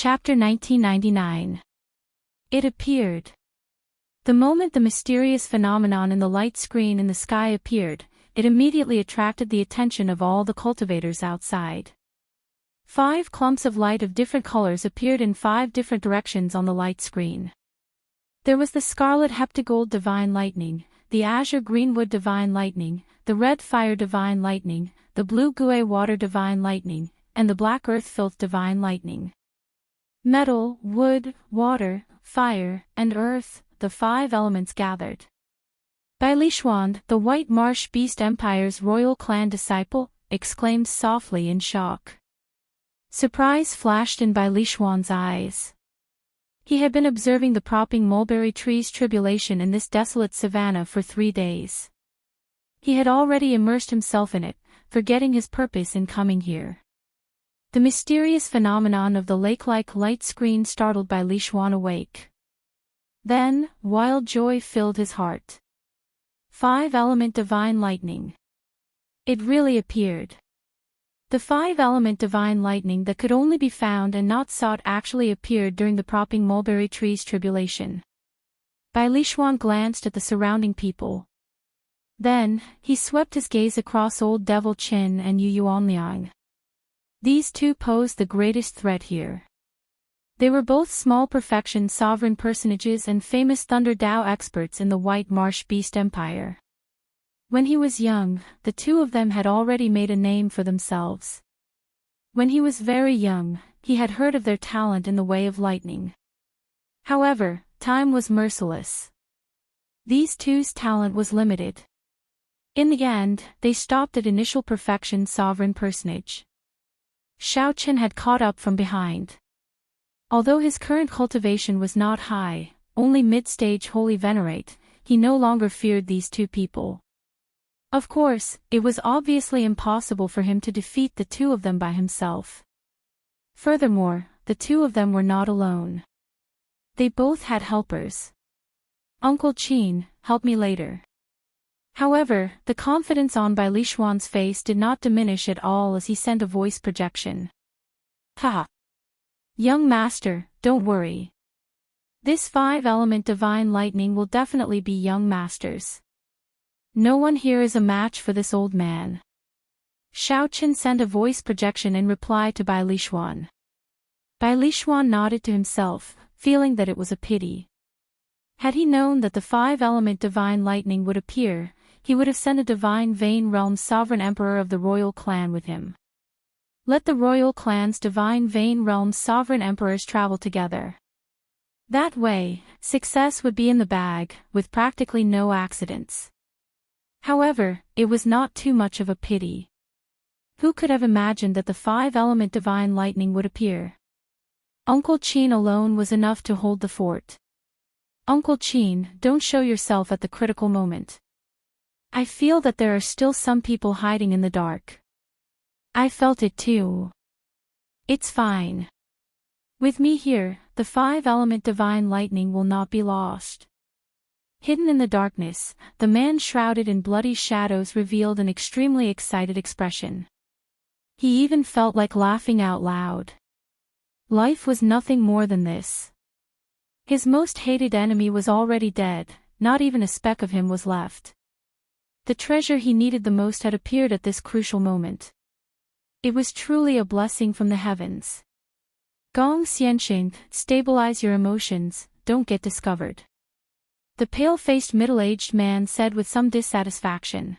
Chapter 1999. It appeared. The moment the mysterious phenomenon in the light screen in the sky appeared, it immediately attracted the attention of all the cultivators outside. 5 clumps of light of different colors appeared in 5 different directions on the light screen. There was the scarlet heptagold divine lightning, the azure greenwood divine lightning, the red fire divine lightning, the blue gue water divine lightning, and the black earth filth divine lightning. Metal, wood, water, fire, and earth, the 5 elements gathered. Bai Lishuan, the White Marsh Beast Empire's royal clan disciple, exclaimed softly in shock. Surprise flashed in Bai Lishuan's eyes. He had been observing the propping mulberry tree's tribulation in this desolate savanna for 3 days. He had already immersed himself in it, forgetting his purpose in coming here. The mysterious phenomenon of the lake-like light screen startled Bai Lishuan awake. Then, wild joy filled his heart. 5-element divine lightning. It really appeared. The 5-element divine lightning that could only be found and not sought actually appeared during the propping mulberry tree's tribulation. Bai Lishuan glanced at the surrounding people. Then, he swept his gaze across Old Devil Qin and Yu Yuanliang. These two posed the greatest threat here. They were both small perfection sovereign personages and famous Thunder Dao experts in the White Marsh Beast Empire. When he was young, the two of them had already made a name for themselves. When he was very young, he had heard of their talent in the way of lightning. However, time was merciless. These two's talent was limited. In the end, they stopped at initial perfection sovereign personage. Xiaoqin had caught up from behind. Although his current cultivation was not high, only mid-stage holy venerate, he no longer feared these two people. Of course, it was obviously impossible for him to defeat the two of them by himself. Furthermore, the two of them were not alone. They both had helpers. Uncle Qin, help me later. However, the confidence on Bai Lishuan's face did not diminish at all as he sent a voice projection. Ha! Young master, don't worry. This 5-element divine lightning will definitely be young master's. No one here is a match for this old man. Xiaoqin sent a voice projection in reply to Bai Lishuan. Bai Lishuan nodded to himself, feeling that it was a pity. Had he known that the 5-element divine lightning would appear, he would have sent a divine vein realm sovereign emperor of the royal clan with him. Let the royal clan's divine vein realm sovereign emperors travel together. That way, success would be in the bag, with practically no accidents. However, it was not too much of a pity. Who could have imagined that the 5-element divine lightning would appear? Uncle Qin alone was enough to hold the fort. Uncle Qin, don't show yourself at the critical moment. I feel that there are still some people hiding in the dark. I felt it too. It's fine. With me here, the 5-element divine lightning will not be lost. Hidden in the darkness, the man shrouded in bloody shadows revealed an extremely excited expression. He even felt like laughing out loud. Life was nothing more than this. His most hated enemy was already dead, not even a speck of him was left. The treasure he needed the most had appeared at this crucial moment. It was truly a blessing from the heavens. Gong Xianxia, stabilize your emotions, don't get discovered. The pale-faced middle-aged man said with some dissatisfaction.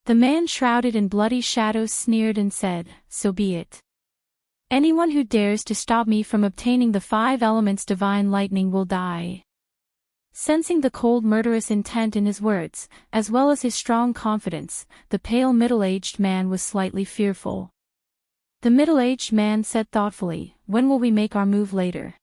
The man shrouded in bloody shadows sneered and said, so be it. Anyone who dares to stop me from obtaining the 5 elements divine lightning will die. Sensing the cold murderous intent in his words, as well as his strong confidence, the pale middle-aged man was slightly fearful. The middle-aged man said thoughtfully, when will we make our move later?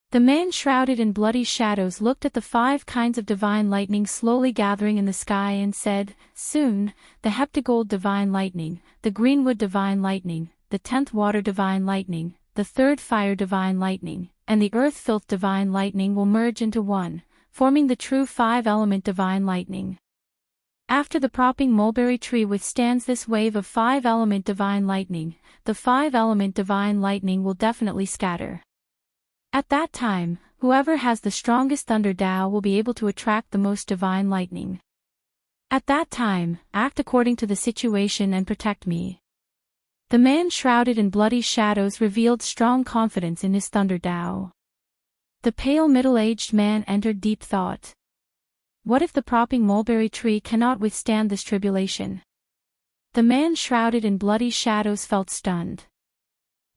The man shrouded in bloody shadows looked at the 5 kinds of divine lightning slowly gathering in the sky and said, soon, the heptagold divine lightning, the greenwood divine lightning, the 10th water divine lightning, the 3rd fire divine lightning, and the earth filth divine lightning will merge into one, forming the true 5-element divine lightning. After the propping mulberry tree withstands this wave of 5-element divine lightning, the 5-element divine lightning will definitely scatter. At that time, whoever has the strongest thunder Dao will be able to attract the most divine lightning. At that time, act according to the situation and protect me. The man shrouded in bloody shadows revealed strong confidence in his thunder Dao. The pale middle-aged man entered deep thought. What if the propping mulberry tree cannot withstand this tribulation? The man shrouded in bloody shadows felt stunned.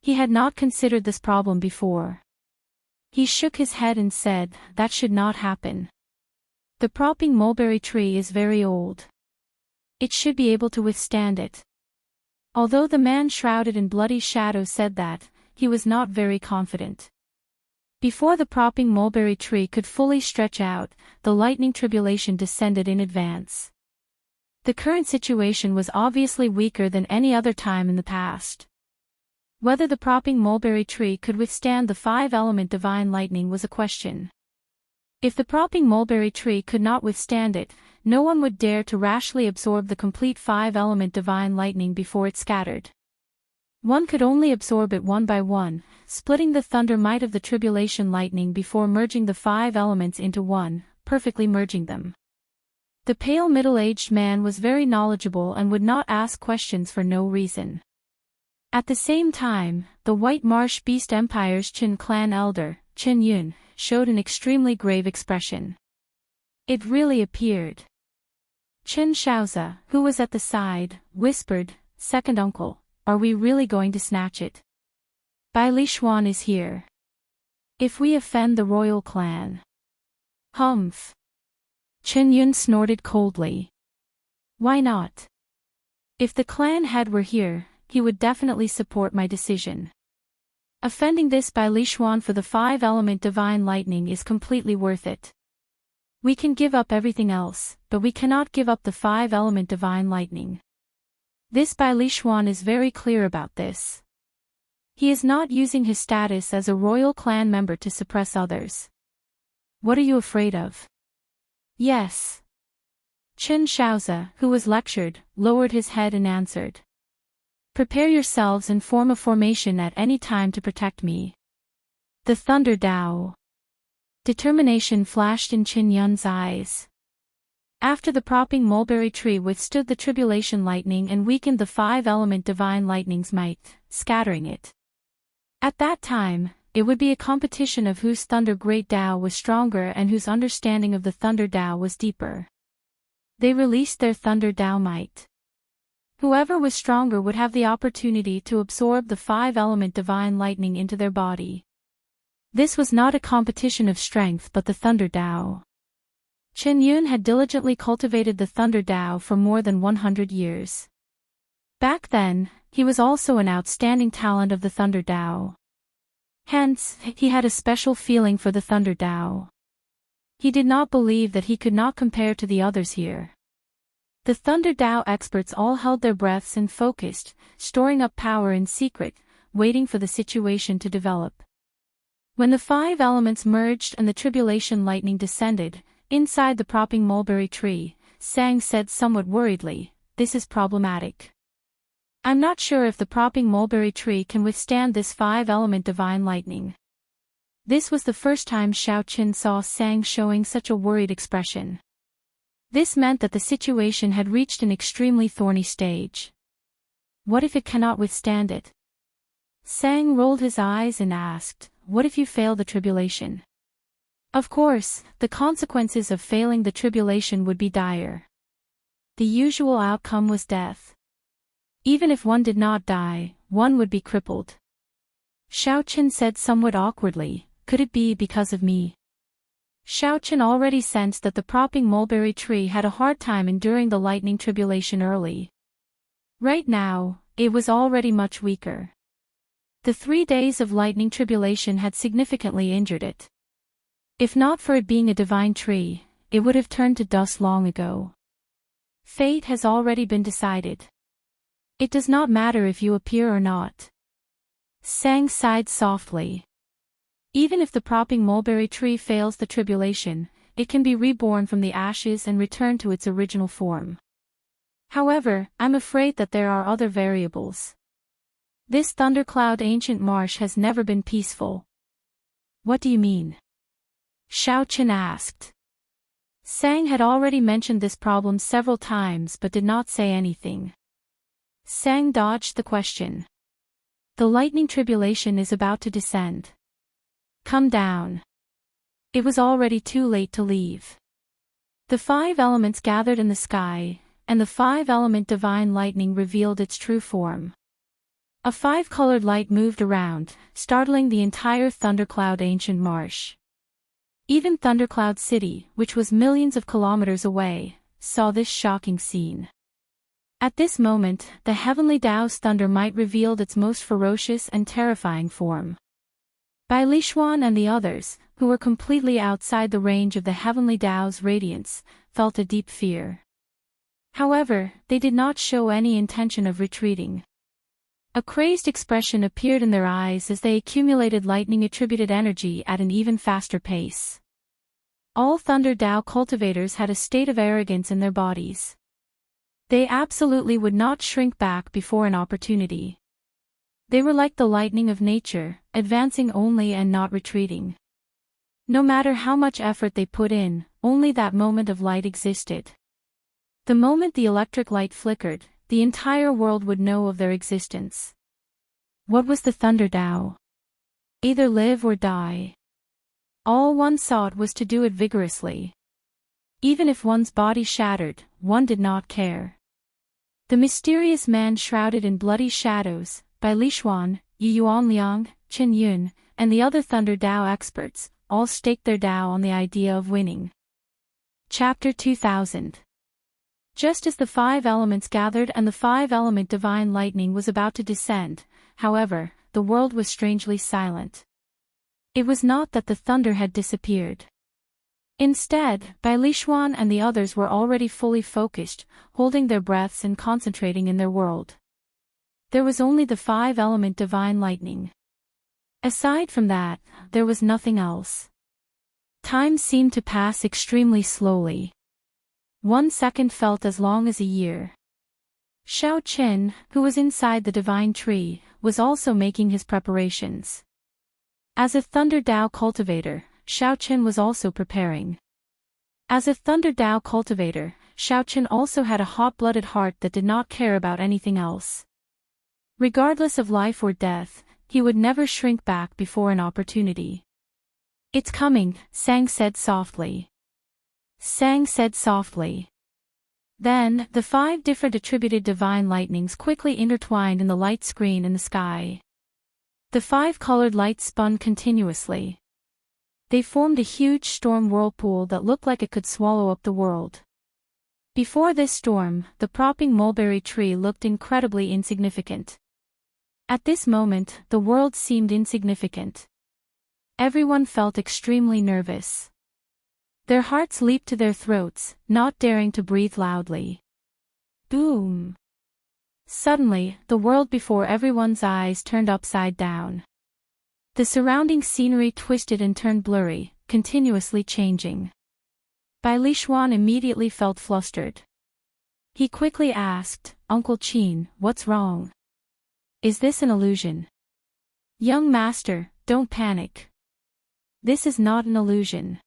He had not considered this problem before. He shook his head and said, "That should not happen. The propping mulberry tree is very old. It should be able to withstand it." Although the man shrouded in bloody shadows said that, he was not very confident. Before the propping mulberry tree could fully stretch out, the lightning tribulation descended in advance. The current situation was obviously weaker than any other time in the past. Whether the propping mulberry tree could withstand the 5-element divine lightning was a question. If the propping mulberry tree could not withstand it, no one would dare to rashly absorb the complete 5-element divine lightning before it scattered. One could only absorb it one by one, splitting the thunder might of the tribulation lightning before merging the 5 elements into one, perfectly merging them. The pale middle-aged man was very knowledgeable and would not ask questions for no reason. At the same time, the White Marsh Beast Empire's Qin clan elder, Qin Yun, showed an extremely grave expression. It really appeared. Qin Xiaoxia, who was at the side, whispered, "Second uncle, are we really going to snatch it? Bai Li Xuan is here. If we offend the royal clan..." Humph. Qin Yun snorted coldly. Why not? If the clan head were here, he would definitely support my decision. Offending this Bai Li Xuan for the 5-element divine lightning is completely worth it. We can give up everything else, but we cannot give up the 5-element divine lightning. This Bai Li Xuan is very clear about this. He is not using his status as a royal clan member to suppress others. What are you afraid of? Yes. Qin Xiaoxia, who was lectured, lowered his head and answered. Prepare yourselves and form a formation at any time to protect me. The Thunder Dao. Determination flashed in Qin Yun's eyes. After the propping mulberry tree withstood the tribulation lightning and weakened the 5-element divine lightning's might, scattering it. At that time, it would be a competition of whose Thunder Great Dao was stronger and whose understanding of the Thunder Dao was deeper. They released their Thunder Dao might. Whoever was stronger would have the opportunity to absorb the 5-element divine lightning into their body. This was not a competition of strength but the Thunder Dao. Qin Yun had diligently cultivated the Thunder Dao for more than 100 years. Back then, he was also an outstanding talent of the Thunder Dao. Hence, he had a special feeling for the Thunder Dao. He did not believe that he could not compare to the others here. The Thunder Dao experts all held their breaths and focused, storing up power in secret, waiting for the situation to develop. When the 5 elements merged and the tribulation lightning descended, inside the propping mulberry tree, Sang said somewhat worriedly, "This is problematic. I'm not sure if the propping mulberry tree can withstand this 5-element divine lightning." This was the first time Xiao Qin saw Sang showing such a worried expression. This meant that the situation had reached an extremely thorny stage. What if it cannot withstand it? Sang rolled his eyes and asked, "What if you fail the tribulation?" Of course, the consequences of failing the tribulation would be dire. The usual outcome was death. Even if one did not die, one would be crippled. Xiao Qin said somewhat awkwardly, "Could it be because of me?" Xiao Qin already sensed that the propping mulberry tree had a hard time enduring the lightning tribulation early. Right now, it was already much weaker. The 3 days of lightning tribulation had significantly injured it. If not for it being a divine tree, it would have turned to dust long ago. Fate has already been decided. It does not matter if you appear or not. Sang sighed softly. Even if the propping mulberry tree fails the tribulation, it can be reborn from the ashes and return to its original form. However, I'm afraid that there are other variables. This thundercloud ancient marsh has never been peaceful. What do you mean? Xiaoqin asked. Sang had already mentioned this problem several times but did not say anything. Sang dodged the question. The lightning tribulation is about to descend. Come down. It was already too late to leave. The 5 elements gathered in the sky, and the 5-element divine lightning revealed its true form. A 5-colored light moved around, startling the entire thundercloud ancient marsh. Even Thundercloud City, which was millions of kilometers away, saw this shocking scene. At this moment, the heavenly Daoist thunder might revealed its most ferocious and terrifying form. Bai Lishuan and the others, who were completely outside the range of the heavenly Dao's radiance, felt a deep fear. However, they did not show any intention of retreating. A crazed expression appeared in their eyes as they accumulated lightning-attributed energy at an even faster pace. All Thunder Dao cultivators had a state of arrogance in their bodies. They absolutely would not shrink back before an opportunity. They were like the lightning of nature, advancing only and not retreating. No matter how much effort they put in, only that moment of light existed. The moment the electric light flickered, the entire world would know of their existence. What was the Thunder Dao? Either live or die. All one sought was to do it vigorously. Even if one's body shattered, one did not care. The mysterious man shrouded in bloody shadows, Bai Lishuan, Yuanliang, Qin Yun, and the other Thunder Dao experts, all staked their Dao on the idea of winning. Chapter 2000. Just as the 5 elements gathered and the 5-element divine lightning was about to descend, however, the world was strangely silent. It was not that the thunder had disappeared. Instead, Bai Lishuan and the others were already fully focused, holding their breaths and concentrating in their world. There was only the 5-element divine lightning. Aside from that, there was nothing else. Time seemed to pass extremely slowly. 1 second felt as long as a year. Xiaoqin, who was inside the divine tree, was also making his preparations. As a Thunder Dao cultivator, Xiaoqin was also preparing. As a Thunder Dao cultivator, Xiaoqin also had a hot-blooded heart that did not care about anything else. Regardless of life or death, he would never shrink back before an opportunity. It's coming, Sang said softly. Sang said softly. Then, the 5 different attributed divine lightnings quickly intertwined in the light screen in the sky. The 5-colored lights spun continuously. They formed a huge storm whirlpool that looked like it could swallow up the world. Before this storm, the propping mulberry tree looked incredibly insignificant. At this moment, the world seemed insignificant. Everyone felt extremely nervous. Their hearts leaped to their throats, not daring to breathe loudly. Boom! Suddenly, the world before everyone's eyes turned upside down. The surrounding scenery twisted and turned blurry, continuously changing. Bai Lishuan immediately felt flustered. He quickly asked, "Uncle Qin, what's wrong? Is this an illusion?" "Young master, don't panic. This is not an illusion.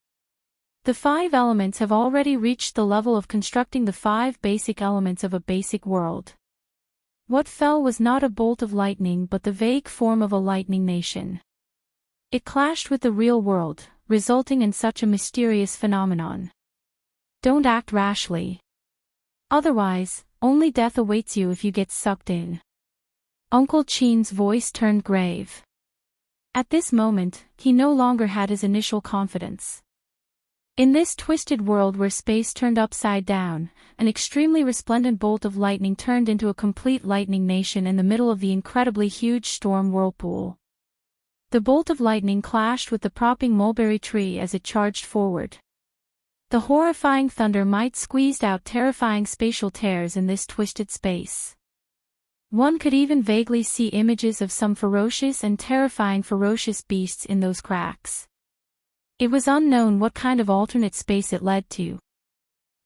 The 5 elements have already reached the level of constructing the 5 basic elements of a basic world. What fell was not a bolt of lightning but the vague form of a lightning nation. It clashed with the real world, resulting in such a mysterious phenomenon. Don't act rashly. Otherwise, only death awaits you if you get sucked in." Uncle Qin's voice turned grave. At this moment, he no longer had his initial confidence. In this twisted world where space turned upside down, an extremely resplendent bolt of lightning turned into a complete lightning nation in the middle of the incredibly huge storm whirlpool. The bolt of lightning clashed with the propping mulberry tree as it charged forward. The horrifying thunder might squeezed out terrifying spatial tears in this twisted space. One could even vaguely see images of some ferocious and terrifying ferocious beasts in those cracks. It was unknown what kind of alternate space it led to.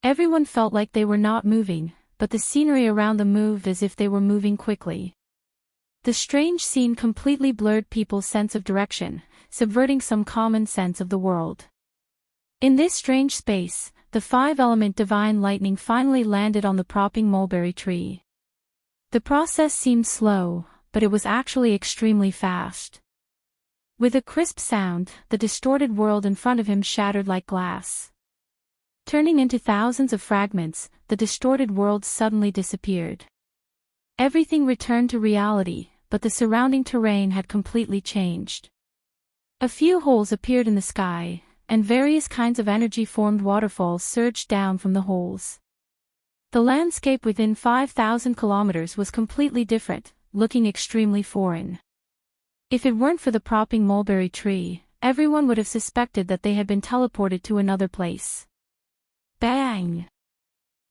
Everyone felt like they were not moving, but the scenery around them moved as if they were moving quickly. The strange scene completely blurred people's sense of direction, subverting some common sense of the world. In this strange space, the five-element divine lightning finally landed on the propping mulberry tree. The process seemed slow, but it was actually extremely fast. With a crisp sound, the distorted world in front of him shattered like glass. Turning into thousands of fragments, the distorted world suddenly disappeared. Everything returned to reality, but the surrounding terrain had completely changed. A few holes appeared in the sky, and various kinds of energy-formed waterfalls surged down from the holes. The landscape within 5,000 kilometers was completely different, looking extremely foreign. If it weren't for the propping mulberry tree, everyone would have suspected that they had been teleported to another place. Bang!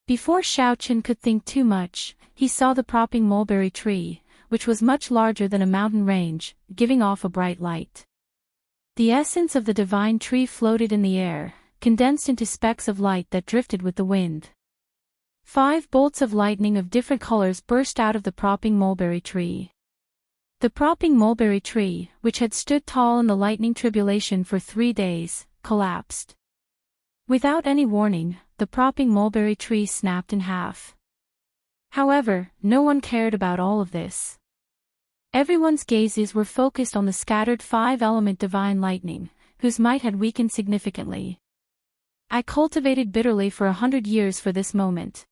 Before Xiaoqin could think too much, he saw the propping mulberry tree, which was much larger than a mountain range, giving off a bright light. The essence of the divine tree floated in the air, condensed into specks of light that drifted with the wind. 5 bolts of lightning of different colors burst out of the propping mulberry tree. The propping mulberry tree, which had stood tall in the lightning tribulation for 3 days, collapsed. Without any warning, the propping mulberry tree snapped in half. However, no one cared about all of this. Everyone's gazes were focused on the scattered 5-element divine lightning, whose might had weakened significantly. I cultivated bitterly for 100 years for this moment.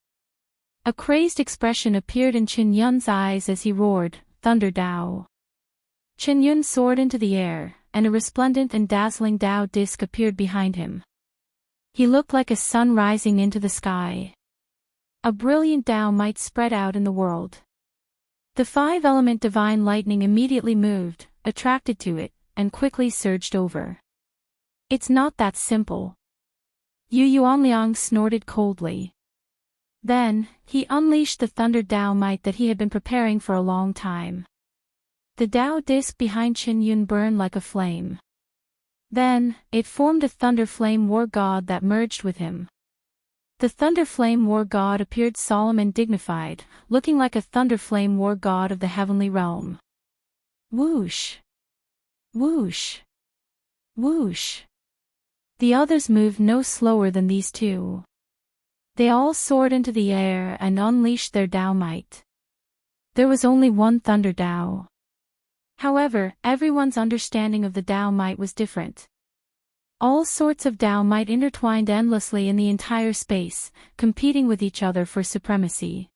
A crazed expression appeared in Qin Yun's eyes as he roared, "Thunder Dao!" Qin Yun soared into the air, and a resplendent and dazzling Dao disk appeared behind him. He looked like a sun rising into the sky. A brilliant Dao might spread out in the world. The 5-element divine lightning immediately moved, attracted to it, and quickly surged over. It's not that simple. Yu Yuanliang snorted coldly. Then, he unleashed the thunder Dao might that he had been preparing for a long time. The Dao disk behind Qin Yun burned like a flame. Then, it formed a thunder flame war god that merged with him. The thunder flame war god appeared solemn and dignified, looking like a thunder flame war god of the heavenly realm. Whoosh! Whoosh! Whoosh! The others moved no slower than these two. They all soared into the air and unleashed their Dao might. There was only one thunder Dao. However, everyone's understanding of the Dao might was different. All sorts of Dao might intertwined endlessly in the entire space, competing with each other for supremacy.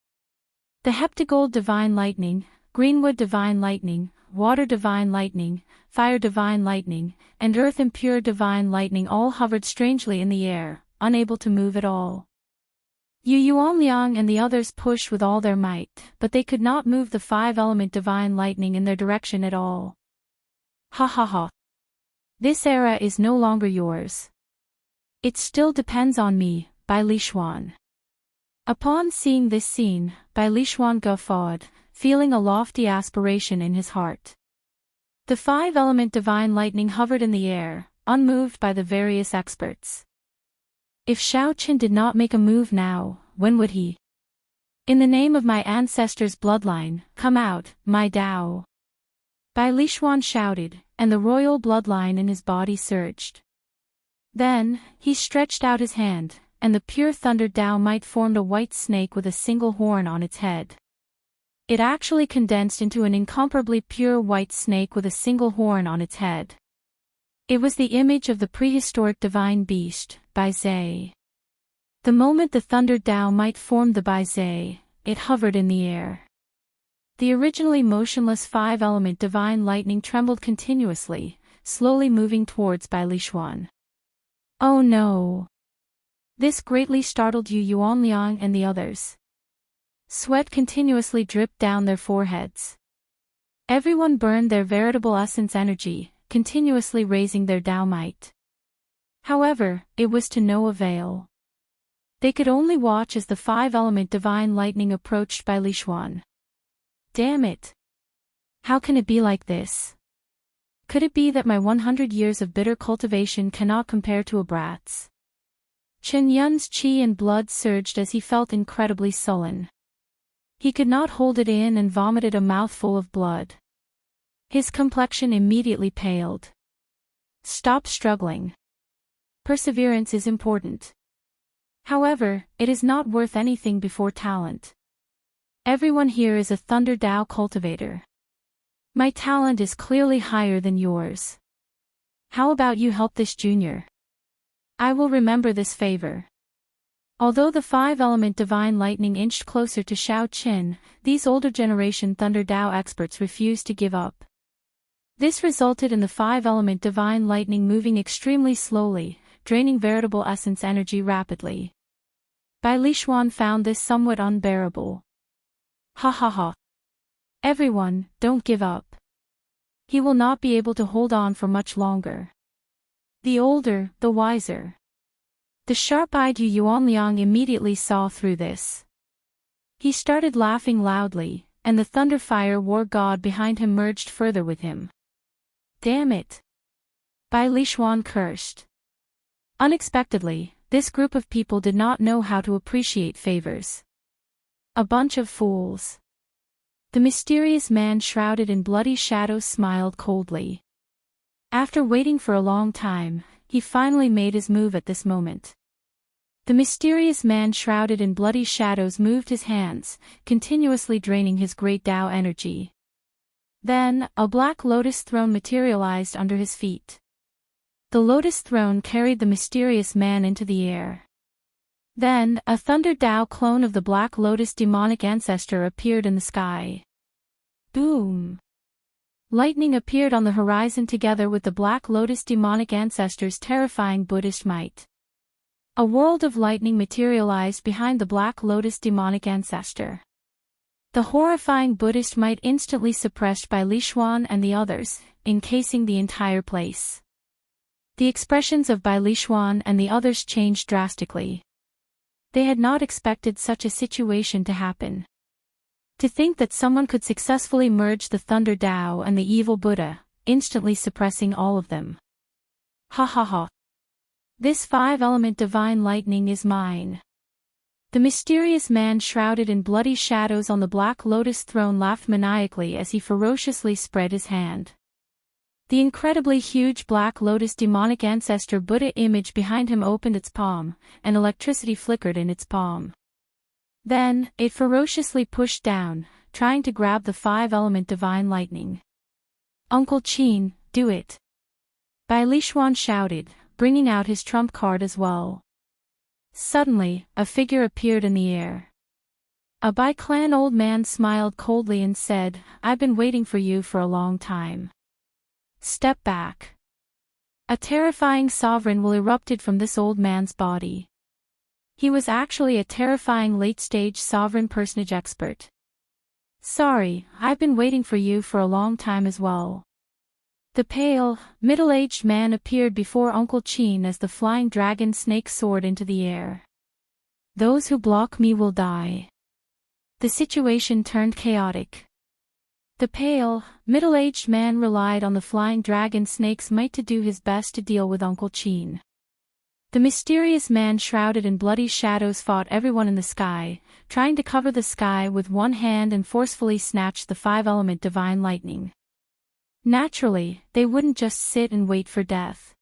The heptagold divine lightning, greenwood divine lightning, water divine lightning, fire divine lightning, and earth impure divine lightning all hovered strangely in the air, unable to move at all. Yu Yuanliang and the others pushed with all their might, but they could not move the 5-element divine lightning in their direction at all. Ha ha ha. This era is no longer yours. It still depends on me, Bai Lishuan. Upon seeing this scene, Bai Lishuan guffawed, feeling a lofty aspiration in his heart. The 5-element divine lightning hovered in the air, unmoved by the various experts. If Xiaoqin did not make a move now, when would he? In the name of my ancestors' bloodline, come out, my Dao! Bai Lishuan shouted, and the royal bloodline in his body surged. Then, he stretched out his hand, and the pure thunder Dao might formed a white snake with a single horn on its head. It actually condensed into an incomparably pure white snake with a single horn on its head. It was the image of the prehistoric divine beast, Bai Zhe. The moment the thunder Dao might formed the Bai Zhe, it hovered in the air. The originally motionless 5-element divine lightning trembled continuously, slowly moving towards Bai Lishuan. Oh no! This greatly startled Yu Yuanliang and the others. Sweat continuously dripped down their foreheads. Everyone burned their veritable essence energy, continuously raising their Dao might. However, it was to no avail. They could only watch as the 5-element divine lightning approached Bai Lishuan. Damn it! How can it be like this? Could it be that my 100 years of bitter cultivation cannot compare to a brat's? Chen Yun's qi and blood surged as he felt incredibly sullen. He could not hold it in and vomited a mouthful of blood. His complexion immediately paled. Stop struggling. Perseverance is important. However, it is not worth anything before talent. Everyone here is a Thunder Dao cultivator. My talent is clearly higher than yours. How about you help this junior? I will remember this favor. Although the five-element divine lightning inched closer to Xiao Qin, these older generation Thunder Dao experts refused to give up. This resulted in the five-element divine lightning moving extremely slowly, draining veritable essence energy rapidly. Bai Lishuan found this somewhat unbearable. Ha ha ha. Everyone, don't give up. He will not be able to hold on for much longer. The older, the wiser. The sharp-eyed Yuanliang immediately saw through this. He started laughing loudly, and the thunder fire war god behind him merged further with him. Damn it! Bai Lishuan cursed. Unexpectedly, this group of people did not know how to appreciate favors. A bunch of fools. The mysterious man shrouded in bloody shadows smiled coldly. After waiting for a long time, he finally made his move at this moment. The mysterious man shrouded in bloody shadows moved his hands, continuously draining his great Dao energy. Then, a black lotus throne materialized under his feet. The lotus throne carried the mysterious man into the air. Then, a Thunder Dao clone of the Black Lotus demonic ancestor appeared in the sky. Boom! Lightning appeared on the horizon together with the Black Lotus demonic ancestor's terrifying Buddhist might. A world of lightning materialized behind the Black Lotus demonic ancestor. The horrifying Buddhist might instantly suppressed by Lishuan and the others, encasing the entire place. The expressions of Bai Lishuan and the others changed drastically. They had not expected such a situation to happen. To think that someone could successfully merge the Thunder Dao and the evil Buddha, instantly suppressing all of them. Ha ha ha. This five-element divine lightning is mine. The mysterious man shrouded in bloody shadows on the Black Lotus throne laughed maniacally as he ferociously spread his hand. The incredibly huge Black Lotus demonic ancestor Buddha image behind him opened its palm, and electricity flickered in its palm. Then, it ferociously pushed down, trying to grab the five-element divine lightning. Uncle Qin, do it! Bai Lishuan shouted, bringing out his trump card as well. Suddenly, a figure appeared in the air. A Bai clan old man smiled coldly and said, I've been waiting for you for a long time. Step back. A terrifying sovereign will erupted from this old man's body. He was actually a terrifying late-stage sovereign personage expert. Sorry, I've been waiting for you for a long time as well. The pale, middle-aged man appeared before Uncle Qin as the flying dragon snake soared into the air. Those who block me will die. The situation turned chaotic. The pale, middle-aged man relied on the flying dragon snake's might to do his best to deal with Uncle Qin. The mysterious man shrouded in bloody shadows fought everyone in the sky, trying to cover the sky with one hand and forcefully snatch the five-element divine lightning. Naturally, they wouldn't just sit and wait for death.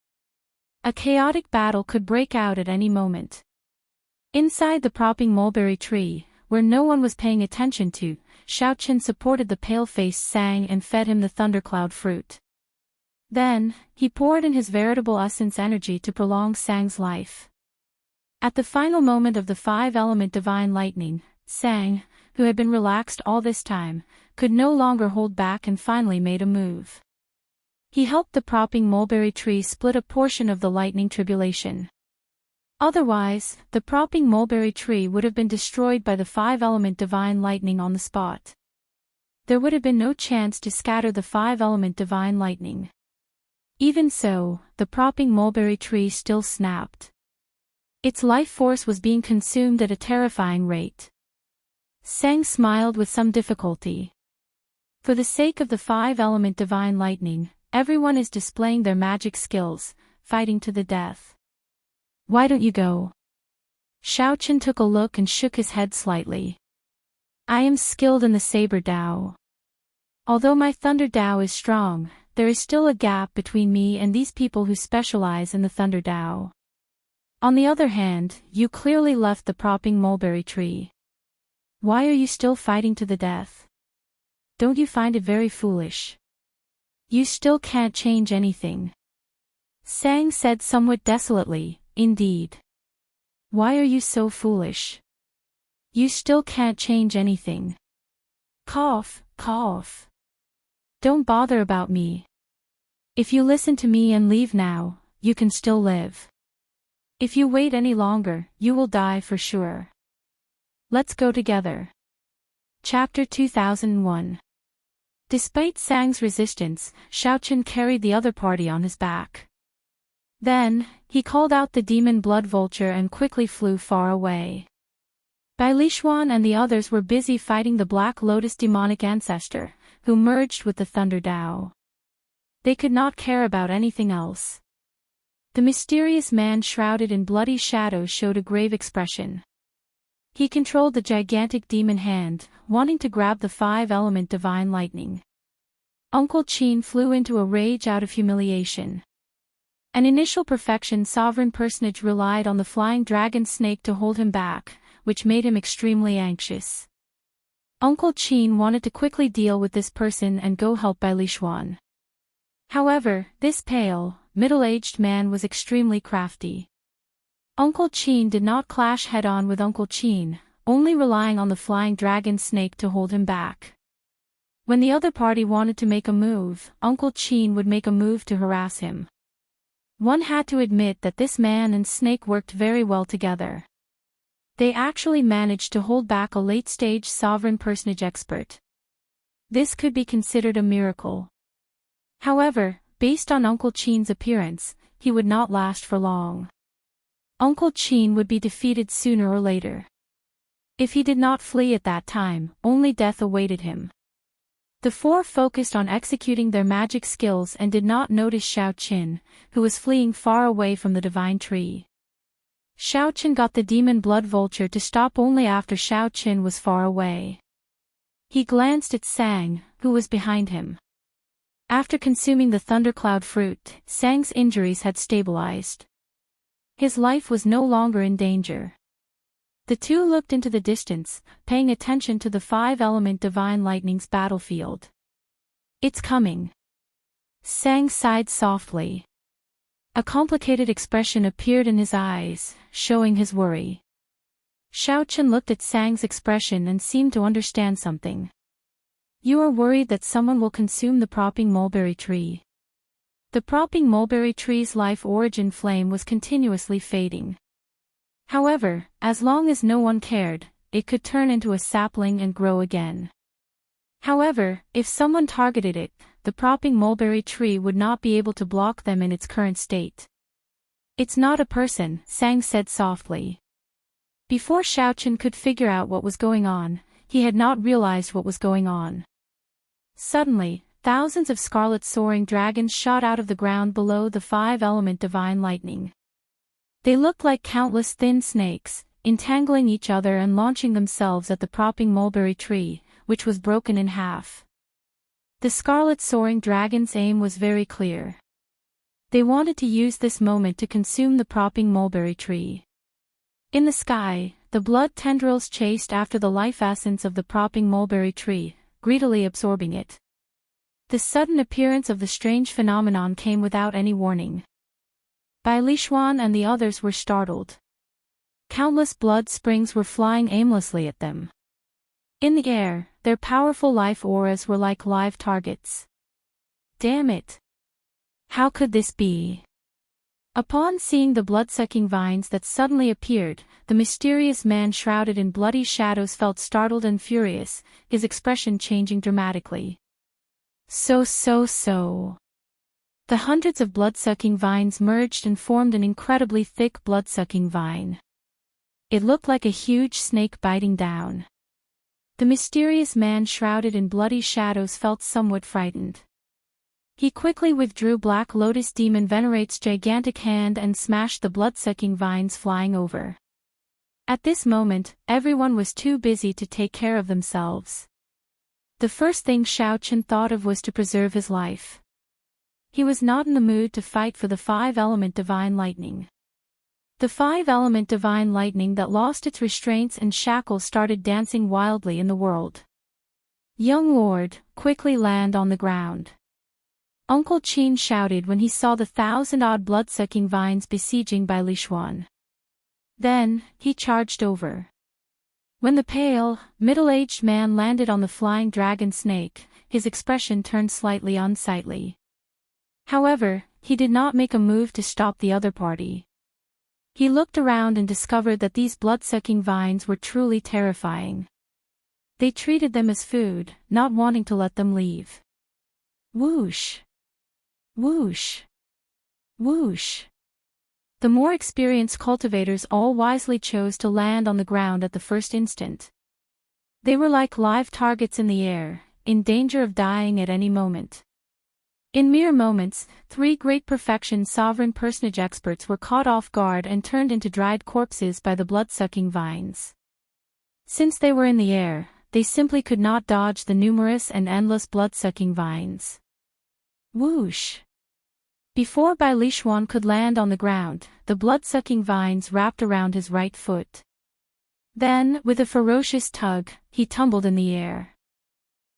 A chaotic battle could break out at any moment. Inside the propping mulberry tree, where no one was paying attention to, Xiao Qin supported the pale-faced Sang and fed him the thundercloud fruit. Then, he poured in his veritable essence energy to prolong Sang's life. At the final moment of the five-element divine lightning, Sang, who had been relaxed all this time, could no longer hold back and finally made a move. He helped the propping mulberry tree split a portion of the lightning tribulation. Otherwise, the propping mulberry tree would have been destroyed by the five-element divine lightning on the spot. There would have been no chance to scatter the five-element divine lightning. Even so, the propping mulberry tree still snapped. Its life force was being consumed at a terrifying rate. Sang smiled with some difficulty. For the sake of the five-element divine lightning, Everyone is displaying their magic skills, fighting to the death. Why don't you go? Xiaochen took a look and shook his head slightly. I am skilled in the Saber Dao. Although my Thunder Dao is strong, there is still a gap between me and these people who specialize in the Thunder Dao. On the other hand, you clearly left the propping mulberry tree. Why are you still fighting to the death? Don't you find it very foolish? You still can't change anything. Sang said somewhat desolately, indeed. Why are you so foolish? You still can't change anything. Cough, cough. Don't bother about me. If you listen to me and leave now, you can still live. If you wait any longer, you will die for sure. Let's go together. Chapter 2001. Despite Sang's resistance, Xiaochen carried the other party on his back. Then, he called out the demon blood vulture and quickly flew far away. Bai Lishuan and the others were busy fighting the Black Lotus demonic ancestor, who merged with the Thunder Dao. They could not care about anything else. The mysterious man shrouded in bloody shadows showed a grave expression. He controlled the gigantic demon hand, wanting to grab the 5-element divine lightning. Uncle Qin flew into a rage out of humiliation. An initial perfection sovereign personage relied on the flying dragon snake to hold him back, which made him extremely anxious. Uncle Qin wanted to quickly deal with this person and go help Bai Lishuan. However, this pale, middle-aged man was extremely crafty. Uncle Qin did not clash head-on with Uncle Qin, only relying on the flying dragon snake to hold him back. When the other party wanted to make a move, Uncle Qin would make a move to harass him. One had to admit that this man and snake worked very well together. They actually managed to hold back a late-stage sovereign personage expert. This could be considered a miracle. However, based on Uncle Qin's appearance, he would not last for long. Uncle Qin would be defeated sooner or later. If he did not flee at that time, only death awaited him. The four focused on executing their magic skills and did not notice Xiaochen, who was fleeing far away from the divine tree. Xiaochen got the demon blood vulture to stop only after Xiaochen was far away. He glanced at Sang, who was behind him. After consuming the thundercloud fruit, Sang's injuries had stabilized. His life was no longer in danger. The two looked into the distance, paying attention to the 5-element divine lightning's battlefield. It's coming. Sang sighed softly. A complicated expression appeared in his eyes, showing his worry. Xiaochen looked at Sang's expression and seemed to understand something. You are worried that someone will consume the propping mulberry tree. The propping mulberry tree's life origin flame was continuously fading. However, as long as no one cared, it could turn into a sapling and grow again. However, if someone targeted it, the propping mulberry tree would not be able to block them in its current state. It's not a person, Sang said softly. Before Xiaochen could figure out what was going on, he had not realized what was going on. Suddenly, thousands of scarlet soaring dragons shot out of the ground below the 5-element divine lightning. They looked like countless thin snakes, entangling each other and launching themselves at the propping mulberry tree, which was broken in half. The scarlet soaring dragon's aim was very clear. They wanted to use this moment to consume the propping mulberry tree. In the sky, the blood tendrils chased after the life essence of the propping mulberry tree, greedily absorbing it. The sudden appearance of the strange phenomenon came without any warning. Bai Lishuan and the others were startled. Countless blood springs were flying aimlessly at them. In the air, their powerful life auras were like live targets. Damn it! How could this be? Upon seeing the blood-sucking vines that suddenly appeared, the mysterious man shrouded in bloody shadows felt startled and furious, his expression changing dramatically. So. The hundreds of blood-sucking vines merged and formed an incredibly thick blood-sucking vine. It looked like a huge snake biting down. The mysterious man shrouded in bloody shadows felt somewhat frightened. He quickly withdrew Black Lotus Demon Venerate's gigantic hand and smashed the blood-sucking vines flying over. At this moment, everyone was too busy to take care of themselves. The first thing Xiao Chen thought of was to preserve his life. He was not in the mood to fight for the 5-element divine lightning. The 5-element divine lightning that lost its restraints and shackles started dancing wildly in the world. "Young lord, quickly land on the ground," Uncle Qin shouted when he saw the 1,000-odd blood-sucking vines besieging Bai Lishuan. Then, he charged over. When the pale, middle-aged man landed on the flying dragon snake, his expression turned slightly unsightly. However, he did not make a move to stop the other party. He looked around and discovered that these blood-sucking vines were truly terrifying. They treated them as food, not wanting to let them leave. Whoosh! Whoosh! Whoosh! The more experienced cultivators all wisely chose to land on the ground at the first instant. They were like live targets in the air, in danger of dying at any moment. In mere moments, 3 great perfection sovereign personage experts were caught off guard and turned into dried corpses by the blood-sucking vines. Since they were in the air, they simply could not dodge the numerous and endless blood-sucking vines. Whoosh! Before Bai Lishuan could land on the ground, the blood-sucking vines wrapped around his right foot. Then, with a ferocious tug, he tumbled in the air.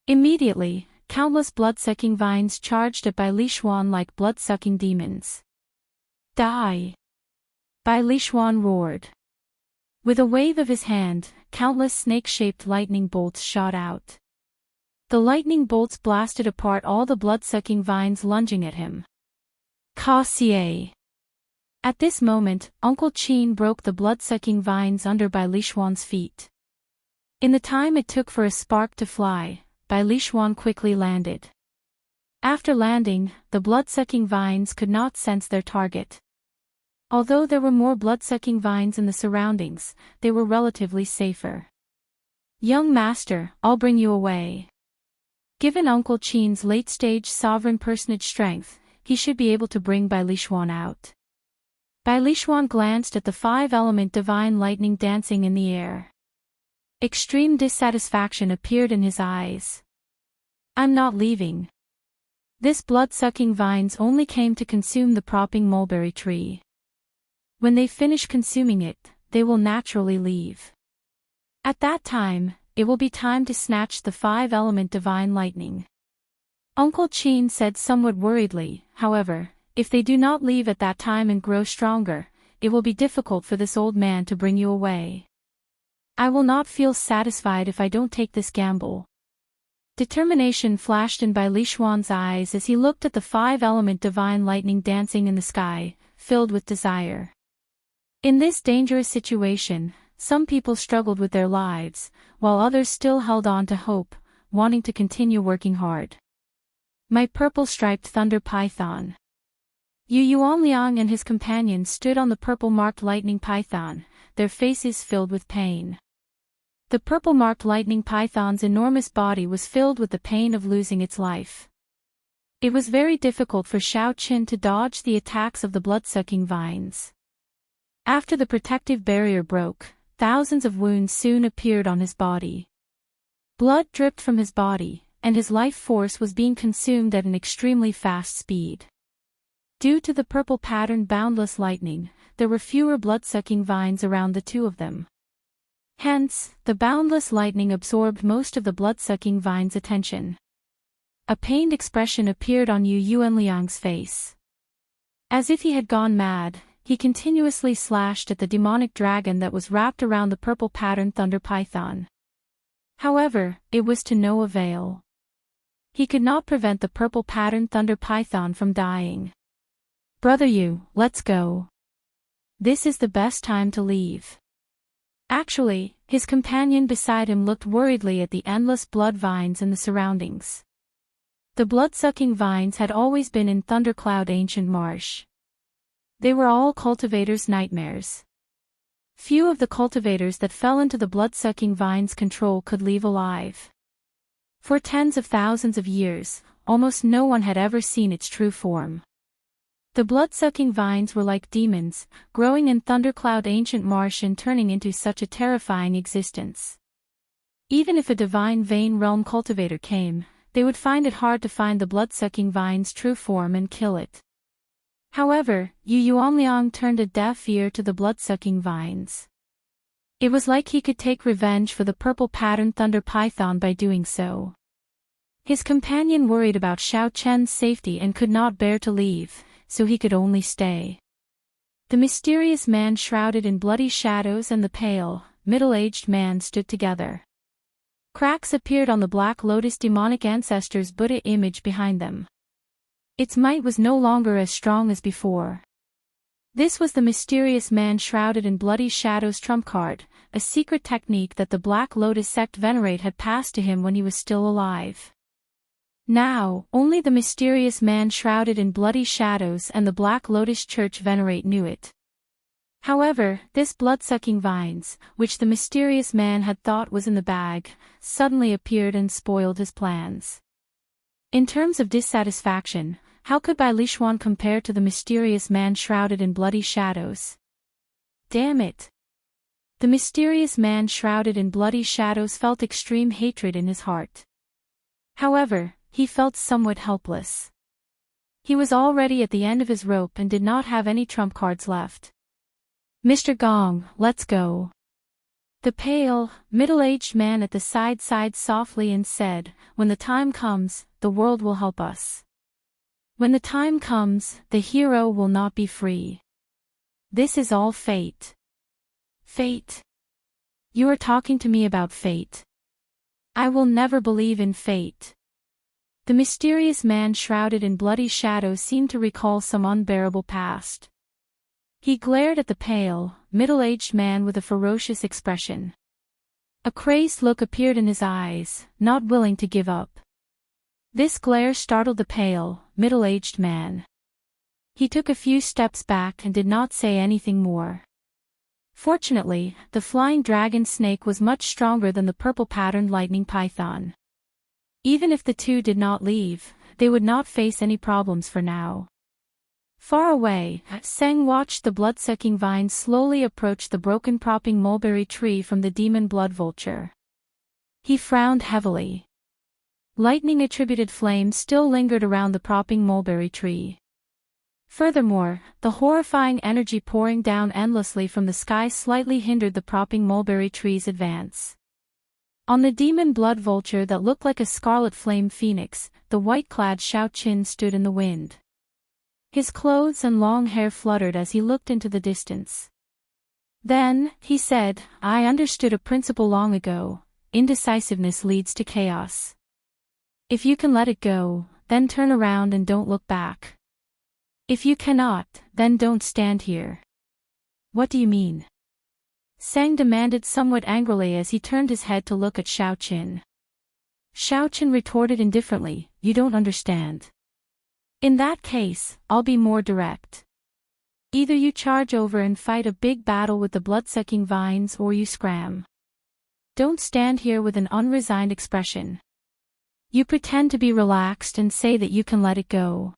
Immediately, countless blood-sucking vines charged at Bai Lishuan like blood-sucking demons. Die! Bai Lishuan roared. With a wave of his hand, countless snake-shaped lightning bolts shot out. The lightning bolts blasted apart all the blood-sucking vines lunging at him. Cassier! At this moment, Uncle Qin broke the blood-sucking vines under Bai Lishuan's feet. In the time it took for a spark to fly, Bai Lishuan quickly landed. After landing, the blood-sucking vines could not sense their target. Although there were more blood-sucking vines in the surroundings, they were relatively safer. "Young master, I'll bring you away." Given Uncle Qin's late-stage sovereign personage strength, he should be able to bring Bai Lishuan out. Bai Lishuan glanced at the 5-element divine lightning dancing in the air. Extreme dissatisfaction appeared in his eyes. "I'm not leaving. This blood-sucking vines only came to consume the propping mulberry tree. When they finish consuming it, they will naturally leave. At that time, it will be time to snatch the 5-element divine lightning." Uncle Qin said somewhat worriedly, "However, if they do not leave at that time and grow stronger, it will be difficult for this old man to bring you away. I will not feel satisfied if I don't take this gamble." Determination flashed in Bai Lishuan's eyes as he looked at the 5-element divine lightning dancing in the sky, filled with desire. In this dangerous situation, some people struggled with their lives, while others still held on to hope, wanting to continue working hard. My purple-striped thunder python. Yu Yuanliang and his companions stood on the purple-marked lightning python, their faces filled with pain. The purple-marked lightning python's enormous body was filled with the pain of losing its life. It was very difficult for Xiao Chen to dodge the attacks of the blood-sucking vines. After the protective barrier broke, thousands of wounds soon appeared on his body. Blood dripped from his body, and his life force was being consumed at an extremely fast speed. Due to the purple pattern boundless lightning, there were fewer blood-sucking vines around the two of them. Hence, the boundless lightning absorbed most of the blood-sucking vine's attention. A pained expression appeared on Yu Yuanliang's face. As if he had gone mad, he continuously slashed at the demonic dragon that was wrapped around the purple pattern thunder python. However, it was to no avail. He could not prevent the purple pattern thunder python from dying. "Brother Yu, let's go. This is the best time to leave." Actually, his companion beside him looked worriedly at the endless blood vines in the surroundings. The blood-sucking vines had always been in Thundercloud Ancient Marsh. They were all cultivators' nightmares. Few of the cultivators that fell into the blood-sucking vines' control could leave alive. For tens of thousands of years, almost no one had ever seen its true form. The blood-sucking vines were like demons, growing in Thundercloud ancient marsh and turning into such a terrifying existence. Even if a divine vein realm cultivator came, they would find it hard to find the blood-sucking vine's true form and kill it. However, Yu Yuanliang turned a deaf ear to the blood-sucking vines. It was like he could take revenge for the purple-patterned thunder python by doing so. His companion worried about Xiao Chen's safety and could not bear to leave, so he could only stay. The mysterious man shrouded in bloody shadows and the pale, middle-aged man stood together. Cracks appeared on the Black Lotus demonic ancestor's Buddha image behind them. Its might was no longer as strong as before. This was the mysterious man shrouded in bloody shadows trump card, a secret technique that the Black Lotus sect venerate had passed to him when he was still alive. Now, only the mysterious man shrouded in bloody shadows and the Black Lotus Church venerate knew it. However, this blood-sucking vines, which the mysterious man had thought was in the bag, suddenly appeared and spoiled his plans. In terms of dissatisfaction, how could Bai Lishuan compare to the mysterious man shrouded in bloody shadows? Damn it! The mysterious man shrouded in bloody shadows felt extreme hatred in his heart. However, he felt somewhat helpless. He was already at the end of his rope and did not have any trump cards left. Mr. Gong, let's go. The pale, middle-aged man at the side sighed softly and said, when the time comes, the world will help us. When the time comes, the hero will not be free. This is all fate. Fate? You are talking to me about fate. I will never believe in fate. The mysterious man shrouded in bloody shadows seemed to recall some unbearable past. He glared at the pale, middle-aged man with a ferocious expression. A crazed look appeared in his eyes, not willing to give up. This glare startled the pale, middle-aged man. He took a few steps back and did not say anything more. Fortunately, the flying dragon snake was much stronger than the purple-patterned lightning python. Even if the two did not leave, they would not face any problems for now. Far away, Seng watched the blood-sucking vines slowly approach the broken propping mulberry tree from the demon blood vulture. He frowned heavily. Lightning-attributed flames still lingered around the propping mulberry tree. Furthermore, the horrifying energy pouring down endlessly from the sky slightly hindered the propping mulberry tree's advance. On the demon blood vulture that looked like a scarlet flame phoenix, the white-clad Xiao Qin stood in the wind. His clothes and long hair fluttered as he looked into the distance. Then, he said, I understood a principle long ago: indecisiveness leads to chaos. If you can let it go, then turn around and don't look back. If you cannot, then don't stand here. What do you mean? Sang demanded somewhat angrily as he turned his head to look at Xiao Qin. Xiao Qin retorted indifferently, you don't understand. In that case, I'll be more direct. Either you charge over and fight a big battle with the blood-sucking vines or you scram. Don't stand here with an unresigned expression. You pretend to be relaxed and say that you can let it go.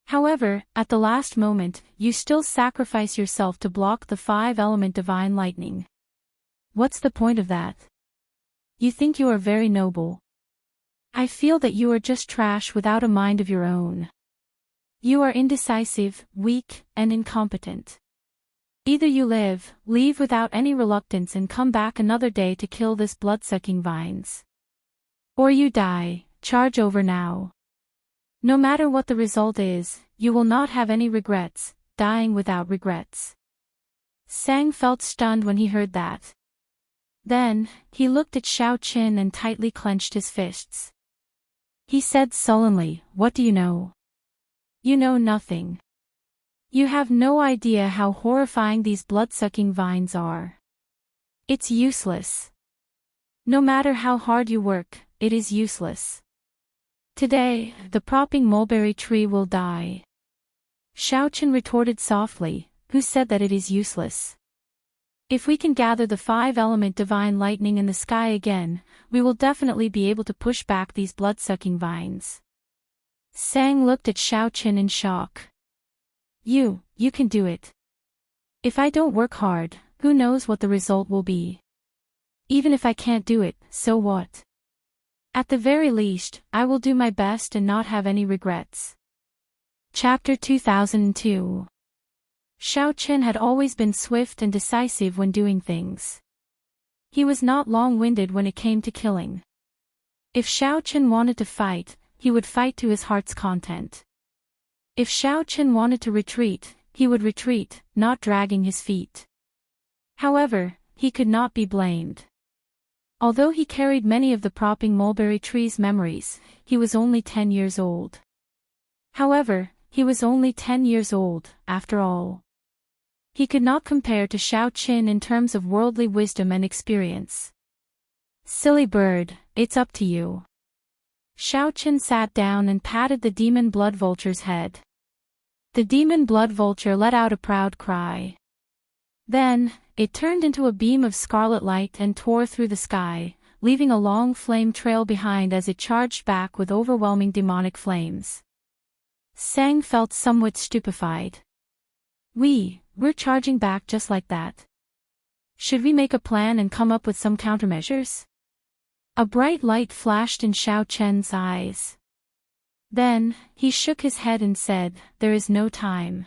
However, at the last moment, you still sacrifice yourself to block the 5-element divine lightning. What's the point of that? You think you are very noble. I feel that you are just trash without a mind of your own. You are indecisive, weak, and incompetent. Either you leave without any reluctance and come back another day to kill this blood-sucking vines. Or you die, charge over now. No matter what the result is, you will not have any regrets, dying without regrets. Sang felt stunned when he heard that. Then, he looked at Xiao Qin and tightly clenched his fists. He said sullenly, what do you know? You know nothing. You have no idea how horrifying these blood-sucking vines are. It's useless. No matter how hard you work, it is useless. Today, the propping mulberry tree will die. Xiao Qin retorted softly, who said that it is useless? If we can gather the 5-element divine lightning in the sky again, we will definitely be able to push back these blood-sucking vines. Sang looked at Xiao Qin in shock. You can do it. If I don't work hard, who knows what the result will be? Even if I can't do it, so what? At the very least, I will do my best and not have any regrets. Chapter 2002. Xiao Qin had always been swift and decisive when doing things. He was not long-winded when it came to killing. If Xiao Qin wanted to fight, he would fight to his heart's content. If Xiao Qin wanted to retreat, he would retreat, not dragging his feet. However, he could not be blamed. Although he carried many of the propping mulberry tree's memories, he was only 10 years old. However, he was only 10 years old, after all. He could not compare to Xiao Qin in terms of worldly wisdom and experience. Silly bird, it's up to you. Xiao Qin sat down and patted the demon blood vulture's head. The demon blood vulture let out a proud cry. Then, it turned into a beam of scarlet light and tore through the sky, leaving a long flame trail behind as it charged back with overwhelming demonic flames. Sang felt somewhat stupefied. We're charging back just like that. Should we make a plan and come up with some countermeasures? A bright light flashed in Xiao Qin's eyes. Then, he shook his head and said, "There is no time.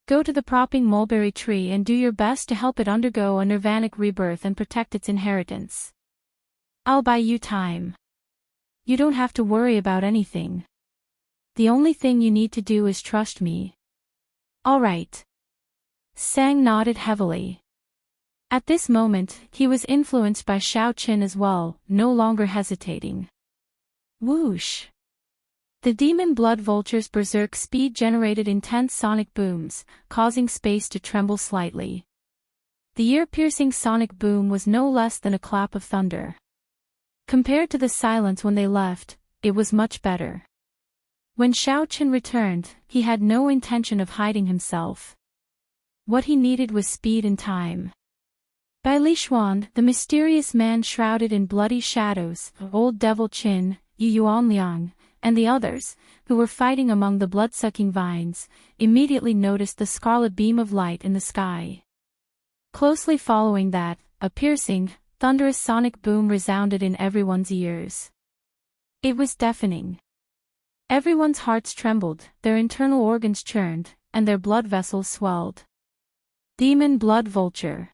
Go to the propping mulberry tree and do your best to help it undergo a nirvanic rebirth and protect its inheritance. I'll buy you time. You don't have to worry about anything. The only thing you need to do is trust me." "All right." Sang nodded heavily. At this moment, he was influenced by Xiao Qin as well, no longer hesitating. Whoosh! The demon blood vulture's berserk speed generated intense sonic booms, causing space to tremble slightly. The ear-piercing sonic boom was no less than a clap of thunder. Compared to the silence when they left, it was much better. When Xiao Qin returned, he had no intention of hiding himself. What he needed was speed and time. By Lishuan, the mysterious man shrouded in bloody shadows, old devil Qin, Yuanliang, and the others, who were fighting among the blood-sucking vines, immediately noticed the scarlet beam of light in the sky. Closely following that, a piercing, thunderous sonic boom resounded in everyone's ears. It was deafening. Everyone's hearts trembled, their internal organs churned, and their blood vessels swelled. Demon blood vulture.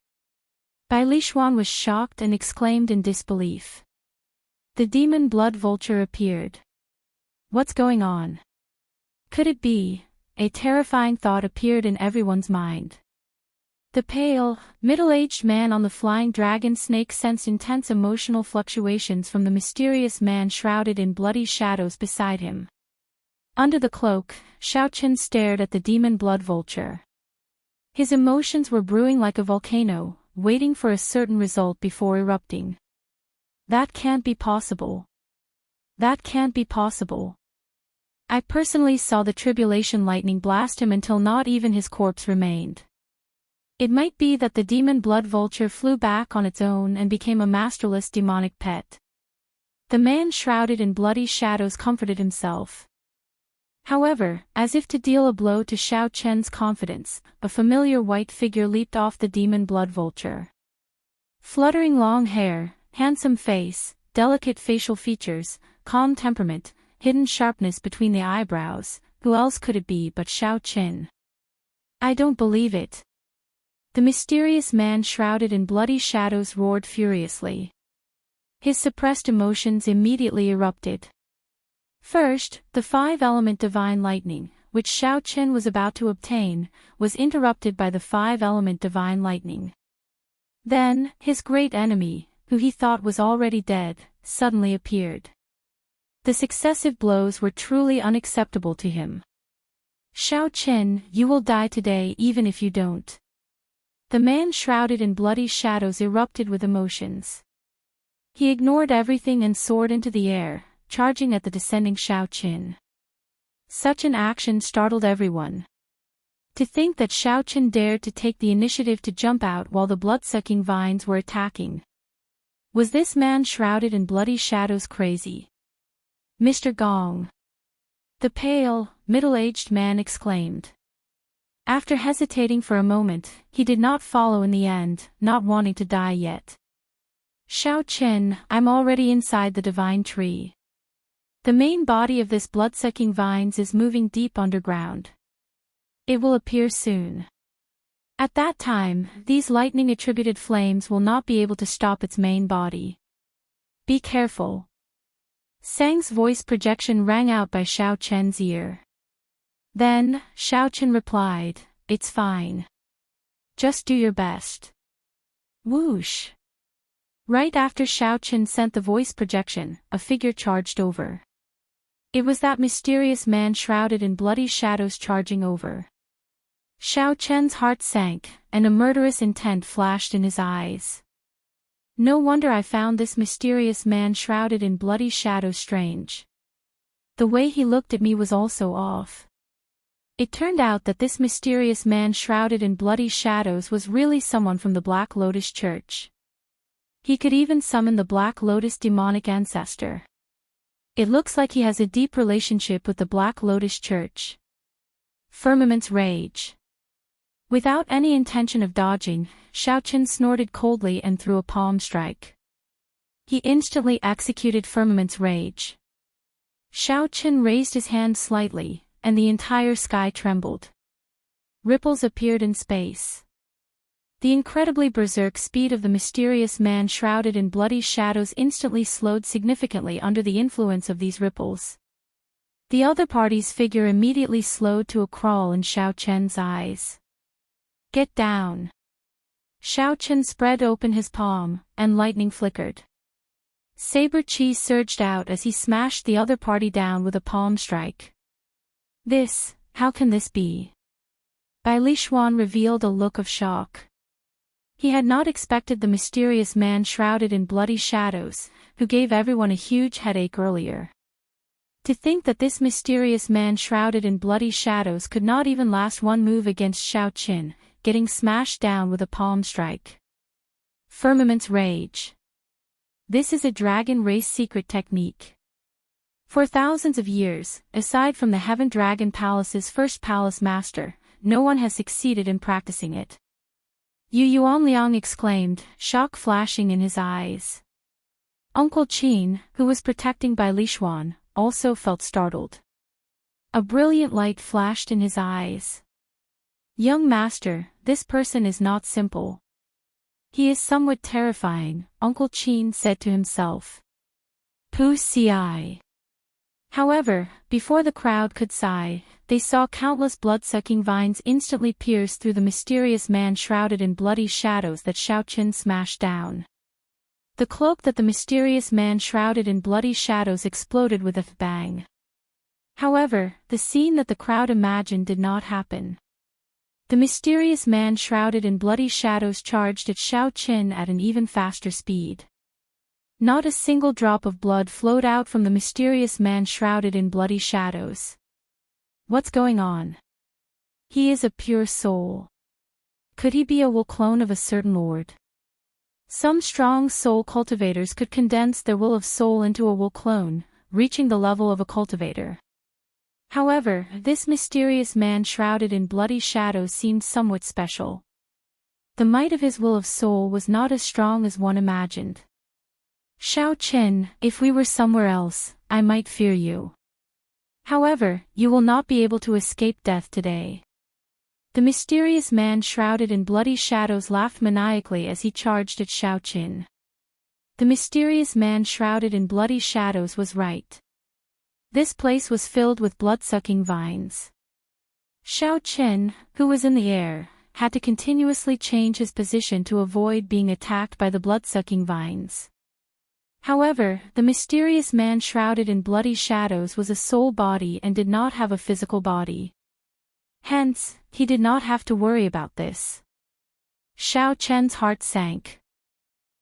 Bai Lishuan was shocked and exclaimed in disbelief. The demon blood vulture appeared. What's going on? Could it be? A terrifying thought appeared in everyone's mind. The pale, middle-aged man on the flying dragon snake sensed intense emotional fluctuations from the mysterious man shrouded in bloody shadows beside him. Under the cloak, Xiao Qin stared at the demon blood vulture. His emotions were brewing like a volcano, waiting for a certain result before erupting. That can't be possible. That can't be possible. I personally saw the tribulation lightning blast him until not even his corpse remained. It might be that the demon blood vulture flew back on its own and became a masterless demonic pet. The man shrouded in bloody shadows comforted himself. However, as if to deal a blow to Xiao Qin's confidence, a familiar white figure leaped off the demon blood vulture. Fluttering long hair, handsome face, delicate facial features, calm temperament, hidden sharpness between the eyebrows, who else could it be but Xiao Qin? I don't believe it. The mysterious man shrouded in bloody shadows roared furiously. His suppressed emotions immediately erupted. First, the five-element divine lightning, which Xiao Qin was about to obtain, was interrupted by the five-element divine lightning. Then, his great enemy, who he thought was already dead, suddenly appeared. The successive blows were truly unacceptable to him. Xiao Qin, you will die today even if you don't. The man shrouded in bloody shadows erupted with emotions. He ignored everything and soared into the air, charging at the descending Xiao Qin. Such an action startled everyone. To think that Xiao Qin dared to take the initiative to jump out while the blood-sucking vines were attacking. Was this man shrouded in bloody shadows crazy? Mr. Gong. The pale, middle-aged man exclaimed. After hesitating for a moment, he did not follow in the end, not wanting to die yet. Xiaoqin, I'm already inside the divine tree. The main body of this blood-sucking vines is moving deep underground. It will appear soon. At that time, these lightning-attributed flames will not be able to stop its main body. Be careful. Sang's voice projection rang out by Xiaoqian's ear. Then, Xiaoqian replied, It's fine. Just do your best. Whoosh. Right after Xiaoqian sent the voice projection, a figure charged over. It was that mysterious man shrouded in bloody shadows charging over. Xiaoqian's heart sank, and a murderous intent flashed in his eyes. No wonder I found this mysterious man shrouded in bloody shadows strange. The way he looked at me was also off. It turned out that this mysterious man shrouded in bloody shadows was really someone from the Black Lotus Church. He could even summon the Black Lotus demonic ancestor. It looks like he has a deep relationship with the Black Lotus Church. Firmament's rage. Without any intention of dodging, Xiaoqian snorted coldly and threw a palm strike. He instantly executed Firmament's rage. Xiaoqian raised his hand slightly, and the entire sky trembled. Ripples appeared in space. The incredibly berserk speed of the mysterious man shrouded in bloody shadows instantly slowed significantly under the influence of these ripples. The other party's figure immediately slowed to a crawl in Xiaoqian's eyes. Get down. Xiaoqian spread open his palm, and lightning flickered. Saber chi surged out as he smashed the other party down with a palm strike. How can this be? Bai Lishuan revealed a look of shock. He had not expected the mysterious man shrouded in bloody shadows, who gave everyone a huge headache earlier. To think that this mysterious man shrouded in bloody shadows could not even last one move against Xiaoqian, getting smashed down with a palm strike. Firmament's rage. This is a dragon race secret technique. For thousands of years, aside from the Heaven Dragon Palace's first palace master, no one has succeeded in practicing it. Yu Yuanliang exclaimed, shock flashing in his eyes. Uncle Qin, who was protecting Bai Lishuan, also felt startled. A brilliant light flashed in his eyes. Young master, this person is not simple. He is somewhat terrifying, Uncle Qin said to himself. Pu ci. However, before the crowd could sigh, they saw countless blood-sucking vines instantly pierce through the mysterious man shrouded in bloody shadows that Xiaoqian smashed down. The cloak that the mysterious man shrouded in bloody shadows exploded with a bang. However, the scene that the crowd imagined did not happen. The mysterious man shrouded in bloody shadows charged at Xiaoqian at an even faster speed. Not a single drop of blood flowed out from the mysterious man shrouded in bloody shadows. What's going on? He is a pure soul. Could he be a will clone of a certain lord? Some strong soul cultivators could condense their will of soul into a will clone, reaching the level of a cultivator. However, this mysterious man shrouded in bloody shadows seemed somewhat special. The might of his will of soul was not as strong as one imagined. Xiaoqian, if we were somewhere else, I might fear you. However, you will not be able to escape death today. The mysterious man shrouded in bloody shadows laughed maniacally as he charged at Xiaoqian. The mysterious man shrouded in bloody shadows was right. This place was filled with blood-sucking vines. Xiaoqian, who was in the air, had to continuously change his position to avoid being attacked by the blood-sucking vines. However, the mysterious man shrouded in bloody shadows was a soul body and did not have a physical body. Hence, he did not have to worry about this. Xiaoqian's heart sank.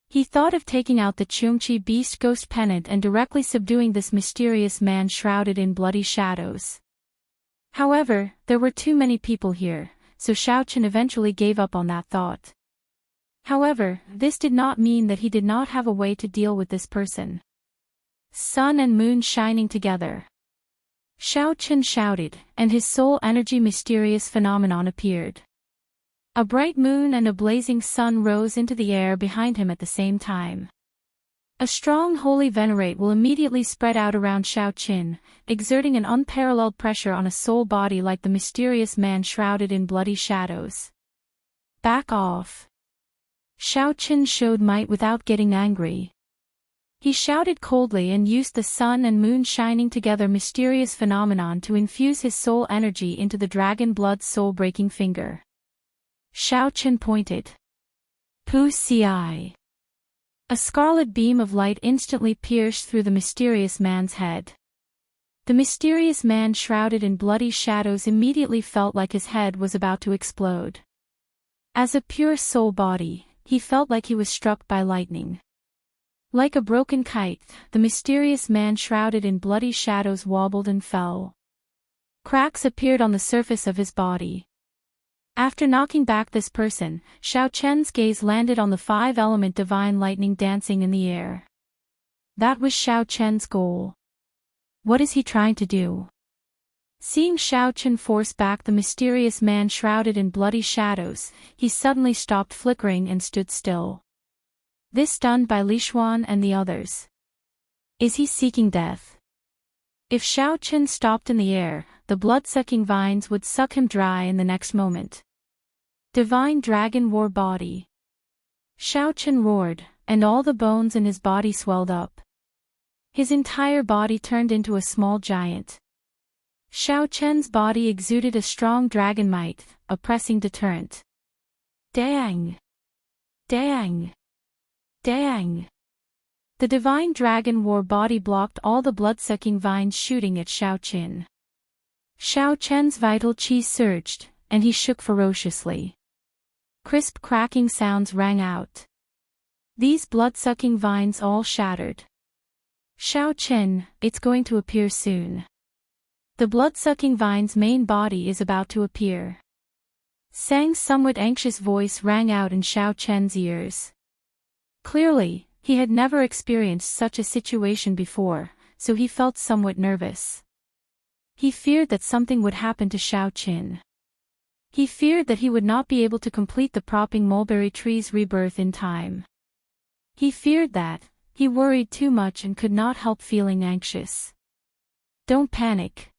He thought of taking out the Chungchi beast ghost pennant and directly subduing this mysterious man shrouded in bloody shadows. However, there were too many people here, so Xiaoqian eventually gave up on that thought. However, this did not mean that he did not have a way to deal with this person. Sun and moon shining together. Xiaochen shouted, and his soul energy mysterious phenomenon appeared. A bright moon and a blazing sun rose into the air behind him at the same time. A strong holy venerate will immediately spread out around Xiaochen, exerting an unparalleled pressure on a soul body like the mysterious man shrouded in bloody shadows. Back off. Xiaochen showed might without getting angry. He shouted coldly and used the sun and moon shining together mysterious phenomenon to infuse his soul energy into the dragon blood soul-breaking finger. Xiaochen pointed. Pu Ci. A scarlet beam of light instantly pierced through the mysterious man's head. The mysterious man shrouded in bloody shadows immediately felt like his head was about to explode. As a pure soul body, he felt like he was struck by lightning. Like a broken kite, the mysterious man shrouded in bloody shadows wobbled and fell. Cracks appeared on the surface of his body. After knocking back this person, Xiaochen's gaze landed on the five-element divine lightning dancing in the air. That was Xiaochen's goal. What is he trying to do? Seeing Xiaochen force back the mysterious man shrouded in bloody shadows, he suddenly stopped flickering and stood still. This stunned by Lishuan and the others. Is he seeking death? If Xiaochen stopped in the air, the blood-sucking vines would suck him dry in the next moment. Divine Dragon War Body. Xiaochen roared, and all the bones in his body swelled up. His entire body turned into a small giant. Xiaochen's body exuded a strong dragon might, a pressing deterrent. Dang! Dang! Dang! The Divine Dragon War Body blocked all the blood-sucking vines shooting at Xiaochen. Xiaochen's vital qi surged, and he shook ferociously. Crisp cracking sounds rang out. These blood-sucking vines all shattered. Xiaochen, it's going to appear soon. The blood-sucking vine's main body is about to appear. Sang's somewhat anxious voice rang out in Xiaochen's ears. Clearly, he had never experienced such a situation before, so he felt somewhat nervous. He feared that something would happen to Xiaochen. He feared that he would not be able to complete the propping mulberry tree's rebirth in time. He feared that, he worried too much and could not help feeling anxious. Don't panic.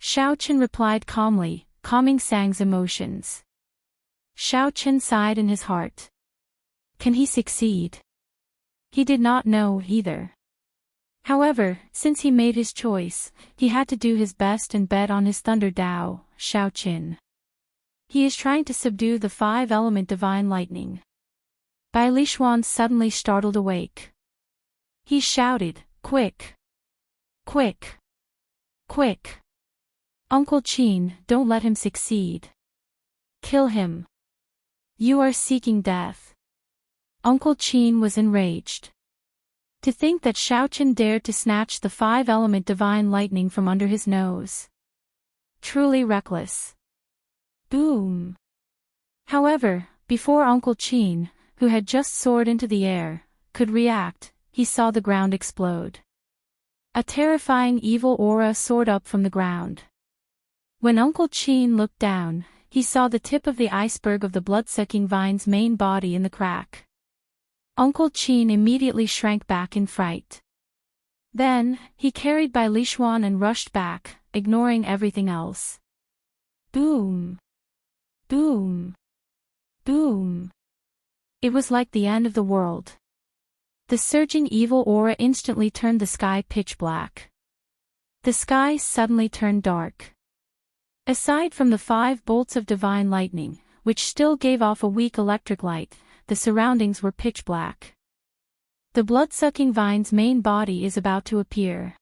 Xiaochen replied calmly, calming Sang's emotions. Xiaochen sighed in his heart. Can he succeed? He did not know either. However, since he made his choice, he had to do his best and bet on his Thunder Dao, Xiaochen. He is trying to subdue the five-element divine lightning. Bai Lishuan suddenly startled awake. He shouted, Quick! Quick! Quick! Uncle Qin, don't let him succeed. Kill him. You are seeking death. Uncle Qin was enraged. To think that Xiaochen dared to snatch the five-element divine lightning from under his nose. Truly reckless. Boom! However, before Uncle Qin, who had just soared into the air, could react, he saw the ground explode. A terrifying evil aura soared up from the ground. When Uncle Qin looked down, he saw the tip of the iceberg of the blood-sucking vine's main body in the crack. Uncle Qin immediately shrank back in fright. Then, he carried Bai Lishuan and rushed back, ignoring everything else. Boom! Boom! Boom! It was like the end of the world. The surging evil aura instantly turned the sky pitch black. The sky suddenly turned dark. Aside from the 5 bolts of divine lightning, which still gave off a weak electric light, the surroundings were pitch black. The blood-sucking vine's main body is about to appear.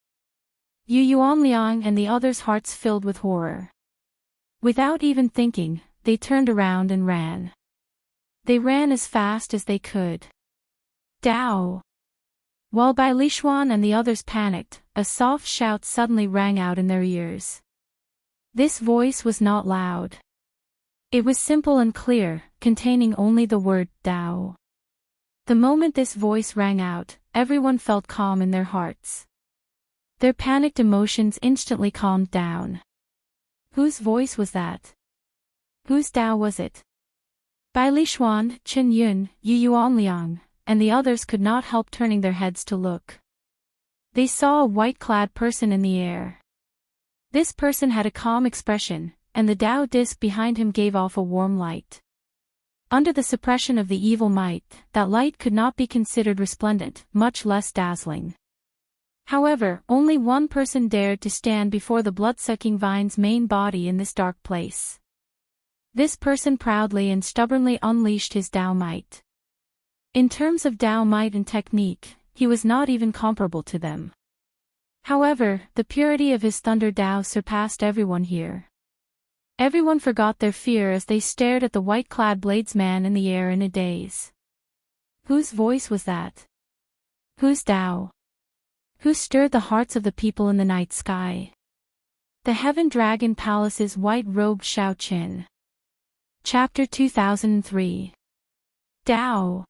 Yu Yuanliang and the others' hearts filled with horror. Without even thinking, they turned around and ran. They ran as fast as they could. Dao! While Bai Lishuan and the others panicked, a soft shout suddenly rang out in their ears. This voice was not loud. It was simple and clear, containing only the word Dao. The moment this voice rang out, everyone felt calm in their hearts. Their panicked emotions instantly calmed down. Whose voice was that? Whose Dao was it? Bai Lishuan, Chen Yun, Yu Yuanliang, and the others could not help turning their heads to look. They saw a white-clad person in the air. This person had a calm expression, and the Dao disc behind him gave off a warm light. Under the suppression of the evil might, that light could not be considered resplendent, much less dazzling. However, only one person dared to stand before the blood-sucking vine's main body in this dark place. This person proudly and stubbornly unleashed his Dao might. In terms of Dao might and technique, he was not even comparable to them. However, the purity of his Thunder Dao surpassed everyone here. Everyone forgot their fear as they stared at the white-clad bladesman in the air in a daze. Whose voice was that? Whose Dao? Who stirred the hearts of the people in the night sky? The Heaven Dragon Palace's white-robed Shao Qin. Chapter 2003. Dao.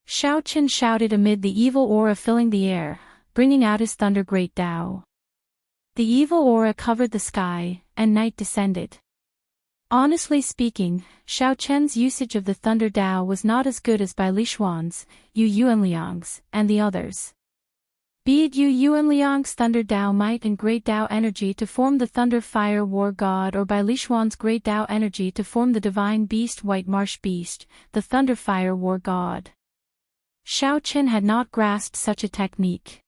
Shao Qin shouted amid the evil aura filling the air, bringing out his thunder great Dao. The evil aura covered the sky, and night descended. Honestly speaking, Shao Chen's usage of the Thunder Dao was not as good as Bai Lishuan's, Yu Yuanliang's, and the others. Be it Yu Yuanliang's Thunder Dao might and Great Dao energy to form the Thunder Fire War God or Bai Lishuan's Great Dao energy to form the Divine Beast White Marsh Beast, the Thunder Fire War God. Shao Qin had not grasped such a technique.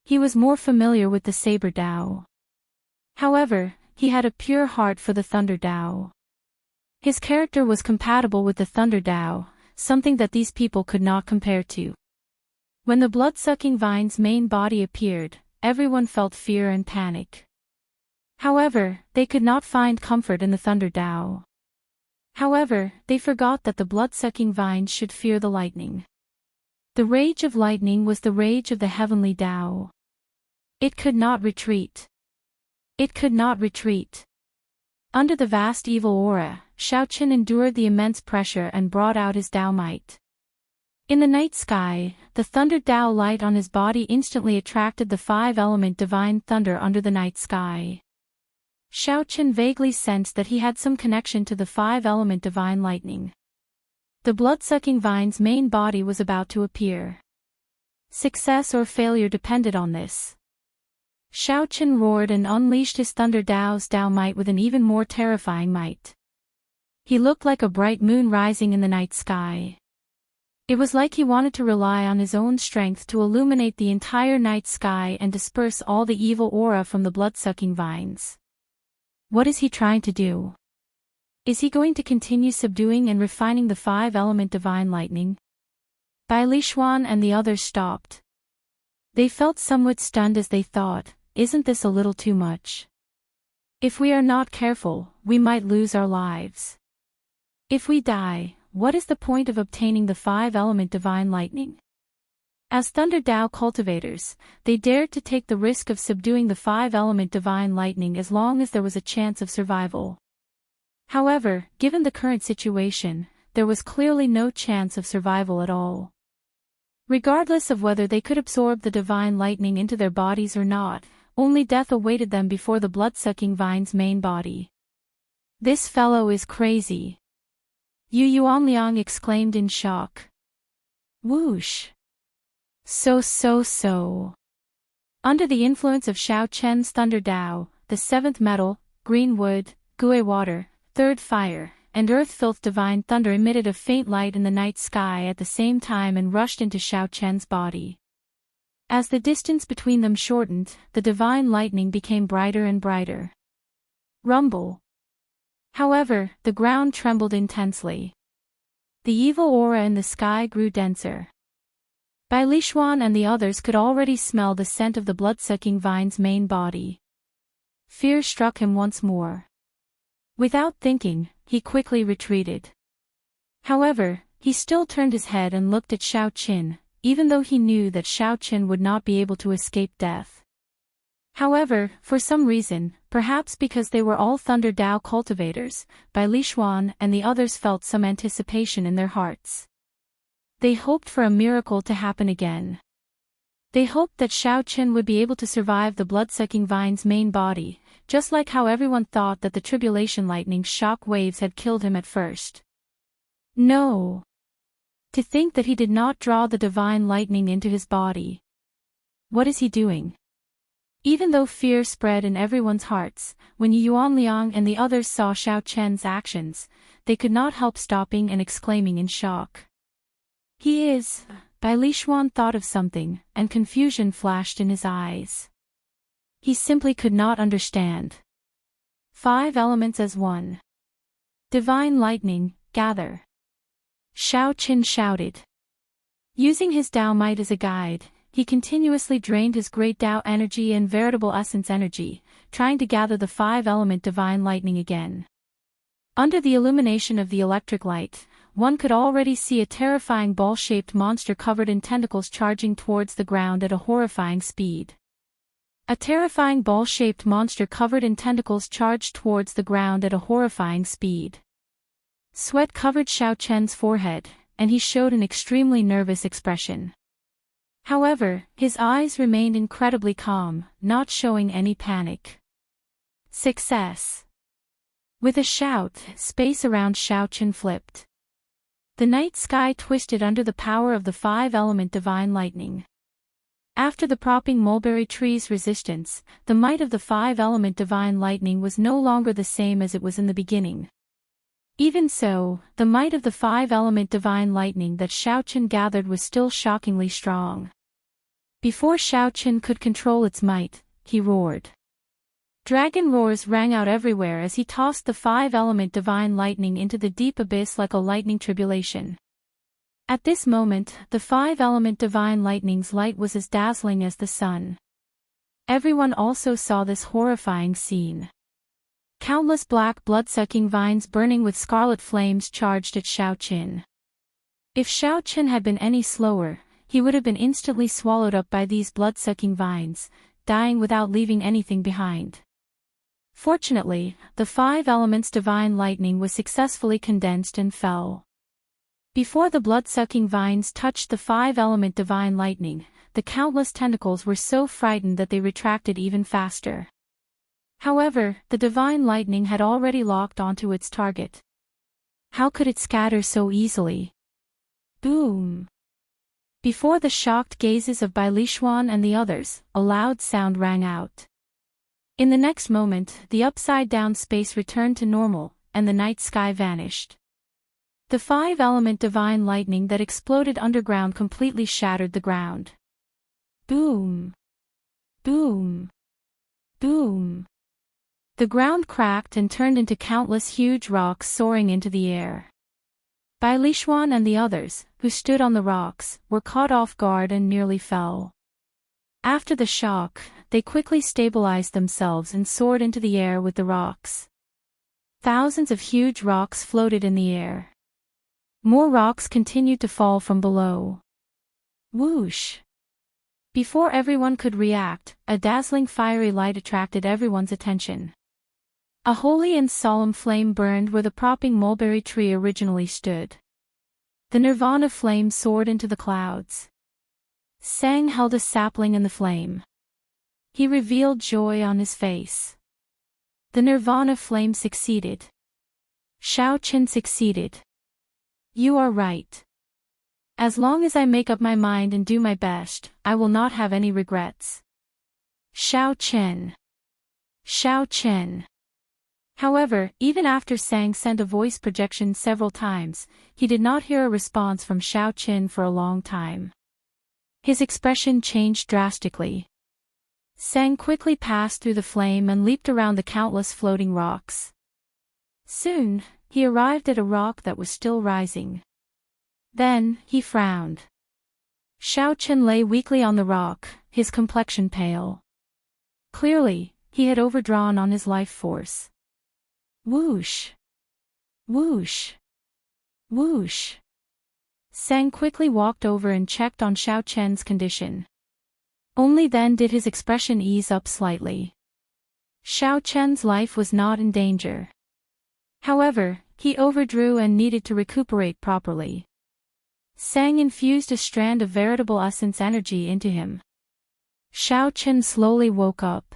He was more familiar with the Saber Dao. However, he had a pure heart for the Thunder Dao. His character was compatible with the Thunder Dao, something that these people could not compare to. When the blood-sucking vine's main body appeared, everyone felt fear and panic. However, they could not find comfort in the Thunder Dao. However, they forgot that the blood-sucking vine should fear the lightning. The rage of lightning was the rage of the heavenly Dao. It could not retreat. It could not retreat. Under the vast evil aura, Shao Qin endured the immense pressure and brought out his Dao might. In the night sky, the Thunder Dao light on his body instantly attracted the five-element divine thunder under the night sky. Shao Qin vaguely sensed that he had some connection to the five-element divine lightning. The blood-sucking vine's main body was about to appear. Success or failure depended on this. Shao Qin roared and unleashed his Thunder Dao's Dao might with an even more terrifying might. He looked like a bright moon rising in the night sky. It was like he wanted to rely on his own strength to illuminate the entire night sky and disperse all the evil aura from the blood-sucking vines. What is he trying to do? Is he going to continue subduing and refining the five-element divine lightning? Bai Lishuan and the others stopped. They felt somewhat stunned as they thought, isn't this a little too much? If we are not careful, we might lose our lives. If we die, what is the point of obtaining the five-element divine lightning? As Thunder Dao cultivators, they dared to take the risk of subduing the five-element divine lightning as long as there was a chance of survival. However, given the current situation, there was clearly no chance of survival at all. Regardless of whether they could absorb the divine lightning into their bodies or not, only death awaited them before the blood-sucking vine's main body. This fellow is crazy. Yu Yuanliang exclaimed in shock. Whoosh! So. Under the influence of Shao Chen's Thunder Dao, the seventh metal, green wood, Gui water, third fire, and earth filth divine thunder emitted a faint light in the night sky at the same time and rushed into Shao Chen's body. As the distance between them shortened, the divine lightning became brighter and brighter. Rumble. However, the ground trembled intensely. The evil aura in the sky grew denser. Bai Lishuan and the others could already smell the scent of the blood-sucking vine's main body. Fear struck him once more. Without thinking, he quickly retreated. However, he still turned his head and looked at Shao Qin, even though he knew that Shao Qin would not be able to escape death. However, for some reason, perhaps because they were all Thunder Dao cultivators, Bai Lishuan and the others felt some anticipation in their hearts. They hoped for a miracle to happen again. They hoped that Xiao Qin would be able to survive the blood-sucking vine's main body, just like how everyone thought that the tribulation lightning's shock waves had killed him at first. No. To think that he did not draw the divine lightning into his body. What is he doing? Even though fear spread in everyone's hearts, when Yuan Liang and the others saw Xiao Chen's actions, they could not help stopping and exclaiming in shock. He is... Bai Lishuan thought of something, and confusion flashed in his eyes. He simply could not understand. 5 elements as one. Divine lightning, gather. Xiao Qin shouted. Using his Dao might as a guide, he continuously drained his great Dao energy and veritable essence energy, trying to gather the 5-element divine lightning again. Under the illumination of the electric light, one could already see a terrifying ball-shaped monster covered in tentacles charging towards the ground at a horrifying speed. A terrifying ball-shaped monster covered in tentacles charged towards the ground at a horrifying speed. Sweat covered Xiao Chen's forehead, and he showed an extremely nervous expression. However, his eyes remained incredibly calm, not showing any panic. Success! With a shout, space around Xiao Qin flipped. The night sky twisted under the power of the 5-element divine lightning. After the propping mulberry tree's resistance, the might of the 5-element divine lightning was no longer the same as it was in the beginning. Even so, the might of the 5-element divine lightning that Xiao Qin gathered was still shockingly strong. Before Xiao Qin could control its might, he roared. Dragon roars rang out everywhere as he tossed the 5-element divine lightning into the deep abyss like a lightning tribulation. At this moment, the 5-element divine lightning's light was as dazzling as the sun. Everyone also saw this horrifying scene. Countless black blood-sucking vines burning with scarlet flames charged at Xiao Qin. If Xiao Qin had been any slower, he would have been instantly swallowed up by these blood-sucking vines, dying without leaving anything behind. Fortunately, the 5 elements divine lightning was successfully condensed and fell. Before the blood-sucking vines touched the 5-element divine lightning, the countless tentacles were so frightened that they retracted even faster. However, the divine lightning had already locked onto its target. How could it scatter so easily? Boom! Before the shocked gazes of Bai Lishuan and the others, a loud sound rang out. In the next moment, the upside-down space returned to normal, and the night sky vanished. The 5-element divine lightning that exploded underground completely shattered the ground. Boom! Boom! Boom! The ground cracked and turned into countless huge rocks soaring into the air. Bai Lishuan and the others, who stood on the rocks, were caught off guard and nearly fell. After the shock, they quickly stabilized themselves and soared into the air with the rocks. Thousands of huge rocks floated in the air. More rocks continued to fall from below. Whoosh! Before everyone could react, a dazzling fiery light attracted everyone's attention. A holy and solemn flame burned where the propping mulberry tree originally stood. The nirvana flame soared into the clouds. Sang held a sapling in the flame. He revealed joy on his face. The nirvana flame succeeded. Xiao Qin succeeded. You are right. As long as I make up my mind and do my best, I will not have any regrets. Xiao Qin. Xiao Qin. However, even after Sang sent a voice projection several times, he did not hear a response from Xiao Qin for a long time. His expression changed drastically. Sang quickly passed through the flame and leaped around the countless floating rocks. Soon, he arrived at a rock that was still rising. Then, he frowned. Xiao Qin lay weakly on the rock, his complexion pale. Clearly, he had overdrawn on his life force. Whoosh! Whoosh! Whoosh! Sang quickly walked over and checked on Xiao Chen's condition. Only then did his expression ease up slightly. Xiao Chen's life was not in danger. However, he overdrew and needed to recuperate properly. Sang infused a strand of veritable essence energy into him. Xiao slowly woke up.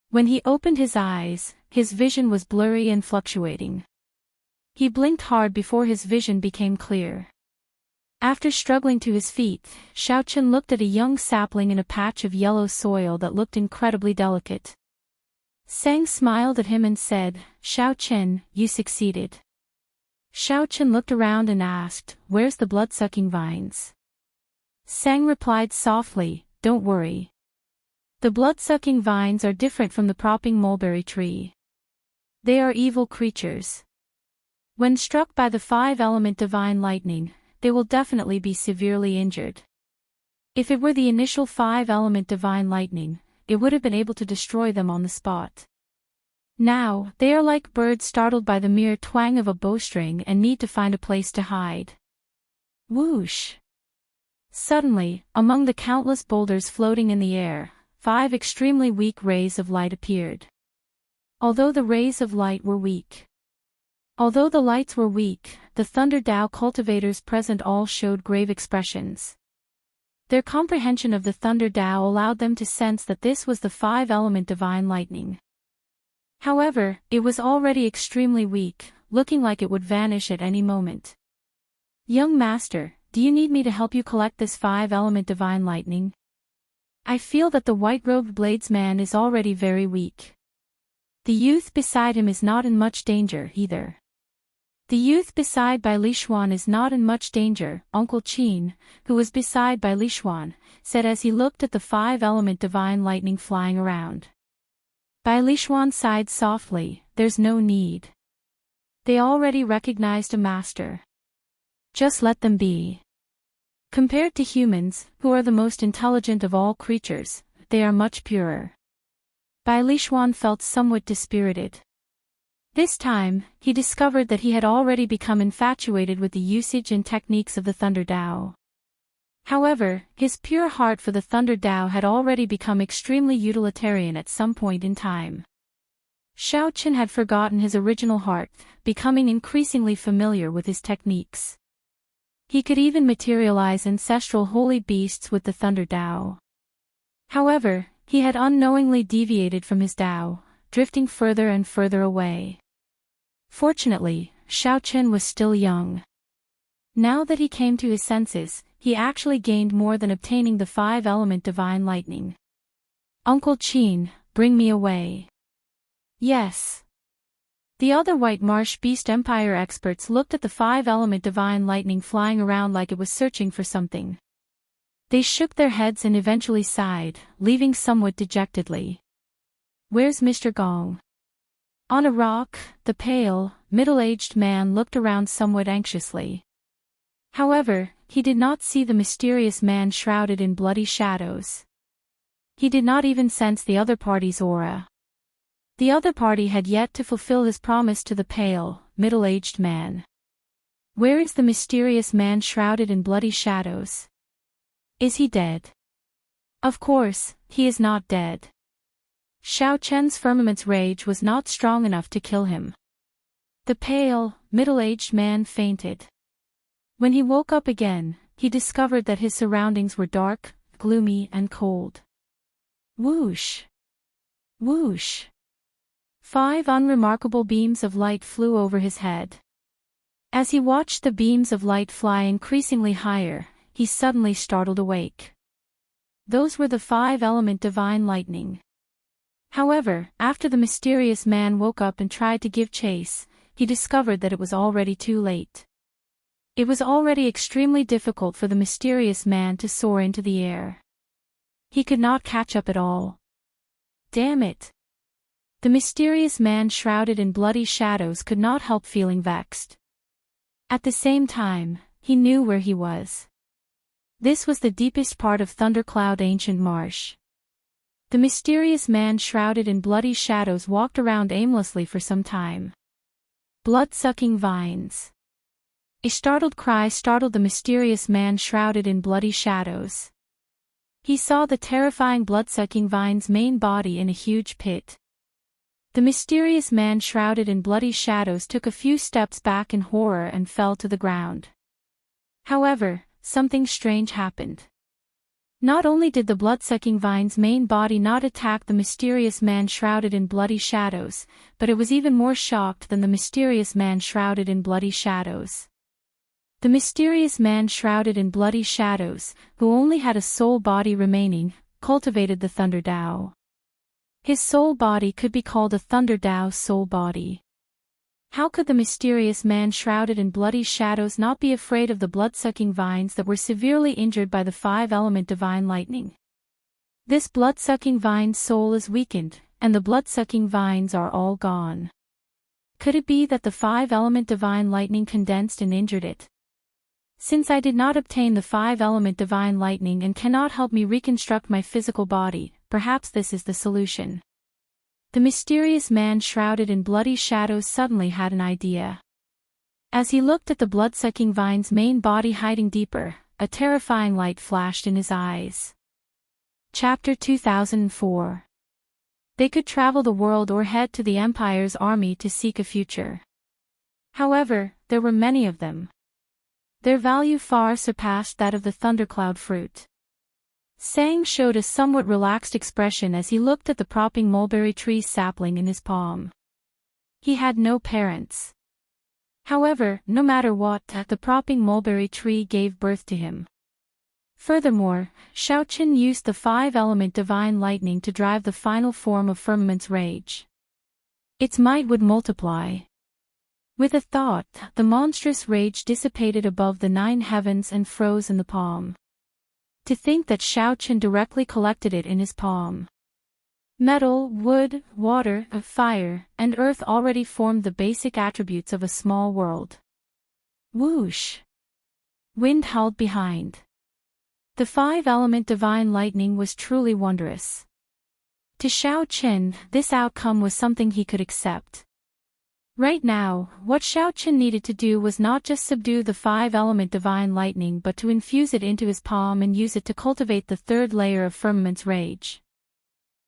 When he opened his eyes, his vision was blurry and fluctuating. He blinked hard before his vision became clear. After struggling to his feet, Xiao looked at a young sapling in a patch of yellow soil that looked incredibly delicate. Sang smiled at him and said, "Xiao, you succeeded." Xiao looked around and asked, "Where's the blood-sucking vines?" Sang replied softly, "Don't worry. The blood-sucking vines are different from the propping mulberry tree. They are evil creatures. When struck by the five-element divine lightning, they will definitely be severely injured. If it were the initial five-element divine lightning, it would have been able to destroy them on the spot. Now, they are like birds startled by the mere twang of a bowstring and need to find a place to hide." Whoosh! Suddenly, among the countless boulders floating in the air, 5 extremely weak rays of light appeared. Although the lights were weak, the Thunder Dao cultivators present all showed grave expressions. Their comprehension of the Thunder Dao allowed them to sense that this was the five-element divine lightning. However, it was already extremely weak, looking like it would vanish at any moment. "Young master, do you need me to help you collect this five-element divine lightning? I feel that the white-robed bladesman is already very weak. The youth beside him is not in much danger either." The youth beside Bai Lishuan is not in much danger, Uncle Qin, who was beside Bai Lishuan, said as he looked at the five-element divine lightning flying around. Bai Lishuan sighed softly, "There's no need. They already recognized a master. Just let them be. Compared to humans, who are the most intelligent of all creatures, they are much purer." Bai Lishuan felt somewhat dispirited. This time, he discovered that he had already become infatuated with the usage and techniques of the Thunder Dao. However, his pure heart for the Thunder Dao had already become extremely utilitarian at some point in time. Xiao had forgotten his original heart, becoming increasingly familiar with his techniques. He could even materialize ancestral holy beasts with the Thunder Dao. However, he had unknowingly deviated from his Dao, drifting further and further away. Fortunately, Xiao was still young. Now that he came to his senses, he actually gained more than obtaining the five-element divine lightning. "Uncle Qin, bring me away." "Yes." The other White Marsh Beast Empire experts looked at the five-element divine lightning flying around like it was searching for something. They shook their heads and eventually sighed, leaving somewhat dejectedly. "Where's Mr. Gong?" On a rock, the pale, middle-aged man looked around somewhat anxiously. However, he did not see the mysterious man shrouded in bloody shadows. He did not even sense the other party's aura. The other party had yet to fulfill his promise to the pale, middle-aged man. Where is the mysterious man shrouded in bloody shadows? Is he dead? Of course, he is not dead. Xiao firmament's rage was not strong enough to kill him. The pale, middle-aged man fainted. When he woke up again, he discovered that his surroundings were dark, gloomy and cold. Whoosh! Whoosh! 5 unremarkable beams of light flew over his head. As he watched the beams of light fly increasingly higher, he suddenly startled awake. Those were the five-element divine lightning. However, after the mysterious man woke up and tried to give chase, he discovered that it was already too late. It was already extremely difficult for the mysterious man to soar into the air. He could not catch up at all. Damn it! The mysterious man shrouded in bloody shadows could not help feeling vexed. At the same time, he knew where he was. This was the deepest part of Thundercloud Ancient Marsh. The mysterious man shrouded in bloody shadows walked around aimlessly for some time. Blood-sucking vines. A startled cry startled the mysterious man shrouded in bloody shadows. He saw the terrifying blood-sucking vine's main body in a huge pit. The mysterious man shrouded in bloody shadows took a few steps back in horror and fell to the ground. However, something strange happened. Not only did the blood-sucking vine's main body not attack the mysterious man shrouded in bloody shadows, but it was even more shocked than the mysterious man shrouded in bloody shadows. The mysterious man shrouded in bloody shadows, who only had a soul body remaining, cultivated the Thunder Dao. His soul body could be called a Thunder Dao soul body. How could the mysterious man shrouded in bloody shadows not be afraid of the blood-sucking vines that were severely injured by the 5-element divine lightning? This blood-sucking vine's soul is weakened, and the blood-sucking vines are all gone. Could it be that the 5-element divine lightning condensed and injured it? Since I did not obtain the 5-element divine lightning and cannot help me reconstruct my physical body, perhaps this is the solution. The mysterious man shrouded in bloody shadows suddenly had an idea. As he looked at the blood-sucking vine's main body hiding deeper, a terrifying light flashed in his eyes. Chapter 2004. They could travel the world or head to the Empire's army to seek a future. However, there were many of them. Their value far surpassed that of the thundercloud fruit. Sang showed a somewhat relaxed expression as he looked at the propping mulberry tree sapling in his palm. He had no parents. However, no matter what, the propping mulberry tree gave birth to him. Furthermore, Xiaoqin used the 5-element divine lightning to drive the final form of Firmament's rage. Its might would multiply. With a thought, the monstrous rage dissipated above the 9 heavens and froze in the palm. To think that Xiaoqin directly collected it in his palm. Metal, wood, water, fire, and earth already formed the basic attributes of a small world. Whoosh! Wind howled behind. The 5-element divine lightning was truly wondrous. To Xiaoqin, this outcome was something he could accept. Right now, what Xiaoqin needed to do was not just subdue the 5-element divine lightning but to infuse it into his palm and use it to cultivate the 3rd layer of Firmament's rage.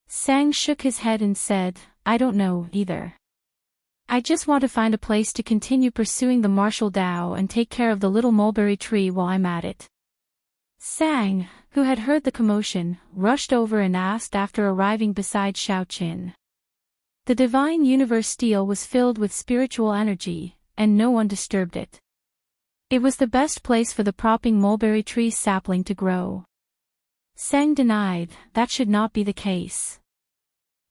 Sang shook his head and said, I don't know, either. I just want to find a place to continue pursuing the martial Dao and take care of the little mulberry tree while I'm at it. Sang, who had heard the commotion, rushed over and asked after arriving beside Xiaoqin. The divine universe steel was filled with spiritual energy, and no one disturbed it. It was the best place for the propping mulberry tree sapling to grow. Sang denied, that should not be the case.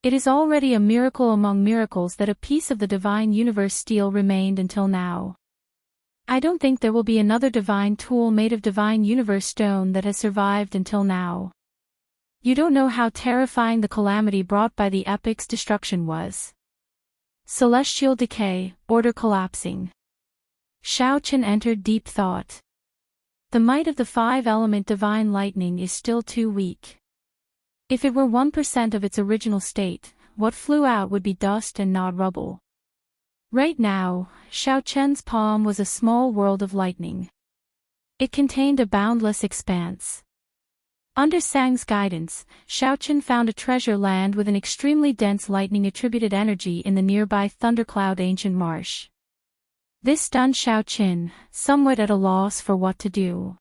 It is already a miracle among miracles that a piece of the divine universe steel remained until now. I don't think there will be another divine tool made of divine universe stone that has survived until now. You don't know how terrifying the calamity brought by the epic's destruction was. Celestial decay, order collapsing. Xiaoqin entered deep thought. The might of the 5-element divine lightning is still too weak. If it were 1% of its original state, what flew out would be dust and not rubble. Right now, Xiaoqin's palm was a small world of lightning. It contained a boundless expanse. Under Sang's guidance, Xiaoqin found a treasure land with an extremely dense lightning-attributed energy in the nearby Thundercloud Ancient Marsh. This stunned Xiaoqin, somewhat at a loss for what to do.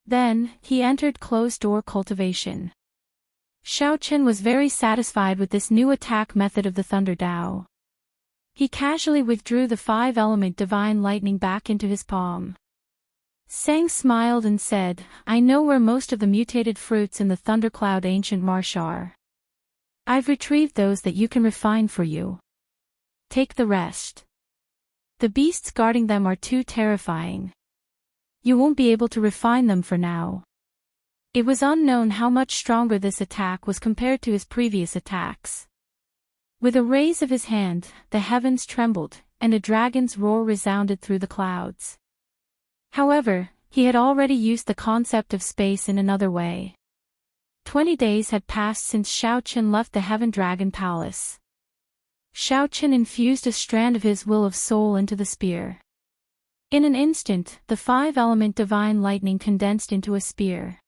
Then, he entered closed-door cultivation. Xiaoqin was very satisfied with this new attack method of the Thunder Dao. He casually withdrew the 5-element divine lightning back into his palm. Sang smiled and said, I know where most of the mutated fruits in the Thundercloud Ancient Marsh are. I've retrieved those that you can refine for you. Take the rest. The beasts guarding them are too terrifying. You won't be able to refine them for now. It was unknown how much stronger this attack was compared to his previous attacks. With a raise of his hand, the heavens trembled, and a dragon's roar resounded through the clouds. However, he had already used the concept of space in another way. 20 days had passed since Xiaoqin left the Heaven Dragon Palace. Xiaoqin infused a strand of his will of soul into the spear. In an instant, the 5-element divine lightning condensed into a spear.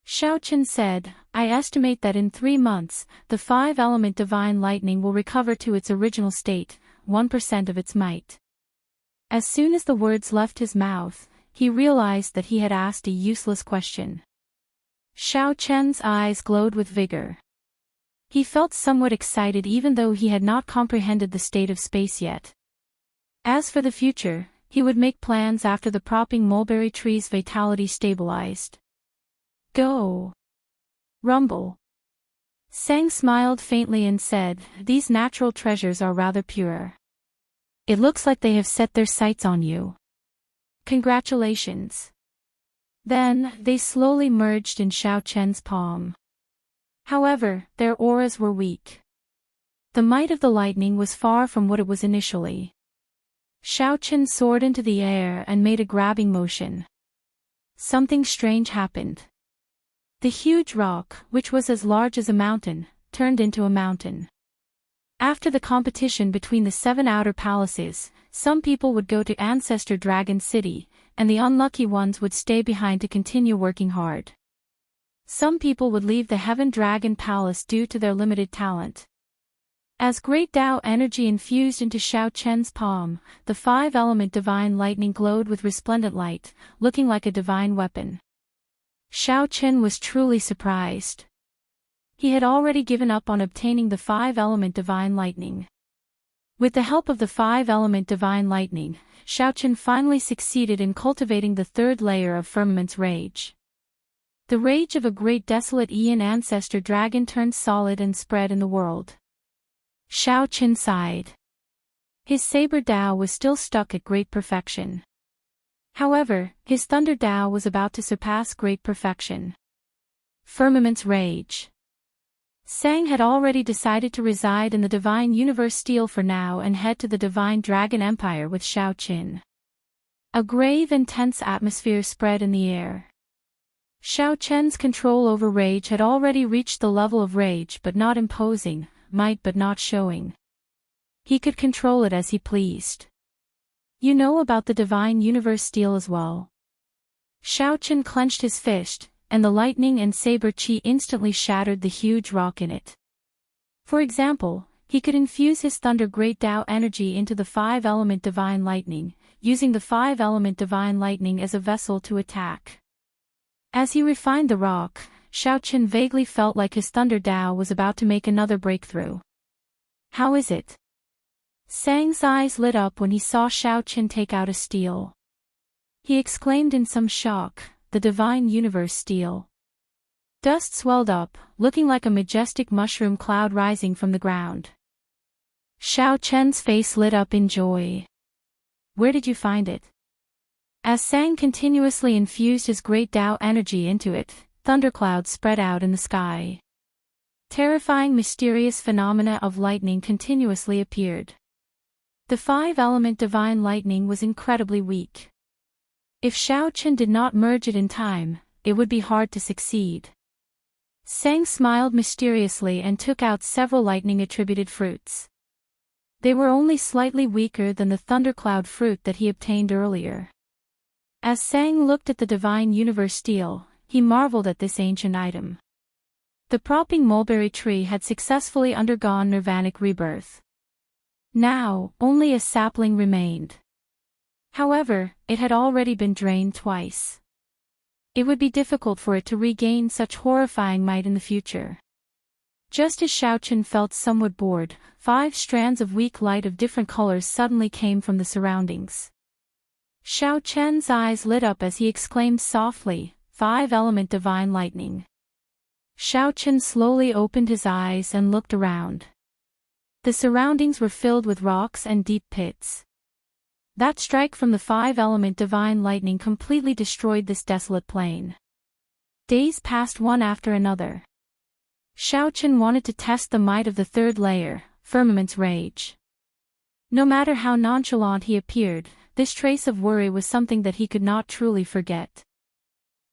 Xiaoqin said, I estimate that in 3 months, the 5-element divine lightning will recover to its original state, 1% of its might. As soon as the words left his mouth, he realized that he had asked a useless question. Xiao Chen's eyes glowed with vigor. He felt somewhat excited even though he had not comprehended the state of space yet. As for the future, he would make plans after the propping mulberry tree's vitality stabilized. Go! Rumble! Sang smiled faintly and said, "These natural treasures are rather pure. It looks like they have set their sights on you. Congratulations." Then, they slowly merged in Xiao Chen's palm. However, their auras were weak. The might of the lightning was far from what it was initially. Xiao Chen soared into the air and made a grabbing motion. Something strange happened. The huge rock, which was as large as a mountain, turned into a mountain. After the competition between the 7 outer palaces, some people would go to Ancestor Dragon City, and the unlucky ones would stay behind to continue working hard. Some people would leave the Heaven Dragon Palace due to their limited talent. As great Tao energy infused into Xiao Chen's palm, the 5-element divine lightning glowed with resplendent light, looking like a divine weapon. Xiao Chen was truly surprised. He had already given up on obtaining the 5-element divine lightning. With the help of the 5-element divine lightning, Xiao Chen finally succeeded in cultivating the 3rd layer of Firmament's rage. The rage of a great desolate Aeon ancestor dragon turned solid and spread in the world. Xiao Chen sighed. His saber Dao was still stuck at great perfection. However, his thunder Dao was about to surpass great perfection. Firmament's rage. Sang had already decided to reside in the Divine Universe Steel for now and head to the Divine Dragon Empire with Xiao Chen. A grave and tense atmosphere spread in the air. Xiao Chen's control over rage had already reached the level of rage but not imposing, might but not showing. He could control it as he pleased. "You know about the Divine Universe Steel as well." Xiao Chen clenched his fist, and the lightning and saber chi instantly shattered the huge rock in it. For example, he could infuse his Thunder Great Tao energy into the 5-element divine lightning, using the 5-element divine lightning as a vessel to attack. As he refined the rock, Xiao Chen vaguely felt like his Thunder Dao was about to make another breakthrough. "How is it?" Sang's eyes lit up when he saw Xiao Chen take out a steel. He exclaimed in some shock, "The Divine Universe Steel." Dust swelled up, looking like a majestic mushroom cloud rising from the ground. Xiao Chen's face lit up in joy. "Where did you find it?" As Sang continuously infused his great Tao energy into it, thunderclouds spread out in the sky. Terrifying mysterious phenomena of lightning continuously appeared. The 5-element divine lightning was incredibly weak. If Xiao Chen did not merge it in time, it would be hard to succeed. Sang smiled mysteriously and took out several lightning-attributed fruits. They were only slightly weaker than the thundercloud fruit that he obtained earlier. As Sang looked at the Divine Universe Steel, he marveled at this ancient item. The propping mulberry tree had successfully undergone nirvanic rebirth. Now, only a sapling remained. However, it had already been drained twice. It would be difficult for it to regain such horrifying might in the future. Just as Xiao Chen felt somewhat bored, 5 strands of weak light of different colors suddenly came from the surroundings. Xiao Chen's eyes lit up as he exclaimed softly, "5-element divine lightning." Xiao Chen slowly opened his eyes and looked around. The surroundings were filled with rocks and deep pits. That strike from the 5-element divine lightning completely destroyed this desolate plain. Days passed one after another. Xiao Chen wanted to test the might of the 3rd layer, Firmament's rage. No matter how nonchalant he appeared, this trace of worry was something that he could not truly forget.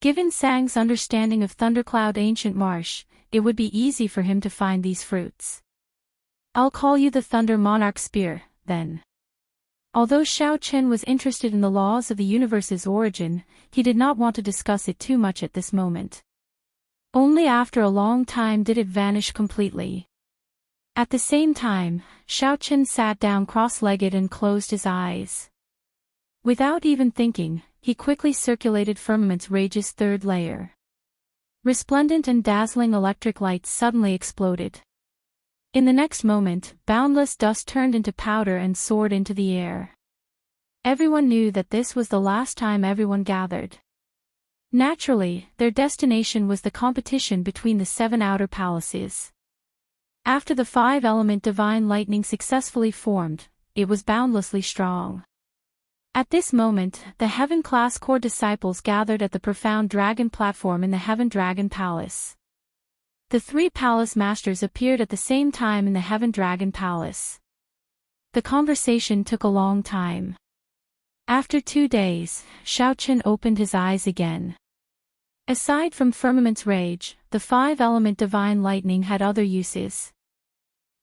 Given Sang's understanding of Thundercloud Ancient Marsh, it would be easy for him to find these fruits. "I'll call you the Thunder Monarch Spear, then." Although Xiao Chen was interested in the laws of the universe's origin, he did not want to discuss it too much at this moment. Only after a long time did it vanish completely. At the same time, Xiao Chen sat down cross-legged and closed his eyes. Without even thinking, he quickly circulated Firmament's Rage's 3rd layer. Resplendent and dazzling electric lights suddenly exploded. In the next moment, boundless dust turned into powder and soared into the air. Everyone knew that this was the last time everyone gathered. Naturally, their destination was the competition between the 7 outer palaces. After the 5-element divine lightning successfully formed, it was boundlessly strong. At this moment, the Heaven-class core disciples gathered at the profound dragon platform in the Heaven Dragon Palace. The 3 palace masters appeared at the same time in the Heaven Dragon Palace. The conversation took a long time. After 2 days, Xiaoqin opened his eyes again. Aside from Firmament's rage, the 5-element divine lightning had other uses.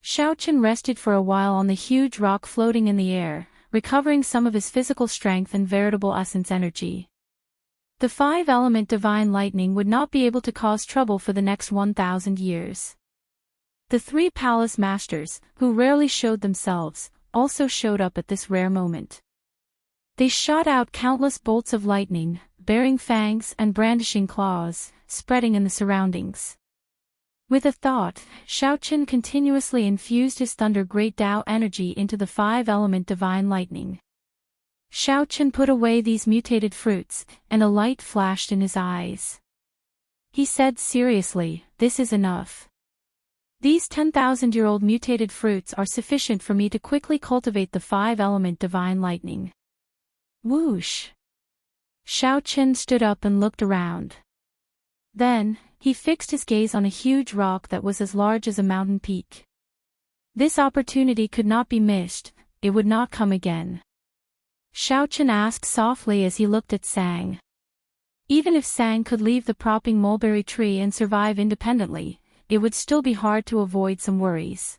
Xiaoqin rested for a while on the huge rock floating in the air, recovering some of his physical strength and veritable essence energy. The 5-element divine lightning would not be able to cause trouble for the next 1,000 years. The 3 palace masters, who rarely showed themselves, also showed up at this rare moment. They shot out countless bolts of lightning, bearing fangs and brandishing claws, spreading in the surroundings. With a thought, Xiaoqin continuously infused his Thunder Great Tao energy into the 5-element divine lightning. Xiaoqin put away these mutated fruits, and a light flashed in his eyes. He said seriously, "This is enough. These 10,000-year-old mutated fruits are sufficient for me to quickly cultivate the 5-element divine lightning." Whoosh! Xiaoqin stood up and looked around. Then, he fixed his gaze on a huge rock that was as large as a mountain peak. This opportunity could not be missed, it would not come again. Xiaoqin asked softly as he looked at Sang. Even if Sang could leave the propping mulberry tree and survive independently, it would still be hard to avoid some worries.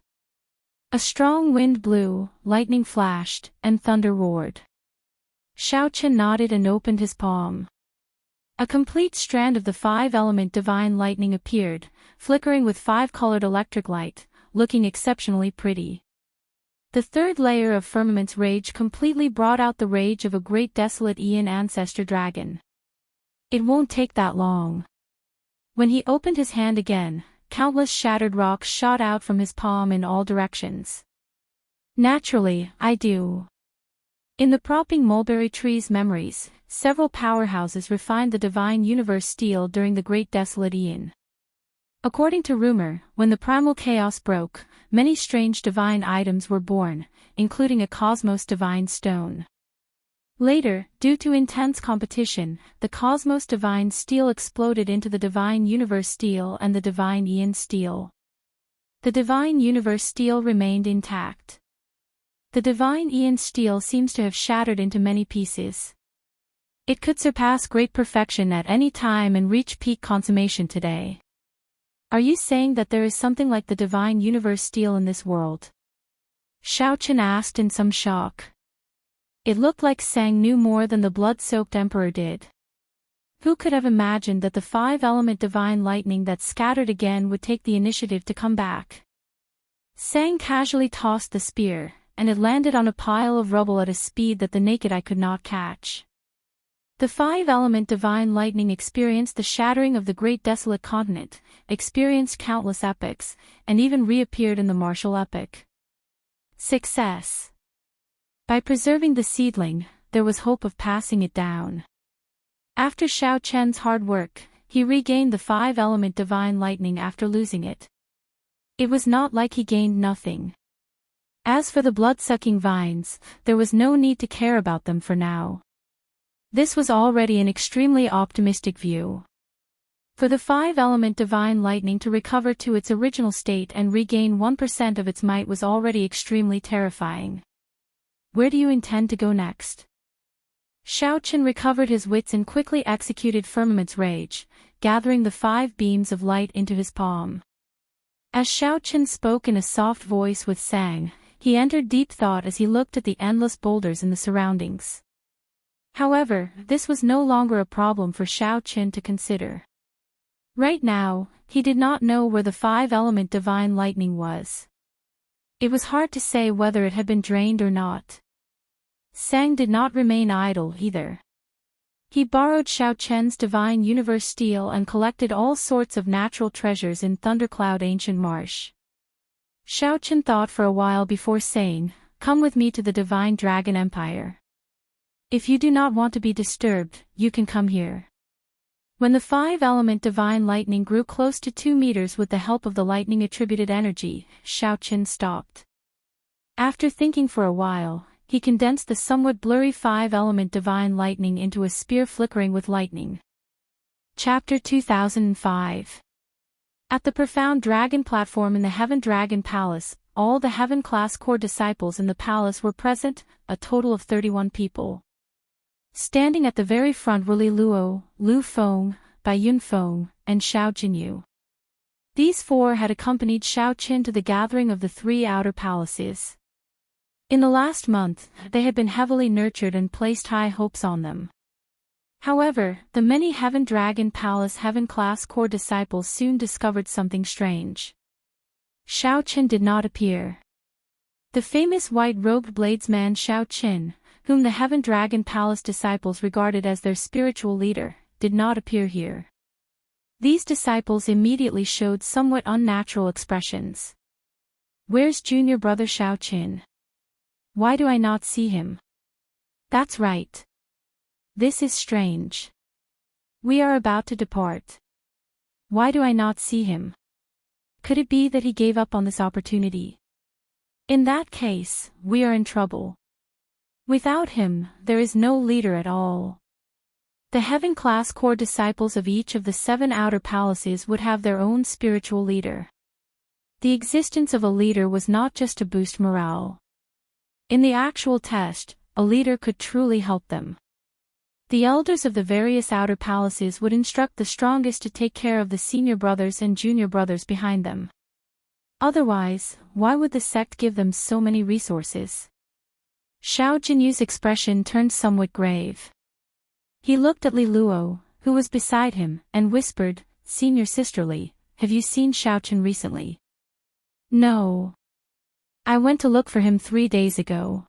A strong wind blew, lightning flashed, and thunder roared. Xiaoqin nodded and opened his palm. A complete strand of the 5-element divine lightning appeared, flickering with 5-colored electric light, looking exceptionally pretty. The 3rd layer of Firmament's rage completely brought out the rage of a great desolate Aeon ancestor dragon. It won't take that long. When he opened his hand again, countless shattered rocks shot out from his palm in all directions. Naturally, I do. In the propping mulberry tree's memories, several powerhouses refined the divine universe steel during the Great Desolate Aeon. According to rumor, when the primal chaos broke, many strange divine items were born, including a cosmos divine stone. Later, due to intense competition, the cosmos divine steel exploded into the divine universe steel and the divine Aeon steel. The divine universe steel remained intact. The divine Aeon steel seems to have shattered into many pieces. It could surpass great perfection at any time and reach peak consummation today. Are you saying that there is something like the divine universe steel in this world? Xiaoqin asked in some shock. It looked like Sang knew more than the blood-soaked emperor did. Who could have imagined that the 5-element divine lightning that scattered again would take the initiative to come back? Sang casually tossed the spear, and it landed on a pile of rubble at a speed that the naked eye could not catch. The 5-element divine lightning experienced the shattering of the great desolate continent, experienced countless epochs, and even reappeared in the martial epoch. Success. By preserving the seedling, there was hope of passing it down. After Xiaoqian's hard work, he regained the 5-element divine lightning after losing it. It was not like he gained nothing. As for the blood-sucking vines, there was no need to care about them for now. This was already an extremely optimistic view. For the 5-element divine lightning to recover to its original state and regain 1% of its might was already extremely terrifying. Where do you intend to go next? Xiaoqin recovered his wits and quickly executed Firmament's rage, gathering the 5 beams of light into his palm. As Xiaoqin spoke in a soft voice with Sang, he entered deep thought as he looked at the endless boulders in the surroundings. However, this was no longer a problem for Xiaoqin to consider. Right now, he did not know where the 5-element divine lightning was. It was hard to say whether it had been drained or not. Sang did not remain idle either. He borrowed Xiao Chen's divine universe steel and collected all sorts of natural treasures in Thundercloud Ancient Marsh. Xiao Chen thought for a while before saying, "Come with me to the Divine Dragon Empire. If you do not want to be disturbed, you can come here." When the 5-element divine lightning grew close to 2 meters with the help of the lightning-attributed energy, Xiao Chen stopped. After thinking for a while, he condensed the somewhat blurry 5-element divine lightning into a spear flickering with lightning. Chapter 2005. At the profound dragon platform in the Heaven Dragon Palace, all the Heaven-class core disciples in the palace were present, a total of 31 people. Standing at the very front were Li Luo, Lu Feng, Bai Yunfeng, and Xiao Jinyu. These 4 had accompanied Xiao Qin to the gathering of the 3 outer palaces. In the last month, they had been heavily nurtured and placed high hopes on them. However, the many Heaven Dragon Palace Heaven-class core disciples soon discovered something strange. Xiao Qin did not appear. The famous white-robed bladesman Xiao Qin, whom the Heaven Dragon Palace disciples regarded as their spiritual leader, did not appear here. These disciples immediately showed somewhat unnatural expressions. "Where's junior brother Xiao Qin? Why do I not see him? That's right. This is strange. We are about to depart. Why do I not see him? Could it be that he gave up on this opportunity? In that case, we are in trouble. Without him, there is no leader at all." The Heaven-class core disciples of each of the 7 outer palaces would have their own spiritual leader. The existence of a leader was not just to boost morale. In the actual test, a leader could truly help them. The elders of the various outer palaces would instruct the strongest to take care of the senior brothers and junior brothers behind them. Otherwise, why would the sect give them so many resources? Xiao Jinyu's expression turned somewhat grave. He looked at Li Luo, who was beside him, and whispered, "Senior sisterly, have you seen Xiao Chen recently?" "No. I went to look for him 3 days ago.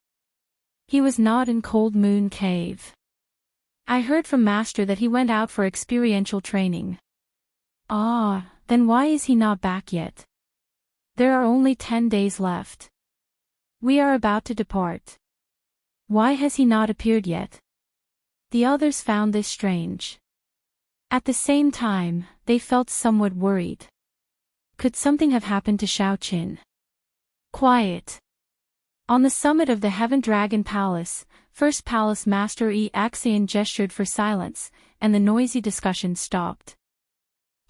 He was not in Cold Moon Cave. I heard from Master that he went out for experiential training." "Ah, then why is he not back yet? There are only 10 days left. We are about to depart. Why has he not appeared yet?" The others found this strange. At the same time, they felt somewhat worried. Could something have happened to Xiao Qin? Quiet. On the summit of the Heaven Dragon Palace, First Palace Master Xian gestured for silence, and the noisy discussion stopped.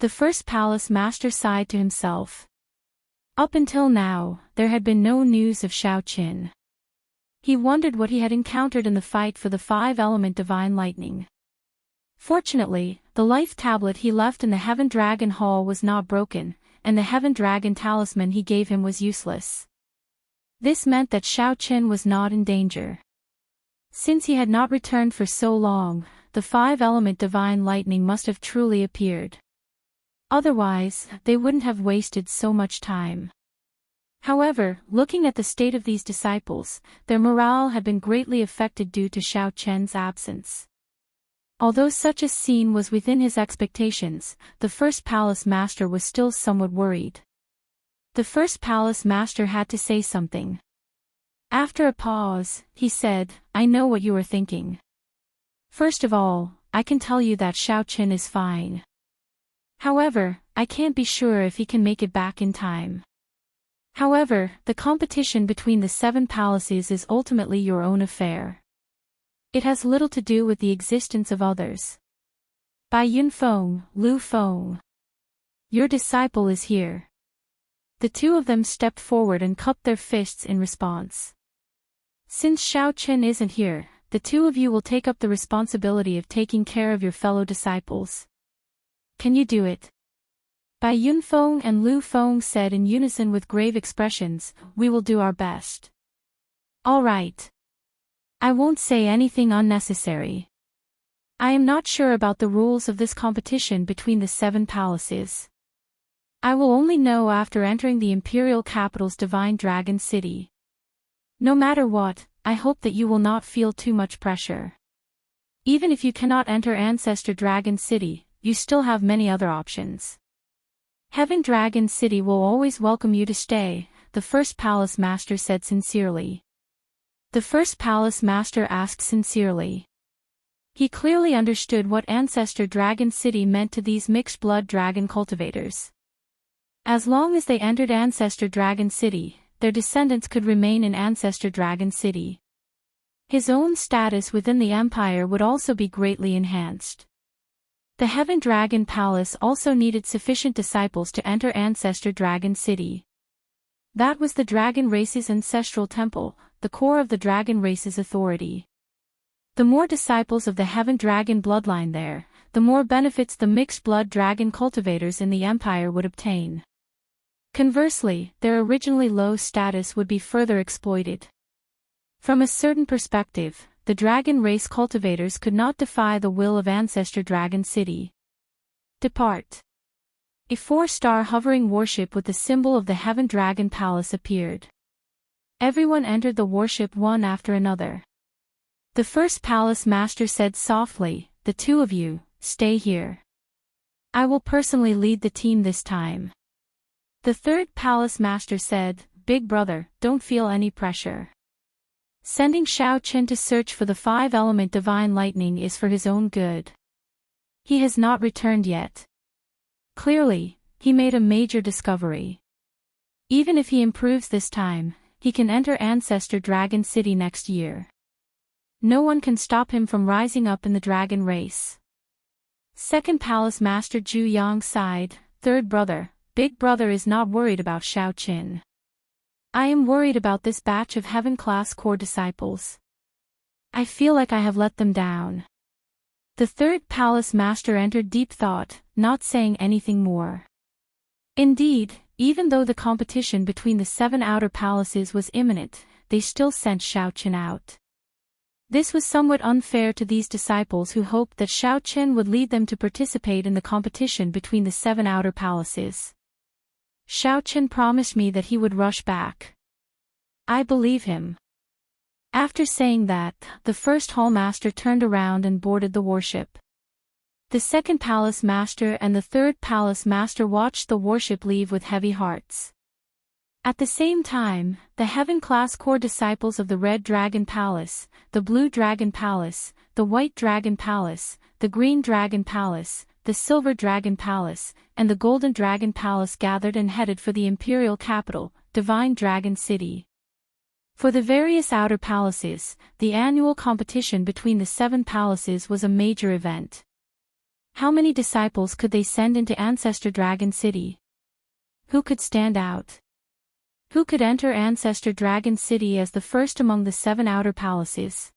The First Palace Master sighed to himself. Up until now, there had been no news of Xiao Qin. He wondered what he had encountered in the fight for the 5-element divine lightning. Fortunately, the life tablet he left in the Heaven Dragon Hall was not broken, and the Heaven Dragon talisman he gave him was useless. This meant that Xiao Qin was not in danger. Since he had not returned for so long, the 5-element divine lightning must have truly appeared. Otherwise, they wouldn't have wasted so much time. However, looking at the state of these disciples, their morale had been greatly affected due to Xiao Chen's absence. Although such a scene was within his expectations, the First Palace Master was still somewhat worried. The First Palace Master had to say something. After a pause, he said, "I know what you are thinking. First of all, I can tell you that Xiao Qin is fine. However, I can't be sure if he can make it back in time. However, the competition between the 7 palaces is ultimately your own affair. It has little to do with the existence of others. Bai Yunfeng, Lu Feng. Your disciple is here." The 2 of them stepped forward and cupped their fists in response. "Since Xiao Qin isn't here, the 2 of you will take up the responsibility of taking care of your fellow disciples. Can you do it?" Bai Yunfeng and Lu Feng said in unison with grave expressions, "We will do our best." "All right. I won't say anything unnecessary. I am not sure about the rules of this competition between the 7 palaces. I will only know after entering the Imperial Capital's Divine Dragon City. No matter what, I hope that you will not feel too much pressure." Even if you cannot enter Ancestor Dragon City, you still have many other options. Heaven Dragon City will always welcome you to stay, the first palace master said sincerely. The first palace master asked sincerely. He clearly understood what Ancestor Dragon City meant to these mixed-blood dragon cultivators. As long as they entered Ancestor Dragon City, their descendants could remain in Ancestor Dragon City. His own status within the empire would also be greatly enhanced. The Heaven Dragon Palace also needed sufficient disciples to enter Ancestor Dragon City. That was the dragon race's ancestral temple, the core of the dragon race's authority. The more disciples of the Heaven Dragon bloodline there, the more benefits the mixed-blood dragon cultivators in the empire would obtain. Conversely, their originally low status would be further exploited. From a certain perspective, the dragon race cultivators could not defy the will of Ancestor Dragon City. Depart. A 4-star hovering warship with the symbol of the Heaven Dragon Palace appeared. Everyone entered the warship one after another. The first palace master said softly, "The two of you, stay here. I will personally lead the team this time." The third palace master said, "Big brother, don't feel any pressure. Sending Xiaoqin to search for the 5-element divine lightning is for his own good. He has not returned yet. Clearly, he made a major discovery. Even if he improves this time, he can enter Ancestor Dragon City next year. No one can stop him from rising up in the dragon race." Second palace master Zhu Yang sighed, "Third brother, big brother is not worried about Xiaoqin. I am worried about this batch of heaven-class core disciples. I feel like I have let them down." The third palace master entered deep thought, not saying anything more. Indeed, even though the competition between the 7 outer palaces was imminent, they still sent Xiaoqin out. This was somewhat unfair to these disciples who hoped that Xiaoqin would lead them to participate in the competition between the 7 outer palaces. Xiaoqin promised me that he would rush back. I believe him. After saying that, the first hall master turned around and boarded the warship. The second palace master and the third palace master watched the warship leave with heavy hearts. At the same time, the heaven-class core disciples of the Red Dragon Palace, the Blue Dragon Palace, the White Dragon Palace, the Green Dragon Palace, the Silver Dragon Palace, and the Golden Dragon Palace gathered and headed for the imperial capital, Divine Dragon City. For the various outer palaces, the annual competition between the 7 palaces was a major event. How many disciples could they send into Ancestor Dragon City? Who could stand out? Who could enter Ancestor Dragon City as the first among the 7 outer palaces?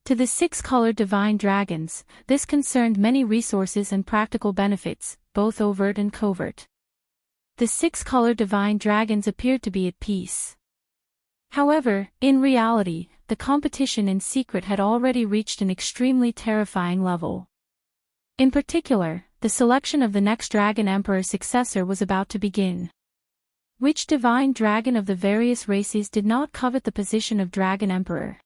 To the 6-colored divine dragons, this concerned many resources and practical benefits, both overt and covert. The 6-colored divine dragons appeared to be at peace. However, in reality, the competition in secret had already reached an extremely terrifying level. In particular, the selection of the next Dragon Emperor successor was about to begin. Which divine dragon of the various races did not covet the position of Dragon Emperor?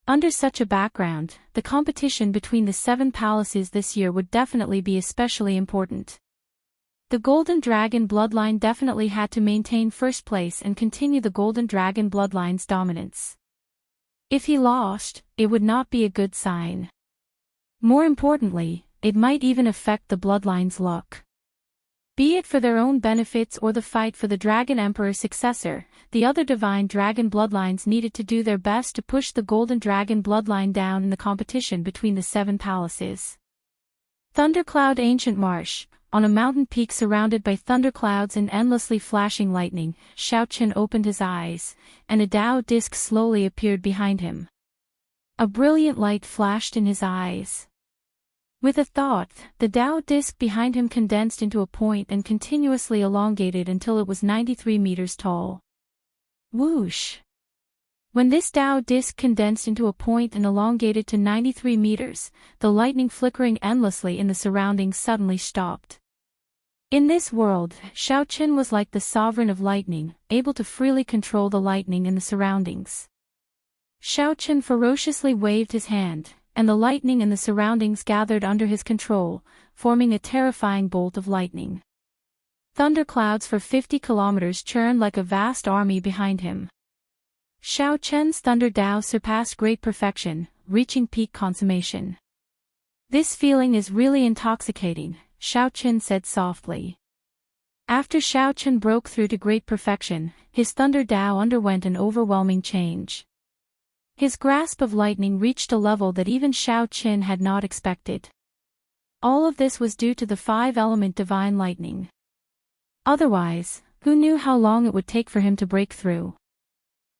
Under such a background, the competition between the 7 palaces this year would definitely be especially important. The Golden Dragon bloodline definitely had to maintain first place and continue the Golden Dragon bloodline's dominance. If he lost, it would not be a good sign. More importantly, it might even affect the bloodline's luck. Be it for their own benefits or the fight for the Dragon Emperor successor, the other divine dragon bloodlines needed to do their best to push the Golden Dragon bloodline down in the competition between the 7 palaces. Thundercloud Ancient Marsh, on a mountain peak surrounded by thunderclouds and endlessly flashing lightning, Xiaoqin opened his eyes, and a Dao disc slowly appeared behind him. A brilliant light flashed in his eyes. With a thought, the Dao disc behind him condensed into a point and continuously elongated until it was 93 meters tall. Whoosh! When this Dao disc condensed into a point and elongated to 93 meters, the lightning flickering endlessly in the surroundings suddenly stopped. In this world, Xiaoqin was like the sovereign of lightning, able to freely control the lightning in the surroundings. Xiaoqin ferociously waved his hand. and the lightning and the surroundings gathered under his control, forming a terrifying bolt of lightning. Thunderclouds for 50 kilometers churned like a vast army behind him. Xiao Chen's Thunder Dao surpassed great perfection, reaching peak consummation. "This feeling is really intoxicating," Xiao Chen said softly. After Xiao Chen broke through to great perfection, his Thunder Dao underwent an overwhelming change. His grasp of lightning reached a level that even Xiao Chen had not expected. All of this was due to the 5-element divine lightning. Otherwise, who knew how long it would take for him to break through?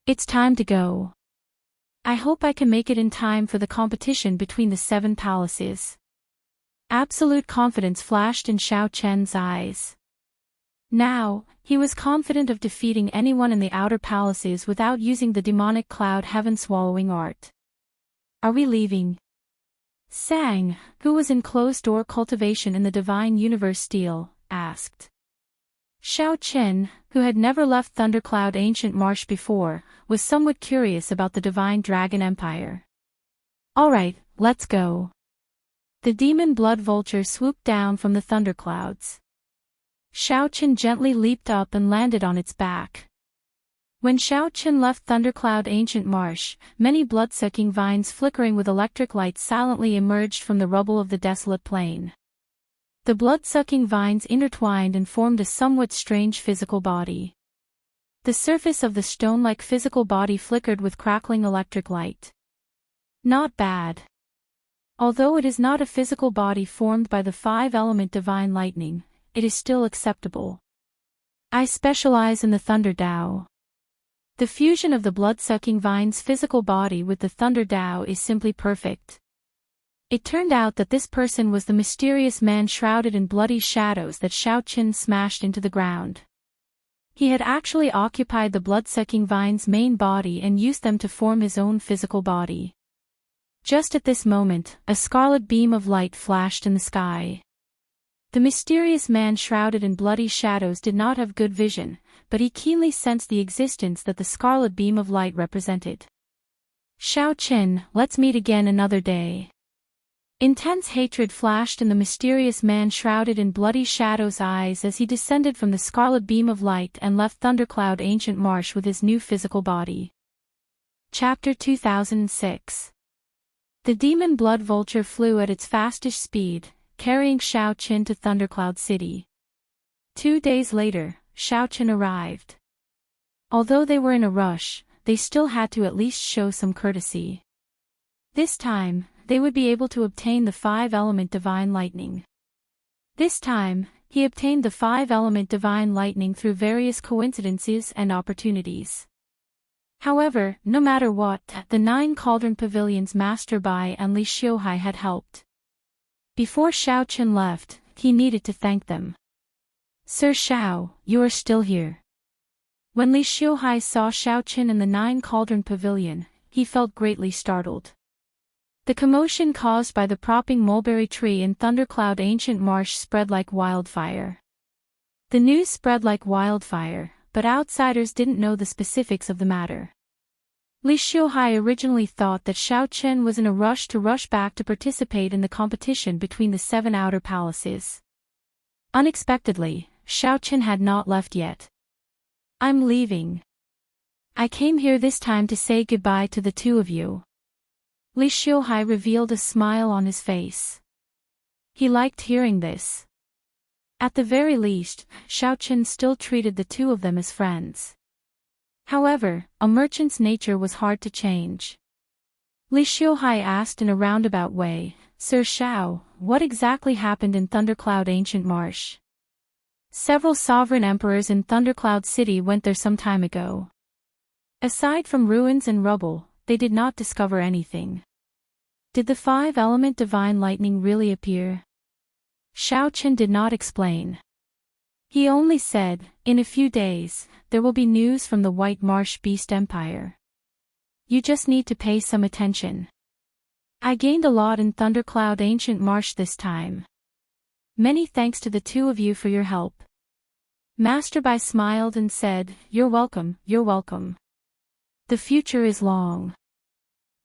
"It's time to go. I hope I can make it in time for the competition between the 7 palaces." Absolute confidence flashed in Xiao Chen's eyes. Now, he was confident of defeating anyone in the outer palaces without using the demonic cloud heaven-swallowing art. "Are we leaving?" Sang, who was in closed-door cultivation in the Divine Universe Steel, asked. Xiao Chen, who had never left Thundercloud Ancient Marsh before, was somewhat curious about the Divine Dragon Empire. "All right, let's go." The demon blood vulture swooped down from the thunderclouds. Xiao Chen gently leaped up and landed on its back. When Xiao Chen left Thundercloud Ancient Marsh, many blood-sucking vines flickering with electric light silently emerged from the rubble of the desolate plain. The blood-sucking vines intertwined and formed a somewhat strange physical body. The surface of the stone-like physical body flickered with crackling electric light. Not bad. Although it is not a physical body formed by the 5-element divine lightning, it is still acceptable. I specialize in the Thunder Dao. The fusion of the blood-sucking vine's physical body with the Thunder Dao is simply perfect. It turned out that this person was the mysterious man shrouded in bloody shadows that Xiao Chen smashed into the ground. He had actually occupied the blood-sucking vine's main body and used them to form his own physical body. Just at this moment, a scarlet beam of light flashed in the sky. The mysterious man shrouded in bloody shadows did not have good vision, but he keenly sensed the existence that the scarlet beam of light represented. "Xiao Chen, let's meet again another day." Intense hatred flashed in the mysterious man shrouded in bloody shadows' eyes as he descended from the scarlet beam of light and left Thundercloud Ancient Marsh with his new physical body. Chapter 2006. The demon blood vulture flew at its fastest speed, carrying Xiao Chen to Thundercloud City. 2 days later, Xiao Chen arrived. Although they were in a rush, they still had to at least show some courtesy. This time, they would be able to obtain the 5-element divine lightning. This time, he obtained the 5-element divine lightning through various coincidences and opportunities. However, no matter what, the 9 Cauldron Pavilion's Master Bai and Li Xiuhai had helped. Before Xiao Chen left, he needed to thank them. "Sir Xiao, you are still here." When Li Xiuhai saw Xiao Chen in the 9 Cauldron Pavilion, he felt greatly startled. The commotion caused by the propping mulberry tree in Thundercloud Ancient Marsh spread like wildfire. The news spread like wildfire, but outsiders didn't know the specifics of the matter. Li Xiuhai originally thought that Xiao Chen was in a rush back to participate in the competition between the 7 outer palaces. Unexpectedly, Xiao Chen had not left yet. "I'm leaving. I came here this time to say goodbye to the 2 of you." Li Xiuhai revealed a smile on his face. He liked hearing this. At the very least, Xiao Chen still treated the 2 of them as friends. However, a merchant's nature was hard to change. Li Xiuhai asked in a roundabout way, "Sir Xiao, what exactly happened in Thundercloud Ancient Marsh?" "Several sovereign emperors in Thundercloud City went there some time ago. Aside from ruins and rubble, they did not discover anything." "Did the 5-element divine lightning really appear?" Xiao Chen did not explain. He only said, "In a few days, there will be news from the White Marsh Beast Empire. You just need to pay some attention. I gained a lot in Thundercloud Ancient Marsh this time. Many thanks to the 2 of you for your help." Master Bai smiled and said, "You're welcome, you're welcome. The future is long.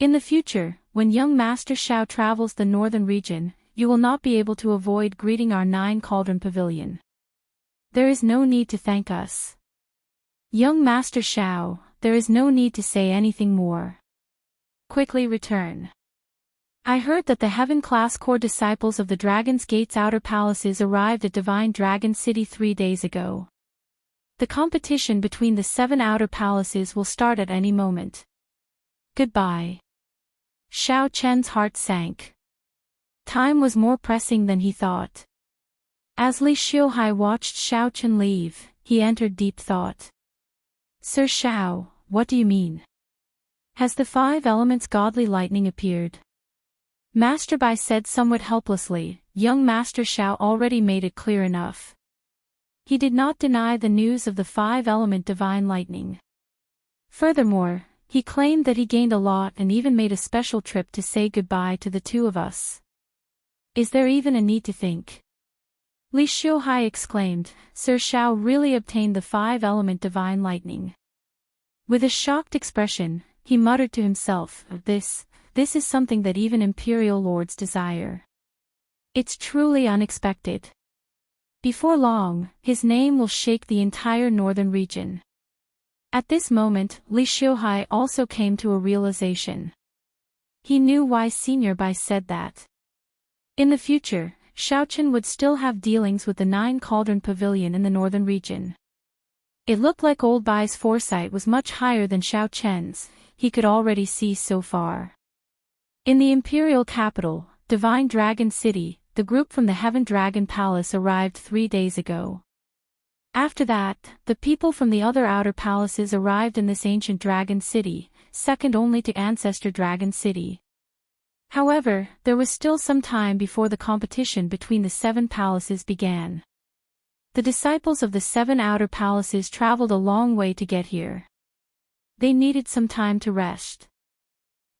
In the future, when young Master Xiao travels the northern region, you will not be able to avoid greeting our 9-cauldron pavilion. There is no need to thank us. Young Master Xiao, there is no need to say anything more. Quickly return. I heard that the heaven-class core disciples of the Dragon's Gate's outer palaces arrived at Divine Dragon City 3 days ago. The competition between the 7 outer palaces will start at any moment. Goodbye. Xiao Chen's heart sank. Time was more pressing than he thought. As Li Xiuhai watched Xiao Chen leave, he entered deep thought. Sir Xiao, what do you mean? Has the 5 elements godly lightning appeared? Master Bai said somewhat helplessly. Young Master Xiao already made it clear enough. He did not deny the news of the 5-element divine lightning. Furthermore, he claimed that he gained a lot and even made a special trip to say goodbye to the 2 of us. Is there even a need to think? Li Xiuhai exclaimed. Sir Xiao really obtained the 5-element divine lightning. With a shocked expression, he muttered to himself, This is something that even imperial lords desire. It's truly unexpected. Before long, his name will shake the entire northern region. At this moment, Li Xiuhai also came to a realization. He knew why Senior Bai said that. In the future, Xiao Chen would still have dealings with the 9-cauldron pavilion in the northern region. It looked like old Bai's foresight was much higher than Xiao Chen's, he could already see so far. In the imperial capital, Divine Dragon City, the group from the Heaven Dragon Palace arrived 3 days ago. After that, the people from the other outer palaces arrived in this ancient dragon city, second only to Ancestor Dragon City. However, there was still some time before the competition between the 7 palaces began. The disciples of the 7 outer palaces traveled a long way to get here. They needed some time to rest.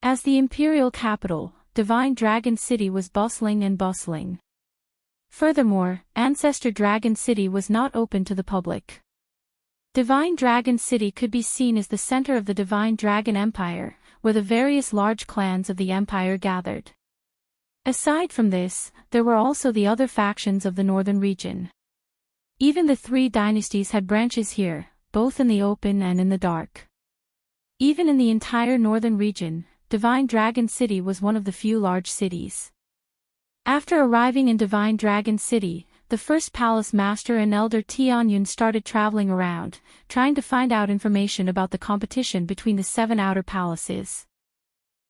As the imperial capital, Divine Dragon City was bustling and bustling. Furthermore, Ancestor Dragon City was not open to the public. Divine Dragon City could be seen as the center of the Divine Dragon Empire, where the various large clans of the empire gathered. Aside from this, there were also the other factions of the northern region. Even the 3 dynasties had branches here, both in the open and in the dark. Even in the entire northern region, Divine Dragon City was one of the few large cities. After arriving in Divine Dragon City, the first palace master and elder Tianyun started traveling around, trying to find out information about the competition between the 7 outer palaces.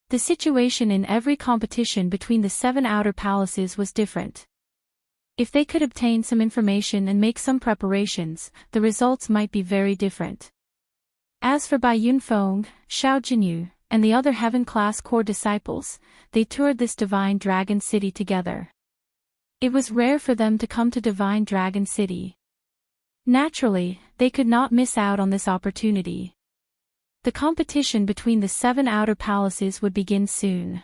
The situation in every competition between the 7 outer palaces was different. If they could obtain some information and make some preparations, the results might be very different. As for Bai Yunfeng, Xiao Jinyu, and the other heaven-class core disciples, they toured this Divine Dragon City together. It was rare for them to come to Divine Dragon City. Naturally, they could not miss out on this opportunity. The competition between the 7 outer palaces would begin soon.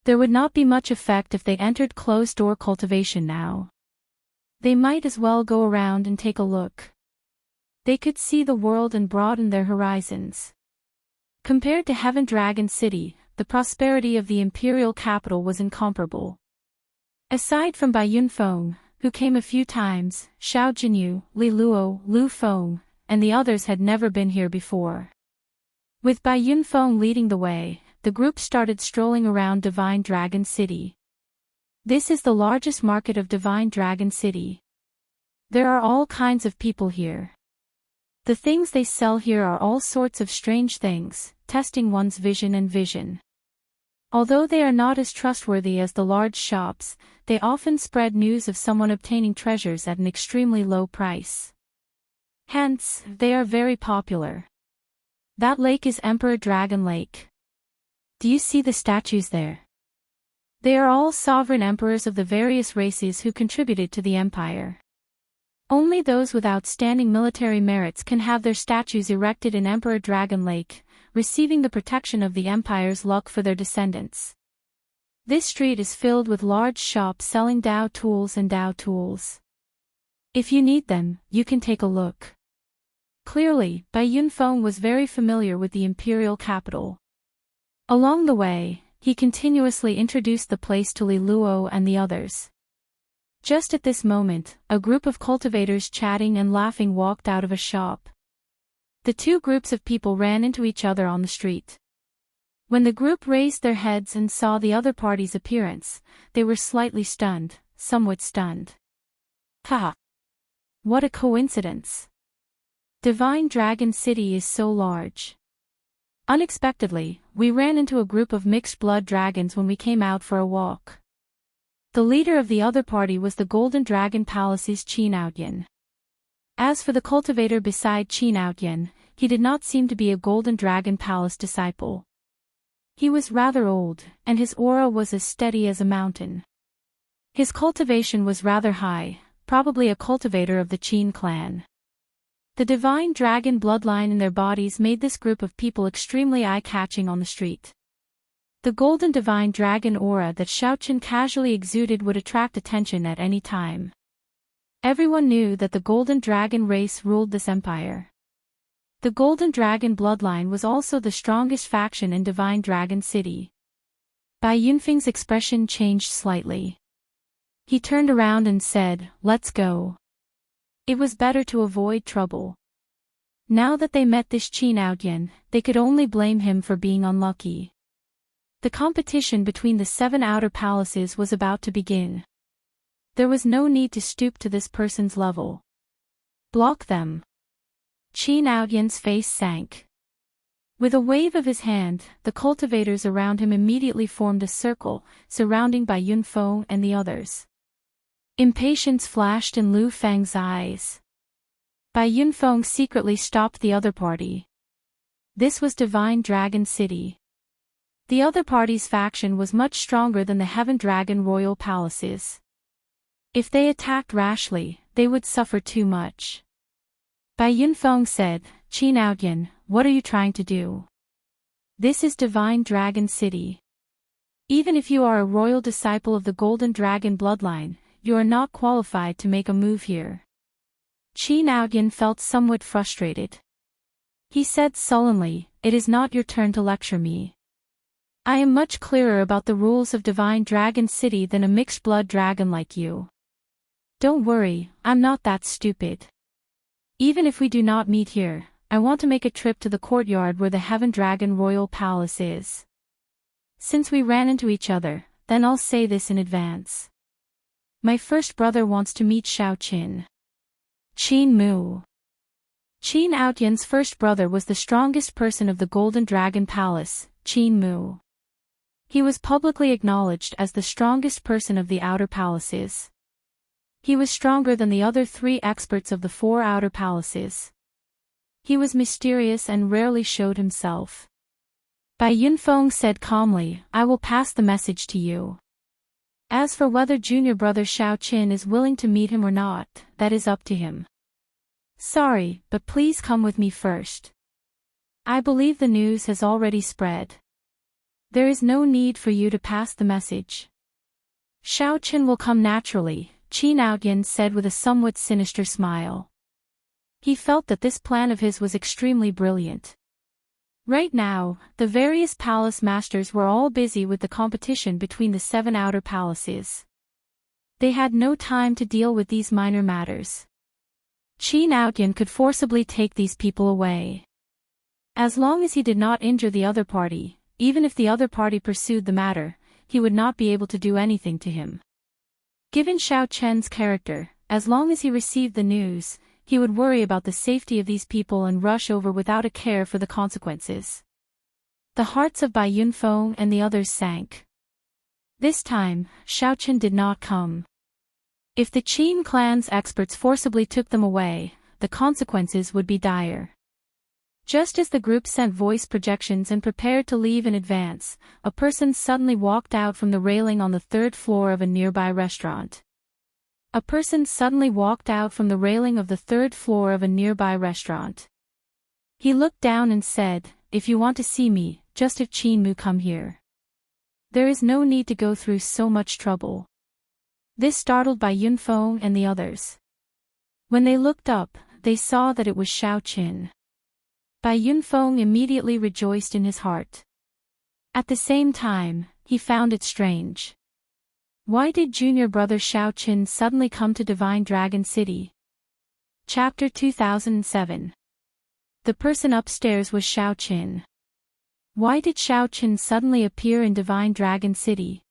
There would not be much effect if they entered closed-door cultivation now. They might as well go around and take a look. They could see the world and broaden their horizons. Compared to Heaven Dragon City, the prosperity of the imperial capital was incomparable. Aside from Bai Yunfeng, who came a few times, Xiao Jinyu, Li Luo, Lu Feng, and the others had never been here before. With Bai Yunfeng leading the way, the group started strolling around Divine Dragon City. This is the largest market of Divine Dragon City. There are all kinds of people here. The things they sell here are all sorts of strange things, testing one's vision and vision. Although they are not as trustworthy as the large shops, they often spread news of someone obtaining treasures at an extremely low price. Hence, they are very popular. That lake is Emperor Dragon Lake. Do you see the statues there? They are all sovereign emperors of the various races who contributed to the empire. Only those with outstanding military merits can have their statues erected in Emperor Dragon Lake, receiving the protection of the empire's luck for their descendants. This street is filled with large shops selling Dao tools and Dao tools. If you need them, you can take a look. Clearly, Bai Yunfeng was very familiar with the imperial capital. Along the way, he continuously introduced the place to Li Luo and the others. Just at this moment, a group of cultivators chatting and laughing walked out of a shop. The two groups of people ran into each other on the street. When the group raised their heads and saw the other party's appearance, they were slightly stunned, somewhat stunned. Haha! What a coincidence! Divine Dragon City is so large. Unexpectedly, we ran into a group of mixed-blood dragons when we came out for a walk. The leader of the other party was the Golden Dragon Palace's Qin Outyin. As for the cultivator beside Qin Outyin, he did not seem to be a Golden Dragon Palace disciple. He was rather old, and his aura was as steady as a mountain. His cultivation was rather high, probably a cultivator of the Qin clan. The divine dragon bloodline in their bodies made this group of people extremely eye-catching on the street. The golden divine dragon aura that Xiaoqin casually exuded would attract attention at any time. Everyone knew that the golden dragon race ruled this empire. The golden dragon bloodline was also the strongest faction in Divine Dragon City. Bai Yunfeng's expression changed slightly. He turned around and said, "Let's go." It was better to avoid trouble. Now that they met this Qin Outyin, they could only blame him for being unlucky. The competition between the 7 outer palaces was about to begin. There was no need to stoop to this person's level. Block them. Qin Outyin's face sank. With a wave of his hand, the cultivators around him immediately formed a circle, surrounding Bai Yunfeng and the others. Impatience flashed in Lu Feng's eyes. Bai Yunfeng secretly stopped the other party. This was Divine Dragon City. The other party's faction was much stronger than the Heaven Dragon Royal Palaces. If they attacked rashly, they would suffer too much. Bai Yunfeng said, "Qin Outyin, what are you trying to do? This is Divine Dragon City. Even if you are a royal disciple of the Golden Dragon bloodline, you are not qualified to make a move here." Qin Outyin felt somewhat frustrated. He said sullenly, "It is not your turn to lecture me. I am much clearer about the rules of Divine Dragon City than a mixed-blood dragon like you. Don't worry, I'm not that stupid. Even if we do not meet here, I want to make a trip to the courtyard where the Heaven Dragon Royal Palace is. Since we ran into each other, then I'll say this in advance. My first brother wants to meet Xiaoqin. Qin Mu." Qin Outyin's first brother was the strongest person of the Golden Dragon Palace, Qin Mu. He was publicly acknowledged as the strongest person of the outer palaces. He was stronger than the other 3 experts of the 4 outer palaces. He was mysterious and rarely showed himself. Bai Yunfeng said calmly, "I will pass the message to you. As for whether junior brother Xiaoqin is willing to meet him or not, that is up to him. Sorry, but please come with me first. I believe the news has already spread. There is no need for you to pass the message. Xiaoqin will come naturally," Qin Outyin said with a somewhat sinister smile. He felt that this plan of his was extremely brilliant. Right now, the various palace masters were all busy with the competition between the 7 outer palaces. They had no time to deal with these minor matters. Qin Outyin could forcibly take these people away. As long as he did not injure the other party, even if the other party pursued the matter, he would not be able to do anything to him. Given Xiaoqin's character, as long as he received the news, he would worry about the safety of these people and rush over without a care for the consequences. The hearts of Bai Yunfeng and the others sank. This time, Xiaoqin did not come. If the Qin clan's experts forcibly took them away, the consequences would be dire. Just as the group sent voice projections and prepared to leave in advance, a person suddenly walked out from the railing on the 3rd floor of a nearby restaurant. A person suddenly walked out from the railing of the 3rd floor of a nearby restaurant. He looked down and said, "If you want to see me, just have Qin Mu come here. There is no need to go through so much trouble." This startled Bai Yunfeng and the others. When they looked up, they saw that it was Xiaoqin. Bai Yunfeng immediately rejoiced in his heart. At the same time, he found it strange. Why did junior brother Xiaoqin suddenly come to Divine Dragon City? Chapter 2007. The person upstairs was Xiaoqin. Why did Xiaoqin suddenly appear in Divine Dragon City?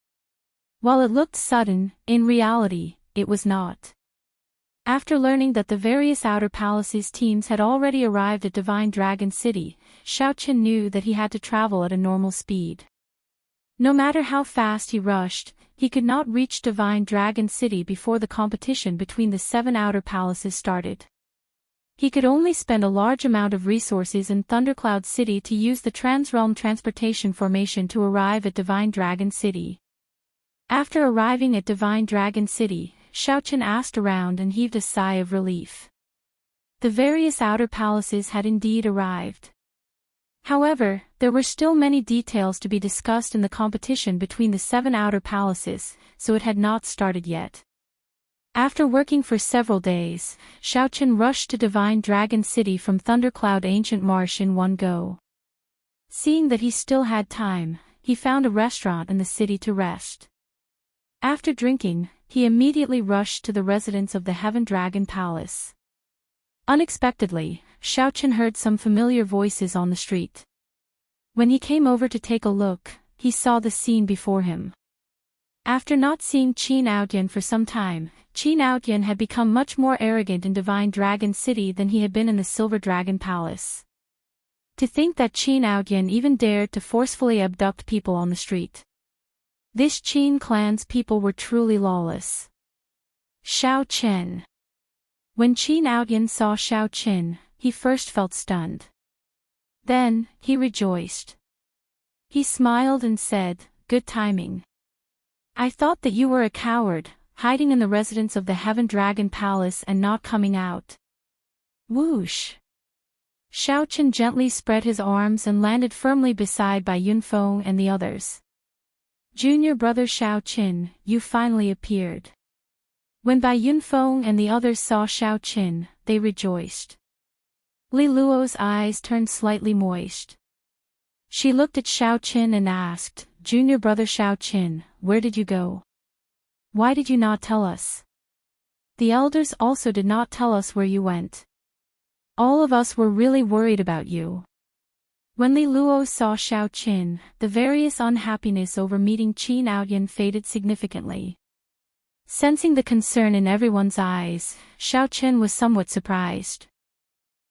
While it looked sudden, in reality, it was not. After learning that the various Outer Palaces teams had already arrived at Divine Dragon City, Xiaoqin knew that he had to travel at a normal speed. No matter how fast he rushed, he could not reach Divine Dragon City before the competition between the 7 Outer Palaces started. He could only spend a large amount of resources in Thundercloud City to use the Transrealm Transportation Formation to arrive at Divine Dragon City. After arriving at Divine Dragon City, Xiaoqin asked around and heaved a sigh of relief. The various Outer Palaces had indeed arrived. However, there were still many details to be discussed in the competition between the 7 Outer Palaces, so it had not started yet. After working for several days, Xiaoqin rushed to Divine Dragon City from Thundercloud Ancient Marsh in one go. Seeing that he still had time, he found a restaurant in the city to rest. After drinking, he immediately rushed to the residence of the Heaven Dragon Palace. Unexpectedly, Xiaoqin heard some familiar voices on the street. When he came over to take a look, he saw the scene before him. After not seeing Qin Aoyan for some time, Qin Aoyan had become much more arrogant in Divine Dragon City than he had been in the Silver Dragon Palace. To think that Qin Aoyan even dared to forcefully abduct people on the street. This Qin clan's people were truly lawless. Xiaoqin. When Qin Aoyan saw Xiaoqin, he first felt stunned. Then, he rejoiced. He smiled and said, "Good timing. I thought that you were a coward, hiding in the residence of the Heaven Dragon Palace and not coming out." Whoosh! Xiaoqin gently spread his arms and landed firmly beside Bai Yunfeng and the others. "Junior brother Xiaoqin, you finally appeared." When Bai Yunfeng and the others saw Xiaoqin, they rejoiced. Li Luo's eyes turned slightly moist. She looked at Xiaoqin and asked, "Junior brother Xiaoqin, where did you go? Why did you not tell us? The elders also did not tell us where you went. All of us were really worried about you." When Li Luo saw Xiaoqin, the various unhappiness over meeting Qin Aoyan faded significantly. Sensing the concern in everyone's eyes, Xiaoqin was somewhat surprised.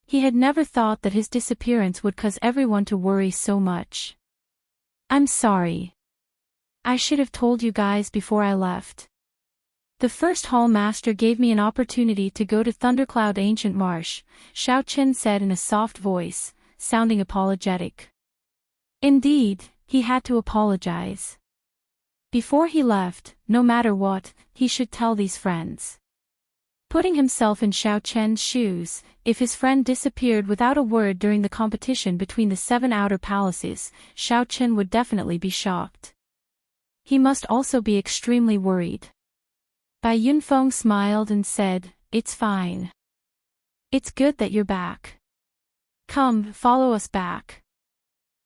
He had never thought that his disappearance would cause everyone to worry so much. "I'm sorry. I should have told you guys before I left. The first hall master gave me an opportunity to go to Thundercloud Ancient Marsh," Xiaoqin said in a soft voice, sounding apologetic. Indeed, he had to apologize. Before he left, no matter what, he should tell these friends. Putting himself in Xiaoqin's shoes, if his friend disappeared without a word during the competition between the 7 Outer Palaces, Xiaoqin would definitely be shocked. He must also be extremely worried. Bai Yunfeng smiled and said, "It's fine. It's good that you're back. Come, follow us back.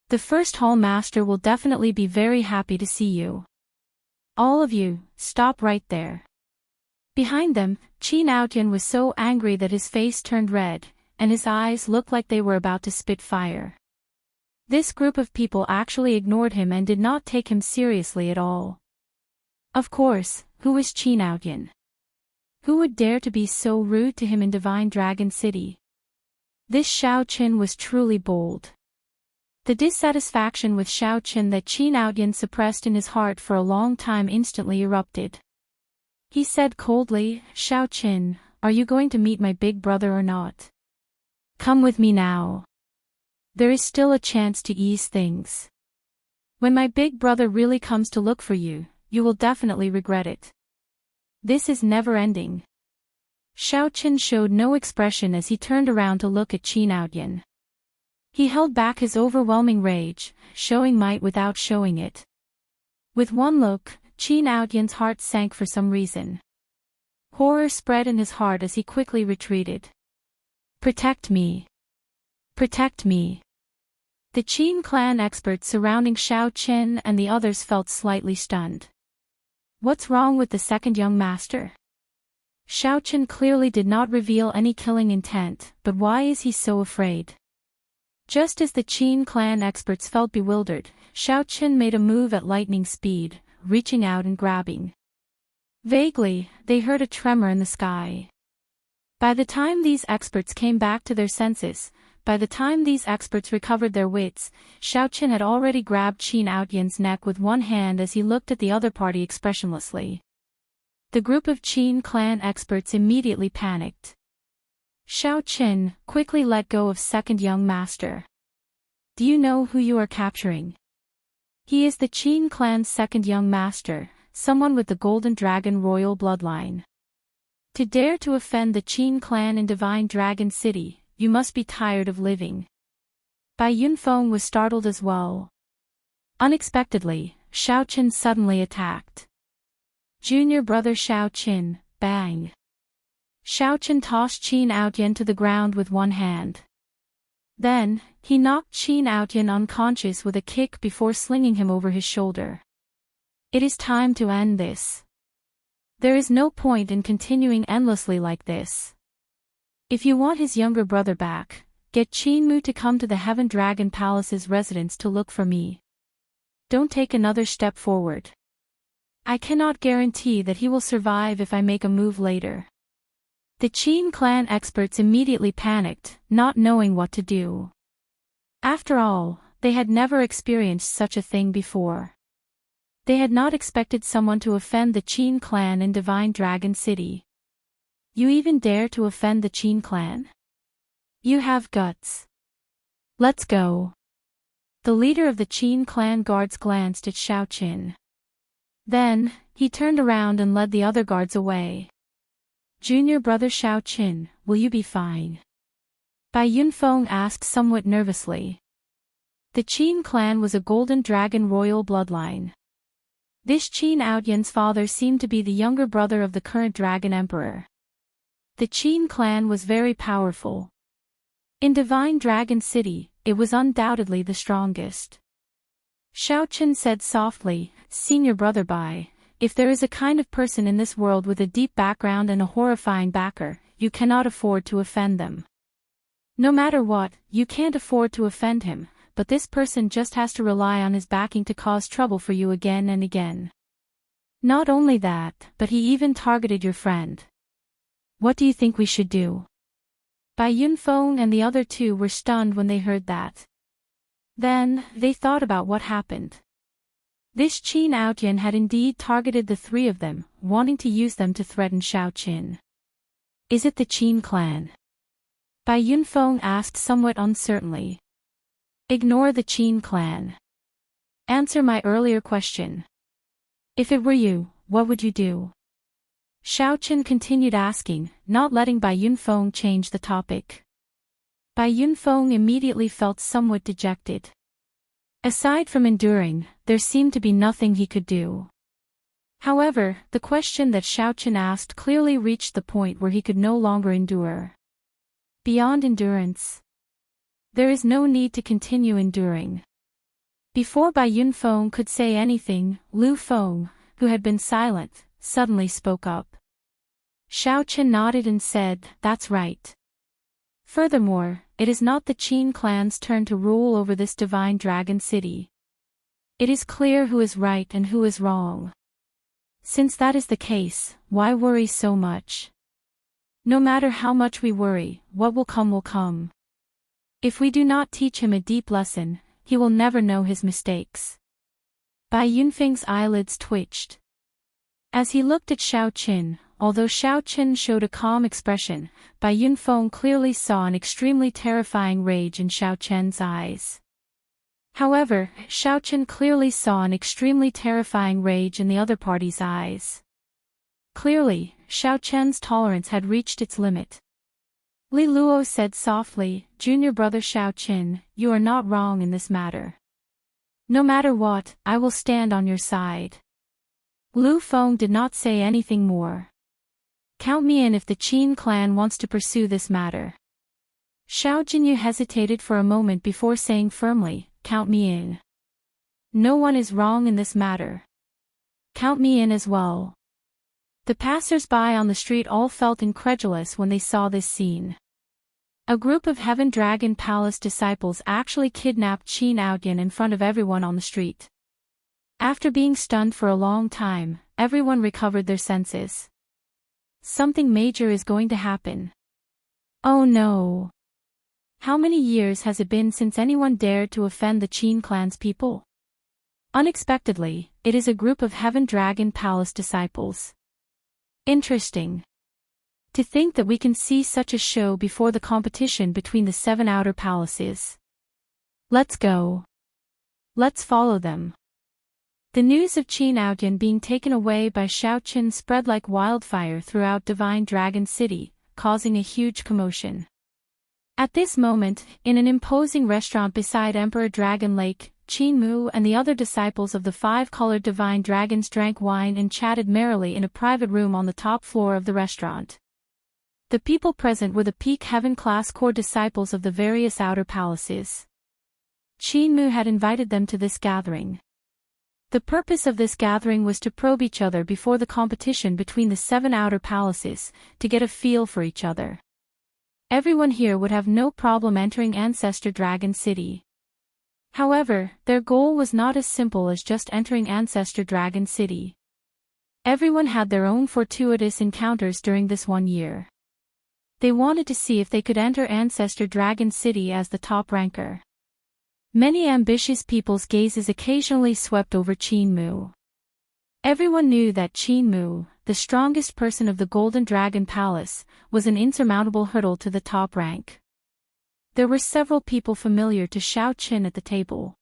The first hall master will definitely be very happy to see you. All of you, stop right there." Behind them, Qin Aoyan was so angry that his face turned red, and his eyes looked like they were about to spit fire. This group of people actually ignored him and did not take him seriously at all. Of course, who was Qin Aoyan? Who would dare to be so rude to him in Divine Dragon City? This Xiaoqin was truly bold. The dissatisfaction with Xiaoqin that Qin Aoyan suppressed in his heart for a long time instantly erupted. He said coldly, "Xiaoqin, are you going to meet my big brother or not? Come with me now. There is still a chance to ease things. When my big brother really comes to look for you, you will definitely regret it. This is never ending." Xiaoqin showed no expression as he turned around to look at Qin Aoyan. He held back his overwhelming rage, showing might without showing it. With one look, Qin Aoyan's heart sank for some reason. Horror spread in his heart as he quickly retreated. "Protect me. Protect me. The Qin clan experts surrounding Xiao Qin and the others felt slightly stunned. What's wrong with the second young master? Xiao Qin clearly did not reveal any killing intent, but why is he so afraid? Just as the Qin clan experts felt bewildered, Xiao Qin made a move at lightning speed, reaching out and grabbing. Vaguely, they heard a tremor in the sky. By the time these experts came back to their senses, by the time these experts recovered their wits, Xiao Qin had already grabbed Qin Outyan's neck with one hand as he looked at the other party expressionlessly. The group of Qin clan experts immediately panicked. Xiao Qin, quickly let go of second young master. Do you know who you are capturing? He is the Qin clan's second young master, someone with the Golden Dragon royal bloodline. To dare to offend the Qin clan in Divine Dragon City, you must be tired of living. Bai Yunfeng was startled as well. Unexpectedly, Xiao Qin suddenly attacked. Junior brother Xiao Qin, bang. Xiao Qin tossed Qin Outyan to the ground with one hand. Then, he knocked Qin Outyan unconscious with a kick before slinging him over his shoulder. It is time to end this. There is no point in continuing endlessly like this. If you want his younger brother back, get Qin Mu to come to the Heaven Dragon Palace's residence to look for me. Don't take another step forward. I cannot guarantee that he will survive if I make a move later. The Qin clan experts immediately panicked, not knowing what to do. After all, they had never experienced such a thing before. They had not expected someone to offend the Qin clan in Divine Dragon City. You even dare to offend the Qin clan? You have guts. Let's go. The leader of the Qin clan guards glanced at Xiao Qin. Then, he turned around and led the other guards away. Junior brother Xiao Qin, will you be fine? Bai Yunfeng asked somewhat nervously. The Qin clan was a Golden Dragon royal bloodline. This Qin Outyan's father seemed to be the younger brother of the current Dragon Emperor. The Qin clan was very powerful. In Divine Dragon City, it was undoubtedly the strongest. Xiao Qin said softly, Senior brother Bai, if there is a kind of person in this world with a deep background and a horrifying backer, you cannot afford to offend them. No matter what, you can't afford to offend him, but this person just has to rely on his backing to cause trouble for you again and again. Not only that, but he even targeted your friend. What do you think we should do? Bai Yunfeng and the other two were stunned when they heard that. Then, they thought about what happened. This Qin Outyan had indeed targeted the three of them, wanting to use them to threaten Xiao Qin. Is it the Qin clan? Bai Yunfeng asked somewhat uncertainly. Ignore the Qin clan. Answer my earlier question. If it were you, what would you do? Xiao Qin continued asking, not letting Bai Yunfeng change the topic. Bai Yunfeng immediately felt somewhat dejected. Aside from enduring, there seemed to be nothing he could do. However, the question that Xiao Qin asked clearly reached the point where he could no longer endure. Beyond endurance. There is no need to continue enduring. Before Bai Yunfeng could say anything, Lu Feng, who had been silent, suddenly spoke up. Xiao Qin nodded and said, that's right. Furthermore, it is not the Qin clan's turn to rule over this Divine Dragon City. It is clear who is right and who is wrong. Since that is the case, why worry so much? No matter how much we worry, what will come will come. If we do not teach him a deep lesson, he will never know his mistakes. Bai Yunfeng's eyelids twitched. As he looked at Xiao Qin, although Xiao Qin showed a calm expression, Bai Yunfeng clearly saw an extremely terrifying rage in Xiao Qin's eyes. However, Xiao Qin clearly saw an extremely terrifying rage in the other party's eyes. Clearly, Xiao Qin's tolerance had reached its limit. Li Luo said softly, Junior brother Xiao Qin, you are not wrong in this matter. No matter what, I will stand on your side. Lu Feng did not say anything more. Count me in if the Qin clan wants to pursue this matter. Xiao Jinyu hesitated for a moment before saying firmly, "Count me in. No one is wrong in this matter. Count me in as well." The passers-by on the street all felt incredulous when they saw this scene. A group of Heaven Dragon Palace disciples actually kidnapped Qin Aoyan in front of everyone on the street. After being stunned for a long time, everyone recovered their senses. Something major is going to happen. Oh no! How many years has it been since anyone dared to offend the Qin clan's people? Unexpectedly, it is a group of Heaven Dragon Palace disciples. Interesting. To think that we can see such a show before the competition between the 7 outer palaces. Let's go. Let's follow them. The news of Qin Aoyan being taken away by Xiao Qin spread like wildfire throughout Divine Dragon City, causing a huge commotion. At this moment, in an imposing restaurant beside Emperor Dragon Lake, Qin Mu and the other disciples of the 5-colored divine dragons drank wine and chatted merrily in a private room on the top floor of the restaurant. The people present were the peak heaven-class core disciples of the various outer palaces. Qin Mu had invited them to this gathering. The purpose of this gathering was to probe each other before the competition between the 7 outer palaces, to get a feel for each other. Everyone here would have no problem entering Ancestor Dragon City. However, their goal was not as simple as just entering Ancestor Dragon City. Everyone had their own fortuitous encounters during this 1 year. They wanted to see if they could enter Ancestor Dragon City as the top ranker. Many ambitious people's gazes occasionally swept over Qin Mu. Everyone knew that Qin Mu, the strongest person of the Golden Dragon Palace, was an insurmountable hurdle to the top rank. There were several people familiar to Xiao Qin at the table.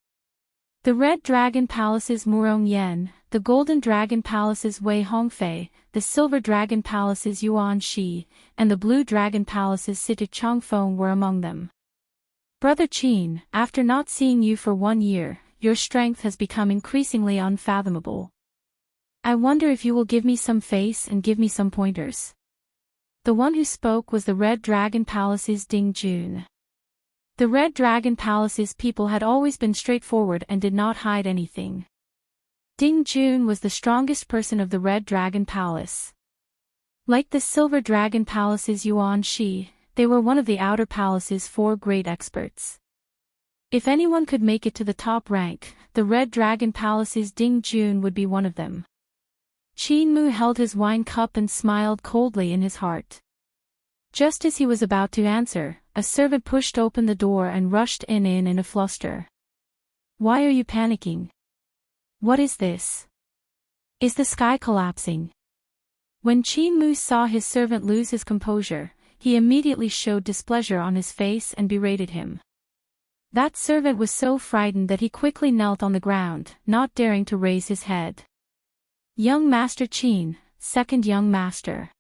The Red Dragon Palace's Murong Yan, the Golden Dragon Palace's Wei Hongfei, the Silver Dragon Palace's Yuan Shi, and the Blue Dragon Palace's Situ Changfeng were among them. Brother Qin, after not seeing you for 1 year, your strength has become increasingly unfathomable. I wonder if you will give me some face and give me some pointers. The one who spoke was the Red Dragon Palace's Ding Jun. The Red Dragon Palace's people had always been straightforward and did not hide anything. Ding Jun was the strongest person of the Red Dragon Palace. Like the Silver Dragon Palace's Yuan Shi, they were one of the outer palace's 4 great experts. If anyone could make it to the top rank, the Red Dragon Palace's Ding Jun would be one of them. Qin Mu held his wine cup and smiled coldly in his heart. Just as he was about to answer, a servant pushed open the door and rushed in a fluster. Why are you panicking? What is this? Is the sky collapsing? When Qin Mu saw his servant lose his composure, he immediately showed displeasure on his face and berated him. That servant was so frightened that he quickly knelt on the ground, not daring to raise his head. Young Master Qin, second young master.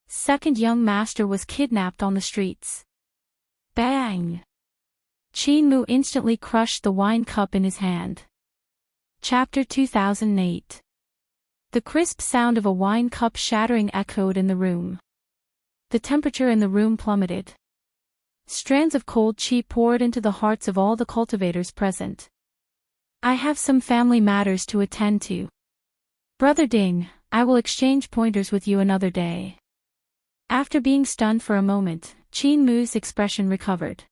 Second young master was kidnapped on the streets. Bang! Qin Mu instantly crushed the wine cup in his hand. Chapter 2008. The crisp sound of a wine cup shattering echoed in the room. The temperature in the room plummeted. Strands of cold qi poured into the hearts of all the cultivators present. I have some family matters to attend to. Brother Ding, I will exchange pointers with you another day. After being stunned for a moment, Qin Mu's expression recovered.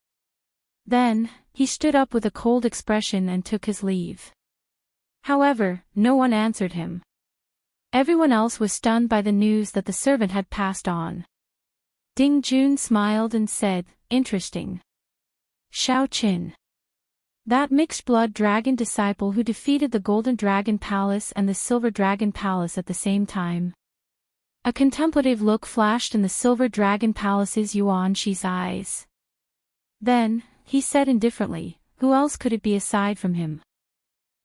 Then, he stood up with a cold expression and took his leave. However, no one answered him. Everyone else was stunned by the news that the servant had passed on. Ding Jun smiled and said, "Interesting. Xiao Qin. That mixed-blood dragon disciple who defeated the Golden Dragon Palace and the Silver Dragon Palace at the same time." A contemplative look flashed in the Silver Dragon Palace's Yuan Shi's eyes. Then, he said indifferently, "Who else could it be aside from him?"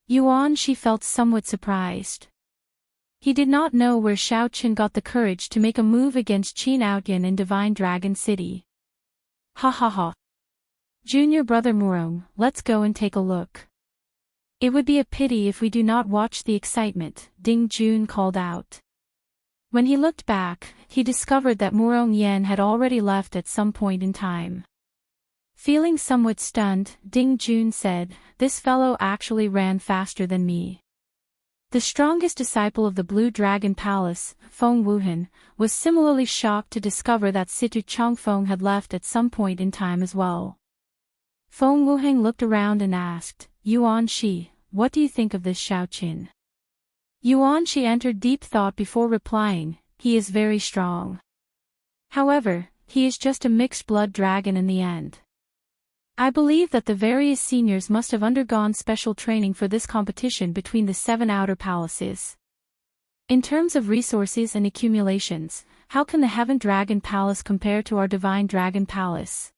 Yuan Shi felt somewhat surprised. He did not know where Xiao Qin got the courage to make a move against Qin Aoyan in Divine Dragon City. Ha ha ha. Junior brother Murong, let's go and take a look. It would be a pity if we do not watch the excitement, Ding Jun called out. When he looked back, he discovered that Murong Yan had already left at some point in time. Feeling somewhat stunned, Ding Jun said, "This fellow actually ran faster than me." The strongest disciple of the Blue Dragon Palace, Feng Wuhan, was similarly shocked to discover that Situ Changfeng had left at some point in time as well. Feng Wuhan looked around and asked, "Yuan Shi, what do you think of this Xiao Qin?" Yuan Shi entered deep thought before replying, "He is very strong. However, he is just a mixed-blood dragon in the end. I believe that the various seniors must have undergone special training for this competition between the 7 outer palaces. In terms of resources and accumulations, how can the Heaven Dragon Palace compare to our Divine Dragon Palace?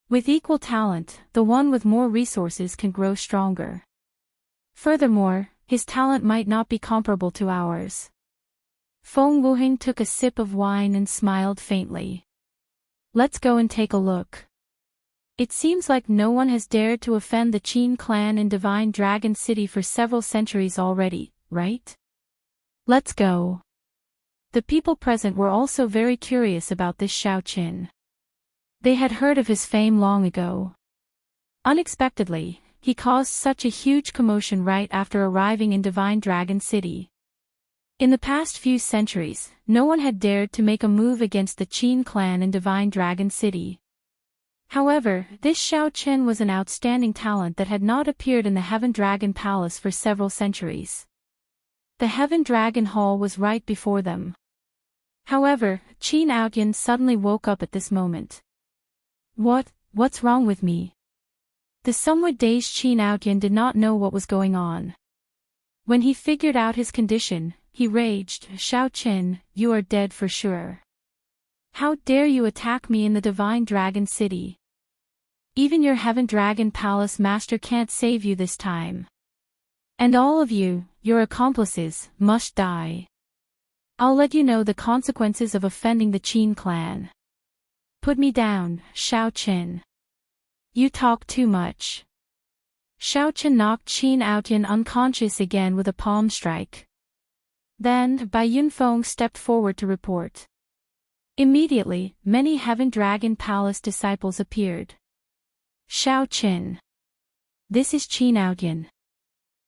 With equal talent, the one with more resources can grow stronger. Furthermore, his talent might not be comparable to ours." Feng Wuheng took a sip of wine and smiled faintly. "Let's go and take a look. It seems like no one has dared to offend the Qin clan in Divine Dragon City for several centuries already, right? Let's go." The people present were also very curious about this Xiao Qin. They had heard of his fame long ago. Unexpectedly, he caused such a huge commotion right after arriving in Divine Dragon City. In the past few centuries, no one had dared to make a move against the Qin clan in Divine Dragon City. However, this Xiao Qin was an outstanding talent that had not appeared in the Heaven Dragon Palace for several centuries. The Heaven Dragon Hall was right before them. However, Qin Outyan suddenly woke up at this moment. What's wrong with me?" The somewhat dazed Qin Outyan did not know what was going on. When he figured out his condition, he raged, "Xiao Qin, you are dead for sure. How dare you attack me in the Divine Dragon City? Even your Heaven Dragon Palace master can't save you this time. And all of you, your accomplices, must die. I'll let you know the consequences of offending the Qin clan. Put me down, Xiao Qin. You talk too much." Xiao Qin knocked Qin Outyan unconscious again with a palm strike. Then, Bai Yunfeng stepped forward to report. Immediately, many Heaven Dragon Palace disciples appeared. "Xiao Qin. This is Qin Outyan."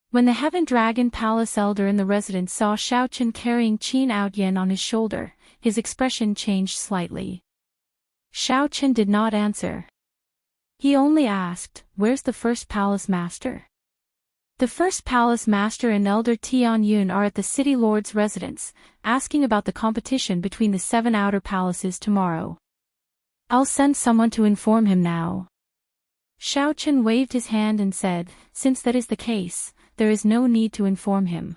When the Heaven Dragon Palace elder in the residence saw Xiao Qin carrying Qin Outyan on his shoulder, his expression changed slightly. Xiao Qin did not answer. He only asked, "Where's the first palace master?" The first palace master and Elder Tian Yun are at the city lord's residence, asking about the competition between the 7 outer palaces tomorrow. I'll send someone to inform him now. Xiao Qin waved his hand and said, "Since that is the case, there is no need to inform him.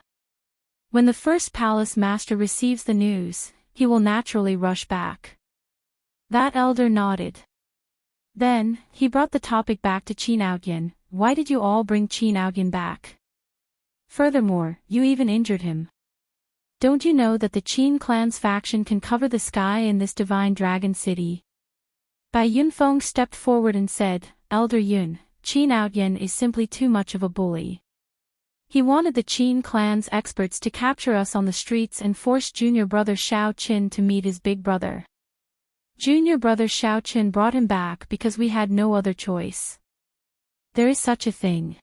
When the first palace master receives the news, he will naturally rush back." That elder nodded. Then, he brought the topic back to Qin Outyan. "Why did you all bring Qin Outyan back? Furthermore, you even injured him. Don't you know that the Qin clan's faction can cover the sky in this Divine Dragon City?" Bai Yunfeng stepped forward and said, "Elder Yun, Qin Outyan is simply too much of a bully. He wanted the Qin clan's experts to capture us on the streets and force junior brother Xiao Qin to meet his big brother. Junior brother Xiao Qin brought him back because we had no other choice. There is such a thing."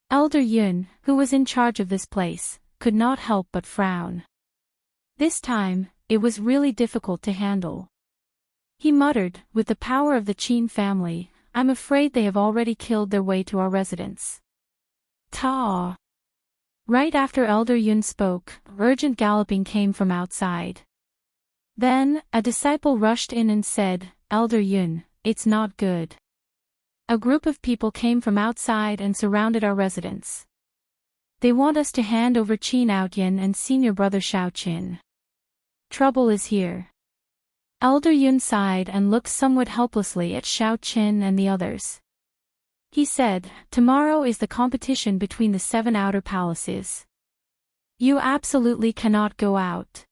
Elder Yun, who was in charge of this place, could not help but frown. This time, it was really difficult to handle. He muttered, "With the power of the Qin family, I'm afraid they have already killed their way to our residence." Ta! Right after Elder Yun spoke, urgent galloping came from outside. Then, a disciple rushed in and said, "Elder Yun, it's not good. A group of people came from outside and surrounded our residence. They want us to hand over Qin Outyan and senior brother Xiao Qin. Trouble is here." Elder Yun sighed and looked somewhat helplessly at Xiao Qin and the others. He said, "Tomorrow is the competition between the 7 outer palaces. You absolutely cannot go out.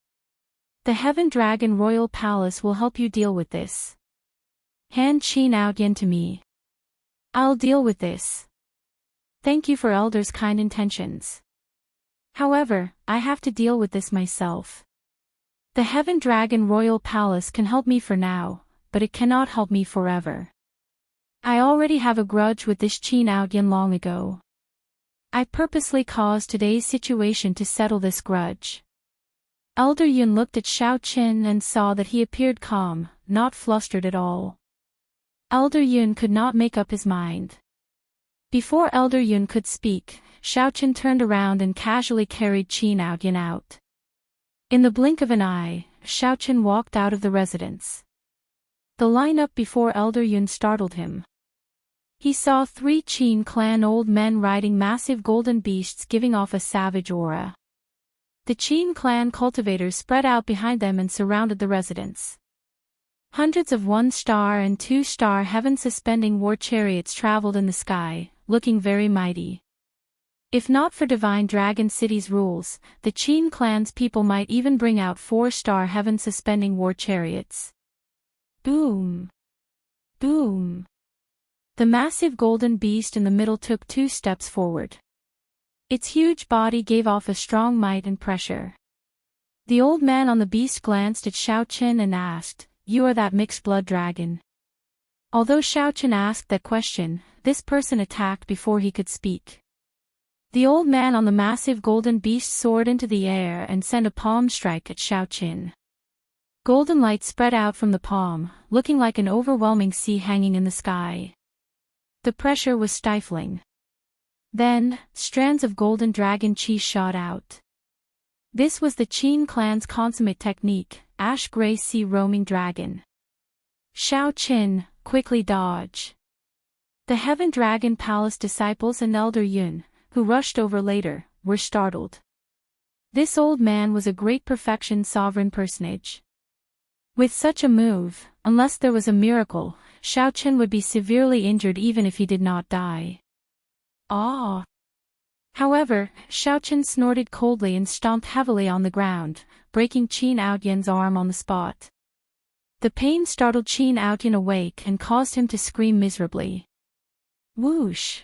The Heaven Dragon Royal Palace will help you deal with this. Hand Qin Outyan to me. I'll deal with this. Thank you for Elder's kind intentions. However, I have to deal with this myself. The Heaven Dragon Royal Palace can help me for now, but it cannot help me forever." I already have a grudge with this Qin Aoyan long ago. I purposely caused today's situation to settle this grudge. Elder Yun looked at Xiao Qin and saw that he appeared calm, not flustered at all. Elder Yun could not make up his mind. Before Elder Yun could speak, Xiao Qin turned around and casually carried Qin Aoyan out. In the blink of an eye, Xiao Qin walked out of the residence. The lineup before Elder Yun startled him. He saw 3 Qin clan old men riding massive golden beasts giving off a savage aura. The Qin clan cultivators spread out behind them and surrounded the residence. Hundreds of 1-star and 2-star heaven-suspending war chariots traveled in the sky, looking very mighty. If not for Divine Dragon City's rules, the Qin clan's people might even bring out 4-star heaven-suspending war chariots. Boom! Boom! The massive golden beast in the middle took 2 steps forward. Its huge body gave off a strong might and pressure. The old man on the beast glanced at Xiao Qin and asked, "You are that mixed-blood dragon?" Although Xiao Qin asked that question, this person attacked before he could speak. The old man on the massive golden beast soared into the air and sent a palm strike at Xiao Qin. Golden light spread out from the palm, looking like an overwhelming sea hanging in the sky. The pressure was stifling. Then, strands of golden dragon chi shot out. This was the Qin clan's consummate technique, ash-gray sea roaming dragon. Xiao Qin, quickly dodge. The Heaven Dragon Palace disciples and Elder Yun, who rushed over later, were startled. This old man was a great perfection sovereign personage. With such a move, unless there was a miracle, Xiao Qin would be severely injured even if he did not die. Ah! However, Xiao Qin snorted coldly and stomped heavily on the ground, breaking Qin Aoyan's arm on the spot. The pain startled Qin Aoyan awake and caused him to scream miserably. Whoosh!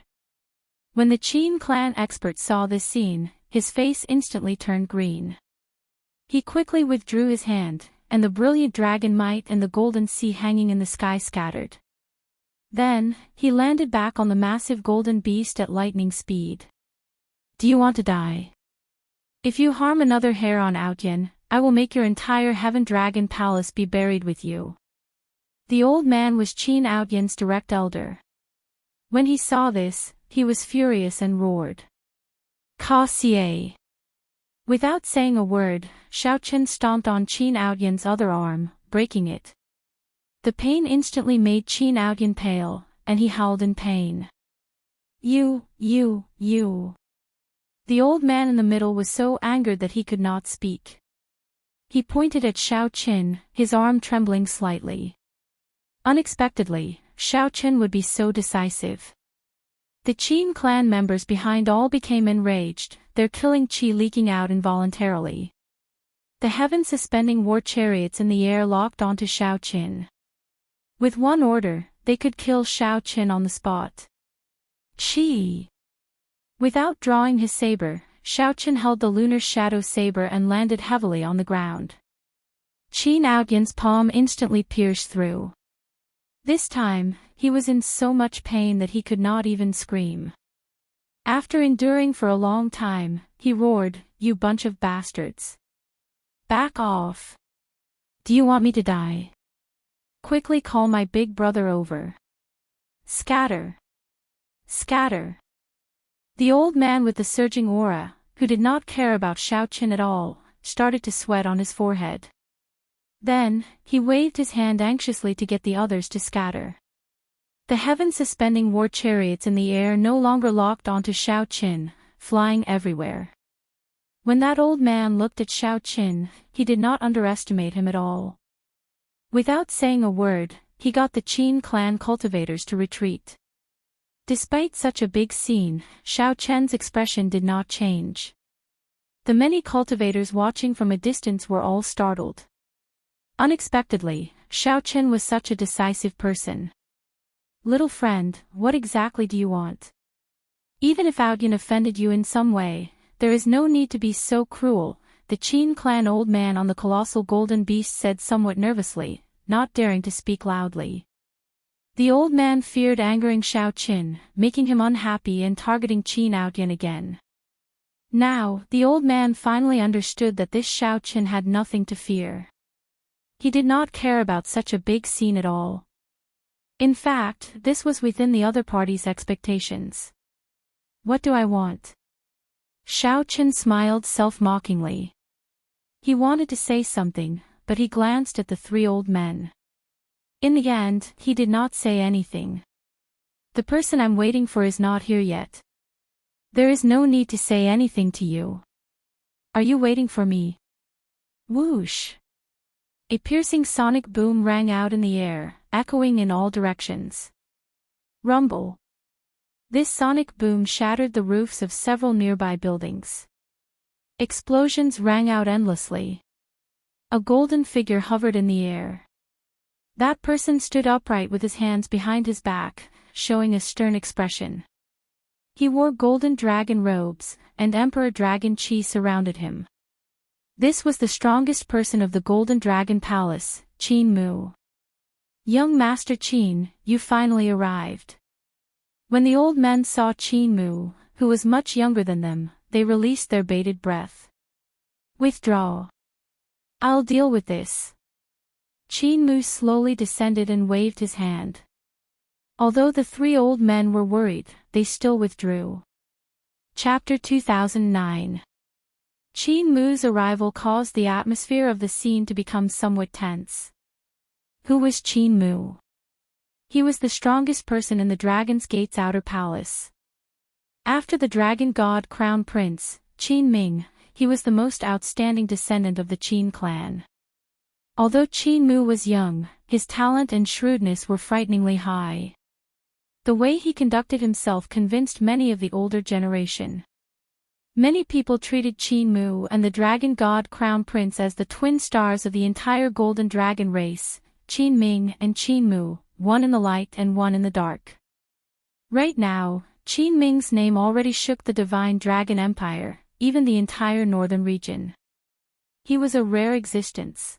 When the Qin clan expert saw this scene, his face instantly turned green. He quickly withdrew his hand, and the brilliant dragon might and the golden sea hanging in the sky scattered. Then, he landed back on the massive golden beast at lightning speed. Do you want to die? If you harm another hair on Aoyan, I will make your entire Heaven Dragon Palace be buried with you. The old man was Qin Aoyan's direct elder. When he saw this, he was furious and roared. Ka Xie! Without saying a word, Xiao Qin stomped on Qin Aoyan's other arm, breaking it. The pain instantly made Qin Aoyan pale, and he howled in pain. You! The old man in the middle was so angered that he could not speak. He pointed at Xiao Qin, his arm trembling slightly. Unexpectedly, Xiao Qin would be so decisive. The Qin clan members behind all became enraged, their killing chi leaking out involuntarily. The heaven-suspending war chariots in the air locked onto Xiao Qin. With one order, they could kill Xiao Qin on the spot. Chi! Without drawing his saber, Xiao Qin held the lunar shadow saber and landed heavily on the ground. Qin Aoyan's palm instantly pierced through. This time, he was in so much pain that he could not even scream. After enduring for a long time, he roared, "You bunch of bastards! Back off! Do you want me to die? Quickly call my big brother over. Scatter! Scatter!" The old man with the surging aura, who did not care about Xiao Qin at all, started to sweat on his forehead. Then, he waved his hand anxiously to get the others to scatter. The heaven-suspending war chariots in the air no longer locked onto Xiao Qin, flying everywhere. When that old man looked at Xiao Qin, he did not underestimate him at all. Without saying a word, he got the Qin clan cultivators to retreat. Despite such a big scene, Xiao Qin's expression did not change. The many cultivators watching from a distance were all startled. Unexpectedly, Xiao Qin was such a decisive person. "Little friend, what exactly do you want? Even if Aoyan offended you in some way, there is no need to be so cruel," the Qin clan old man on the colossal golden beast said somewhat nervously, not daring to speak loudly. The old man feared angering Xiao Qin, making him unhappy and targeting Qin Outyin again. Now, the old man finally understood that this Xiao Qin had nothing to fear. He did not care about such a big scene at all. In fact, this was within the other party's expectations. What do I want? Xiao Qin smiled self-mockingly. He wanted to say something, but he glanced at the three old men. In the end, he did not say anything. The person I'm waiting for is not here yet. There is no need to say anything to you. Are you waiting for me? Whoosh! A piercing sonic boom rang out in the air, echoing in all directions. Rumble. This sonic boom shattered the roofs of several nearby buildings. Explosions rang out endlessly. A golden figure hovered in the air. That person stood upright with his hands behind his back, showing a stern expression. He wore golden dragon robes, and Emperor Dragon Qi surrounded him. This was the strongest person of the Golden Dragon Palace, Qin Mu. Young Master Qin, you finally arrived. When the old men saw Qin Mu, who was much younger than them, they released their bated breath. Withdraw. I'll deal with this. Qin Mu slowly descended and waved his hand. Although the three old men were worried, they still withdrew. Chapter 2009. Qin Mu's arrival caused the atmosphere of the scene to become somewhat tense. Who was Qin Mu? He was the strongest person in the Dragon's Gate's outer palace. After the Dragon God Crown Prince, Qin Ming, he was the most outstanding descendant of the Qin clan. Although Qin Mu was young, his talent and shrewdness were frighteningly high. The way he conducted himself convinced many of the older generation. Many people treated Qin Mu and the Dragon God Crown Prince as the twin stars of the entire Golden Dragon race, Qin Ming and Qin Mu, one in the light and one in the dark. Right now, Qin Ming's name already shook the Divine Dragon Empire, even the entire northern region. He was a rare existence.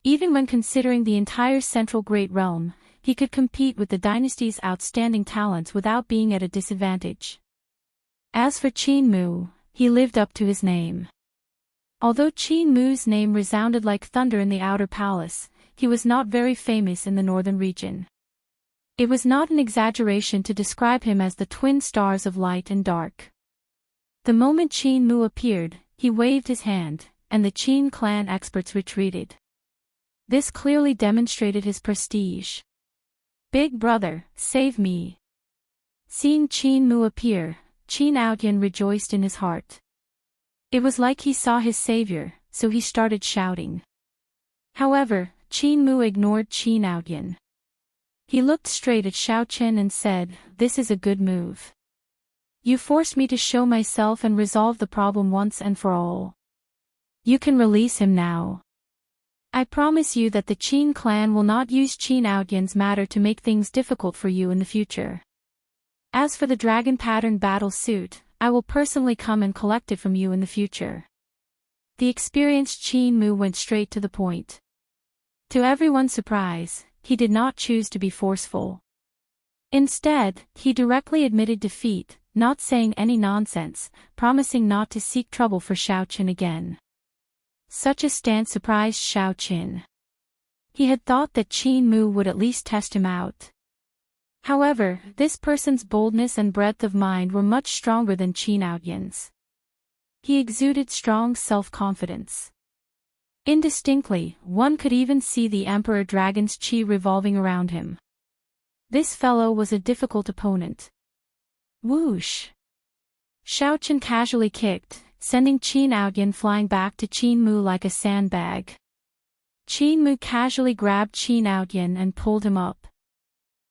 Even when considering the entire Central Great Realm, he could compete with the dynasty's outstanding talents without being at a disadvantage. As for Qin Mu, he lived up to his name. Although Qin Mu's name resounded like thunder in the outer palace, he was not very famous in the northern region. It was not an exaggeration to describe him as the twin stars of light and dark. The moment Qin Mu appeared, he waved his hand, and the Qin clan experts retreated. This clearly demonstrated his prestige. Big brother, save me. Seeing Qin Mu appear, Qin Outyin rejoiced in his heart. It was like he saw his savior, so he started shouting. However, Qin Mu ignored Qin Outyin. He looked straight at Xiao Qin and said, "This is a good move. You forced me to show myself and resolve the problem once and for all. You can release him now. I promise you that the Qin clan will not use Qin Outyin's matter to make things difficult for you in the future. As for the dragon pattern battle suit, I will personally come and collect it from you in the future." The experienced Qin Mu went straight to the point. To everyone's surprise, he did not choose to be forceful. Instead, he directly admitted defeat, not saying any nonsense, promising not to seek trouble for Xiao Qin again. Such a stance surprised Xiao Qin. He had thought that Qin Mu would at least test him out. However, this person's boldness and breadth of mind were much stronger than Qin Outyin's. He exuded strong self-confidence. Indistinctly, one could even see the Emperor Dragon's qi revolving around him. This fellow was a difficult opponent. Whoosh! Xiao Qin casually kicked, sending Qin Outyin flying back to Qin Mu like a sandbag. Qin Mu casually grabbed Qin Outyin and pulled him up.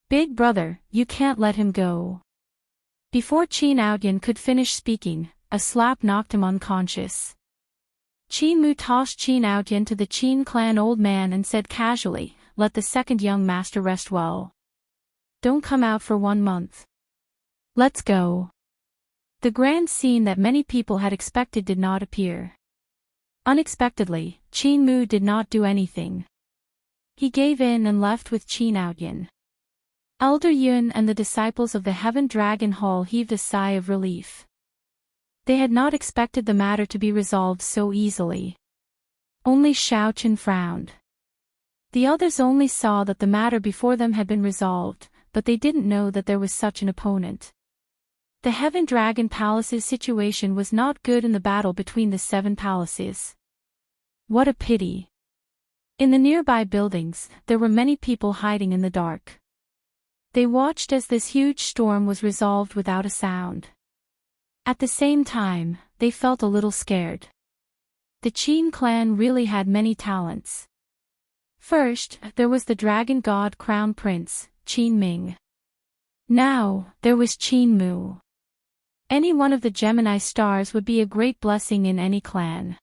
"Big brother, you can't let him go." Before Qin Outyin could finish speaking, a slap knocked him unconscious. Qin Mu tossed Qin Outyin to the Qin clan old man and said casually, "Let the second young master rest well. Don't come out for 1 month. Let's go." The grand scene that many people had expected did not appear. Unexpectedly, Qin Mu did not do anything. He gave in and left with Qin Outyin. Elder Yun and the disciples of the Heaven Dragon Hall heaved a sigh of relief. They had not expected the matter to be resolved so easily. Only Xiaochen frowned. The others only saw that the matter before them had been resolved, but they didn't know that there was such an opponent. The Heaven Dragon Palace's situation was not good in the battle between the 7 palaces. What a pity. In the nearby buildings, there were many people hiding in the dark. They watched as this huge storm was resolved without a sound. At the same time, they felt a little scared. The Qin clan really had many talents. First, there was the dragon god crown prince, Qin Ming. Now, there was Qin Mu. Any one of the Gemini stars would be a great blessing in any clan.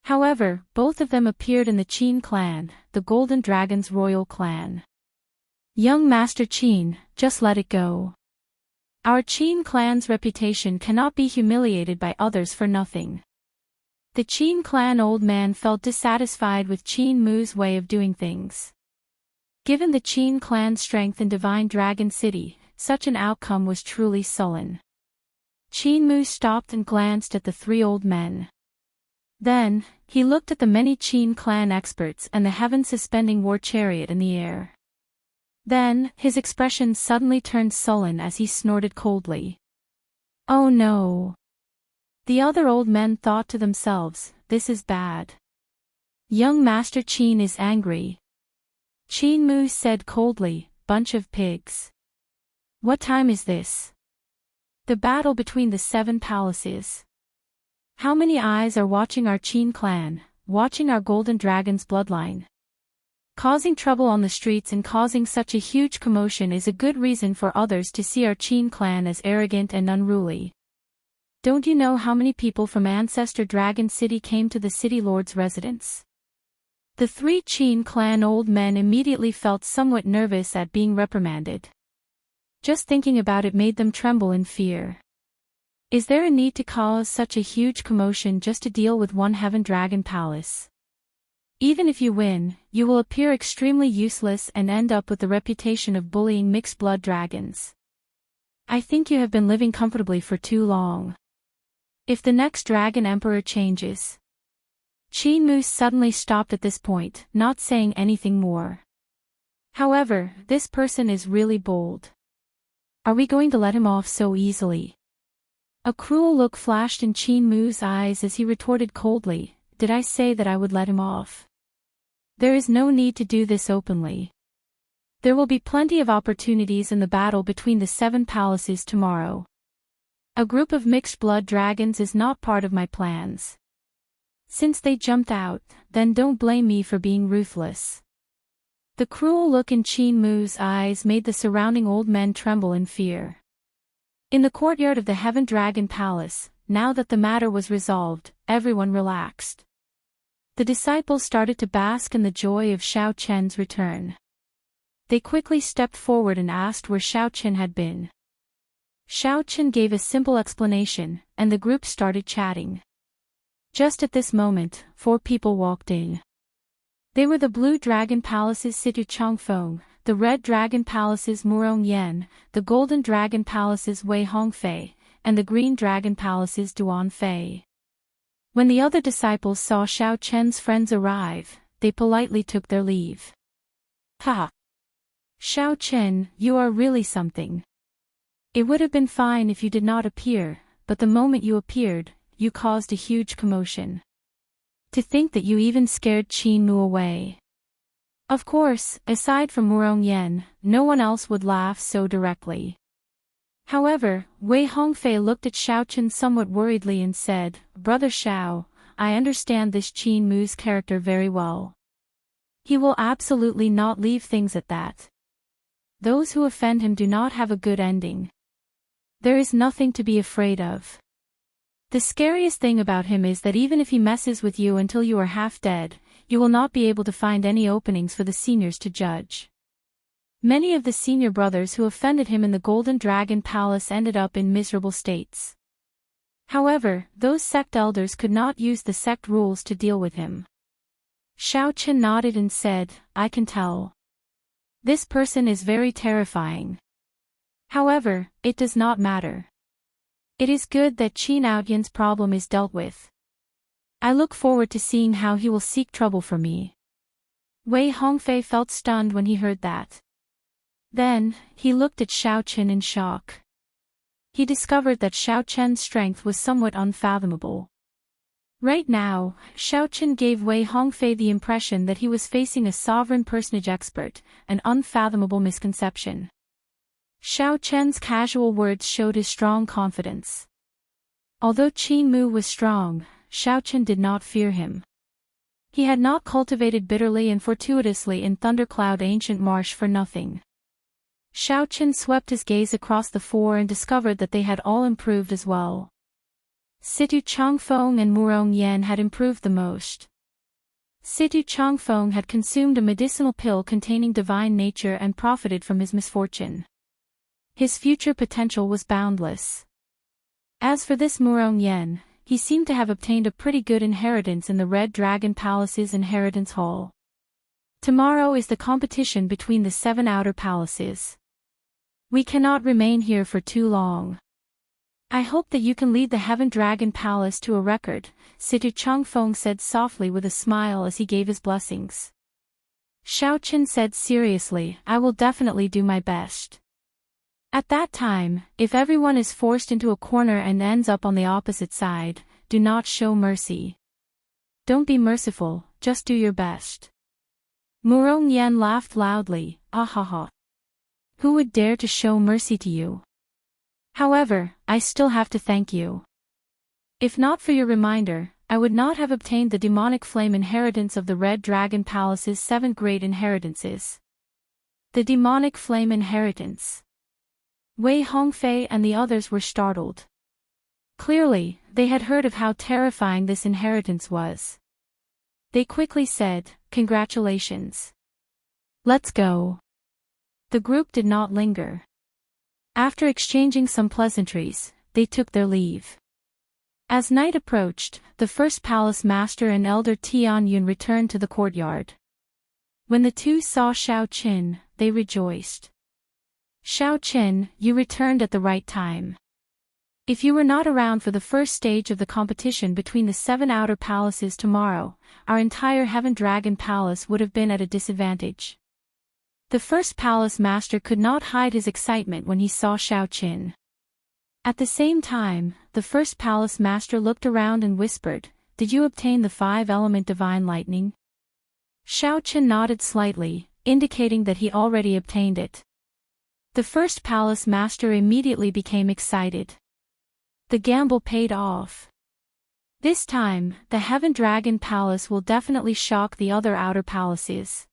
However, both of them appeared in the Qin clan, the Golden Dragon's royal clan. Young Master Qin, just let it go. Our Qin clan's reputation cannot be humiliated by others for nothing. The Qin clan old man felt dissatisfied with Qin Mu's way of doing things. Given the Qin clan's strength in Divine Dragon City, such an outcome was truly sullen. Qin Mu stopped and glanced at the 3 old men. Then, he looked at the many Qin clan experts and the heaven-suspending war chariot in the air. Then, his expression suddenly turned sullen as he snorted coldly. Oh no! The other old men thought to themselves, this is bad. Young Master Qin is angry. Qin Mu said coldly, bunch of pigs. What time is this? The battle between the 7 palaces. How many eyes are watching our Qin clan, watching our Golden Dragon's bloodline? Causing trouble on the streets and causing such a huge commotion is a good reason for others to see our Qin clan as arrogant and unruly. Don't you know how many people from Ancestor Dragon City came to the City Lord's residence? The 3 Qin clan old men immediately felt somewhat nervous at being reprimanded. Just thinking about it made them tremble in fear. Is there a need to cause such a huge commotion just to deal with one Heaven Dragon Palace? Even if you win, you will appear extremely useless and end up with the reputation of bullying mixed-blood dragons. I think you have been living comfortably for too long. If the next Dragon Emperor changes... Qin Mu suddenly stopped at this point, not saying anything more. However, this person is really bold. Are we going to let him off so easily? A cruel look flashed in Qin Mu's eyes as he retorted coldly, did I say that I would let him off? There is no need to do this openly. There will be plenty of opportunities in the battle between the 7 palaces tomorrow. A group of mixed-blood dragons is not part of my plans. Since they jumped out, then don't blame me for being ruthless. The cruel look in Qin Mu's eyes made the surrounding old men tremble in fear. In the courtyard of the Heaven Dragon Palace, now that the matter was resolved, everyone relaxed. The disciples started to bask in the joy of Xiao Chen's return. They quickly stepped forward and asked where Xiao Chen had been. Xiao Chen gave a simple explanation, and the group started chatting. Just at this moment, 4 people walked in. They were the Blue Dragon Palace's Situ Changfeng, the Red Dragon Palace's Murong Yan, the Golden Dragon Palace's Wei Hongfei, and the Green Dragon Palace's Duan Fei. When the other disciples saw Xiao Chen's friends arrive, they politely took their leave. Ha! Xiao Chen, you are really something. It would have been fine if you did not appear, but the moment you appeared, you caused a huge commotion. To think that you even scared Qin Mu away. Of course, aside from Murong Yan, no one else would laugh so directly. However, Wei Hongfei looked at Xiao Chen somewhat worriedly and said, Brother Xiao, I understand this Qin Mu's character very well. He will absolutely not leave things at that. Those who offend him do not have a good ending. There is nothing to be afraid of. The scariest thing about him is that even if he messes with you until you are half dead, you will not be able to find any openings for the seniors to judge. Many of the senior brothers who offended him in the Golden Dragon Palace ended up in miserable states. However, those sect elders could not use the sect rules to deal with him. Xiao Chen nodded and said, I can tell. This person is very terrifying. However, it does not matter. It is good that Qin Outyan's problem is dealt with. I look forward to seeing how he will seek trouble for me. Wei Hongfei felt stunned when he heard that. Then, he looked at Xiao Chen in shock. He discovered that Xiao Chen's strength was somewhat unfathomable. Right now, Xiao Chen gave Wei Hongfei the impression that he was facing a sovereign personage expert, an unfathomable misconception. Xiao Chen's casual words showed his strong confidence. Although Qin Mu was strong, Xiao Chen did not fear him. He had not cultivated bitterly and fortuitously in Thundercloud Ancient Marsh for nothing. Xiao Chen swept his gaze across the four and discovered that they had all improved as well. Situ Changfeng and Murong Yan had improved the most. Situ Changfeng had consumed a medicinal pill containing divine nature and profited from his misfortune. His future potential was boundless. As for this Murong Yan, he seemed to have obtained a pretty good inheritance in the Red Dragon Palace's inheritance hall. Tomorrow is the competition between the 7 outer palaces. We cannot remain here for too long. I hope that you can lead the Heaven Dragon Palace to a record, Situ Changfeng said softly with a smile as he gave his blessings. Xiao Chen said seriously, I will definitely do my best. At that time, if everyone is forced into a corner and ends up on the opposite side, do not show mercy. Don't be merciful, just do your best. Murong Yan laughed loudly, ah ha ha. Who would dare to show mercy to you? However, I still have to thank you. If not for your reminder, I would not have obtained the demonic flame inheritance of the Red Dragon Palace's 7 great inheritances. The demonic flame inheritance. Wei Hongfei and the others were startled. Clearly, they had heard of how terrifying this inheritance was. They quickly said, congratulations. Let's go. The group did not linger. After exchanging some pleasantries, they took their leave. As night approached, the first palace master and elder Tianyun returned to the courtyard. When the two saw Xiao Chen, they rejoiced. Xiao Chen, you returned at the right time. If you were not around for the first stage of the competition between the 7 outer palaces tomorrow, our entire Heaven Dragon Palace would have been at a disadvantage. The first palace master could not hide his excitement when he saw Xiao Chen. At the same time, the first palace master looked around and whispered, did you obtain the 5-element divine lightning? Xiao Chen nodded slightly, indicating that he already obtained it. The first palace master immediately became excited. The gamble paid off. This time, the Heaven Dragon Palace will definitely shock the other outer palaces.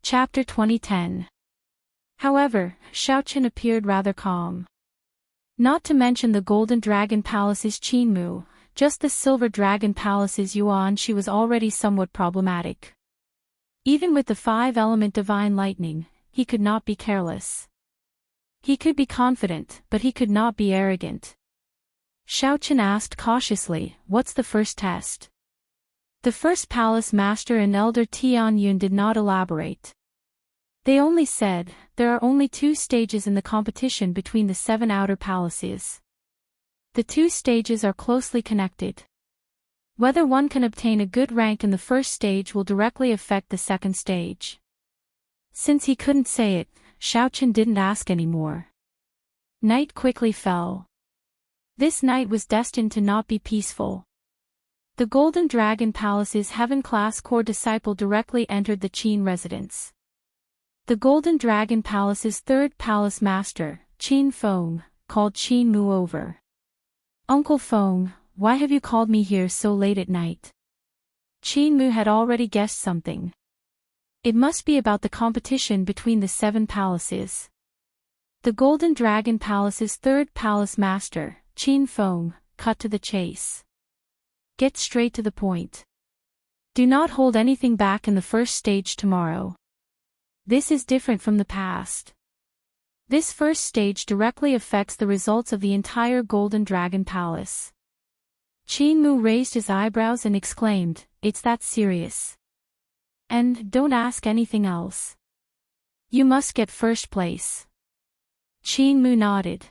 Chapter 2010. However, Xiao Chen appeared rather calm. Not to mention the Golden Dragon Palace's Qin Mu, just the Silver Dragon Palace's Yuan she was already somewhat problematic. Even with the 5-element divine lightning, he could not be careless. He could be confident, but he could not be arrogant. Xiao Chen asked cautiously, what's the first test? The first palace master and elder Tianyun did not elaborate. They only said, there are only 2 stages in the competition between the 7 outer palaces. The 2 stages are closely connected. Whether one can obtain a good rank in the first stage will directly affect the second stage. Since he couldn't say it, Xiao Chen didn't ask anymore. Night quickly fell. This night was destined to not be peaceful. The Golden Dragon Palace's Heaven-class core disciple directly entered the Qin residence. The Golden Dragon Palace's 3rd palace master, Qin Feng, called Qin Mu over. Uncle Feng, why have you called me here so late at night? Qin Mu had already guessed something. It must be about the competition between the 7 palaces. The Golden Dragon Palace's 3rd palace master, Qin Feng, cut to the chase. Get straight to the point. Do not hold anything back in the first stage tomorrow. This is different from the past. This first stage directly affects the results of the entire Golden Dragon Palace. Qin Mu raised his eyebrows and exclaimed, it's that serious. And don't ask anything else. You must get first place. Qin Mu nodded.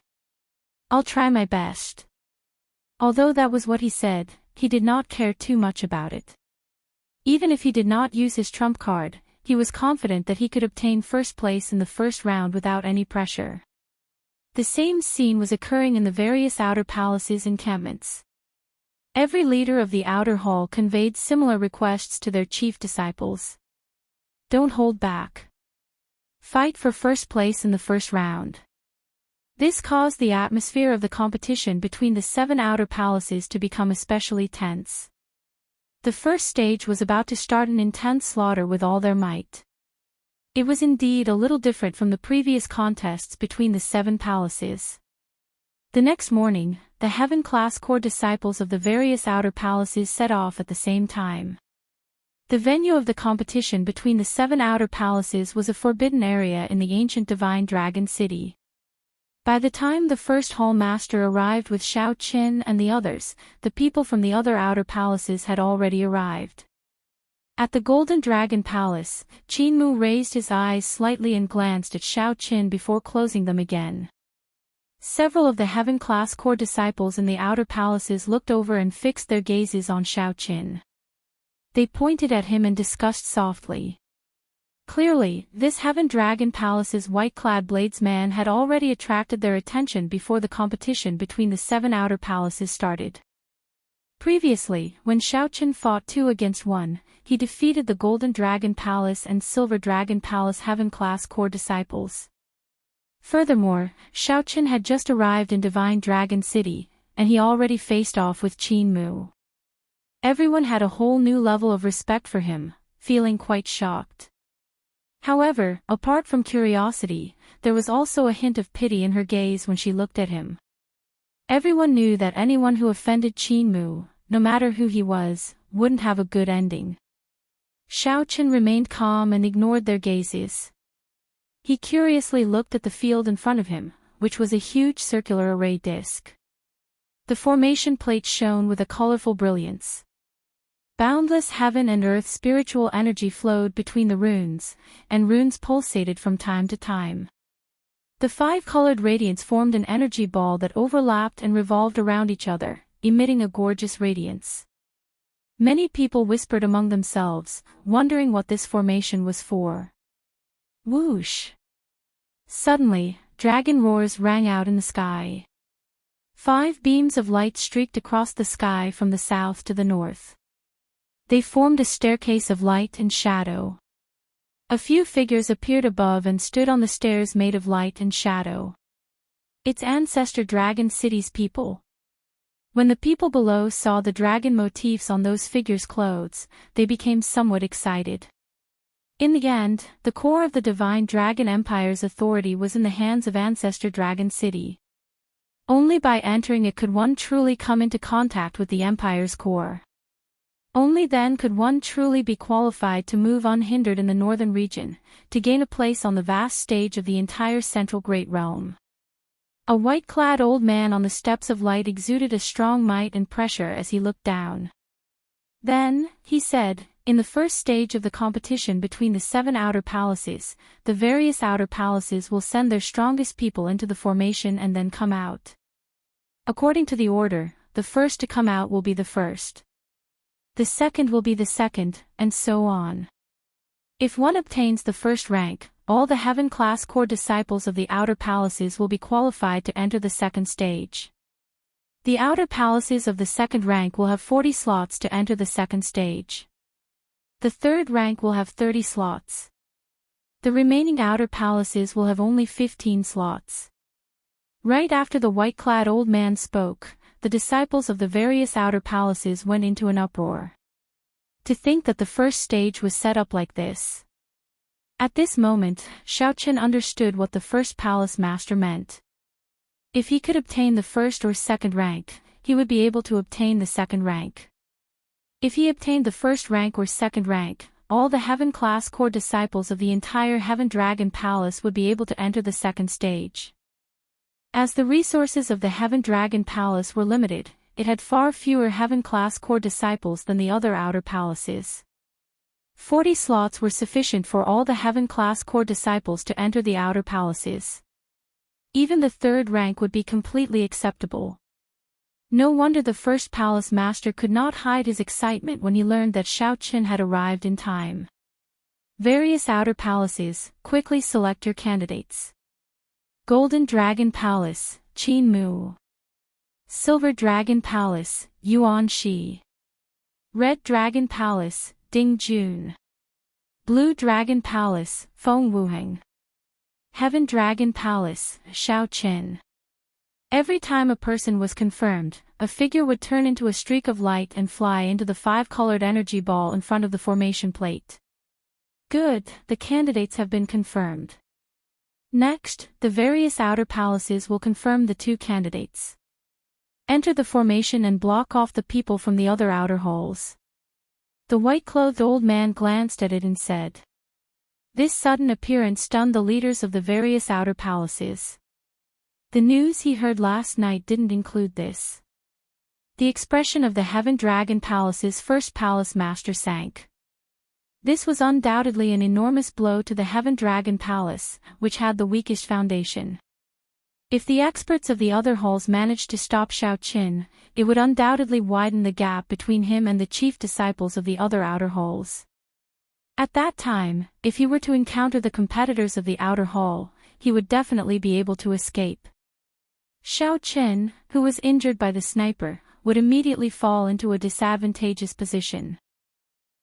I'll try my best. Although that was what he said, he did not care too much about it. Even if he did not use his trump card, he was confident that he could obtain first place in the first round without any pressure. The same scene was occurring in the various outer palaces' encampments. Every leader of the outer hall conveyed similar requests to their chief disciples. Don't hold back. Fight for first place in the first round. This caused the atmosphere of the competition between the 7 outer palaces to become especially tense. The first stage was about to start an intense slaughter with all their might. It was indeed a little different from the previous contests between the 7 palaces. The next morning, the heaven-class core disciples of the various outer palaces set off at the same time. The venue of the competition between the 7 outer palaces was a forbidden area in the ancient divine dragon city. By the time the first hall master arrived with Xiao Qin and the others, the people from the other outer palaces had already arrived. At the Golden Dragon Palace, Qin Mu raised his eyes slightly and glanced at Xiao Qin before closing them again. Several of the heaven-class core disciples in the outer palaces looked over and fixed their gazes on Xiao Qin. They pointed at him and discussed softly. Clearly, this Heaven Dragon Palace's white-clad bladesman had already attracted their attention before the competition between the 7 outer palaces started. Previously, when Xiao Qin fought 2 against 1, he defeated the Golden Dragon Palace and Silver Dragon Palace Heaven-class core disciples. Furthermore, Xiao Qin had just arrived in Divine Dragon City, and he already faced off with Qin Mu. Everyone had a whole new level of respect for him, feeling quite shocked. However, apart from curiosity, there was also a hint of pity in her gaze when she looked at him. Everyone knew that anyone who offended Qin Mu, no matter who he was, wouldn't have a good ending. Xiao Qin remained calm and ignored their gazes. He curiously looked at the field in front of him, which was a huge circular array disc. The formation plate shone with a colorful brilliance. Boundless heaven and earth spiritual energy flowed between the runes, and runes pulsated from time to time. The 5-colored radiance formed an energy ball that overlapped and revolved around each other, emitting a gorgeous radiance. Many people whispered among themselves, wondering what this formation was for. Whoosh! Suddenly, dragon roars rang out in the sky. 5 beams of light streaked across the sky from the south to the north. They formed a staircase of light and shadow. A few figures appeared above and stood on the stairs made of light and shadow. Its ancestor Dragon City's people. When the people below saw the dragon motifs on those figures' clothes, they became somewhat excited. In the end, the core of the Divine Dragon Empire's authority was in the hands of Ancestor Dragon City. Only by entering it could one truly come into contact with the Empire's core. Only then could one truly be qualified to move unhindered in the northern region, to gain a place on the vast stage of the entire central great realm. A white-clad old man on the steps of light exuded a strong might and pressure as he looked down. Then, he said, in the first stage of the competition between the 7 outer palaces, the various outer palaces will send their strongest people into the formation and then come out. According to the order, the first to come out will be the first. The second will be the second, and so on. If one obtains the first rank, all the heaven-class core disciples of the outer palaces will be qualified to enter the second stage. The outer palaces of the second rank will have 40 slots to enter the second stage. The third rank will have 30 slots. The remaining outer palaces will have only 15 slots. Right after the white-clad old man spoke, the disciples of the various outer palaces went into an uproar. To think that the first stage was set up like this. At this moment, Xiao Qin understood what the first palace master meant. If he could obtain the first or second rank, he would be able to obtain the second rank. If he obtained the first rank or second rank, all the heaven-class core disciples of the entire Heaven Dragon Palace would be able to enter the second stage. As the resources of the Heaven Dragon Palace were limited, it had far fewer heaven-class core disciples than the other outer palaces. 40 slots were sufficient for all the heaven-class core disciples to enter the outer palaces. Even the third rank would be completely acceptable. No wonder the first palace master could not hide his excitement when he learned that Xiaoqin had arrived in time. Various outer palaces, quickly select your candidates. Golden Dragon Palace, Qin Mu. Silver Dragon Palace, Yuan Shi. Red Dragon Palace, Ding Jun. Blue Dragon Palace, Feng Wuheng. Heaven Dragon Palace, Xiao Qin. Every time a person was confirmed, a figure would turn into a streak of light and fly into the 5-colored energy ball in front of the formation plate. Good, the candidates have been confirmed. Next, the various outer palaces will confirm the 2 candidates. Enter the formation and block off the people from the other outer halls. The white-clothed old man glanced at it and said. This sudden appearance stunned the leaders of the various outer palaces. The news he heard last night didn't include this. The expression of the Heaven Dragon Palace's first palace master sank. This was undoubtedly an enormous blow to the Heaven Dragon Palace, which had the weakest foundation. If the experts of the other halls managed to stop Xiaoqin, it would undoubtedly widen the gap between him and the chief disciples of the other outer halls. At that time, if he were to encounter the competitors of the outer hall, he would definitely be able to escape. Xiaoqin, who was injured by the sniper, would immediately fall into a disadvantageous position.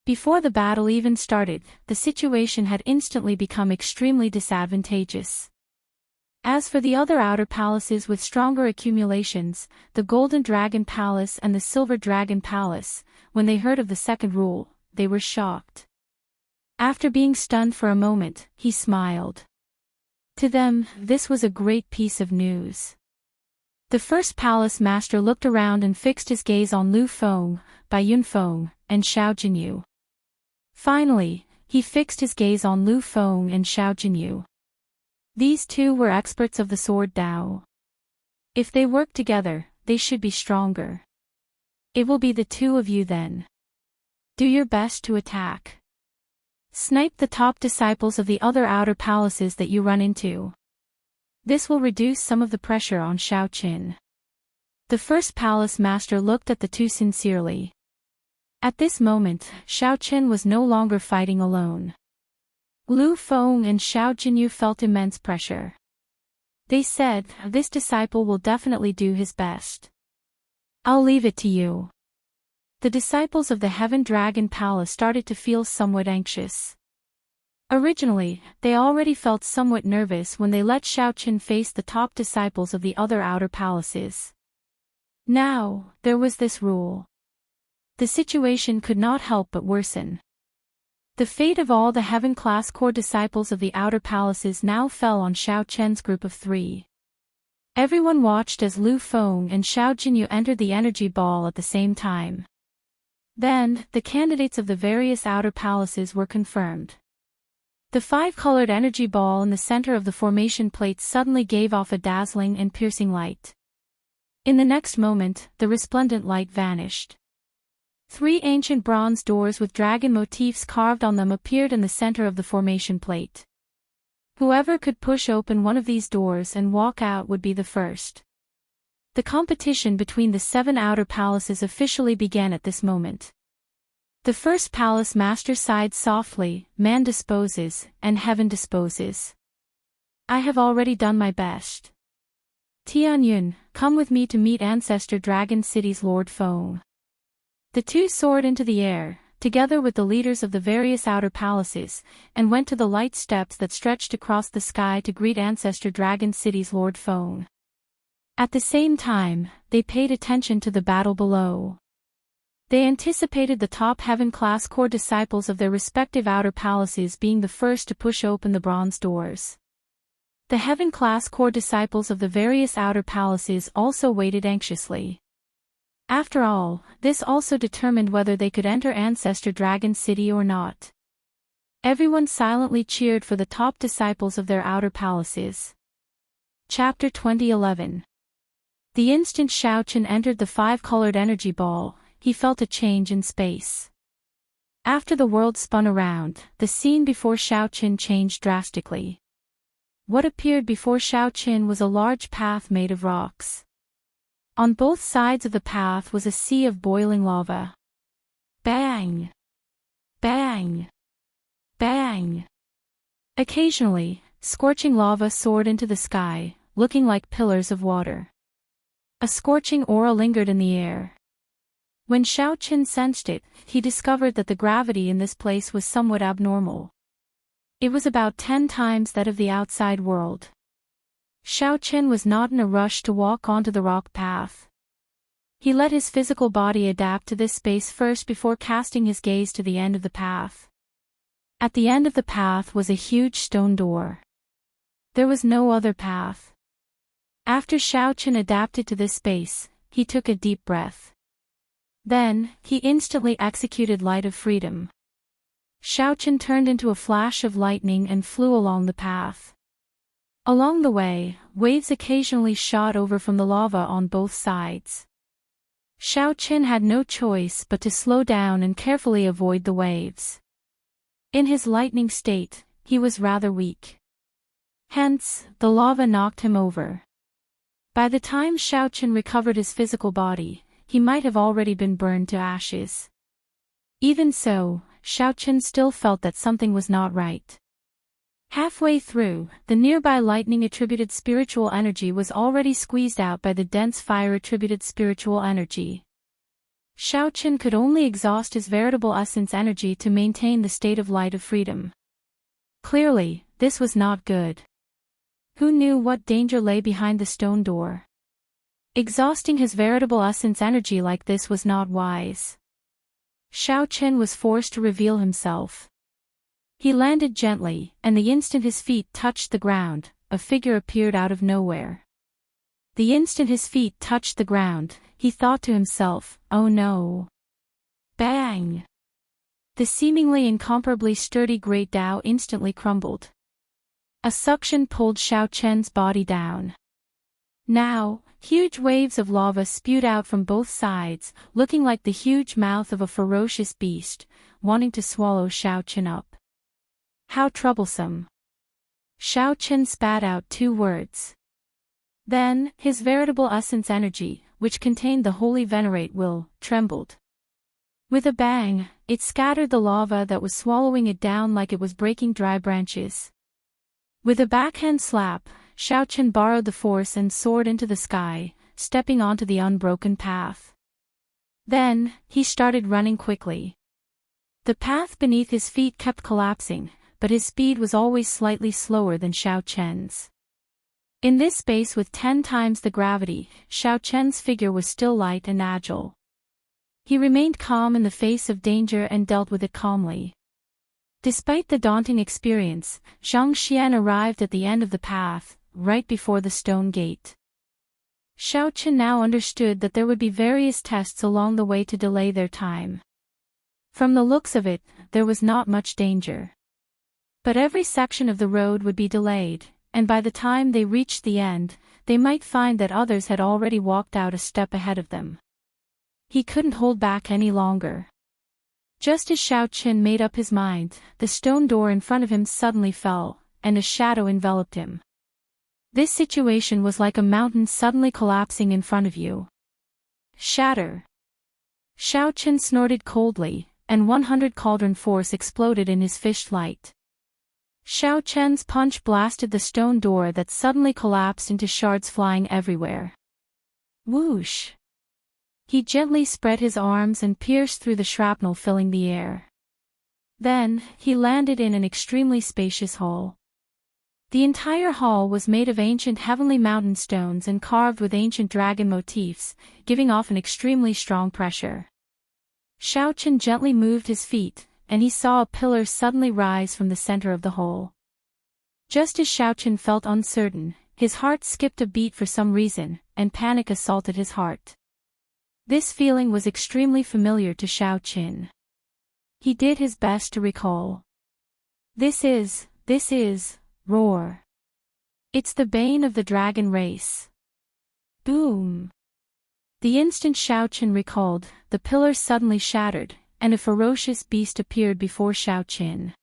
Before the battle even started, the situation had instantly become extremely disadvantageous. As for the other outer palaces with stronger accumulations, the Golden Dragon Palace and the Silver Dragon Palace, when they heard of the second rule, they were shocked. After being stunned for a moment, he smiled. To them, this was a great piece of news. The first palace master looked around and fixed his gaze on Lu Feng, Bai Yunfeng, and Xiao Jinyu. Finally, he fixed his gaze on Lu Feng and Xiao Jinyu. These 2 were experts of the sword Dao. If they work together, they should be stronger. It will be the 2 of you then. Do your best to attack. Snipe the top disciples of the other outer palaces that you run into. This will reduce some of the pressure on Xiaoqin. The first palace master looked at the 2 sincerely. At this moment, Xiaoqin was no longer fighting alone. Lu Feng and Xiao Jinyu felt immense pressure. They said, this disciple will definitely do his best. I'll leave it to you. The disciples of the Heaven Dragon Palace started to feel somewhat anxious. Originally, they already felt somewhat nervous when they let Xiaoqin face the top disciples of the other outer palaces. Now, there was this rule. The situation could not help but worsen. The fate of all the heaven-class core disciples of the outer palaces now fell on Xiaoqin's group of 3. Everyone watched as Lu Feng and Xiao Jinyu entered the energy ball at the same time. Then, the candidates of the various outer palaces were confirmed. The 5-colored energy ball in the center of the formation plate suddenly gave off a dazzling and piercing light. In the next moment, the resplendent light vanished. 3 ancient bronze doors with dragon motifs carved on them appeared in the center of the formation plate. Whoever could push open one of these doors and walk out would be the first. The competition between the 7 outer palaces officially began at this moment. The first palace master sighed softly, man disposes, and heaven disposes. I have already done my best. Tianyun, come with me to meet Ancestor Dragon City's Lord Feng. The 2 soared into the air, together with the leaders of the various outer palaces, and went to the light steps that stretched across the sky to greet Ancestor Dragon City's Lord Feng. At the same time, they paid attention to the battle below. They anticipated the top heaven-class core disciples of their respective outer palaces being the first to push open the bronze doors. The heaven-class core disciples of the various outer palaces also waited anxiously. After all, this also determined whether they could enter Ancestor Dragon City or not. Everyone silently cheered for the top disciples of their outer palaces. Chapter 2011. The instant Xiaoqin entered the 5-colored energy ball, he felt a change in space. After the world spun around, the scene before Xiaoqin changed drastically. What appeared before Xiaoqin was a large path made of rocks. On both sides of the path was a sea of boiling lava. Bang! Bang! Bang! Occasionally, scorching lava soared into the sky, looking like pillars of water. A scorching aura lingered in the air. When Xiaoqin sensed it, he discovered that the gravity in this place was somewhat abnormal. It was about 10 times that of the outside world. Xiaoqin was not in a rush to walk onto the rock path. He let his physical body adapt to this space first before casting his gaze to the end of the path. At the end of the path was a huge stone door. There was no other path. After Xiaoqin adapted to this space, he took a deep breath. Then, he instantly executed Light of Freedom. Xiaoqin turned into a flash of lightning and flew along the path. Along the way, waves occasionally shot over from the lava on both sides. Xiaoqin had no choice but to slow down and carefully avoid the waves. In his lightning state, he was rather weak. Hence, the lava knocked him over. By the time Xiaoqin recovered his physical body, he might have already been burned to ashes. Even so, Xiaoqin still felt that something was not right. Halfway through, the nearby lightning-attributed spiritual energy was already squeezed out by the dense fire-attributed spiritual energy. Xiaoqin could only exhaust his veritable essence energy to maintain the state of Light of Freedom. Clearly, this was not good. Who knew what danger lay behind the stone door? Exhausting his veritable essence energy like this was not wise. Xiaoqin was forced to reveal himself. He landed gently, and the instant his feet touched the ground, a figure appeared out of nowhere. The instant his feet touched the ground, he thought to himself, "Oh no!" Bang! The seemingly incomparably sturdy Great Dao instantly crumbled. A suction pulled Xiaoqin's body down. Now, huge waves of lava spewed out from both sides, looking like the huge mouth of a ferocious beast, wanting to swallow Xiaoqin up. How troublesome! Xiaoqin spat out 2 words. Then, his veritable essence energy, which contained the holy venerate will, trembled. With a bang, it scattered the lava that was swallowing it down like it was breaking dry branches. With a backhand slap, Xiaoqin borrowed the force and soared into the sky, stepping onto the unbroken path. Then, he started running quickly. The path beneath his feet kept collapsing, but his speed was always slightly slower than Xiaoqin's. In this space with 10 times the gravity, Xiaoqin's figure was still light and agile. He remained calm in the face of danger and dealt with it calmly. Despite the daunting experience, Xianxia arrived at the end of the path, right before the stone gate. Xiaoqin now understood that there would be various tests along the way to delay their time. From the looks of it, there was not much danger. But every section of the road would be delayed, and by the time they reached the end, they might find that others had already walked out a step ahead of them. He couldn't hold back any longer. Just as Xiaoqin made up his mind, the stone door in front of him suddenly fell, and a shadow enveloped him. This situation was like a mountain suddenly collapsing in front of you. Shatter! Xiaoqin snorted coldly, and 100 cauldron force exploded in his fish light. Xiaoqin's punch blasted the stone door that suddenly collapsed into shards flying everywhere. Whoosh! He gently spread his arms and pierced through the shrapnel filling the air. Then, he landed in an extremely spacious hall. The entire hall was made of ancient heavenly mountain stones and carved with ancient dragon motifs, giving off an extremely strong pressure. Xiaoqin gently moved his feet, and he saw a pillar suddenly rise from the center of the hall. Just as Xiaoqin felt uncertain, his heart skipped a beat for some reason, and panic assaulted his heart. This feeling was extremely familiar to Xiaoqin. He did his best to recall. This is, roar. It's the bane of the dragon race. Boom! The instant Xiaoqin recalled, the pillar suddenly shattered, and a ferocious beast appeared before Xiaoqin.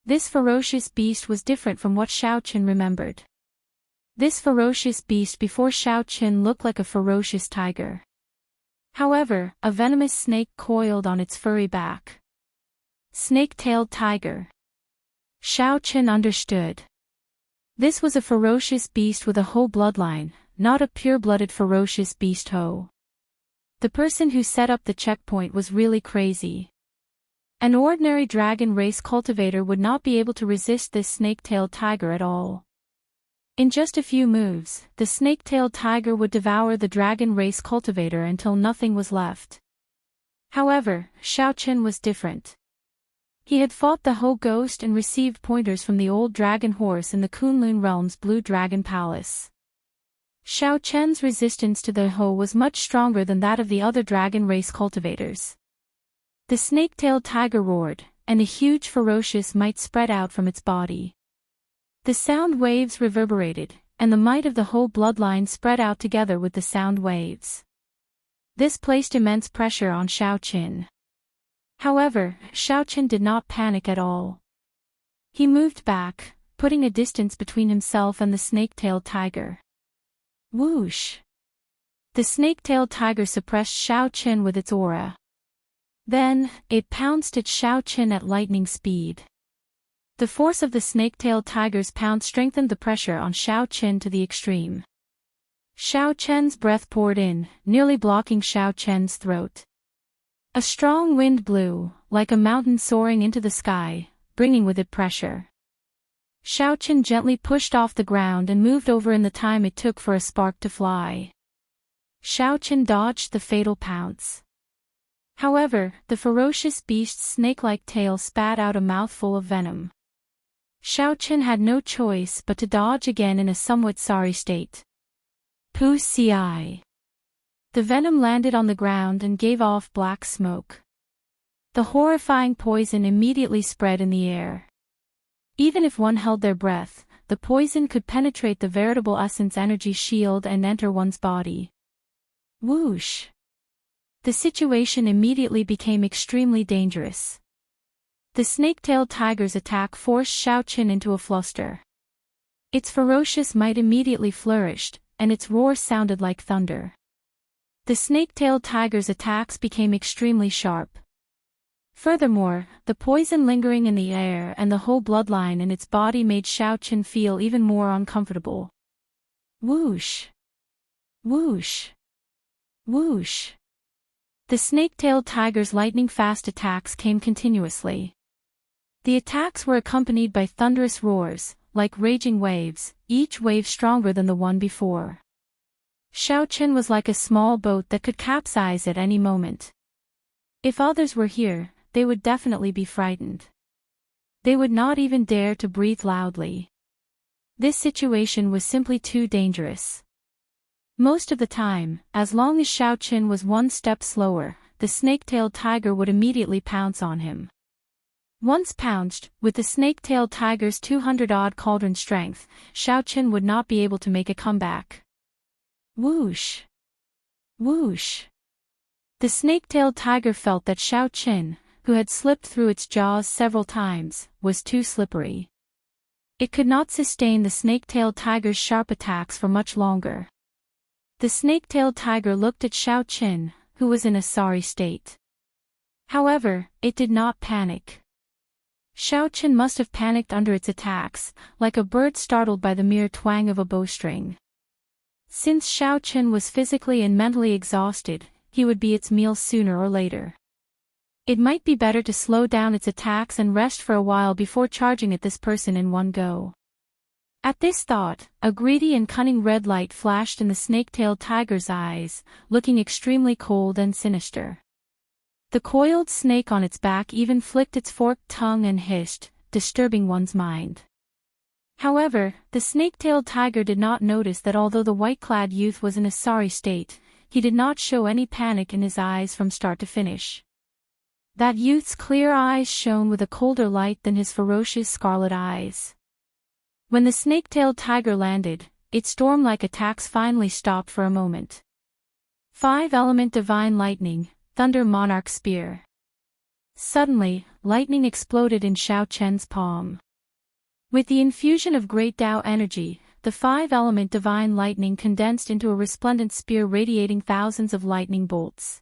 This ferocious beast was different from what Xiaoqin remembered. This ferocious beast before Xiaoqin looked like a ferocious tiger. However, a venomous snake coiled on its furry back. Snake-tailed tiger. Xiaoqin understood. This was a ferocious beast with a Ho bloodline, not a pure-blooded ferocious beast Ho. The person who set up the checkpoint was really crazy. An ordinary dragon race cultivator would not be able to resist this snake-tailed tiger at all. In just a few moves, the snake-tailed tiger would devour the dragon race cultivator until nothing was left. However, Xiaoqin was different. He had fought the Ho ghost and received pointers from the old dragon horse in the Kunlun realm's Blue Dragon Palace. Xiaoqin's resistance to the Ho was much stronger than that of the other dragon race cultivators. The snake-tailed tiger roared, and a huge ferocious might spread out from its body. The sound waves reverberated, and the might of the Ho bloodline spread out together with the sound waves. This placed immense pressure on Xiaoqin. However, Xiaoqin did not panic at all. He moved back, putting a distance between himself and the snake-tailed tiger. Whoosh! The snake-tailed tiger suppressed Xiaoqin with its aura. Then, it pounced at Xiaoqin at lightning speed. The force of the snake-tailed tiger's pounce strengthened the pressure on Xiaoqin to the extreme. Xiaoqin's breath poured in, nearly blocking Xiaoqin's throat. A strong wind blew, like a mountain soaring into the sky, bringing with it pressure. Xiaoqin gently pushed off the ground and moved over in the time it took for a spark to fly. Xiaoqin dodged the fatal pounce. However, the ferocious beast's snake-like tail spat out a mouthful of venom. Xiaoqin had no choice but to dodge again in a somewhat sorry state. Pu ci. The venom landed on the ground and gave off black smoke. The horrifying poison immediately spread in the air. Even if one held their breath, the poison could penetrate the veritable essence energy shield and enter one's body. Whoosh! The situation immediately became extremely dangerous. The snake-tailed tiger's attack forced Xiaoqin into a fluster. Its ferocious might immediately flourished, and its roar sounded like thunder. The snake-tailed tiger's attacks became extremely sharp. Furthermore, the poison lingering in the air and the whole bloodline in its body made Xiaoqin feel even more uncomfortable. Whoosh! Whoosh! Whoosh! The snake-tailed tiger's lightning-fast attacks came continuously. The attacks were accompanied by thunderous roars, like raging waves, each wave stronger than the one before. Xiaoqin was like a small boat that could capsize at any moment. If others were here, they would definitely be frightened. They would not even dare to breathe loudly. This situation was simply too dangerous. Most of the time, as long as Xiaoqin was one step slower, the snake-tailed tiger would immediately pounce on him. Once pounced, with the snake-tailed tiger's 200-odd cauldron strength, Xiaoqin would not be able to make a comeback. Whoosh! Whoosh! The snake-tailed tiger felt that Xiaoqin, who had slipped through its jaws several times, was too slippery. It could not sustain the snake-tailed tiger's sharp attacks for much longer. The snake-tailed tiger looked at Xiaoqin, who was in a sorry state. However, it did not panic. Xiaoqin must have panicked under its attacks, like a bird startled by the mere twang of a bowstring. Since Xiaoqin was physically and mentally exhausted, he would be its meal sooner or later. It might be better to slow down its attacks and rest for a while before charging at this person in one go. At this thought, a greedy and cunning red light flashed in the snake-tailed tiger's eyes, looking extremely cold and sinister. The coiled snake on its back even flicked its forked tongue and hissed, disturbing one's mind. However, the snake-tailed tiger did not notice that although the white-clad youth was in a sorry state, he did not show any panic in his eyes from start to finish. That youth's clear eyes shone with a colder light than his ferocious scarlet eyes. When the snake-tailed tiger landed, its storm-like attacks finally stopped for a moment. 5-element divine lightning, thunder monarch spear. Suddenly, lightning exploded in Xiao Chen's palm. With the infusion of great Tao energy, the five-element divine lightning condensed into a resplendent spear radiating thousands of lightning bolts.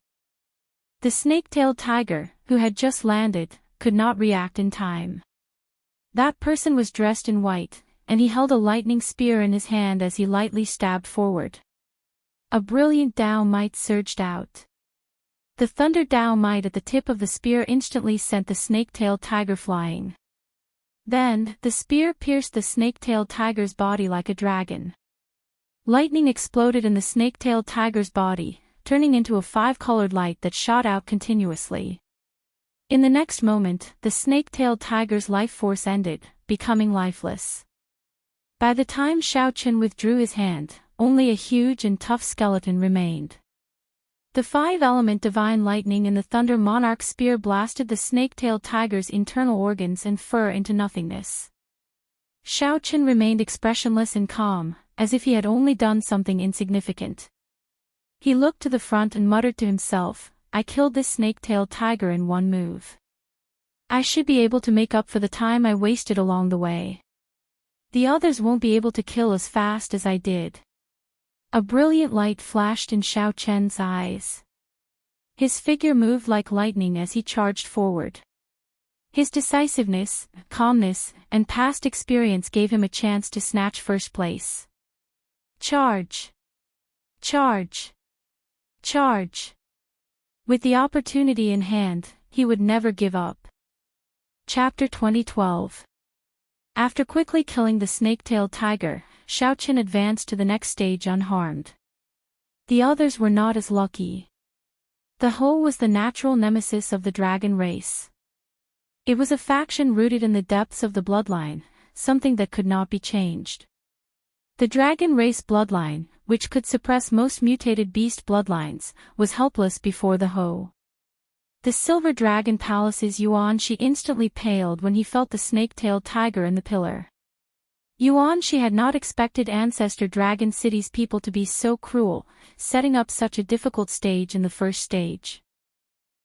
The snake-tailed tiger, who had just landed, could not react in time. That person was dressed in white, and he held a lightning spear in his hand as he lightly stabbed forward. A brilliant Tao might surged out. The thunder Tao might at the tip of the spear instantly sent the snake-tailed tiger flying. Then, the spear pierced the snake-tailed tiger's body like a dragon. Lightning exploded in the snake-tailed tiger's body, turning into a five-colored light that shot out continuously. In the next moment, the snake-tailed tiger's life force ended, becoming lifeless. By the time Xiao Chen withdrew his hand, only a huge and tough skeleton remained. The five-element divine lightning in the Thunder Monarch spear blasted the snake-tailed tiger's internal organs and fur into nothingness. Xiao Chen remained expressionless and calm, as if he had only done something insignificant. He looked to the front and muttered to himself, "I killed this snake-tailed tiger in one move. I should be able to make up for the time I wasted along the way. The others won't be able to kill as fast as I did." A brilliant light flashed in Xiao Chen's eyes. His figure moved like lightning as he charged forward. His decisiveness, calmness, and past experience gave him a chance to snatch first place. Charge! Charge! Charge! With the opportunity in hand, he would never give up. Chapter 2012. After quickly killing the snake-tailed tiger, Xiao Chen advanced to the next stage unharmed. The others were not as lucky. The Ho was the natural nemesis of the dragon race. It was a faction rooted in the depths of the bloodline, something that could not be changed. The dragon race bloodline, which could suppress most mutated beast bloodlines, was helpless before the Ho. The Silver Dragon Palace's Yuanxi instantly paled when he felt the snake-tailed tiger in the pillar. Yuanxi had not expected Ancestor Dragon City's people to be so cruel, setting up such a difficult stage in the first stage.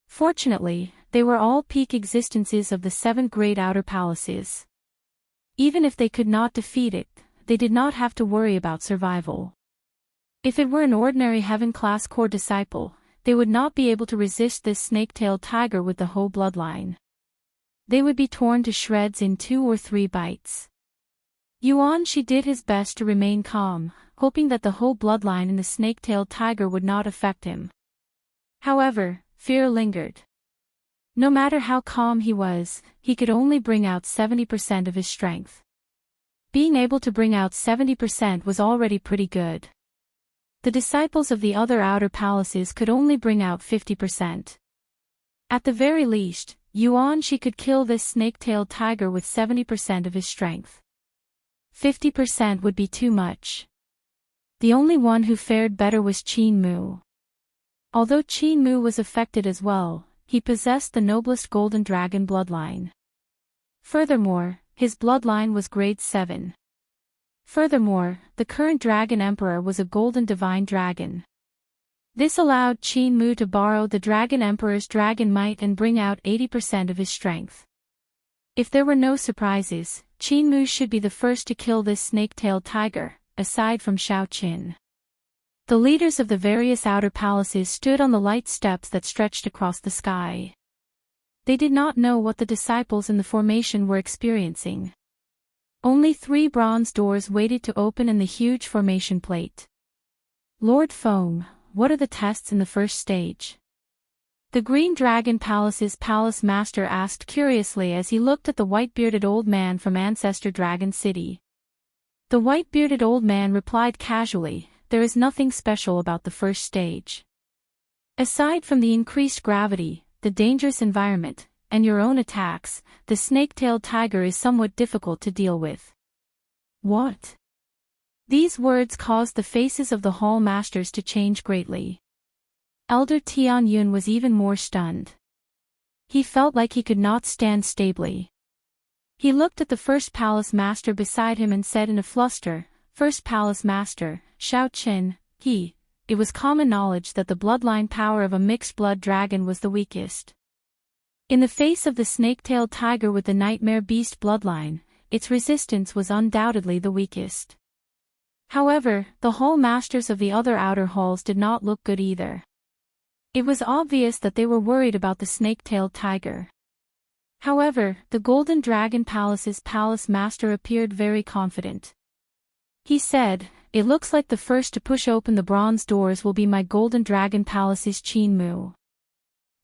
Fortunately, they were all peak existences of the 7 great outer palaces. Even if they could not defeat it, they did not have to worry about survival. If it were an ordinary heaven-class core disciple, they would not be able to resist this snake-tailed tiger with the Ho bloodline. They would be torn to shreds in 2 or 3 bites. Yuanxi did his best to remain calm, hoping that the Ho bloodline in the snake-tailed tiger would not affect him. However, fear lingered. No matter how calm he was, he could only bring out 70% of his strength. Being able to bring out 70% was already pretty good. The disciples of the other outer palaces could only bring out 50%. At the very least, Yuanxi could kill this snake-tailed tiger with 70% of his strength. 50% would be too much. The only one who fared better was Qin Mu. Although Qin Mu was affected as well, he possessed the noblest golden dragon bloodline. Furthermore, his bloodline was grade 7. Furthermore, the current Dragon Emperor was a golden divine dragon. This allowed Qin Mu to borrow the Dragon Emperor's dragon might and bring out 80% of his strength. If there were no surprises, Qin Mu should be the first to kill this snake-tailed tiger, aside from Xiao Qin. The leaders of the various outer palaces stood on the light steps that stretched across the sky. They did not know what the disciples in the formation were experiencing. Only 3 bronze doors waited to open in the huge formation plate. Lord Foam, what are the tests in the first stage? The Green Dragon Palace's palace master asked curiously as he looked at the white-bearded old man from Ancestor Dragon City. The white-bearded old man replied casually, "There is nothing special about the first stage. Aside from the increased gravity, the dangerous environment, and your own attacks, the snake-tailed tiger is somewhat difficult to deal with." What? These words caused the faces of the hall masters to change greatly. Elder Tian Yun was even more stunned. He felt like he could not stand stably. He looked at the first palace master beside him and said in a fluster, "First palace master, Xiao Qin, it was common knowledge that the bloodline power of a mixed-blood dragon was the weakest. In the face of the snake-tailed tiger with the nightmare beast bloodline, its resistance was undoubtedly the weakest. However, the hall masters of the other outer halls did not look good either. It was obvious that they were worried about the snake-tailed tiger. However, the Golden Dragon Palace's palace master appeared very confident. He said, "It looks like the first to push open the bronze doors will be my Golden Dragon Palace's Qin Mu.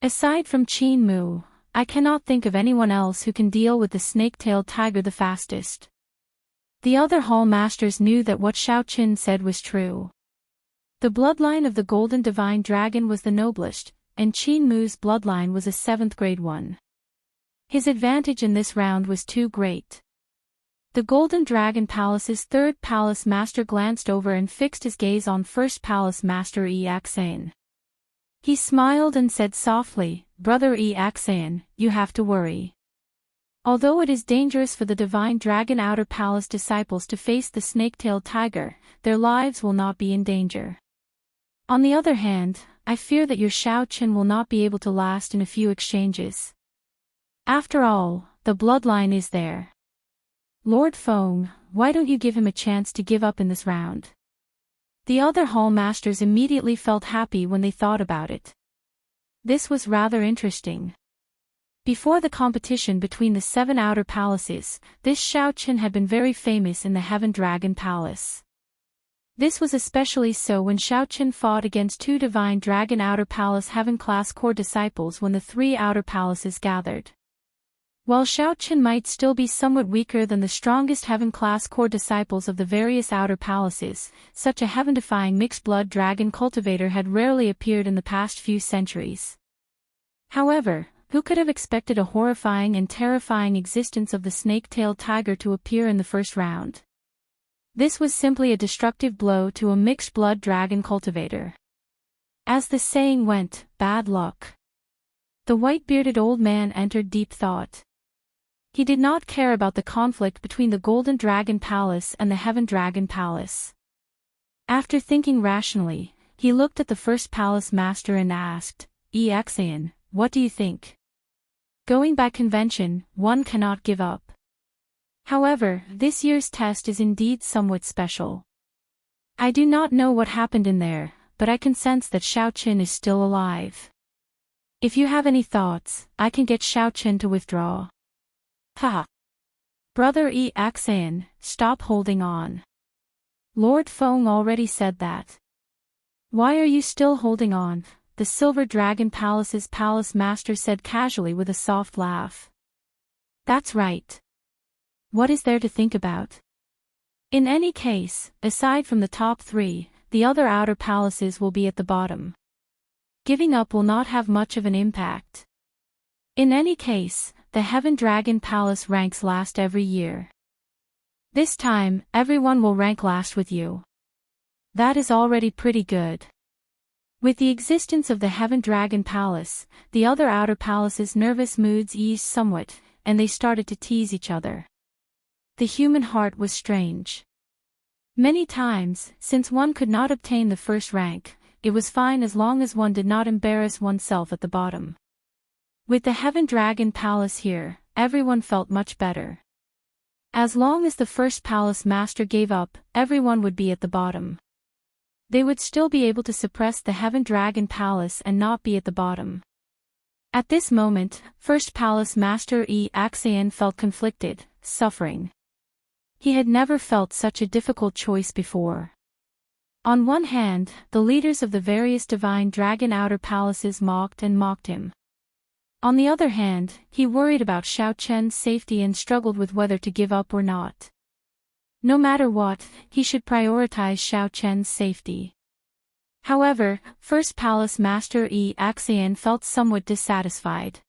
Aside from Qin Mu, I cannot think of anyone else who can deal with the snake-tailed tiger the fastest." The other hall masters knew that what Xiaoqin said was true. The bloodline of the Golden Divine Dragon was the noblest, and Qin Mu's bloodline was a 7th grade one. His advantage in this round was too great. The Golden Dragon Palace's 3rd palace master glanced over and fixed his gaze on 1st palace master Xianxia. He smiled and said softly, "Brother Xianxia, you have to worry. Although it is dangerous for the Divine Dragon Outer Palace disciples to face the snake-tailed tiger, their lives will not be in danger. On the other hand, I fear that your Xiaoqin will not be able to last in a few exchanges. After all, the bloodline is there. Lord Feng, why don't you give him a chance to give up in this round?" The other hall masters immediately felt happy when they thought about it. This was rather interesting. Before the competition between the 7 outer palaces, this Xiaoqin had been very famous in the Heaven Dragon Palace. This was especially so when Xiaoqin fought against 2 Divine Dragon Outer Palace Heaven-class core disciples when the 3 outer palaces gathered. While Xiaoqin might still be somewhat weaker than the strongest Heaven-class core disciples of the various outer palaces, such a heaven-defying mixed-blood dragon cultivator had rarely appeared in the past few centuries. However, who could have expected a horrifying and terrifying existence of the snake-tailed tiger to appear in the first round? This was simply a destructive blow to a mixed-blood dragon cultivator. As the saying went, bad luck. The white-bearded old man entered deep thought. He did not care about the conflict between the Golden Dragon Palace and the Heaven Dragon Palace. After thinking rationally, he looked at the 1st palace master and asked, "Xianxia, what do you think? Going by convention, one cannot give up. However, this year's test is indeed somewhat special. I do not know what happened in there, but I can sense that Xiaoqin is still alive. If you have any thoughts, I can get Xiaoqin to withdraw." "Ha! Brother Xianxia, stop holding on. Lord Feng already said that. Why are you still holding on?" the Silver Dragon Palace's palace master said casually with a soft laugh. "That's right. What is there to think about? In any case, aside from the top 3, the other outer palaces will be at the bottom. Giving up will not have much of an impact. In any case, the Heaven Dragon Palace ranks last every year. This time, everyone will rank last with you. That is already pretty good." With the existence of the Heaven Dragon Palace, the other outer palaces' nervous moods eased somewhat, and they started to tease each other. The human heart was strange. Many times, since one could not obtain the first rank, it was fine as long as one did not embarrass oneself at the bottom. With the Heaven Dragon Palace here, everyone felt much better. As long as the 1st palace master gave up, everyone would be at the bottom. They would still be able to suppress the Heaven Dragon Palace and not be at the bottom. At this moment, 1st palace master Xianxia felt conflicted, suffering. He had never felt such a difficult choice before. On one hand, the leaders of the various Divine Dragon Outer Palaces mocked him. On the other hand, he worried about Xiaoqin's safety and struggled with whether to give up or not. No matter what, he should prioritize Xiaoqin's safety. However, 1st palace master Xianxia felt somewhat dissatisfied.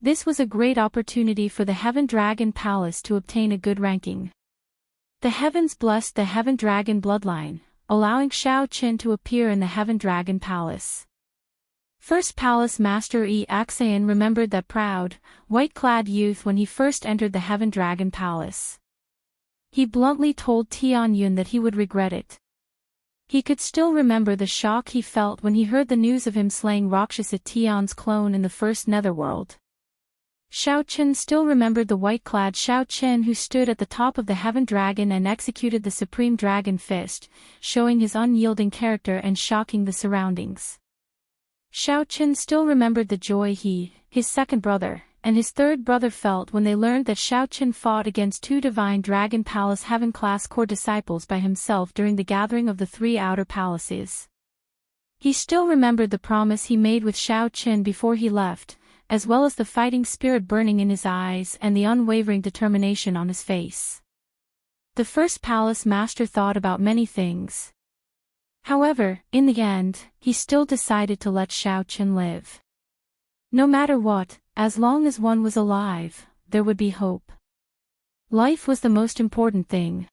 This was a great opportunity for the Heaven Dragon Palace to obtain a good ranking. The heavens blessed the Heaven Dragon bloodline, allowing Xiaoqin to appear in the Heaven Dragon Palace. 1st palace master Xianxia remembered that proud, white-clad youth when he first entered the Heaven Dragon Palace. He bluntly told Tianyun that he would regret it. He could still remember the shock he felt when he heard the news of him slaying Rakshasa Tian's clone in the first netherworld. Xiao Qin still remembered the white-clad Xiao Qin who stood at the top of the Heaven Dragon and executed the Supreme Dragon Fist, showing his unyielding character and shocking the surroundings. Xiao Qin still remembered the joy he, his second brother, and his third brother felt when they learned that Xiao Qin fought against two Divine Dragon Palace Heaven-class core disciples by himself during the gathering of the three outer palaces. He still remembered the promise he made with Xiao Qin before he left, as well as the fighting spirit burning in his eyes and the unwavering determination on his face. The first palace master thought about many things. However, in the end, he still decided to let Xiao Qin live. No matter what, as long as one was alive, there would be hope. Life was the most important thing.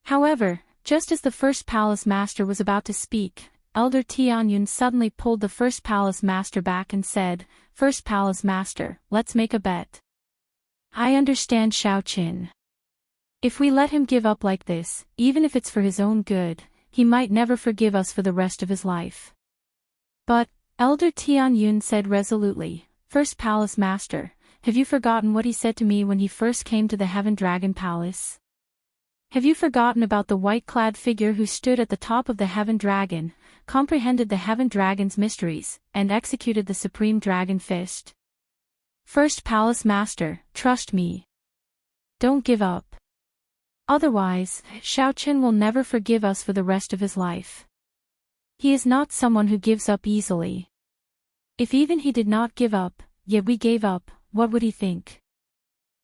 However, just as the first palace master was about to speak, Elder Tianyun suddenly pulled the first palace master back and said, "First palace master, let's make a bet." "I understand Xiao Qin. If we let him give up like this, even if it's for his own good, he might never forgive us for the rest of his life." "But," Elder Tianyun said resolutely, "First palace master, have you forgotten what he said to me when he first came to the Heaven Dragon Palace? Have you forgotten about the white-clad figure who stood at the top of the Heaven Dragon, comprehended the Heaven Dragon's mysteries, and executed the Supreme Dragon Fist? First Palace Master, trust me. Don't give up. Otherwise, Xiao Qin will never forgive us for the rest of his life. He is not someone who gives up easily. If even he did not give up, yet we gave up, what would he think?"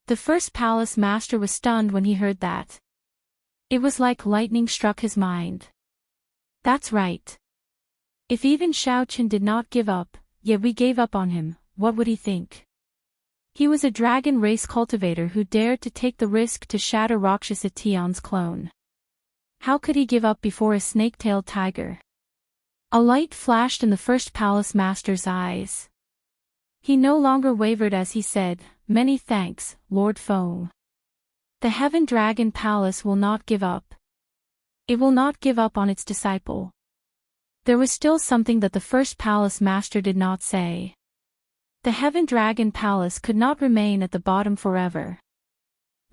The first Palace Master was stunned when he heard that. It was like lightning struck his mind. That's right. If even Xiao Qin did not give up, yet we gave up on him, what would he think? He was a dragon race cultivator who dared to take the risk to shatter Rakshasa Tion's clone. How could he give up before a snake-tailed tiger? A light flashed in the first palace master's eyes. He no longer wavered as he said, "Many thanks, Lord Feng. The Heaven Dragon Palace will not give up. It will not give up on its disciple." There was still something that the first palace master did not say. The Heaven Dragon Palace could not remain at the bottom forever.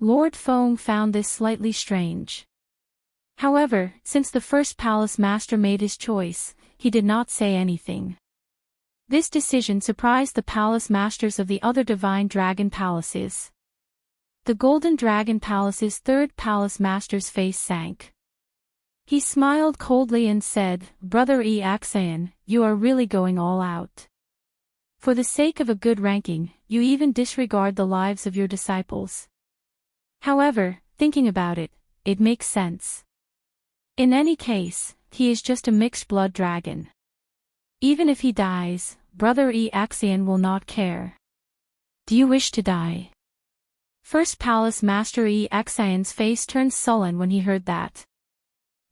Lord Feng found this slightly strange. However, since the first palace master made his choice, he did not say anything. This decision surprised the palace masters of the other Divine Dragon Palaces. The Golden Dragon Palace's third palace master's face sank. He smiled coldly and said, "Brother Xianxia, you are really going all out. For the sake of a good ranking, you even disregard the lives of your disciples. However, thinking about it, it makes sense. In any case, he is just a mixed-blood dragon. Even if he dies, Brother Xianxia will not care. Do you wish to die?" First Palace Master Xianxia's face turned sullen when he heard that.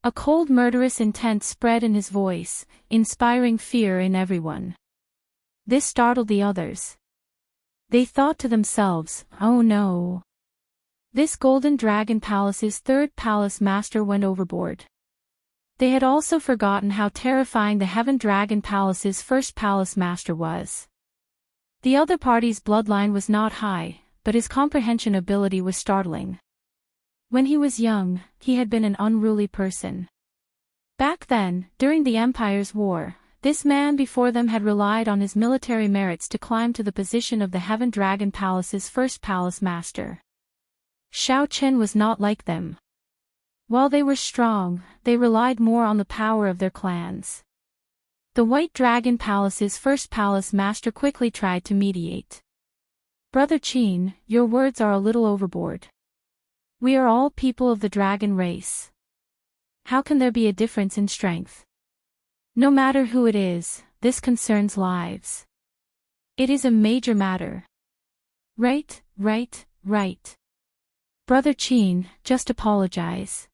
A cold murderous intent spread in his voice, inspiring fear in everyone. This startled the others. They thought to themselves, "Oh no. This Golden Dragon Palace's third palace master went overboard." They had also forgotten how terrifying the Heaven Dragon Palace's first palace master was. The other party's bloodline was not high, but his comprehension ability was startling. When he was young, he had been an unruly person. Back then, during the Empire's War, this man before them had relied on his military merits to climb to the position of the Heaven Dragon Palace's first palace master. Xiao Qin was not like them. While they were strong, they relied more on the power of their clans. The White Dragon Palace's first palace master quickly tried to mediate. "Brother Qin, your words are a little overboard. We are all people of the dragon race. How can there be a difference in strength? No matter who it is, this concerns lives. It is a major matter." Right. Brother Qin, just apologize.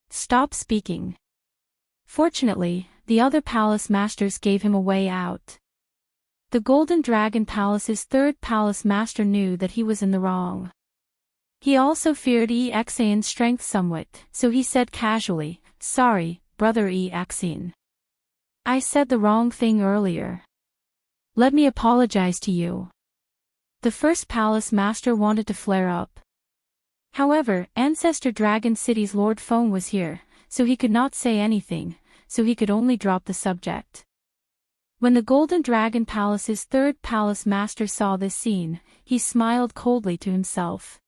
Stop speaking." Fortunately, the other palace masters gave him a way out. The Golden Dragon Palace's third palace master knew that he was in the wrong. He also feared Xianxia's strength somewhat, so he said casually, "Sorry, Brother Xianxia. I said the wrong thing earlier. Let me apologize to you." The first palace master wanted to flare up. However, Ancestor Dragon City's Lord Feng was here, so he could not say anything, so he could only drop the subject. When the Golden Dragon Palace's third palace master saw this scene, he smiled coldly to himself.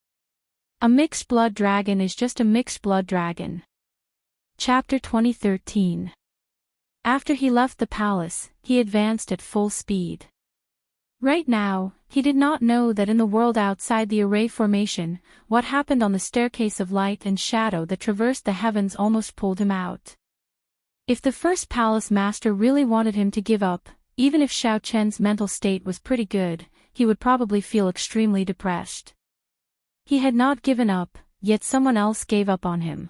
A mixed blood dragon is just a mixed blood dragon. Chapter 2013. After he left the palace, he advanced at full speed. Right now, he did not know that in the world outside the array formation, what happened on the staircase of light and shadow that traversed the heavens almost pulled him out. If the first palace master really wanted him to give up, even if Xiao Chen's mental state was pretty good, he would probably feel extremely depressed. He had not given up, yet someone else gave up on him.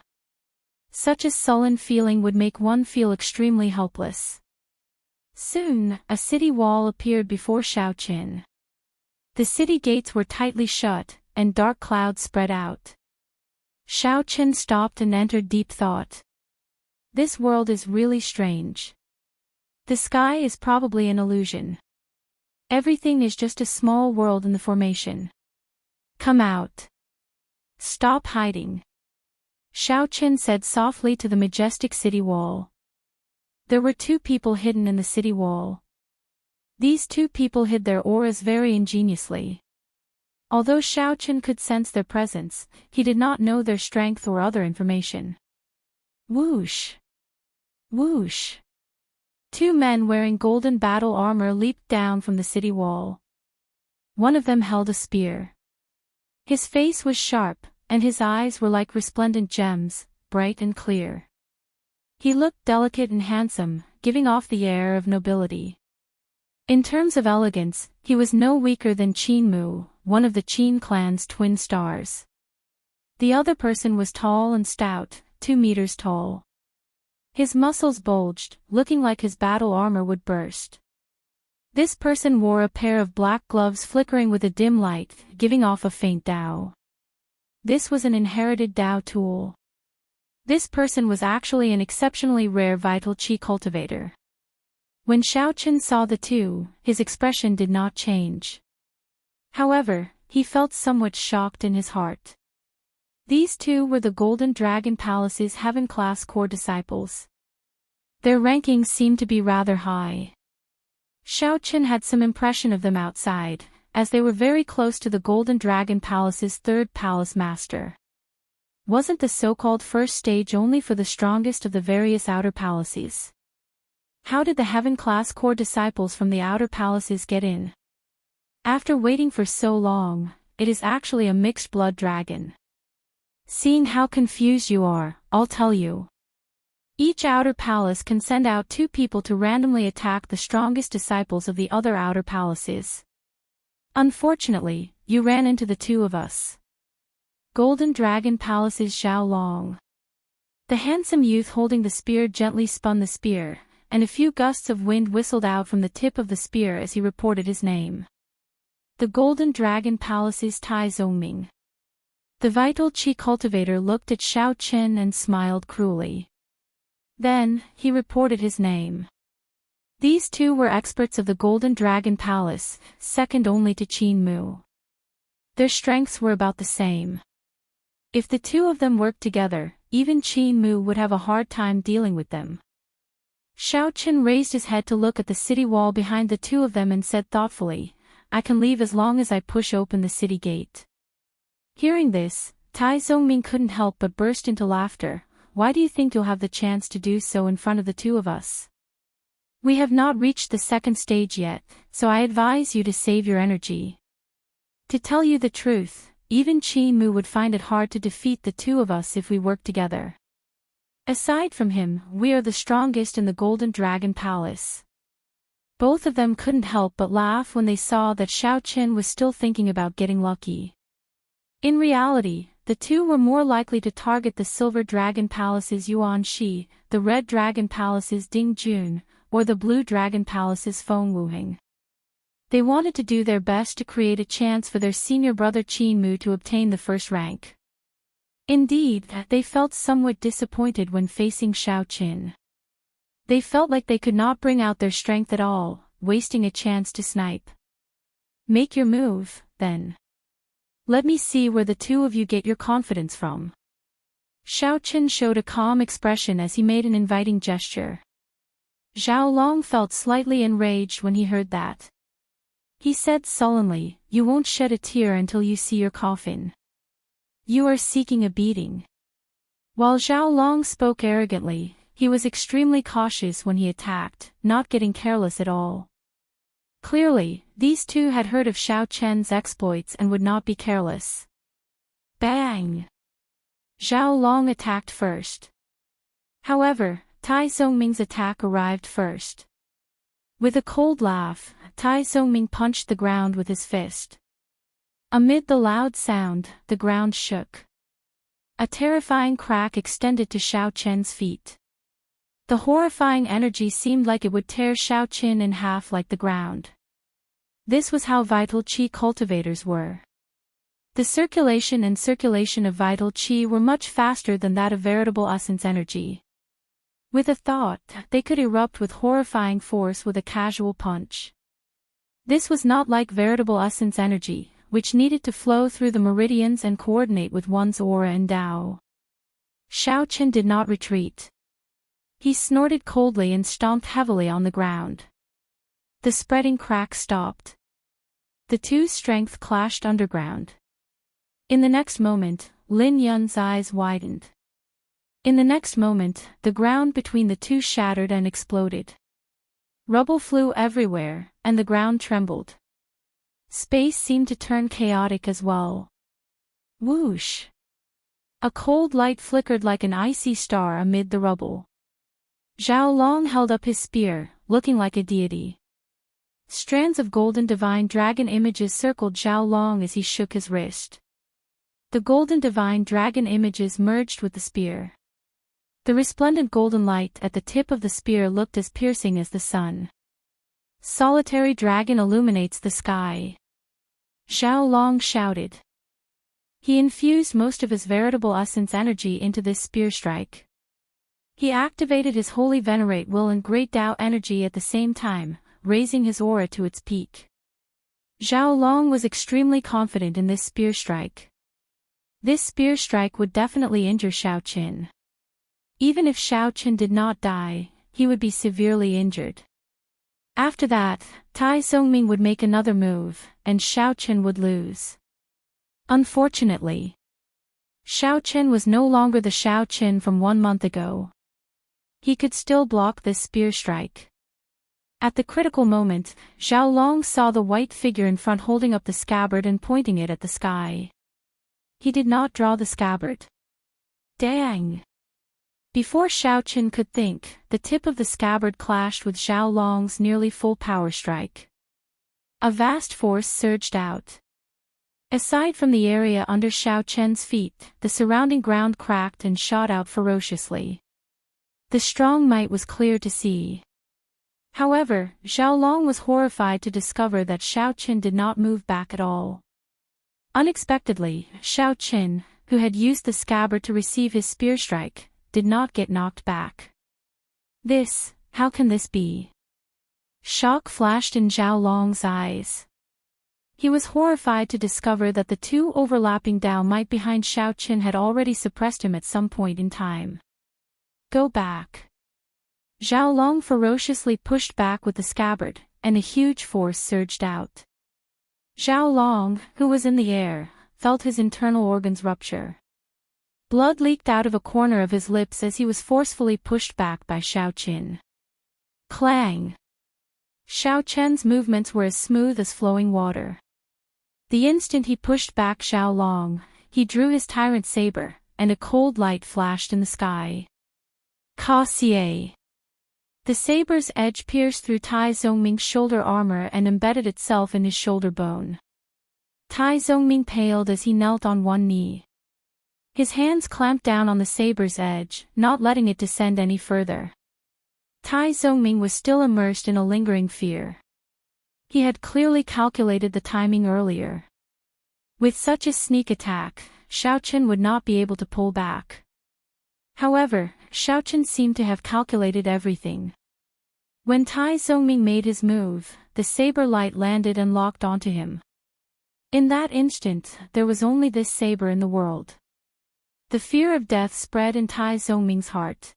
Such a sullen feeling would make one feel extremely helpless. Soon, a city wall appeared before Xiao Chen. The city gates were tightly shut, and dark clouds spread out. Xiao Chen stopped and entered deep thought. This world is really strange. The sky is probably an illusion. Everything is just a small world in the formation. Come out. Stop hiding. Xiao Chen said softly to the majestic city wall. There were two people hidden in the city wall. These two people hid their auras very ingeniously. Although Xiao Chen could sense their presence, he did not know their strength or other information. Whoosh! Whoosh! Two men wearing golden battle armor leaped down from the city wall. One of them held a spear. His face was sharp, and his eyes were like resplendent gems, bright and clear. He looked delicate and handsome, giving off the air of nobility. In terms of elegance, he was no weaker than Qin Mu, one of the Qin clan's twin stars. The other person was tall and stout, 2 meters tall. His muscles bulged, looking like his battle armor would burst. This person wore a pair of black gloves flickering with a dim light, giving off a faint Dao. This was an inherited Dao tool. This person was actually an exceptionally rare vital qi cultivator. When Xiao Chen saw the two, his expression did not change. However, he felt somewhat shocked in his heart. These two were the Golden Dragon Palace's Heaven-class core disciples. Their rankings seemed to be rather high. Xiao Chen had some impression of them outside, as they were very close to the Golden Dragon Palace's third palace master. Wasn't the so-called first stage only for the strongest of the various outer palaces? How did the Heaven-class core disciples from the outer palaces get in? After waiting for so long, it is actually a mixed blood dragon. Seeing how confused you are, I'll tell you. Each outer palace can send out 2 people to randomly attack the strongest disciples of the other outer palaces. Unfortunately, you ran into the 2 of us. Golden Dragon Palace's Zhao Long. The handsome youth holding the spear gently spun the spear, and a few gusts of wind whistled out from the tip of the spear as he reported his name. The Golden Dragon Palace's Tai Zongming. The vital qi cultivator looked at Xiao Chen and smiled cruelly. Then, he reported his name. These two were experts of the Golden Dragon Palace, second only to Qin Mu. Their strengths were about the same. If the two of them worked together, even Qin Mu would have a hard time dealing with them. Xiao Chen raised his head to look at the city wall behind the two of them and said thoughtfully, I can leave as long as I push open the city gate. Hearing this, Tai Zongming couldn't help but burst into laughter. Why do you think you'll have the chance to do so in front of the two of us? We have not reached the second stage yet, so I advise you to save your energy. To tell you the truth, even Qin Mu would find it hard to defeat the two of us if we work together. Aside from him, we are the strongest in the Golden Dragon Palace. Both of them couldn't help but laugh when they saw that Xiao Chen was still thinking about getting lucky. In reality, the two were more likely to target the Silver Dragon Palace's Yuan Shi, the Red Dragon Palace's Ding Jun, or the Blue Dragon Palace's Feng Wuheng. They wanted to do their best to create a chance for their senior brother Qin Mu to obtain the first rank. Indeed, they felt somewhat disappointed when facing Xiao Chen. They felt like they could not bring out their strength at all, wasting a chance to snipe. Make your move, then. Let me see where the two of you get your confidence from. Xiaoqin showed a calm expression as he made an inviting gesture. Zhao Long felt slightly enraged when he heard that. He said sullenly, "You won't shed a tear until you see your coffin. You are seeking a beating." While Zhao Long spoke arrogantly, he was extremely cautious when he attacked, not getting careless at all. Clearly, these two had heard of Xiao Chen's exploits and would not be careless. Bang! Zhao Long attacked first. However, Tai Zongming's attack arrived first. With a cold laugh, Tai Zongming punched the ground with his fist. Amid the loud sound, the ground shook. A terrifying crack extended to Xiao Chen's feet. The horrifying energy seemed like it would tear Xiao Chen in half like the ground. This was how vital qi cultivators were. The circulation and circulation of vital qi were much faster than that of veritable essence energy. With a thought, they could erupt with horrifying force with a casual punch. This was not like veritable essence energy, which needed to flow through the meridians and coordinate with one's aura and Dao. Xiao Chen did not retreat. He snorted coldly and stomped heavily on the ground. The spreading crack stopped. The two's strength clashed underground. In the next moment, Lin Yun's eyes widened. In the next moment, the ground between the two shattered and exploded. Rubble flew everywhere, and the ground trembled. Space seemed to turn chaotic as well. Whoosh! A cold light flickered like an icy star amid the rubble. Zhao Long held up his spear, looking like a deity. Strands of golden divine dragon images circled Zhao Long as he shook his wrist. The golden divine dragon images merged with the spear. The resplendent golden light at the tip of the spear looked as piercing as the sun. Solitary dragon illuminates the sky. Zhao Long shouted. He infused most of his veritable essence energy into this spear strike. He activated his holy venerate will and great Dao energy at the same time, raising his aura to its peak. Zhao Long was extremely confident in this spear strike. This spear strike would definitely injure Xiao Qin. Even if Xiao Qin did not die, he would be severely injured. After that, Tai Zongming would make another move, and Xiao Qin would lose. Unfortunately, Xiao Qin was no longer the Xiao Qin from 1 month ago. He could still block this spear strike. At the critical moment, Zhao Long saw the white figure in front holding up the scabbard and pointing it at the sky. He did not draw the scabbard. Dang! Before Xiao Qin could think, the tip of the scabbard clashed with Zhao Long's nearly full power strike. A vast force surged out. Aside from the area under Xiao Chen's feet, the surrounding ground cracked and shot out ferociously. The strong might was clear to see. However, Zhao Long was horrified to discover that Xiao Qin did not move back at all. Unexpectedly, Xiao Qin, who had used the scabbard to receive his spear strike, did not get knocked back. How can this be? Shock flashed in Zhao Long's eyes. He was horrified to discover that the two overlapping Dao might behind Xiao Qin had already suppressed him at some point in time. Go back. Zhao Long ferociously pushed back with the scabbard, and a huge force surged out. Zhao Long, who was in the air, felt his internal organs rupture. Blood leaked out of a corner of his lips as he was forcefully pushed back by Xiao Qin. Clang! Xiao Chen's movements were as smooth as flowing water. The instant he pushed back Zhao Long, he drew his tyrant saber, and a cold light flashed in the sky. Ka Xie! The saber's edge pierced through Tai Zongming's shoulder armor and embedded itself in his shoulder bone. Tai Zongming paled as he knelt on one knee. His hands clamped down on the saber's edge, not letting it descend any further. Tai Zongming was still immersed in a lingering fear. He had clearly calculated the timing earlier. With such a sneak attack, Xiao Qin would not be able to pull back. However, Xiao Qin seemed to have calculated everything. When Tai Zongming made his move, the saber light landed and locked onto him. In that instant, there was only this saber in the world. The fear of death spread in Tai Zongming's heart.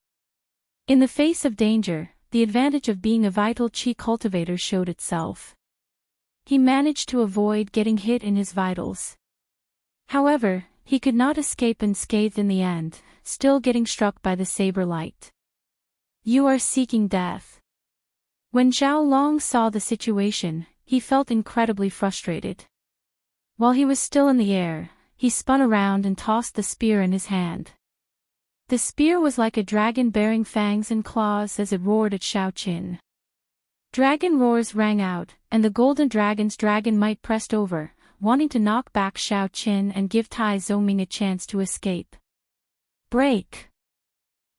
In the face of danger, the advantage of being a vital qi cultivator showed itself. He managed to avoid getting hit in his vitals. However, he could not escape unscathed in the end, still getting struck by the saber light. You are seeking death. When Zhao Long saw the situation, he felt incredibly frustrated. While he was still in the air, he spun around and tossed the spear in his hand. The spear was like a dragon bearing fangs and claws as it roared at Xiao Qin. Dragon roars rang out, and the golden dragon's dragon might pressed over, wanting to knock back Xiao Qin and give Tai Zongming a chance to escape. Break!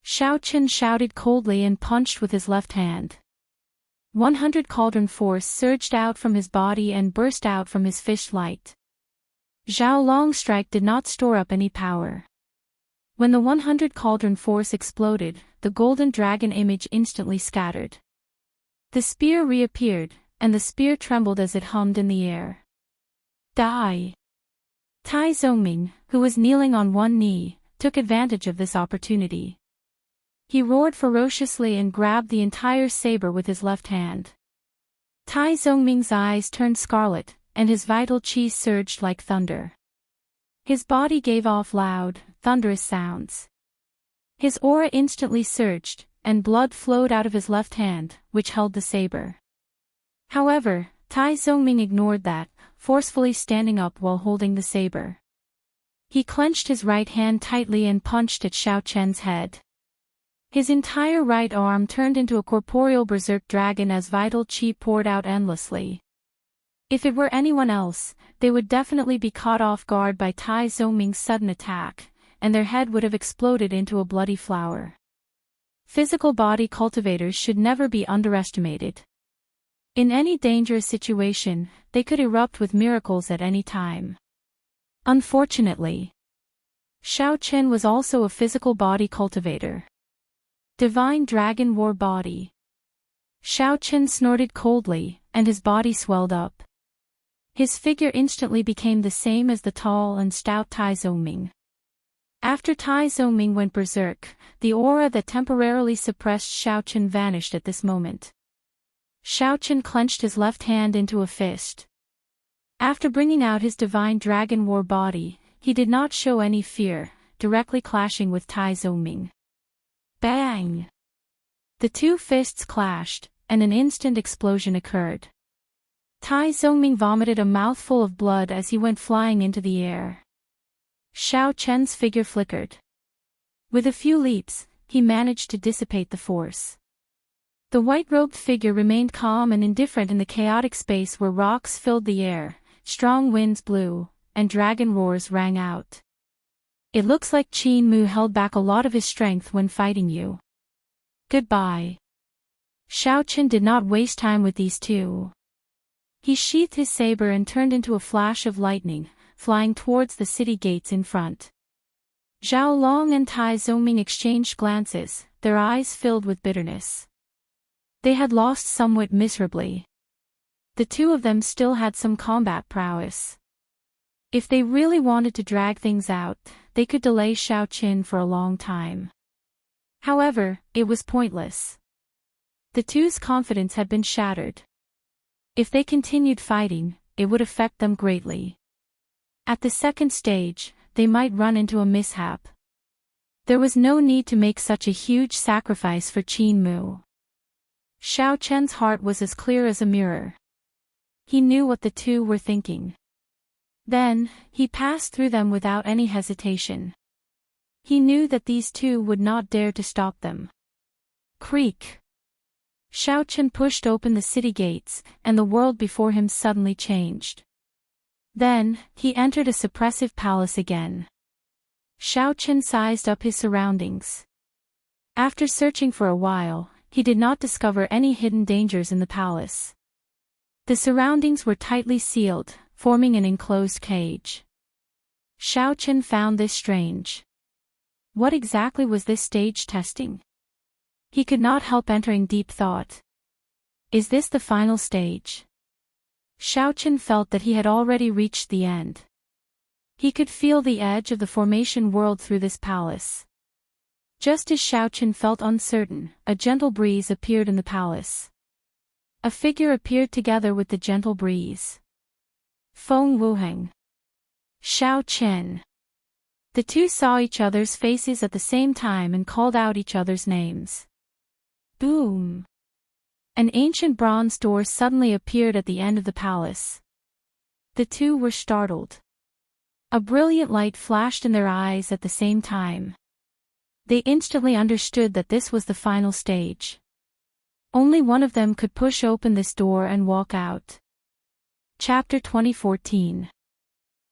Xiao Qin shouted coldly and punched with his left hand. 100 cauldron force surged out from his body and burst out from his fist light. Zhao Long's strike did not store up any power. When the 100 cauldron force exploded, the golden dragon image instantly scattered. The spear reappeared, and the spear trembled as it hummed in the air. Die! Tai Zongming, who was kneeling on one knee, took advantage of this opportunity. He roared ferociously and grabbed the entire saber with his left hand. Tai Zongming's eyes turned scarlet, and his vital qi surged like thunder. His body gave off loud, thunderous sounds. His aura instantly surged, and blood flowed out of his left hand, which held the saber. However, Tai Zongming ignored that, forcefully standing up while holding the saber. He clenched his right hand tightly and punched at Xiao Qian's head. His entire right arm turned into a corporeal berserk dragon as vital qi poured out endlessly. If it were anyone else, they would definitely be caught off guard by Tai Zongming's sudden attack, and their head would have exploded into a bloody flower. Physical body cultivators should never be underestimated. In any dangerous situation, they could erupt with miracles at any time. Unfortunately, Xiao Qin was also a physical body cultivator. Divine Dragon War Body. Xiao Qin snorted coldly, and his body swelled up. His figure instantly became the same as the tall and stout Tai Zongming. After Tai Zongming went berserk, the aura that temporarily suppressed Xiao Qin vanished at this moment. Xiao Qin clenched his left hand into a fist. After bringing out his divine dragon war body, he did not show any fear, directly clashing with Tai Zongming. Bang! The two fists clashed, and an instant explosion occurred. Tai Zongming vomited a mouthful of blood as he went flying into the air. Xiao Qian's figure flickered. With a few leaps, he managed to dissipate the force. The white-robed figure remained calm and indifferent in the chaotic space where rocks filled the air, strong winds blew, and dragon roars rang out. It looks like Qin Mu held back a lot of his strength when fighting you. Goodbye. Xiao Qin did not waste time with these two. He sheathed his saber and turned into a flash of lightning, flying towards the city gates in front. Zhao Long and Tai Zongming exchanged glances, their eyes filled with bitterness. They had lost somewhat miserably. The two of them still had some combat prowess. If they really wanted to drag things out, they could delay Xiao Qin for a long time. However, it was pointless. The two's confidence had been shattered. If they continued fighting, it would affect them greatly. At the second stage, they might run into a mishap. There was no need to make such a huge sacrifice for Qin Mu. Xiao Qian's heart was as clear as a mirror. He knew what the two were thinking. Then, he passed through them without any hesitation. He knew that these two would not dare to stop them. Creak! Xiao Qian pushed open the city gates, and the world before him suddenly changed. Then, he entered a suppressive palace again. Xiao Qian sized up his surroundings. After searching for a while, he did not discover any hidden dangers in the palace. The surroundings were tightly sealed, forming an enclosed cage. Xiao Qian found this strange. What exactly was this stage testing? He could not help entering deep thought. Is this the final stage? Xiaoqin felt that he had already reached the end. He could feel the edge of the formation world through this palace. Just as Xiaoqin felt uncertain, a gentle breeze appeared in the palace. A figure appeared together with the gentle breeze. Feng Wuheng. Xiaoqin. The two saw each other's faces at the same time and called out each other's names. Boom! An ancient bronze door suddenly appeared at the end of the palace. The two were startled. A brilliant light flashed in their eyes at the same time. They instantly understood that this was the final stage. Only one of them could push open this door and walk out. Chapter 2014.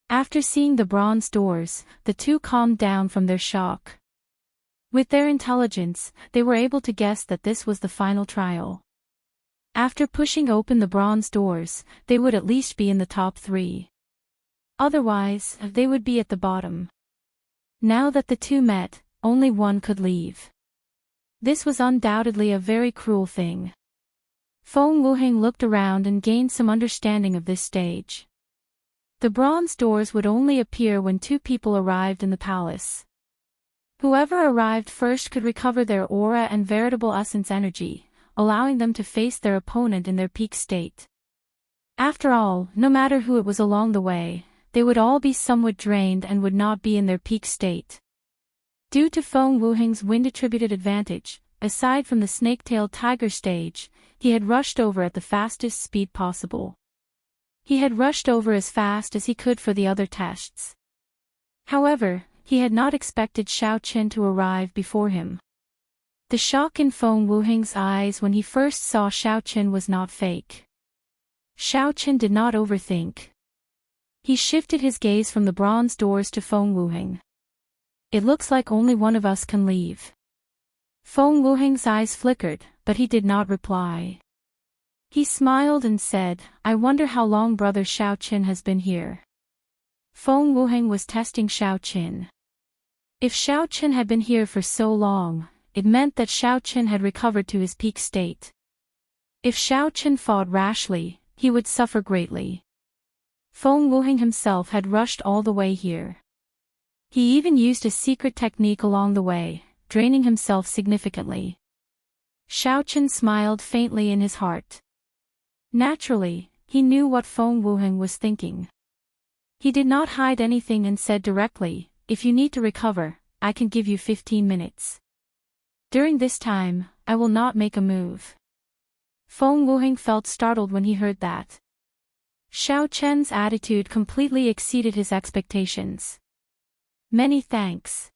After seeing the bronze doors, the two calmed down from their shock. With their intelligence, they were able to guess that this was the final trial. After pushing open the bronze doors, they would at least be in the top 3. Otherwise, they would be at the bottom. Now that the two met, only one could leave. This was undoubtedly a very cruel thing. Feng Wuheng looked around and gained some understanding of this stage. The bronze doors would only appear when 2 people arrived in the palace. Whoever arrived first could recover their aura and veritable essence energy, allowing them to face their opponent in their peak state. After all, no matter who it was along the way, they would all be somewhat drained and would not be in their peak state. Due to Feng Wuheng's wind-attributed advantage, aside from the snake-tailed tiger stage, he had rushed over at the fastest speed possible. He had rushed over as fast as he could for the other tests. However, he had not expected Xiaoqin to arrive before him. The shock in Feng Wuheng's eyes when he first saw Xiaoqin was not fake. Xiaoqin did not overthink. He shifted his gaze from the bronze doors to Feng Wuheng. It looks like only one of us can leave. Feng Wuheng's eyes flickered, but he did not reply. He smiled and said, "I wonder how long Brother Xiaoqin has been here." Feng Wuheng was testing Xiaoqin. If Xiaoqin had been here for so long, it meant that Xiaoqin had recovered to his peak state. If Xiaoqin fought rashly, he would suffer greatly. Feng Wuheng himself had rushed all the way here. He even used a secret technique along the way, draining himself significantly. Xiaoqin smiled faintly in his heart. Naturally, he knew what Feng Wuheng was thinking. He did not hide anything and said directly, "If you need to recover, I can give you 15 minutes. During this time, I will not make a move." Feng Wuheng felt startled when he heard that. Xiaoqin's attitude completely exceeded his expectations. "Many thanks.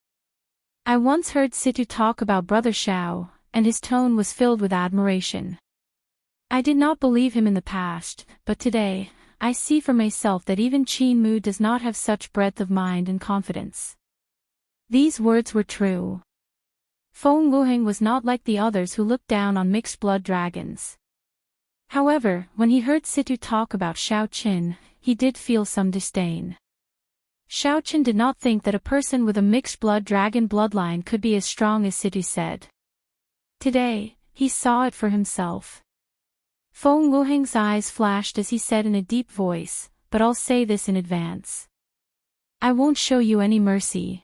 I once heard Situ talk about Brother Xiao, and his tone was filled with admiration. I did not believe him in the past, but today, I see for myself that even Qin Mu does not have such breadth of mind and confidence." These words were true. Feng Wuheng was not like the others who looked down on mixed-blood dragons. However, when he heard Situ talk about Xiaoqin, he did feel some disdain. Xiaoqin did not think that a person with a mixed-blood dragon bloodline could be as strong as Situ said. Today, he saw it for himself. Feng Wuheng's eyes flashed as he said in a deep voice, "But I'll say this in advance. I won't show you any mercy."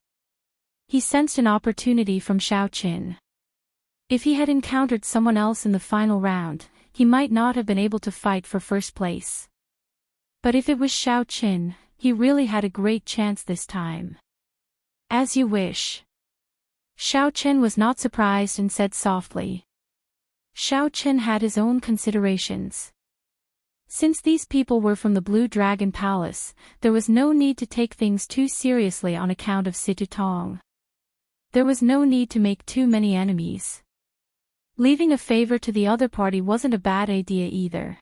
He sensed an opportunity from Xiaoqin. If he had encountered someone else in the final round, he might not have been able to fight for first place. But if it was Xiaoqin, he really had a great chance this time. "As you wish." Xiaoqin was not surprised and said softly. Xiaoqin had his own considerations. Since these people were from the Blue Dragon Palace, there was no need to take things too seriously on account of Situ Tong. There was no need to make too many enemies. Leaving a favor to the other party wasn't a bad idea either.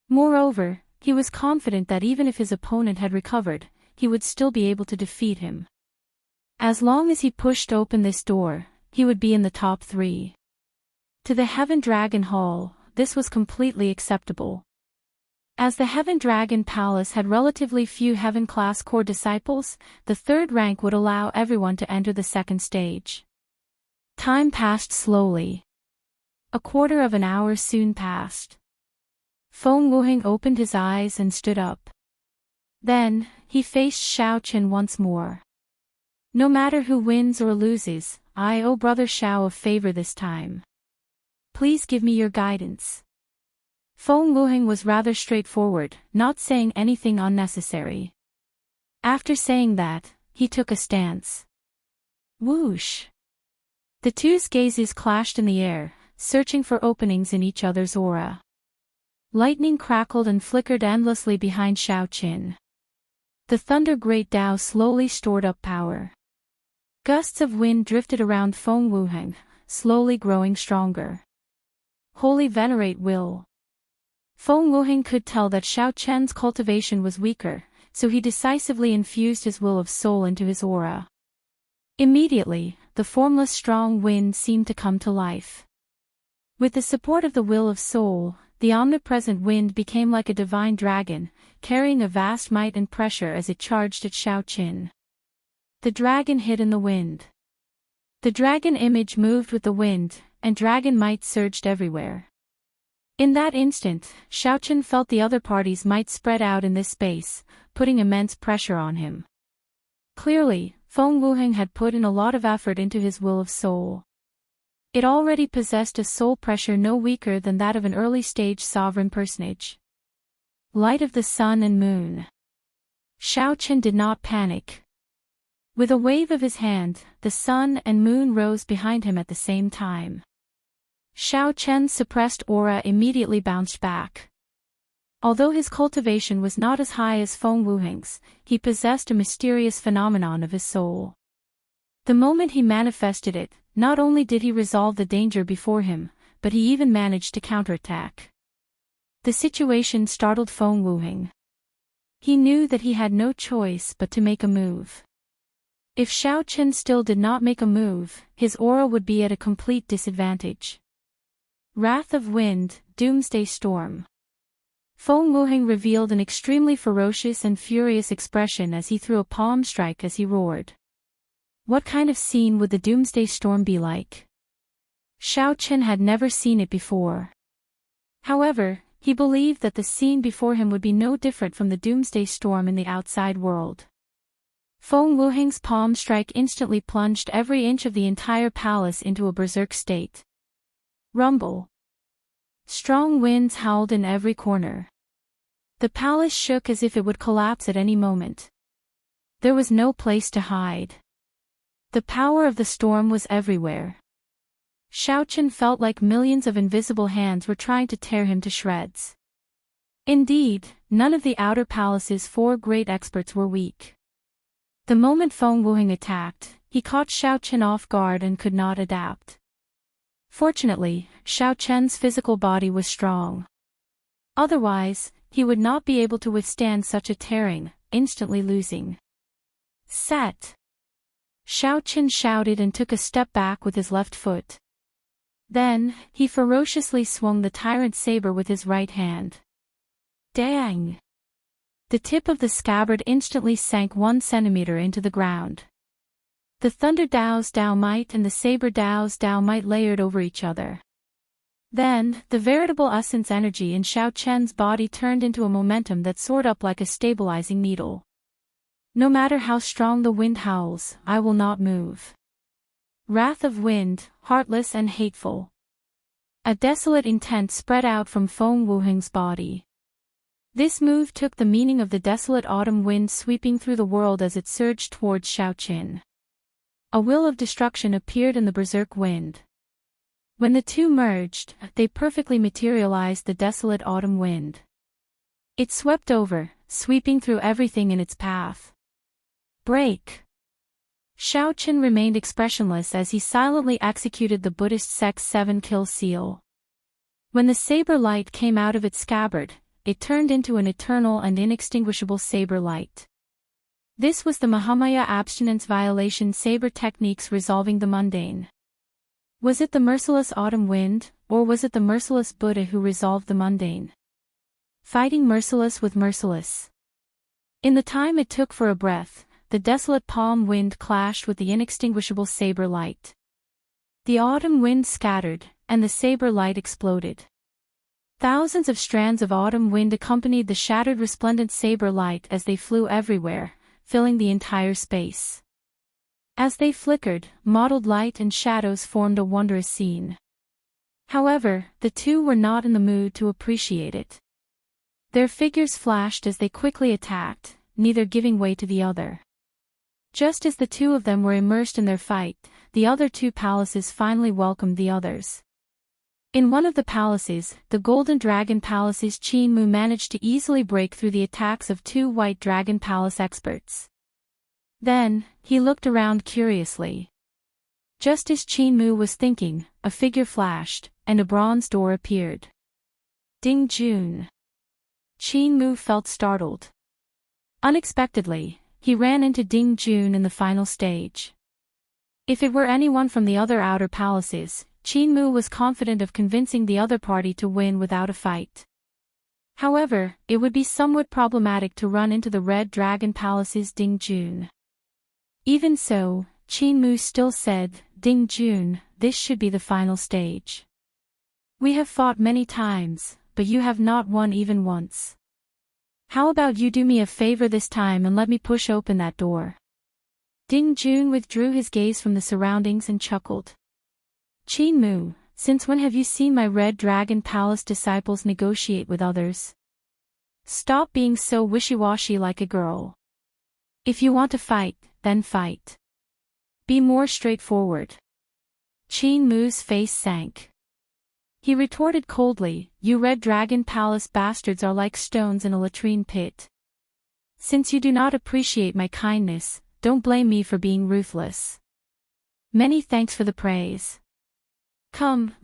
Moreover, he was confident that even if his opponent had recovered, he would still be able to defeat him. As long as he pushed open this door, he would be in the top 3. To the Heaven Dragon Hall, this was completely acceptable. As the Heaven Dragon Palace had relatively few Heaven-class core disciples, the 3rd rank would allow everyone to enter the 2nd stage. Time passed slowly. A quarter of an hour soon passed. Feng Wuheng opened his eyes and stood up. Then, he faced Xiao Chen once more. No matter who wins or loses, I owe Brother Xiao a favor this time. Please give me your guidance. Feng Wuheng was rather straightforward, not saying anything unnecessary. After saying that, he took a stance. Whoosh! The two's gazes clashed in the air, searching for openings in each other's aura. Lightning crackled and flickered endlessly behind Xiao Qin. The Thunder Great Tao slowly stored up power. Gusts of wind drifted around Feng Wuheng, slowly growing stronger. Holy Venerate Will. Feng Wuheng could tell that Xiao Chen's cultivation was weaker, so he decisively infused his will of soul into his aura. Immediately, the formless strong wind seemed to come to life. With the support of the will of soul, the omnipresent wind became like a divine dragon, carrying a vast might and pressure as it charged at Xiao Qin. The dragon hid in the wind. The dragon image moved with the wind, and dragon might surged everywhere. In that instant, Xiao Qin felt the other party's might spread out in this space, putting immense pressure on him. Clearly, Feng Wuheng had put in a lot of effort into his will of soul. It already possessed a soul pressure no weaker than that of an early-stage sovereign personage. Light of the sun and moon. Xiao Qin did not panic. With a wave of his hand, the sun and moon rose behind him at the same time. Xiao Chen's suppressed aura immediately bounced back. Although his cultivation was not as high as Feng Wuheng's, he possessed a mysterious phenomenon of his soul. The moment he manifested it, not only did he resolve the danger before him, but he even managed to counterattack. The situation startled Feng Wuheng. He knew that he had no choice but to make a move. If Xiao Chen still did not make a move, his aura would be at a complete disadvantage. Wrath of Wind, Doomsday Storm. Feng Wuheng revealed an extremely ferocious and furious expression as he threw a palm strike as he roared. What kind of scene would the Doomsday Storm be like? Xiao Chen had never seen it before. However, he believed that the scene before him would be no different from the Doomsday Storm in the outside world. Feng Wuheng's palm strike instantly plunged every inch of the entire palace into a berserk state. Rumble. Strong winds howled in every corner. The palace shook as if it would collapse at any moment. There was no place to hide. The power of the storm was everywhere. Xiao Chen felt like millions of invisible hands were trying to tear him to shreds. Indeed, none of the outer palace's 4 great experts were weak. The moment Feng Wuheng attacked, he caught Xiao Chen off guard and could not adapt. Fortunately, Xiao Chen's physical body was strong. Otherwise, he would not be able to withstand such a tearing, instantly losing. Set! Xiao Chen shouted and took a step back with his left foot. Then, he ferociously swung the tyrant saber with his right hand. Dang! The tip of the scabbard instantly sank 1 centimeter into the ground. The Thunder Dao's Dao Might and the Saber Dao's Dao Might layered over each other. Then, the veritable essence energy in Xiao Chen's body turned into a momentum that soared up like a stabilizing needle. No matter how strong the wind howls, I will not move. Wrath of Wind, heartless and hateful. A desolate intent spread out from Feng Wuheng's body. This move took the meaning of the desolate autumn wind sweeping through the world as it surged towards Xiao Qin. A will of destruction appeared in the berserk wind. When the two merged, they perfectly materialized the desolate autumn wind. It swept over, sweeping through everything in its path. Break! Xiao Qin remained expressionless as he silently executed the Buddhist sect's 7-kill seal. When the saber light came out of its scabbard, it turned into an eternal and inextinguishable saber light. This was the Mahamaya abstinence violation saber techniques resolving the mundane. Was it the merciless autumn wind, or was it the merciless Buddha who resolved the mundane? Fighting merciless with merciless. In the time it took for a breath, the desolate palm wind clashed with the inextinguishable saber light. The autumn wind scattered, and the saber light exploded. Thousands of strands of autumn wind accompanied the shattered resplendent saber light as they flew everywhere, filling the entire space. As they flickered, mottled light and shadows formed a wondrous scene. However, the two were not in the mood to appreciate it. Their figures flashed as they quickly attacked, neither giving way to the other. Just as the two of them were immersed in their fight, the other two palaces finally welcomed the others. In one of the palaces, the Golden Dragon Palace's Qin Mu managed to easily break through the attacks of two White Dragon Palace experts. Then, he looked around curiously. Just as Qin Mu was thinking, a figure flashed, and a bronze door appeared. Ding Jun. Qin Mu felt startled. Unexpectedly, he ran into Ding Jun in the final stage. If it were anyone from the other outer palaces, Qin Mu was confident of convincing the other party to win without a fight. However, it would be somewhat problematic to run into the Red Dragon Palace's Ding Jun. Even so, Qin Mu still said, "Ding Jun, this should be the final stage. We have fought many times, but you have not won even once. How about you do me a favor this time and let me push open that door?" Ding Jun withdrew his gaze from the surroundings and chuckled. "Qin Mu, since when have you seen my Red Dragon Palace disciples negotiate with others? Stop being so wishy-washy like a girl. If you want to fight, then fight. Be more straightforward." Qin Mu's face sank. He retorted coldly, "You Red Dragon Palace bastards are like stones in a latrine pit. Since you do not appreciate my kindness, don't blame me for being ruthless. Many thanks for the praise. Come.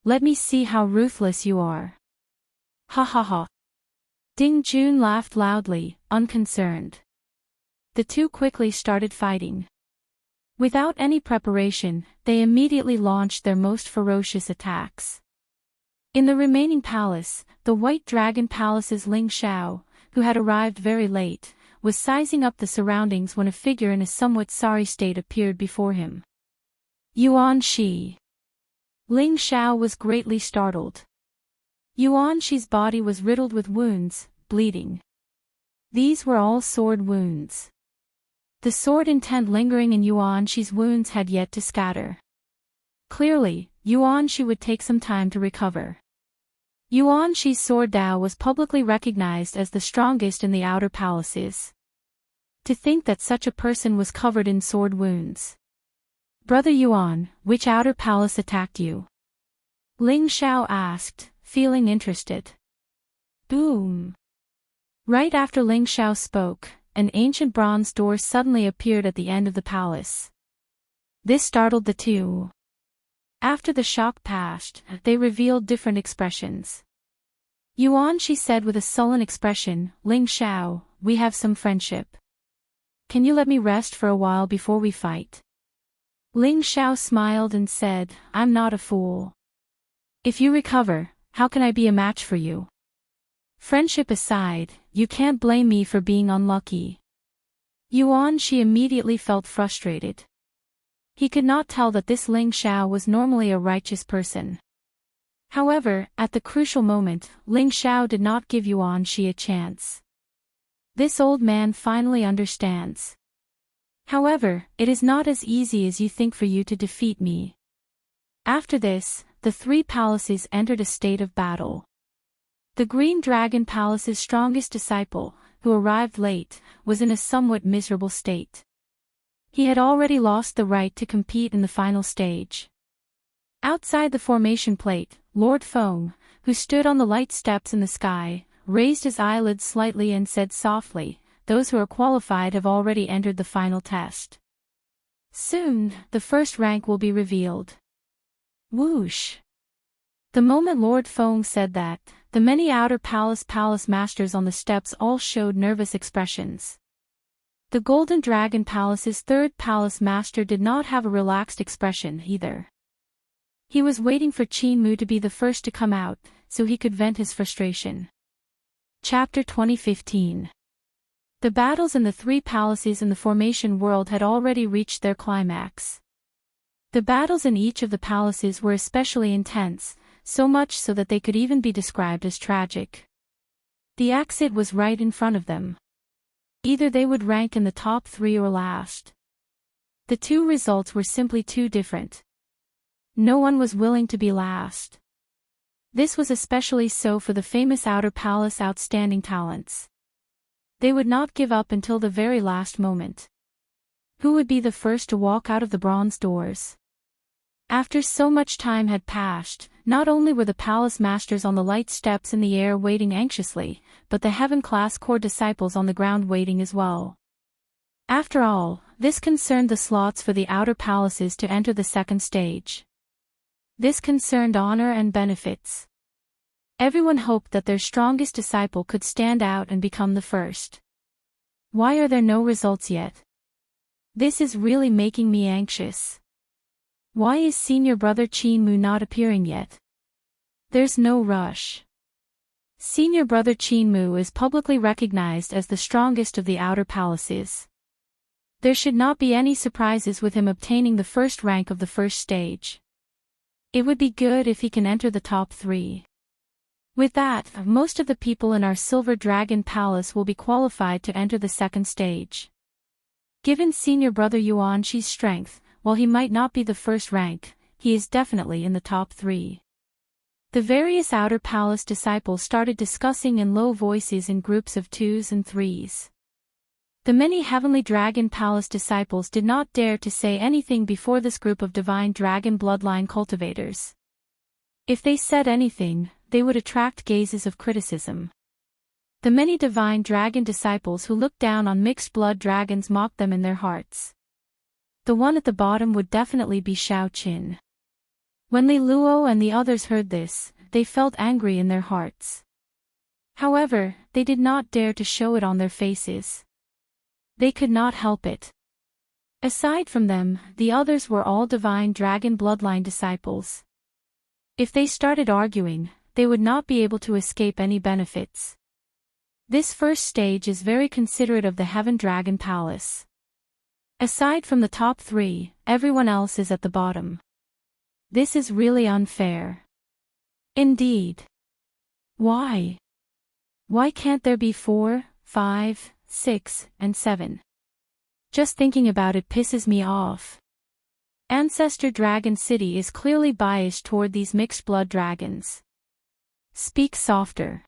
Let me see how ruthless you are." Ha ha ha. Ding Jun laughed loudly, unconcerned. The two quickly started fighting. Without any preparation, they immediately launched their most ferocious attacks. In the remaining palace, the White Dragon Palace's Ling Xiao, who had arrived very late, was sizing up the surroundings when a figure in a somewhat sorry state appeared before him. Yuan Shi. Ling Xiao was greatly startled. Yuan Shi's body was riddled with wounds, bleeding. These were all sword wounds. The sword intent lingering in Yuan Shi's wounds had yet to scatter. Clearly, Yuan Shi would take some time to recover. Yuan Shi's sword Dao was publicly recognized as the strongest in the outer palaces. To think that such a person was covered in sword wounds. "Brother Yuan, which outer palace attacked you?" Ling Xiao asked, feeling interested. Boom! Right after Ling Xiao spoke, an ancient bronze door suddenly appeared at the end of the palace. This startled the two. After the shock passed, they revealed different expressions. Yuan Shi said with a sullen expression, "Ling Xiao, we have some friendship. Can you let me rest for a while before we fight?" Ling Xiao smiled and said, "I'm not a fool. If you recover, how can I be a match for you? Friendship aside, you can't blame me for being unlucky." Yuan Shi immediately felt frustrated. He could not tell that this Ling Xiao was normally a righteous person. However, at the crucial moment, Ling Xiao did not give Yuan Shi a chance. This old man finally understands. However, it is not as easy as you think for you to defeat me. After this, the three palaces entered a state of battle. The Green Dragon Palace's strongest disciple, who arrived late, was in a somewhat miserable state. He had already lost the right to compete in the final stage. Outside the formation plate, Lord Feng, who stood on the light steps in the sky, raised his eyelids slightly and said softly, "Those who are qualified have already entered the final test. Soon, the first rank will be revealed." Whoosh! The moment Lord Feng said that, the many outer palace masters on the steps all showed nervous expressions. The Golden Dragon Palace's third palace master did not have a relaxed expression either. He was waiting for Qin Mu to be the first to come out, so he could vent his frustration. Chapter 2015. The battles in the three palaces in the formation world had already reached their climax. The battles in each of the palaces were especially intense, so much so that they could even be described as tragic. The exit was right in front of them. Either they would rank in the top 3 or last. The two results were simply too different. No one was willing to be last. This was especially so for the famous Outer Palace outstanding talents. They would not give up until the very last moment. Who would be the first to walk out of the bronze doors? After so much time had passed, not only were the palace masters on the light steps in the air waiting anxiously, but the heaven-class core disciples on the ground waiting as well. After all, this concerned the slots for the outer palaces to enter the second stage. This concerned honor and benefits. Everyone hoped that their strongest disciple could stand out and become the first. Why are there no results yet? This is really making me anxious. Why is senior brother Qin Mu not appearing yet? There's no rush. Senior brother Qin Mu is publicly recognized as the strongest of the outer palaces. There should not be any surprises with him obtaining the first rank of the first stage. It would be good if he can enter the top 3. With that, most of the people in our Silver Dragon Palace will be qualified to enter the second stage. Given senior brother Yuan Shi's strength, while he might not be the first rank, he is definitely in the top 3. The various outer palace disciples started discussing in low voices in groups of 2s and 3s. The many Heavenly Dragon Palace disciples did not dare to say anything before this group of divine dragon bloodline cultivators. If they said anything, they would attract gazes of criticism. The many divine dragon disciples who looked down on mixed blood dragons mocked them in their hearts. The one at the bottom would definitely be Xiao Qin. When Li Luo and the others heard this, they felt angry in their hearts. However, they did not dare to show it on their faces. They could not help it. Aside from them, the others were all divine dragon bloodline disciples. If they started arguing, they would not be able to escape any benefits. This first stage is very considerate of the Heaven Dragon Palace. Aside from the top 3, everyone else is at the bottom. This is really unfair. Indeed. Why? Why can't there be 4, 5, 6, and 7? Just thinking about it pisses me off. Ancestor Dragon City is clearly biased toward these mixed blood dragons. Speak softer.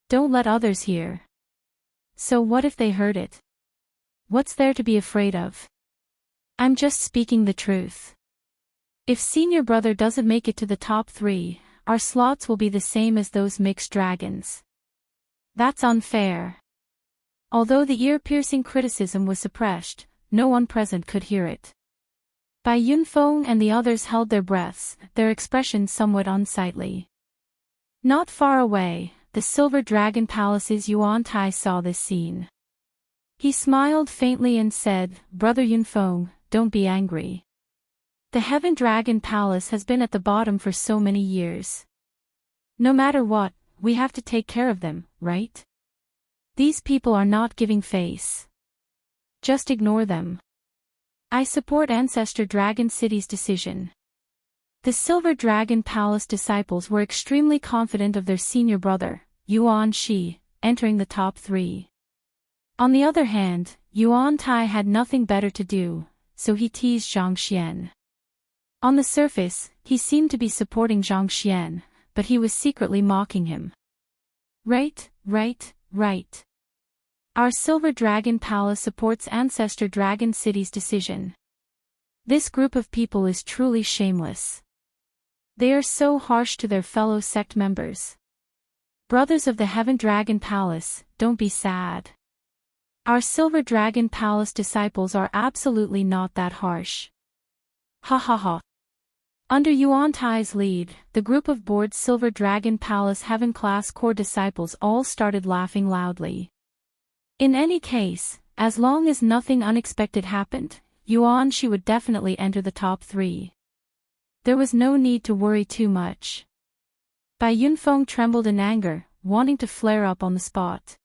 Don't let others hear. So what if they heard it? What's there to be afraid of? I'm just speaking the truth. If senior brother doesn't make it to the top 3, our slots will be the same as those mixed dragons. That's unfair. Although the ear-piercing criticism was suppressed, no one present could hear it. Bai Yunfeng and the others held their breaths, their expressions somewhat unsightly. Not far away, the Silver Dragon Palace's Yuan Tai saw this scene. He smiled faintly and said, "Brother Yunfeng, don't be angry. The Heaven Dragon Palace has been at the bottom for so many years. No matter what, we have to take care of them, right? These people are not giving face. Just ignore them. I support Ancestor Dragon City's decision." The Silver Dragon Palace disciples were extremely confident of their senior brother, Yuan Shi, entering the top 3. On the other hand, Yuan Tai had nothing better to do, so he teased Zhang Xian. On the surface, he seemed to be supporting Zhang Xian, but he was secretly mocking him. Right. Our Silver Dragon Palace supports Ancestor Dragon City's decision. This group of people is truly shameless. They are so harsh to their fellow sect members. Brothers of the Heaven Dragon Palace, don't be sad. Our Silver Dragon Palace disciples are absolutely not that harsh. Ha ha ha. Under Yuan Tai's lead, the group of bored Silver Dragon Palace Heaven-class core disciples all started laughing loudly. In any case, as long as nothing unexpected happened, Yuan Shi would definitely enter the top 3. There was no need to worry too much. Bai Yunfeng trembled in anger, wanting to flare up on the spot.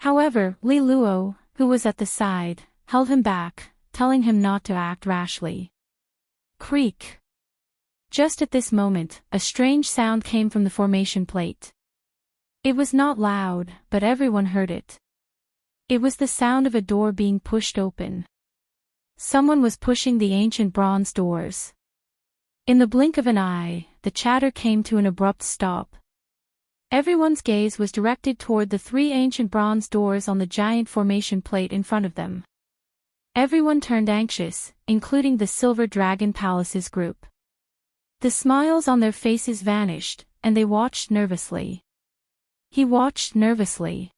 However, Li Luo, who was at the side, held him back, telling him not to act rashly. Creak. Just at this moment, a strange sound came from the formation plate. It was not loud, but everyone heard it. It was the sound of a door being pushed open. Someone was pushing the ancient bronze doors. In the blink of an eye, the chatter came to an abrupt stop. Everyone's gaze was directed toward the 3 ancient bronze doors on the giant formation plate in front of them. Everyone turned anxious, including the Silver Dragon Palace's group. The smiles on their faces vanished, and they watched nervously. He watched nervously.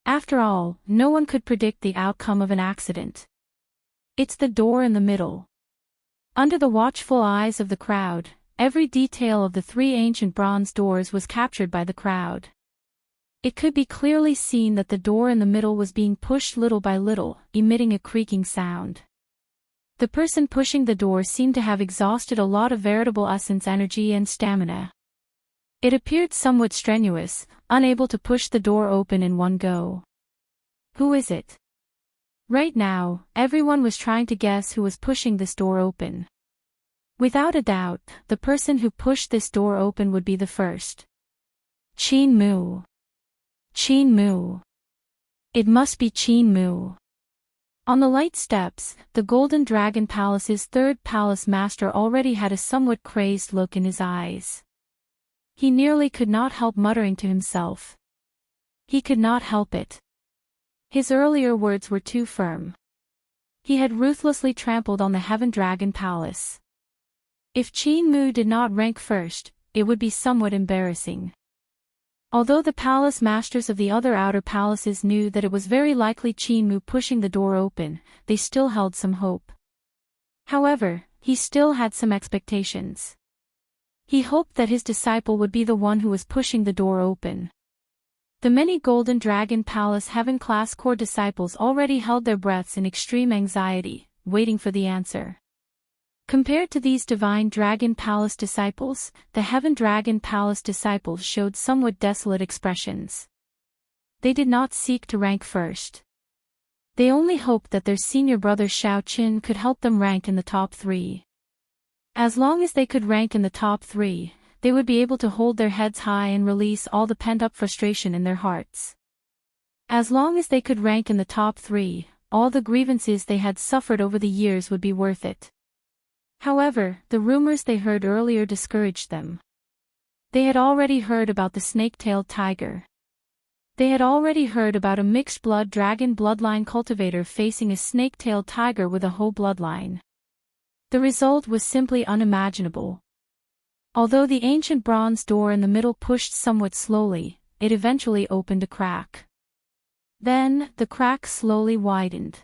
After all, no one could predict the outcome of an accident. It's the door in the middle. Under the watchful eyes of the crowd, every detail of the 3 ancient bronze doors was captured by the crowd. It could be clearly seen that the door in the middle was being pushed little by little, emitting a creaking sound. The person pushing the door seemed to have exhausted a lot of veritable essence energy and stamina. It appeared somewhat strenuous, unable to push the door open in one go. Who is it? Right now, everyone was trying to guess who was pushing this door open. Without a doubt, the person who pushed this door open would be the first. Qin Mu. Qin Mu. It must be Qin Mu. On the light steps, the Golden Dragon Palace's 3rd palace master already had a somewhat crazed look in his eyes. He nearly could not help muttering to himself. He could not help it. His earlier words were too firm. He had ruthlessly trampled on the Heaven Dragon Palace. If Qin Mu did not rank first, it would be somewhat embarrassing. Although the palace masters of the other outer palaces knew that it was very likely Qin Mu pushing the door open, they still held some hope. However, he still had some expectations. He hoped that his disciple would be the one who was pushing the door open. The many Golden Dragon Palace Heaven-class core disciples already held their breaths in extreme anxiety, waiting for the answer. Compared to these Divine Dragon Palace disciples, the Heaven Dragon Palace disciples showed somewhat desolate expressions. They did not seek to rank first. They only hoped that their senior brother Xiao Qin could help them rank in the top 3. As long as they could rank in the top 3, they would be able to hold their heads high and release all the pent-up frustration in their hearts. As long as they could rank in the top 3, all the grievances they had suffered over the years would be worth it. However, the rumors they heard earlier discouraged them. They had already heard about the snake-tailed tiger. They had already heard about a mixed-blood dragon bloodline cultivator facing a snake-tailed tiger with a whole bloodline. The result was simply unimaginable. Although the ancient bronze door in the middle pushed somewhat slowly, it eventually opened a crack. Then, the crack slowly widened.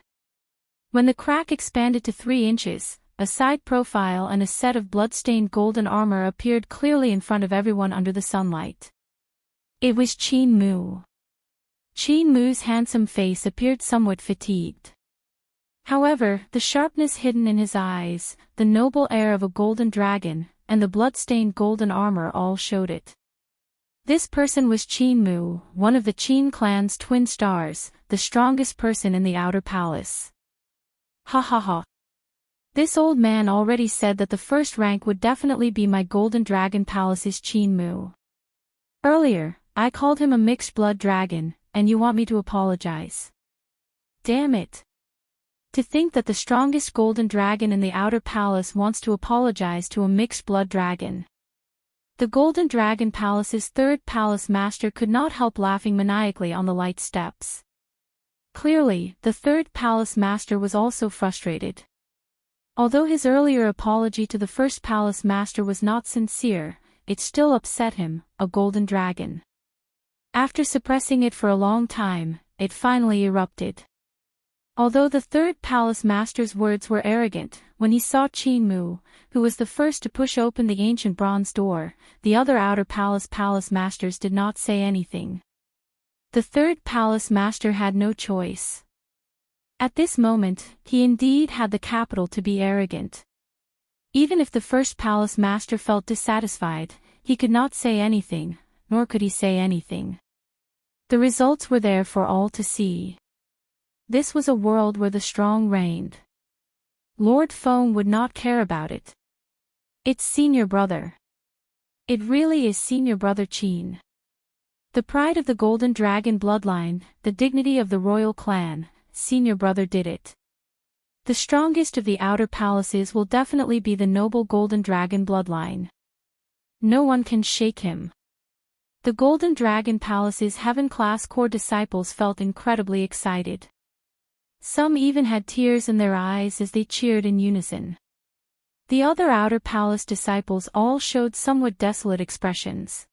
When the crack expanded to 3 inches, a side profile and a set of blood-stained golden armor appeared clearly in front of everyone under the sunlight. It was Qin Mu. Qin Mu's handsome face appeared somewhat fatigued. However, the sharpness hidden in his eyes, the noble air of a golden dragon, and the blood-stained golden armor all showed it. This person was Qin Mu, one of the Qin clan's twin stars, the strongest person in the outer palace. Ha ha ha. This old man already said that the first rank would definitely be my Golden Dragon Palace's Qin Mu. Earlier, I called him a mixed-blood dragon, and you want me to apologize. Damn it. To think that the strongest golden dragon in the outer palace wants to apologize to a mixed-blood dragon. The Golden Dragon Palace's 3rd palace master could not help laughing maniacally on the light steps. Clearly, the 3rd palace master was also frustrated. Although his earlier apology to the 1st palace master was not sincere, it still upset him, a golden dragon. After suppressing it for a long time, it finally erupted. Although the 3rd palace master's words were arrogant, when he saw Qin Mu, who was the first to push open the ancient bronze door, the other outer palace masters did not say anything. The 3rd palace master had no choice. At this moment, he indeed had the capital to be arrogant. Even if the 1st palace master felt dissatisfied, he could not say anything, nor could he say anything. The results were there for all to see. This was a world where the strong reigned. Lord Feng would not care about it. It's senior brother. It really is senior brother Qin. The pride of the Golden Dragon bloodline, the dignity of the royal clan, senior brother did it. The strongest of the outer palaces will definitely be the noble Golden Dragon bloodline. No one can shake him. The Golden Dragon Palace's heaven-class core disciples felt incredibly excited. Some even had tears in their eyes as they cheered in unison. The other outer palace disciples all showed somewhat desolate expressions.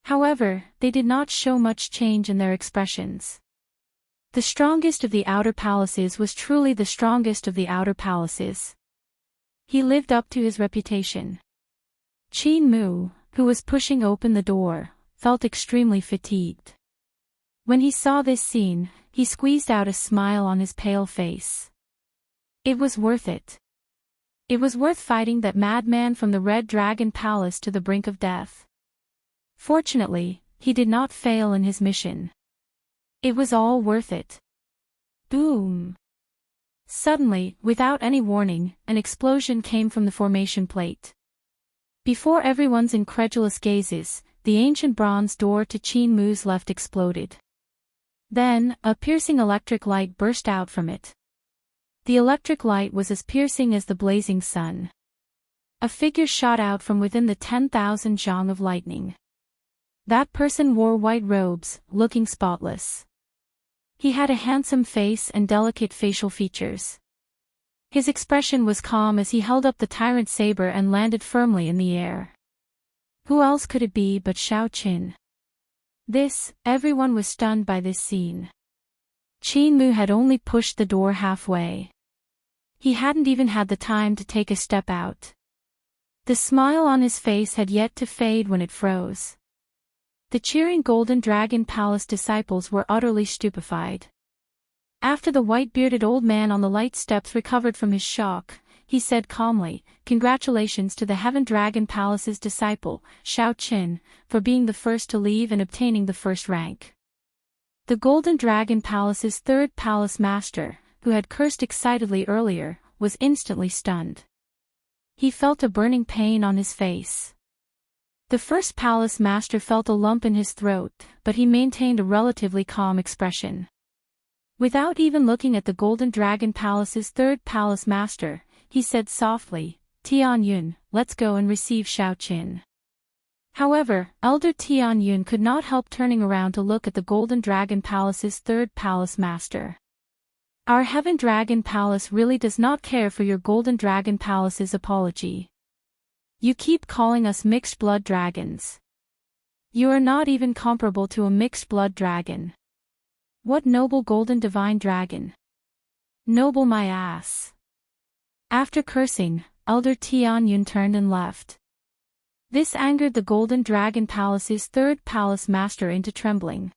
However, they did not show much change in their expressions. The strongest of the outer palaces was truly the strongest of the outer palaces. He lived up to his reputation. Qin Mu, who was pushing open the door, felt extremely fatigued. When he saw this scene, he squeezed out a smile on his pale face. It was worth it. It was worth fighting that madman from the Red Dragon Palace to the brink of death. Fortunately, he did not fail in his mission. It was all worth it. Boom! Suddenly, without any warning, an explosion came from the formation plate. Before everyone's incredulous gazes, the ancient bronze door to Qin Mu's left exploded. Then, a piercing electric light burst out from it. The electric light was as piercing as the blazing sun. A figure shot out from within the 10,000 zhang of lightning. That person wore white robes, looking spotless. He had a handsome face and delicate facial features. His expression was calm as he held up the tyrant saber and landed firmly in the air. Who else could it be but Xiao Qin? Everyone was stunned by this scene. Qin Mu had only pushed the door halfway. He hadn't even had the time to take a step out. The smile on his face had yet to fade when it froze. The cheering Golden Dragon Palace disciples were utterly stupefied. After the white-bearded old man on the light steps recovered from his shock, he said calmly, "Congratulations to the Heaven Dragon Palace's disciple, Xiao Qin, for being the first to leave and obtaining the first rank." The Golden Dragon Palace's third palace master, who had cursed excitedly earlier, was instantly stunned. He felt a burning pain on his face. The first palace master felt a lump in his throat, but he maintained a relatively calm expression. Without even looking at the Golden Dragon Palace's third palace master, he said softly, "Tian Yun, let's go and receive Xiao Qin." However, Elder Tian Yun could not help turning around to look at the Golden Dragon Palace's third palace master. "Our Heaven Dragon Palace really does not care for your Golden Dragon Palace's apology. You keep calling us mixed blood dragons. You are not even comparable to a mixed blood dragon. What noble golden divine dragon? Noble my ass." After cursing, Elder Tian Yun turned and left. This angered the Golden Dragon Palace's third palace master into trembling.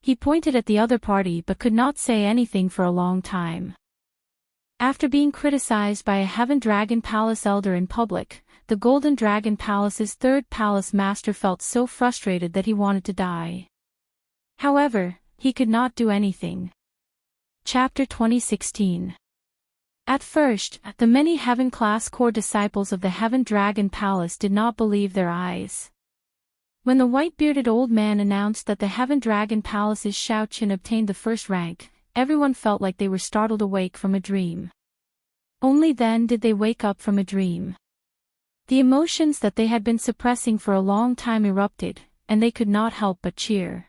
He pointed at the other party but could not say anything for a long time. After being criticized by a Heaven Dragon Palace elder in public, the Golden Dragon Palace's third palace master felt so frustrated that he wanted to die. However, he could not do anything. Chapter 2016. At first, the many Heaven-class core disciples of the Heaven Dragon Palace did not believe their eyes. When the white-bearded old man announced that the Heaven Dragon Palace's Xiao Qin obtained the first rank, everyone felt like they were startled awake from a dream. Only then did they wake up from a dream. The emotions that they had been suppressing for a long time erupted, and they could not help but cheer.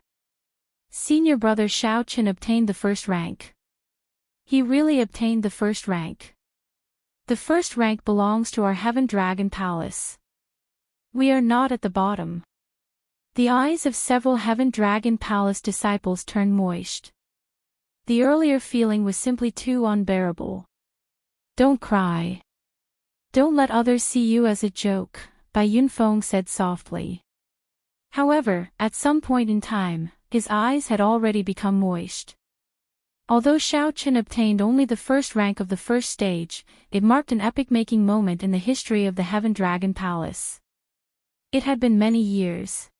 Senior brother Xiao Qin obtained the first rank. He really obtained the first rank. The first rank belongs to our Heaven Dragon Palace. We are not at the bottom. The eyes of several Heaven Dragon Palace disciples turned moist. The earlier feeling was simply too unbearable. "Don't cry. Don't let others see you as a joke," Bai Yunfeng said softly. However, at some point in time, his eyes had already become moist. Although Xiao Qin obtained only the first rank of the first stage, it marked an epic-making moment in the history of the Heaven Dragon Palace. It had been many years.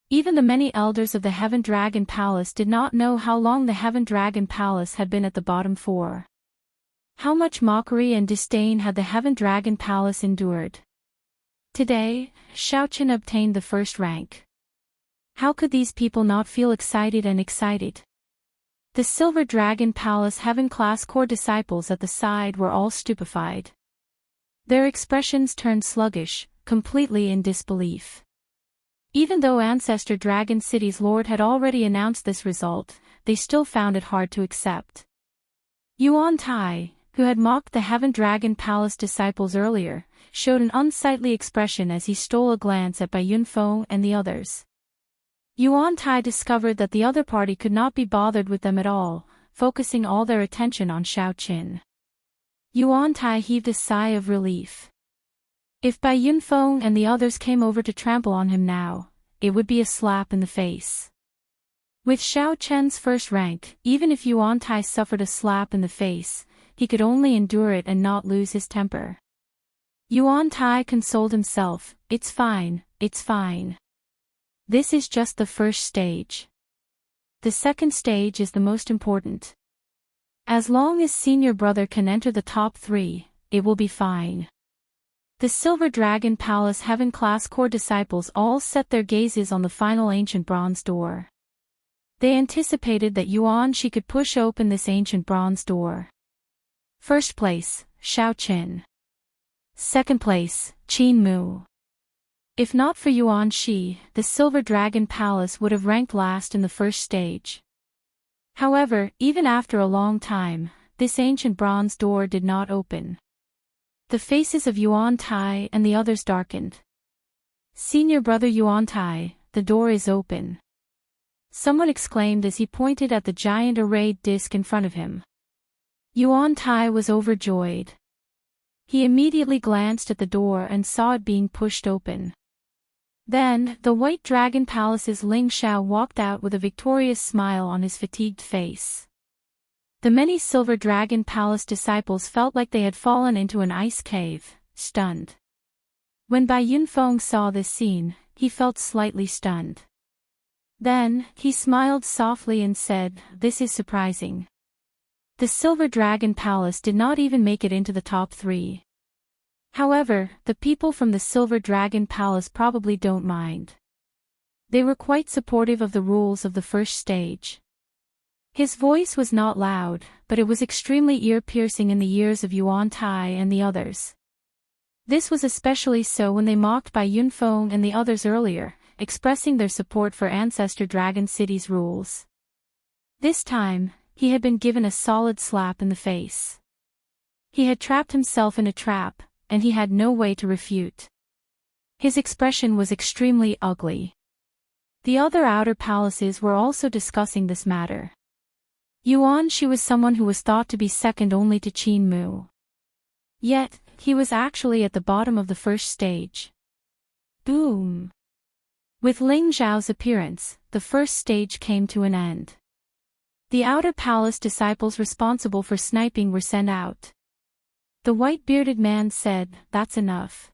Even the many elders of the Heaven Dragon Palace did not know how long the Heaven Dragon Palace had been at the bottom for. How much mockery and disdain had the Heaven Dragon Palace endured? Today, Xiaoqin obtained the first rank. How could these people not feel excited and excited? The Silver Dragon Palace Heaven-class core disciples at the side were all stupefied. Their expressions turned sluggish, completely in disbelief. Even though Ancestor Dragon City's Lord had already announced this result, they still found it hard to accept. Yuan Tai, who had mocked the Heaven Dragon Palace disciples earlier, showed an unsightly expression as he stole a glance at Bai Yunfeng and the others. Yuan Tai discovered that the other party could not be bothered with them at all, focusing all their attention on Xiaoqin. Yuan Tai heaved a sigh of relief. If Bai Yunfeng and the others came over to trample on him now, it would be a slap in the face. With Xiaoqian's first rank, even if Yuan Tai suffered a slap in the face, he could only endure it and not lose his temper. Yuan Tai consoled himself, "It's fine, it's fine. This is just the first stage. The second stage is the most important. As long as senior brother can enter the top 3, it will be fine." The Silver Dragon Palace Heaven-class core disciples all set their gazes on the final ancient bronze door. They anticipated that Yuan Shi could push open this ancient bronze door. First place, Xiaoqin. Second place, Qin Mu. If not for Yuan Shi, the Silver Dragon Palace would have ranked last in the first stage. However, even after a long time, this ancient bronze door did not open. The faces of Yuan Tai and the others darkened. "Senior brother Yuan Tai, the door is open," someone exclaimed as he pointed at the giant arrayed disc in front of him. Yuan Tai was overjoyed. He immediately glanced at the door and saw it being pushed open. Then, the White Dragon Palace's Ling Xiao walked out with a victorious smile on his fatigued face. The many Silver Dragon Palace disciples felt like they had fallen into an ice cave, stunned. When Bai Yunfeng saw this scene, he felt slightly stunned. Then, he smiled softly and said, "This is surprising." The Silver Dragon Palace did not even make it into the top 3. However, the people from the Silver Dragon Palace probably don't mind. They were quite supportive of the rules of the first stage. His voice was not loud, but it was extremely ear-piercing in the ears of Yuan Tai and the others. This was especially so when they mocked Bai Yunfeng and the others earlier, expressing their support for Ancestor Dragon City's rules. This time, he had been given a solid slap in the face. He had trapped himself in a trap, and he had no way to refute. His expression was extremely ugly. The other outer palaces were also discussing this matter. Yuan Shi was someone who was thought to be second only to Qin Mu. Yet, he was actually at the bottom of the first stage. Boom! With Ling Zhao's appearance, the first stage came to an end. The outer palace disciples responsible for sniping were sent out. The white-bearded man said, "That's enough.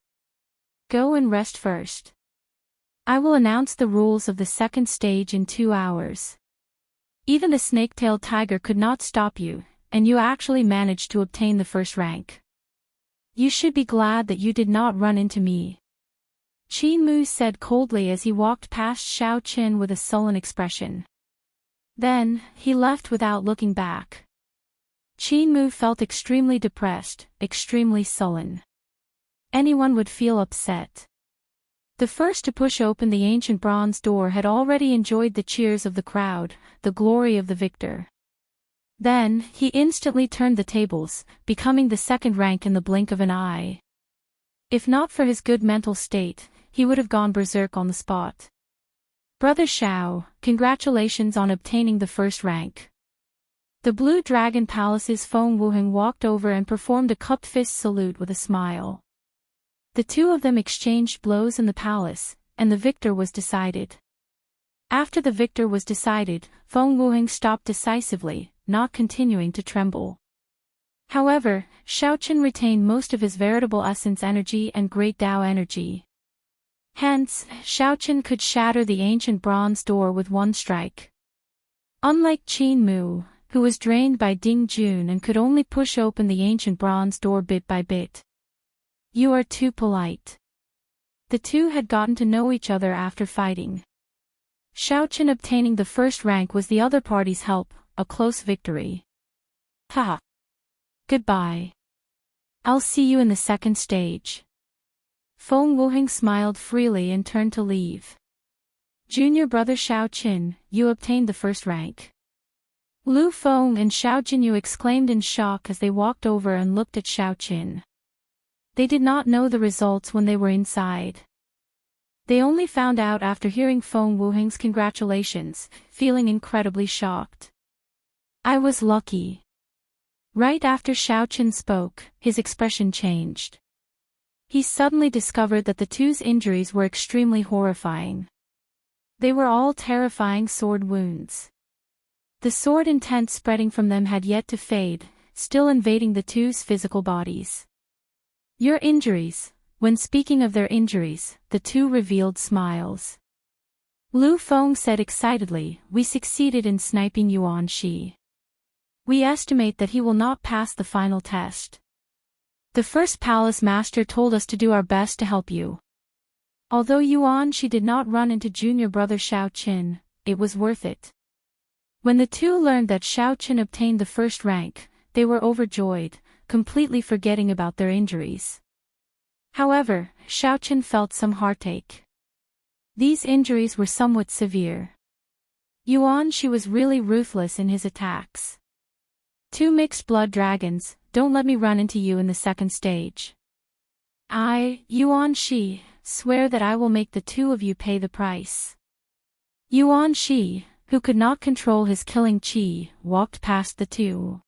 Go and rest first. I will announce the rules of the second stage in 2 hours. Even the snake-tailed tiger could not stop you, and you actually managed to obtain the first rank. You should be glad that you did not run into me." Qin Mu said coldly as he walked past Xiaoqin with a sullen expression. Then, he left without looking back. Qin Mu felt extremely depressed, extremely sullen. Anyone would feel upset. The first to push open the ancient bronze door had already enjoyed the cheers of the crowd, the glory of the victor. Then, he instantly turned the tables, becoming the second rank in the blink of an eye. If not for his good mental state, he would have gone berserk on the spot. "Brother Xiao, congratulations on obtaining the first rank." The Blue Dragon Palace's Feng Wuheng walked over and performed a cupped fist salute with a smile. The two of them exchanged blows in the palace, and the victor was decided. After the victor was decided, Feng Wuheng stopped decisively, not continuing to tremble. However, Xiaoqin retained most of his veritable essence energy and great Dao energy. Hence, Xiaoqin could shatter the ancient bronze door with one strike. Unlike Qin Mu, who was drained by Ding Jun and could only push open the ancient bronze door bit by bit. You are too polite. The two had gotten to know each other after fighting. Xiaoqin obtaining the first rank was the other party's help, a close victory. Haha. Goodbye. I'll see you in the second stage. Feng Wuheng smiled freely and turned to leave. Junior brother Xiaoqin, you obtained the first rank. Lu Feng and Xiao Jinyu exclaimed in shock as they walked over and looked at Xiaoqin. They did not know the results when they were inside. They only found out after hearing Feng Wuheng's congratulations, feeling incredibly shocked. I was lucky. Right after Xiaoqin spoke, his expression changed. He suddenly discovered that the two's injuries were extremely horrifying. They were all terrifying sword wounds. The sword intent spreading from them had yet to fade, still invading the two's physical bodies. Your injuries. When speaking of their injuries, the two revealed smiles. Lu Feng said excitedly, we succeeded in sniping Yuan Shi. We estimate that he will not pass the final test. The first palace master told us to do our best to help you. Although Yuan Shi did not run into junior brother Xiaoqin, it was worth it. When the two learned that Xiaoqin obtained the first rank, they were overjoyed, completely forgetting about their injuries. However, Xiaoqin felt some heartache. These injuries were somewhat severe. Yuan Shi was really ruthless in his attacks. Two mixed blood dragons, don't let me run into you in the second stage. I, Yuan Shi, swear that I will make the two of you pay the price. Yuan Shi, who could not control his killing qi, walked past the two.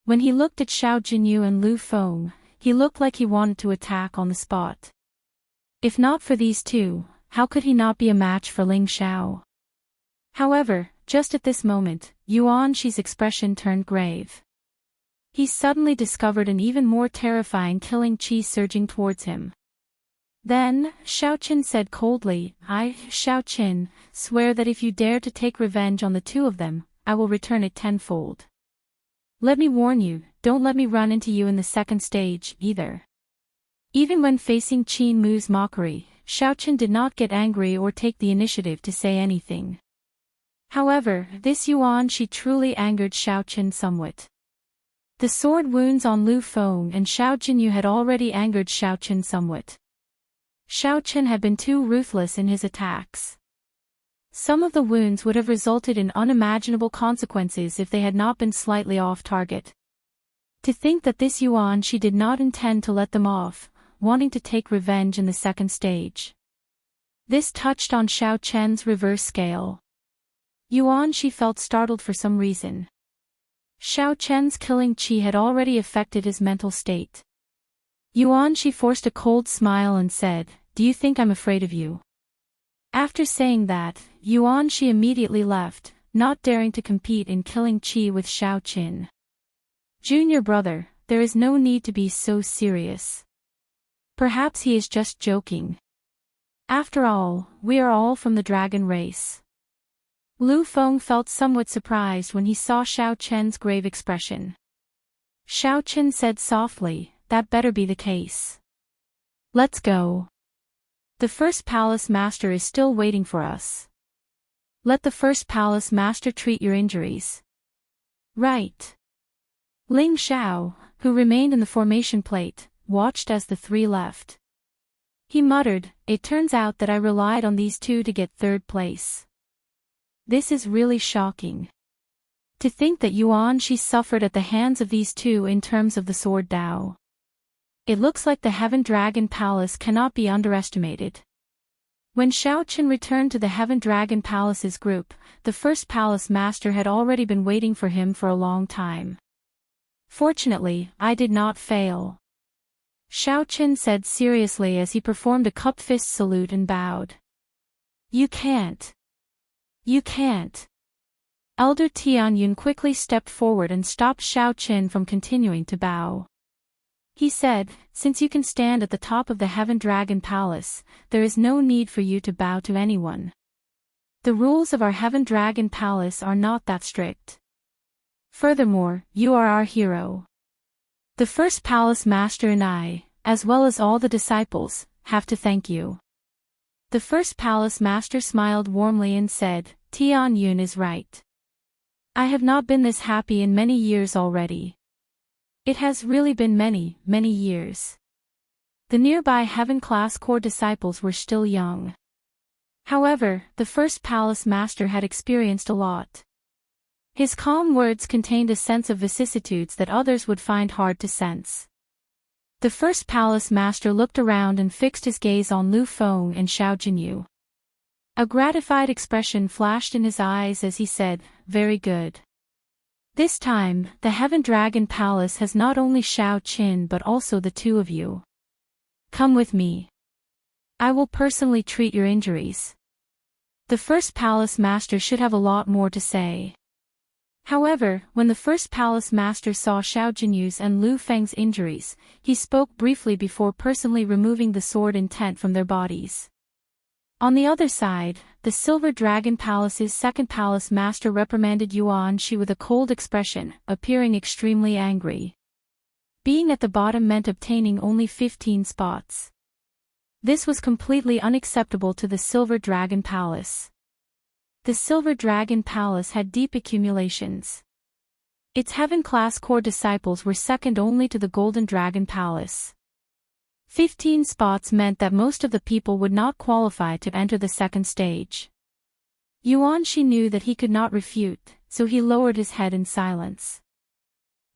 When he looked at Xiao Jinyu and Lu Feng, he looked like he wanted to attack on the spot. If not for these two, how could he not be a match for Ling Xiao? However, just at this moment, Yuan Shi's expression turned grave. He suddenly discovered an even more terrifying killing qi surging towards him. Then, Xiaoqin said coldly, I, Xiaoqin, swear that if you dare to take revenge on the two of them, I will return it tenfold. Let me warn you, don't let me run into you in the second stage, either. Even when facing Qin Mu's mockery, Xiaoqin did not get angry or take the initiative to say anything. However, this Yuan Shi truly angered Xiaoqin somewhat. The sword wounds on Lu Feng and Xiao Jinyu had already angered Xiaoqin somewhat. Xiaoqin had been too ruthless in his attacks. Some of the wounds would have resulted in unimaginable consequences if they had not been slightly off target. To think that this Yuan Shi did not intend to let them off, wanting to take revenge in the second stage. This touched on Xiaoqian's reverse scale. Yuan Shi felt startled for some reason. Xiaoqian's killing qi had already affected his mental state. Yuan Shi forced a cold smile and said, Do you think I'm afraid of you? After saying that, Yuan Shi immediately left, not daring to compete in killing qi with Xiaoqin. Junior brother, there is no need to be so serious. Perhaps he is just joking. After all, we are all from the dragon race. Lu Feng felt somewhat surprised when he saw Xiaoqian's grave expression. Xiaoqin said softly, that better be the case. Let's go. The first palace master is still waiting for us. Let the first palace master treat your injuries. Right. Ling Xiao, who remained in the formation plate, watched as the three left. He muttered, It turns out that I relied on these two to get third place. This is really shocking. To think that Yuan Shi suffered at the hands of these two in terms of the sword Dao. It looks like the Heaven Dragon Palace cannot be underestimated. When Xiaoqin returned to the Heaven Dragon Palace's group, the first palace master had already been waiting for him for a long time. Fortunately, I did not fail. Xiaoqin said seriously as he performed a cup fist salute and bowed. You can't. You can't. Elder Tianyun quickly stepped forward and stopped Xiaoqin from continuing to bow. He said, Since you can stand at the top of the Heaven Dragon Palace, there is no need for you to bow to anyone. The rules of our Heaven Dragon Palace are not that strict. Furthermore, you are our hero. The first palace master and I, as well as all the disciples, have to thank you. The first palace master smiled warmly and said, Tian Yun is right. I have not been this happy in many years already. It has really been many, many years. The nearby heaven class core disciples were still young. However, the first palace master had experienced a lot. His calm words contained a sense of vicissitudes that others would find hard to sense. The first palace master looked around and fixed his gaze on Lu Feng and Xiao Jinyu. A gratified expression flashed in his eyes as he said, very good. This time, the Heaven Dragon Palace has not only Xiao Qin but also the two of you. Come with me. I will personally treat your injuries. The first palace master should have a lot more to say. However, when the first palace master saw Xiao Jinyu's and Lu Feng's injuries, he spoke briefly before personally removing the sword intent from their bodies. On the other side, the Silver Dragon Palace's second palace master reprimanded Yuan Shi with a cold expression, appearing extremely angry. Being at the bottom meant obtaining only 15 spots. This was completely unacceptable to the Silver Dragon Palace. The Silver Dragon Palace had deep accumulations. Its heaven-class core disciples were second only to the Golden Dragon Palace. 15 spots meant that most of the people would not qualify to enter the second stage. Yuan Shi knew that he could not refute, so he lowered his head in silence.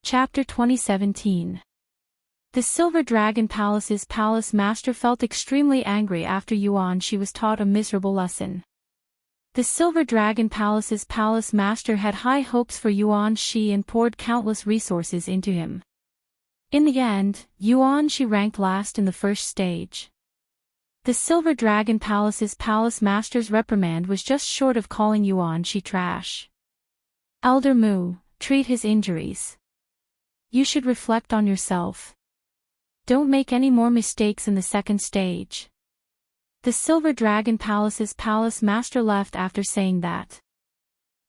Chapter 2017. The Silver Dragon Palace's palace master felt extremely angry after Yuan Shi was taught a miserable lesson. The Silver Dragon Palace's palace master had high hopes for Yuan Shi and poured countless resources into him. In the end, Yuan Shi ranked last in the first stage. The Silver Dragon Palace's palace master's reprimand was just short of calling Yuan Shi trash. Elder Mu, treat his injuries. You should reflect on yourself. Don't make any more mistakes in the second stage. The Silver Dragon Palace's palace master left after saying that.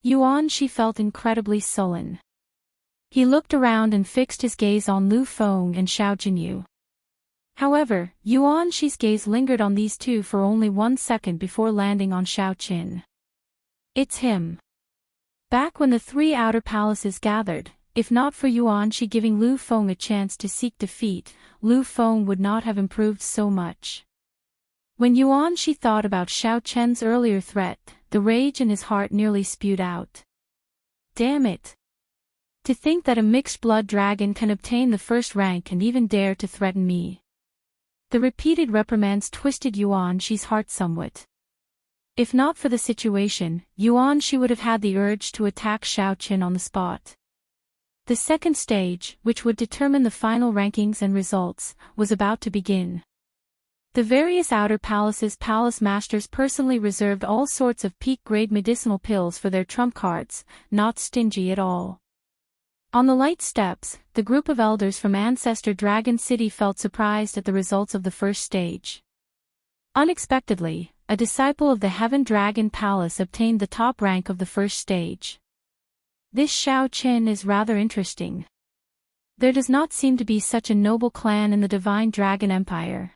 Yuan Shi felt incredibly sullen. He looked around and fixed his gaze on Lu Feng and Xiao Jinyu. However, Yuan Shi's gaze lingered on these two for only 1 second before landing on Xiao Qin. It's him. Back when the three outer palaces gathered, if not for Yuan Shi giving Lu Feng a chance to seek defeat, Lu Feng would not have improved so much. When Yuan Shi thought about Xiao Chen's earlier threat, the rage in his heart nearly spewed out. Damn it! To think that a mixed-blood dragon can obtain the first rank and even dare to threaten me. The repeated reprimands twisted Yuan Shi's heart somewhat. If not for the situation, Yuan Shi would have had the urge to attack Xiao Qin on the spot. The second stage, which would determine the final rankings and results, was about to begin. The various outer palaces' palace masters personally reserved all sorts of peak-grade medicinal pills for their trump cards, not stingy at all. On the light steps, the group of elders from Ancestor Dragon City felt surprised at the results of the first stage. Unexpectedly, a disciple of the Heaven Dragon Palace obtained the top rank of the first stage. This Xiao Qin is rather interesting. There does not seem to be such a noble clan in the Divine Dragon Empire.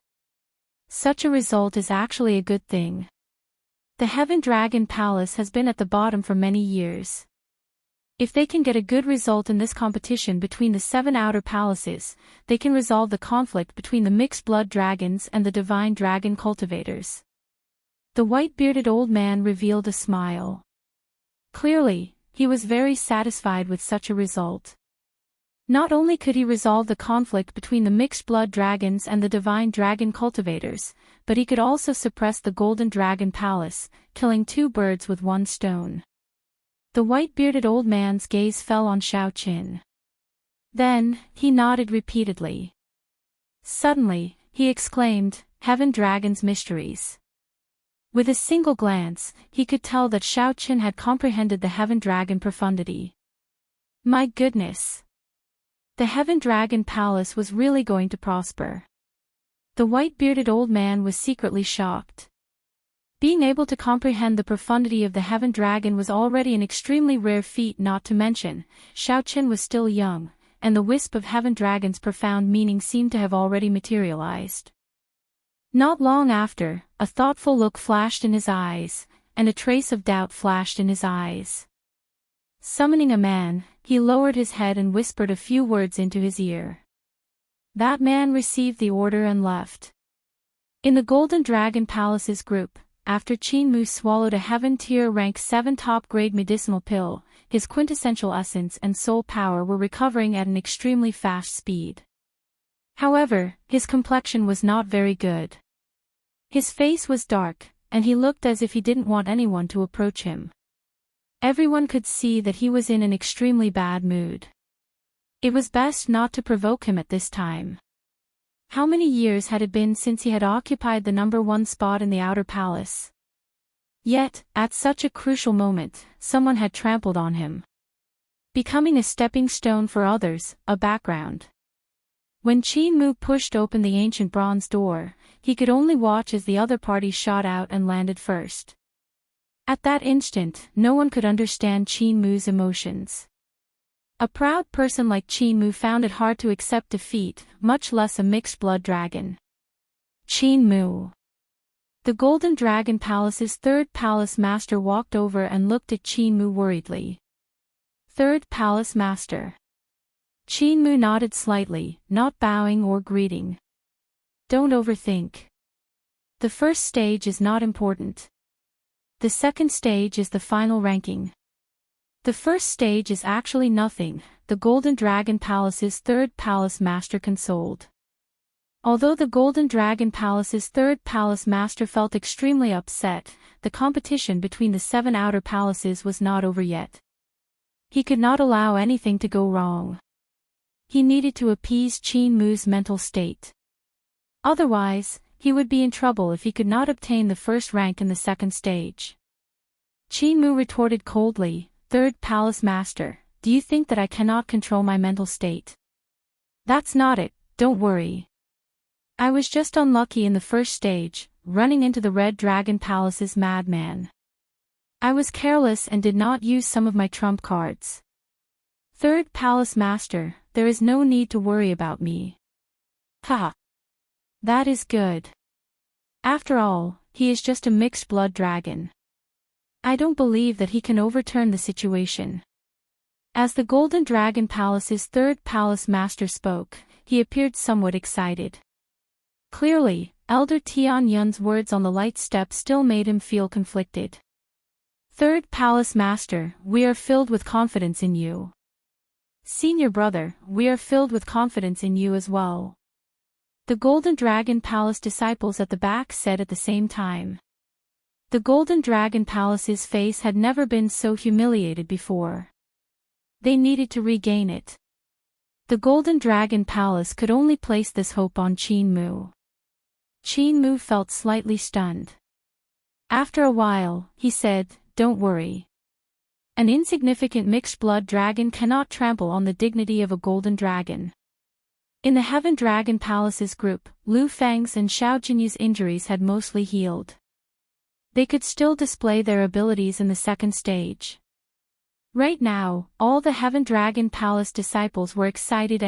Such a result is actually a good thing. The Heaven Dragon Palace has been at the bottom for many years. If they can get a good result in this competition between the 7 outer palaces, they can resolve the conflict between the mixed-blood dragons and the divine dragon cultivators. The white-bearded old man revealed a smile. Clearly, he was very satisfied with such a result. Not only could he resolve the conflict between the mixed-blood dragons and the divine dragon cultivators, but he could also suppress the Golden Dragon Palace, killing 2 birds with 1 stone. The white-bearded old man's gaze fell on Xiao Qin. Then, he nodded repeatedly. Suddenly, he exclaimed, "Heaven Dragon's mysteries." With a single glance, he could tell that Xiao Qin had comprehended the Heaven Dragon profundity. My goodness! The Heaven Dragon Palace was really going to prosper. The white-bearded old man was secretly shocked. Being able to comprehend the profundity of the Heaven Dragon was already an extremely rare feat, not to mention, Xiaoqin was still young, and the wisp of Heaven Dragon's profound meaning seemed to have already materialized. Not long after, a thoughtful look flashed in his eyes, and a trace of doubt flashed in his eyes. Summoning a man, he lowered his head and whispered a few words into his ear. That man received the order and left. In the Golden Dragon Palace's group, after Qin Mu swallowed a Heaven Tier Rank 7 top-grade medicinal pill, his quintessential essence and soul power were recovering at an extremely fast speed. However, his complexion was not very good. His face was dark, and he looked as if he didn't want anyone to approach him. Everyone could see that he was in an extremely bad mood. It was best not to provoke him at this time. How many years had it been since he had occupied the #1 spot in the Outer Palace? Yet, at such a crucial moment, someone had trampled on him, becoming a stepping stone for others, a background. When Qin Mu pushed open the ancient bronze door, he could only watch as the other party shot out and landed first. At that instant, no one could understand Qin Mu's emotions. A proud person like Qin Mu found it hard to accept defeat, much less a mixed-blood dragon. Qin Mu. The Golden Dragon Palace's third palace master walked over and looked at Qin Mu worriedly. Third palace master. Qin Mu nodded slightly, not bowing or greeting. Don't overthink. The first stage is not important. The second stage is the final ranking. The first stage is actually nothing, the Golden Dragon Palace's third palace master consoled. Although the Golden Dragon Palace's third palace master felt extremely upset, the competition between the 7 outer palaces was not over yet. He could not allow anything to go wrong. He needed to appease Qin Mu's mental state. Otherwise, he would be in trouble if he could not obtain the first rank in the second stage. Qin Mu retorted coldly, Third Palace Master, do you think that I cannot control my mental state? That's not it, don't worry. I was just unlucky in the first stage, running into the Red Dragon Palace's madman. I was careless and did not use some of my trump cards. Third Palace Master, there is no need to worry about me. Haha. That is good. After all, he is just a mixed-blood dragon. I don't believe that he can overturn the situation. As the Golden Dragon Palace's third palace master spoke, he appeared somewhat excited. Clearly, Elder Tian Yun's words on the light step still made him feel conflicted. Third Palace Master, we are filled with confidence in you. Senior brother, we are filled with confidence in you as well. The Golden Dragon Palace disciples at the back said at the same time. The Golden Dragon Palace's face had never been so humiliated before. They needed to regain it. The Golden Dragon Palace could only place this hope on Qin Mu. Qin Mu felt slightly stunned. After a while, he said, don't worry. An insignificant mixed-blood dragon cannot trample on the dignity of a golden dragon. In the Heaven Dragon Palace's group, Lu Feng's and Xiao Jinyu's injuries had mostly healed. They could still display their abilities in the second stage. Right now, all the Heaven Dragon Palace disciples were excited.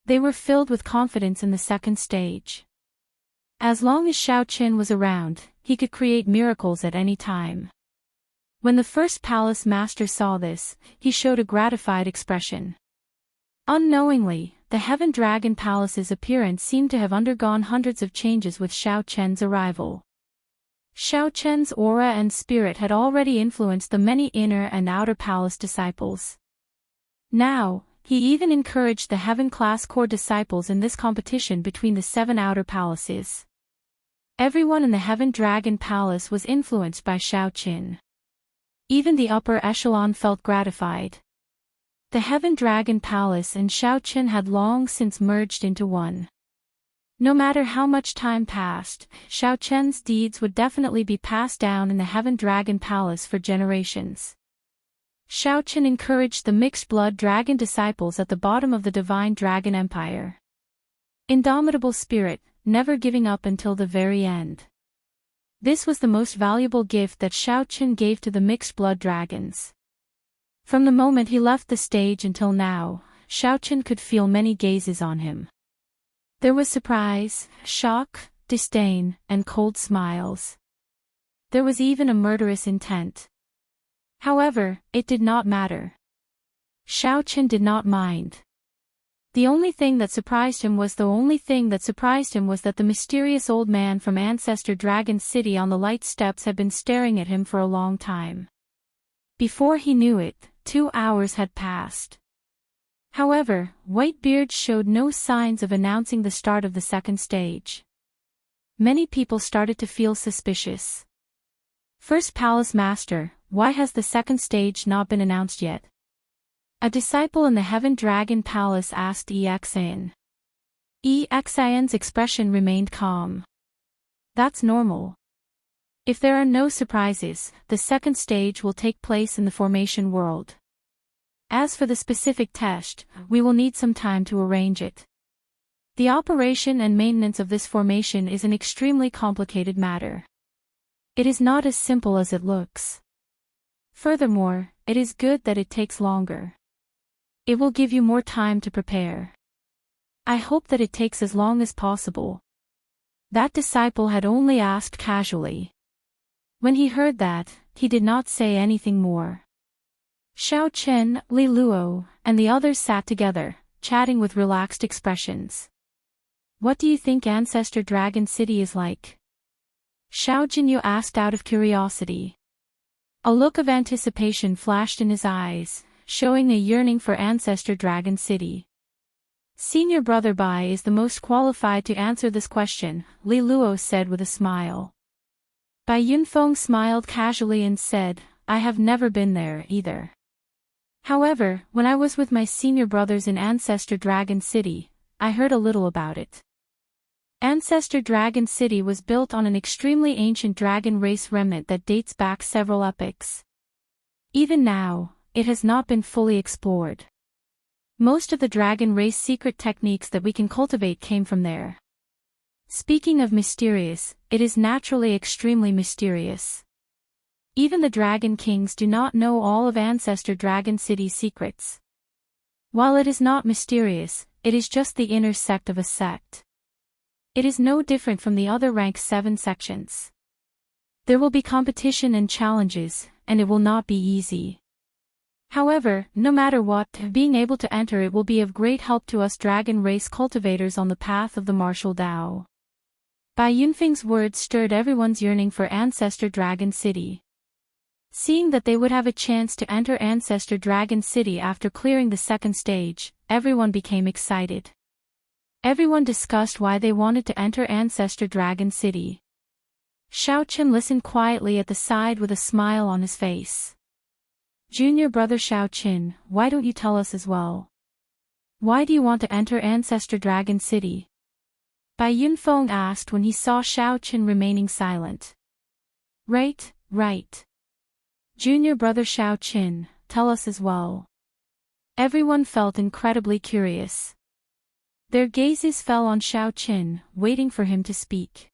They were filled with confidence in the second stage. As long as Xiao Qin was around, he could create miracles at any time. When the first palace master saw this, he showed a gratified expression. Unknowingly, the Heaven Dragon Palace's appearance seemed to have undergone hundreds of changes with Xiao Qian's arrival. Xiao Qian's aura and spirit had already influenced the many inner and outer palace disciples. Now, he even encouraged the Heaven-class core disciples in this competition between the 7 outer palaces. Everyone in the Heaven Dragon Palace was influenced by Xiao Qin. Even the upper echelon felt gratified. The Heaven Dragon Palace and Xiao Qin had long since merged into one. No matter how much time passed, Xiao Qian's deeds would definitely be passed down in the Heaven Dragon Palace for generations. Xiao Qin encouraged the mixed-blood dragon disciples at the bottom of the Divine Dragon Empire. Indomitable spirit, never giving up until the very end. This was the most valuable gift that Xiaoqun gave to the mixed-blood dragons. From the moment he left the stage until now, Xiaoqun could feel many gazes on him. There was surprise, shock, disdain, and cold smiles. There was even a murderous intent. However, it did not matter. Xiaoqun did not mind. The only thing that surprised him was that the mysterious old man from Ancestor Dragon City on the light steps had been staring at him for a long time. Before he knew it, 2 hours had passed. However, Whitebeard showed no signs of announcing the start of the second stage. Many people started to feel suspicious. First Palace Master, why has the second stage not been announced yet? A disciple in the Heaven Dragon Palace asked Xian. Xian's expression remained calm. That's normal. If there are no surprises, the second stage will take place in the formation world. As for the specific test, we will need some time to arrange it. The operation and maintenance of this formation is an extremely complicated matter. It is not as simple as it looks. Furthermore, it is good that it takes longer. It will give you more time to prepare. I hope that it takes as long as possible. That disciple had only asked casually. When he heard that, he did not say anything more. Xiaoqun, Li Luo, and the others sat together, chatting with relaxed expressions. What do you think Ancestor Dragon City is like? Xiao Jinyu asked out of curiosity. A look of anticipation flashed in his eyes, showing a yearning for Ancestor Dragon City. Senior Brother Bai is the most qualified to answer this question, Li Luo said with a smile. Bai Yunfeng smiled casually and said, I have never been there either. However, when I was with my senior brothers in Ancestor Dragon City, I heard a little about it. Ancestor Dragon City was built on an extremely ancient dragon race remnant that dates back several epochs. Even now, it has not been fully explored. Most of the dragon race secret techniques that we can cultivate came from there. Speaking of mysterious, it is naturally extremely mysterious. Even the dragon kings do not know all of Ancestor Dragon City's secrets. While it is not mysterious, it is just the inner sect of a sect. It is no different from the other rank 7 sections. There will be competition and challenges, and it will not be easy. However, no matter what, being able to enter it will be of great help to us dragon race cultivators on the path of the martial Dao. Bai Yunfeng's words stirred everyone's yearning for Ancestor Dragon City. Seeing that they would have a chance to enter Ancestor Dragon City after clearing the second stage, everyone became excited. Everyone discussed why they wanted to enter Ancestor Dragon City. Xiaoqun listened quietly at the side with a smile on his face. Junior brother Xiaoqun, why don't you tell us as well? Why do you want to enter Ancestor Dragon City? Bai Yunfeng asked when he saw Xiaoqun remaining silent. Right. Junior brother Xiaoqun, tell us as well. Everyone felt incredibly curious. Their gazes fell on Xiaoqun, waiting for him to speak.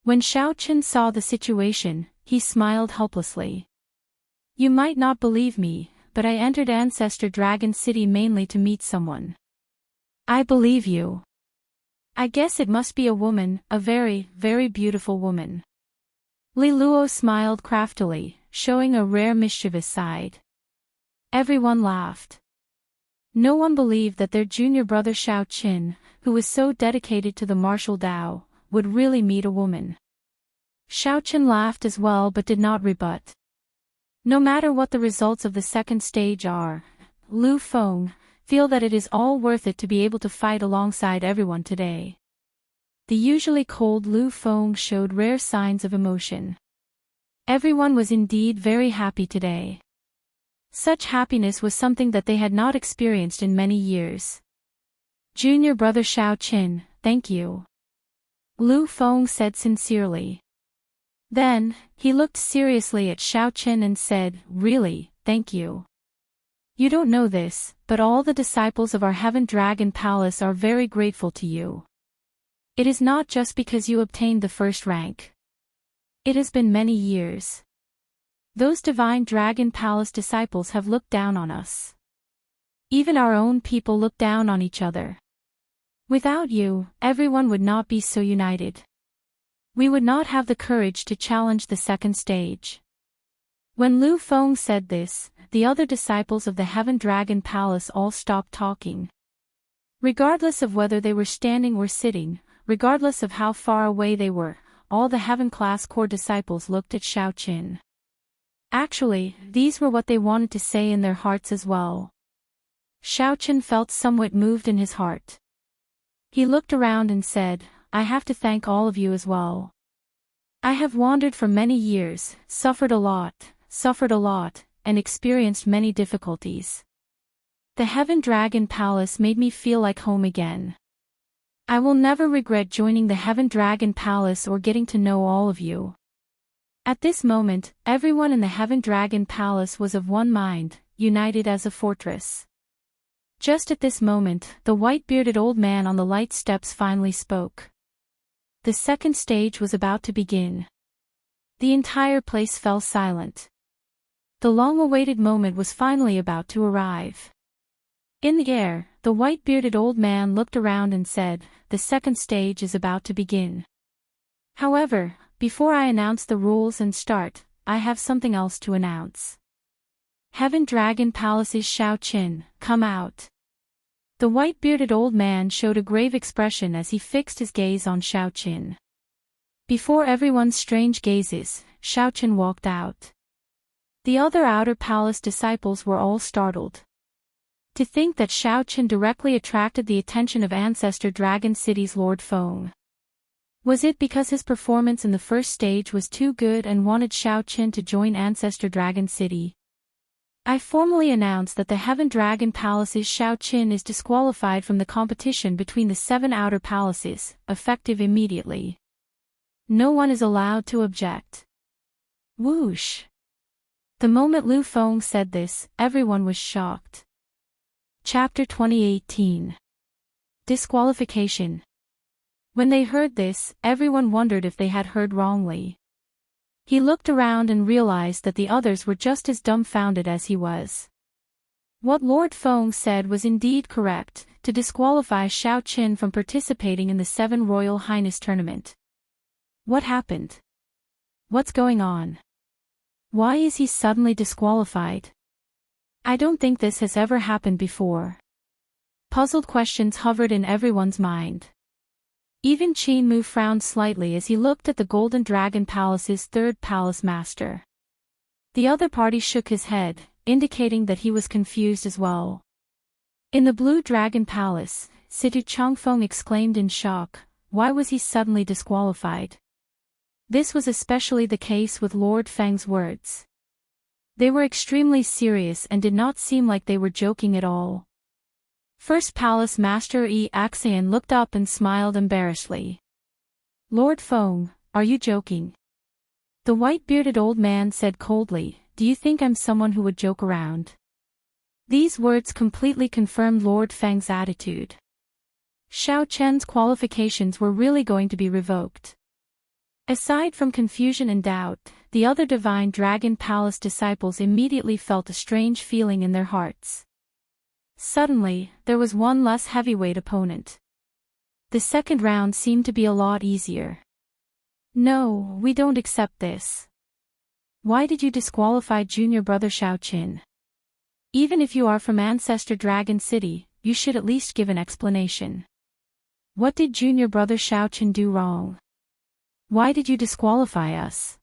When Xiaoqun saw the situation, he smiled helplessly. You might not believe me, but I entered Ancestor Dragon City mainly to meet someone. I believe you. I guess it must be a woman, a very, very beautiful woman. Li Luo smiled craftily, showing a rare mischievous side. Everyone laughed. No one believed that their junior brother Xiaoqun, who was so dedicated to the martial Dao, would really meet a woman. Xiaoqun laughed as well but did not rebut. No matter what the results of the second stage are, Lu Feng, feel that it is all worth it to be able to fight alongside everyone today. The usually cold Lu Feng showed rare signs of emotion. Everyone was indeed very happy today. Such happiness was something that they had not experienced in many years. Junior brother Xiaoqun, thank you. Lu Feng said sincerely. Then, he looked seriously at Xiaoqun and said, really, thank you. You don't know this, but all the disciples of our Heaven Dragon Palace are very grateful to you. It is not just because you obtained the first rank. It has been many years. Those divine dragon palace disciples have looked down on us. Even our own people look down on each other. Without you, everyone would not be so united. We would not have the courage to challenge the second stage. When Lu Feng said this, the other disciples of the Heaven Dragon Palace all stopped talking. Regardless of whether they were standing or sitting, regardless of how far away they were, all the Heaven Class Core disciples looked at Xiaoqin. Actually, these were what they wanted to say in their hearts as well. Xiaoqin felt somewhat moved in his heart. He looked around and said, I have to thank all of you as well. I have wandered for many years, suffered a lot, and experienced many difficulties. The Heaven Dragon Palace made me feel like home again. I will never regret joining the Heaven Dragon Palace or getting to know all of you. At this moment, everyone in the Heaven Dragon Palace was of one mind, united as a fortress. Just at this moment, the white-bearded old man on the light steps finally spoke. The second stage was about to begin. The entire place fell silent. The long-awaited moment was finally about to arrive. In the air, the white-bearded old man looked around and said, the second stage is about to begin. However, before I announce the rules and start, I have something else to announce. Heaven Dragon Palace's Xiaoqin, come out. The white-bearded old man showed a grave expression as he fixed his gaze on Xiaoqin. Before everyone's strange gazes, Xiaoqin walked out. The other outer palace disciples were all startled. To think that Xiaoqin directly attracted the attention of Ancestor Dragon City's Lord Feng. Was it because his performance in the first stage was too good and wanted Xiaoqin to join Ancestor Dragon City? I formally announce that the Heaven Dragon Palace's Xiaoqin is disqualified from the competition between the 7 outer palaces, effective immediately. No one is allowed to object. Whoosh! The moment Lu Feng said this, everyone was shocked. Chapter 2018. Disqualification. When they heard this, everyone wondered if they had heard wrongly. He looked around and realized that the others were just as dumbfounded as he was. What Lord Feng said was indeed correct, to disqualify Xiaoqin from participating in the 7 Royal Highness tournament. What happened? What's going on? Why is he suddenly disqualified? I don't think this has ever happened before. Puzzled questions hovered in everyone's mind. Even Qin Mu frowned slightly as he looked at the Golden Dragon Palace's 3rd palace master. The other party shook his head, indicating that he was confused as well. In the Blue Dragon Palace, Situ Changfeng exclaimed in shock, why was he suddenly disqualified? This was especially the case with Lord Feng's words. They were extremely serious and did not seem like they were joking at all. First Palace Master Xian looked up and smiled embarrassedly. Lord Feng, are you joking? The white-bearded old man said coldly, do you think I'm someone who would joke around? These words completely confirmed Lord Feng's attitude. Xiaoqian's qualifications were really going to be revoked. Aside from confusion and doubt, the other Divine Dragon Palace disciples immediately felt a strange feeling in their hearts. Suddenly, there was one less heavyweight opponent. The second round seemed to be a lot easier. No, we don't accept this. Why did you disqualify junior brother Xiaoqin? Even if you are from Ancestor Dragon City, you should at least give an explanation. What did junior brother Xiaoqin do wrong? Why did you disqualify us?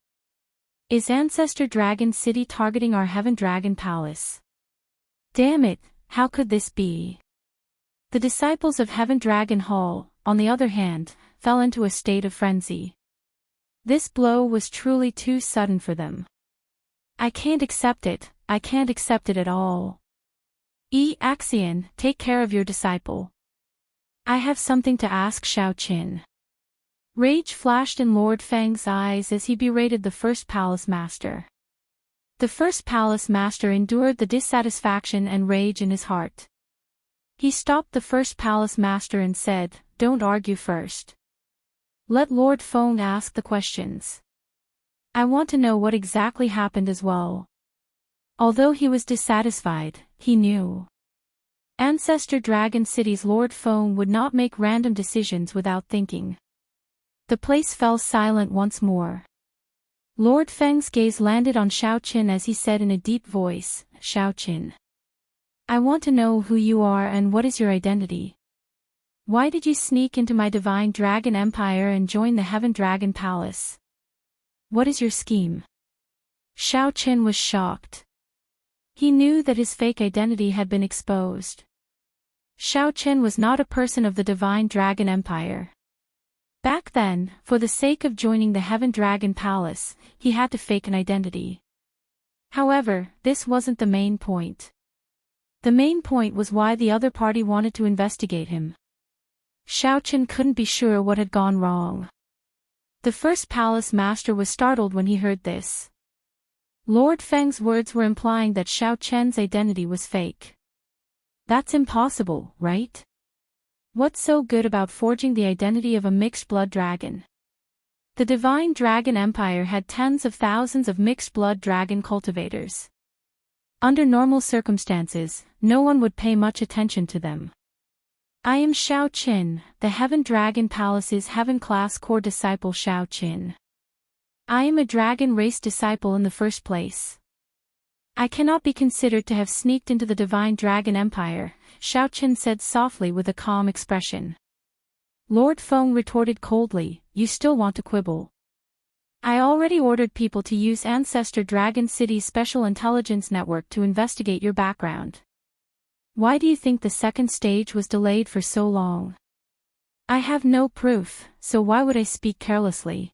Is Ancestor Dragon City targeting our Heaven Dragon Palace? Damn it, how could this be? The disciples of Heaven Dragon Hall, on the other hand, fell into a state of frenzy. This blow was truly too sudden for them. I can't accept it at all. Xian, take care of your disciple. I have something to ask Xiaoqin. Rage flashed in Lord Feng's eyes as he berated the first palace master. The first palace master endured the dissatisfaction and rage in his heart. He stopped the first palace master and said, don't argue first. Let Lord Feng ask the questions. I want to know what exactly happened as well. Although he was dissatisfied, he knew Ancestor Dragon City's Lord Feng would not make random decisions without thinking. The place fell silent once more. Lord Feng's gaze landed on Xiaoqin as he said in a deep voice, "Xiaoqin, I want to know who you are and what is your identity. Why did you sneak into my Divine Dragon Empire and join the Heaven Dragon Palace? What is your scheme?" Xiaoqin was shocked. He knew that his fake identity had been exposed. Xiaoqin was not a person of the Divine Dragon Empire. Back then, for the sake of joining the Heaven Dragon Palace, he had to fake an identity. However, this wasn't the main point. The main point was why the other party wanted to investigate him. Xiaoqin couldn't be sure what had gone wrong. The first palace master was startled when he heard this. Lord Feng's words were implying that Xiaoqin's identity was fake. That's impossible, right? What's so good about forging the identity of a mixed-blood dragon? The Divine Dragon Empire had tens of thousands of mixed-blood dragon cultivators. Under normal circumstances, no one would pay much attention to them. I am Xiaoqin, the Heaven Dragon Palace's Heaven-class core disciple Xiaoqin. I am a dragon race disciple in the first place. I cannot be considered to have sneaked into the Divine Dragon Empire, Xiaoqin said softly with a calm expression. Lord Feng retorted coldly, "You still want to quibble? I already ordered people to use Ancestor Dragon City's Special Intelligence Network to investigate your background. Why do you think the second stage was delayed for so long? I have no proof, so why would I speak carelessly?"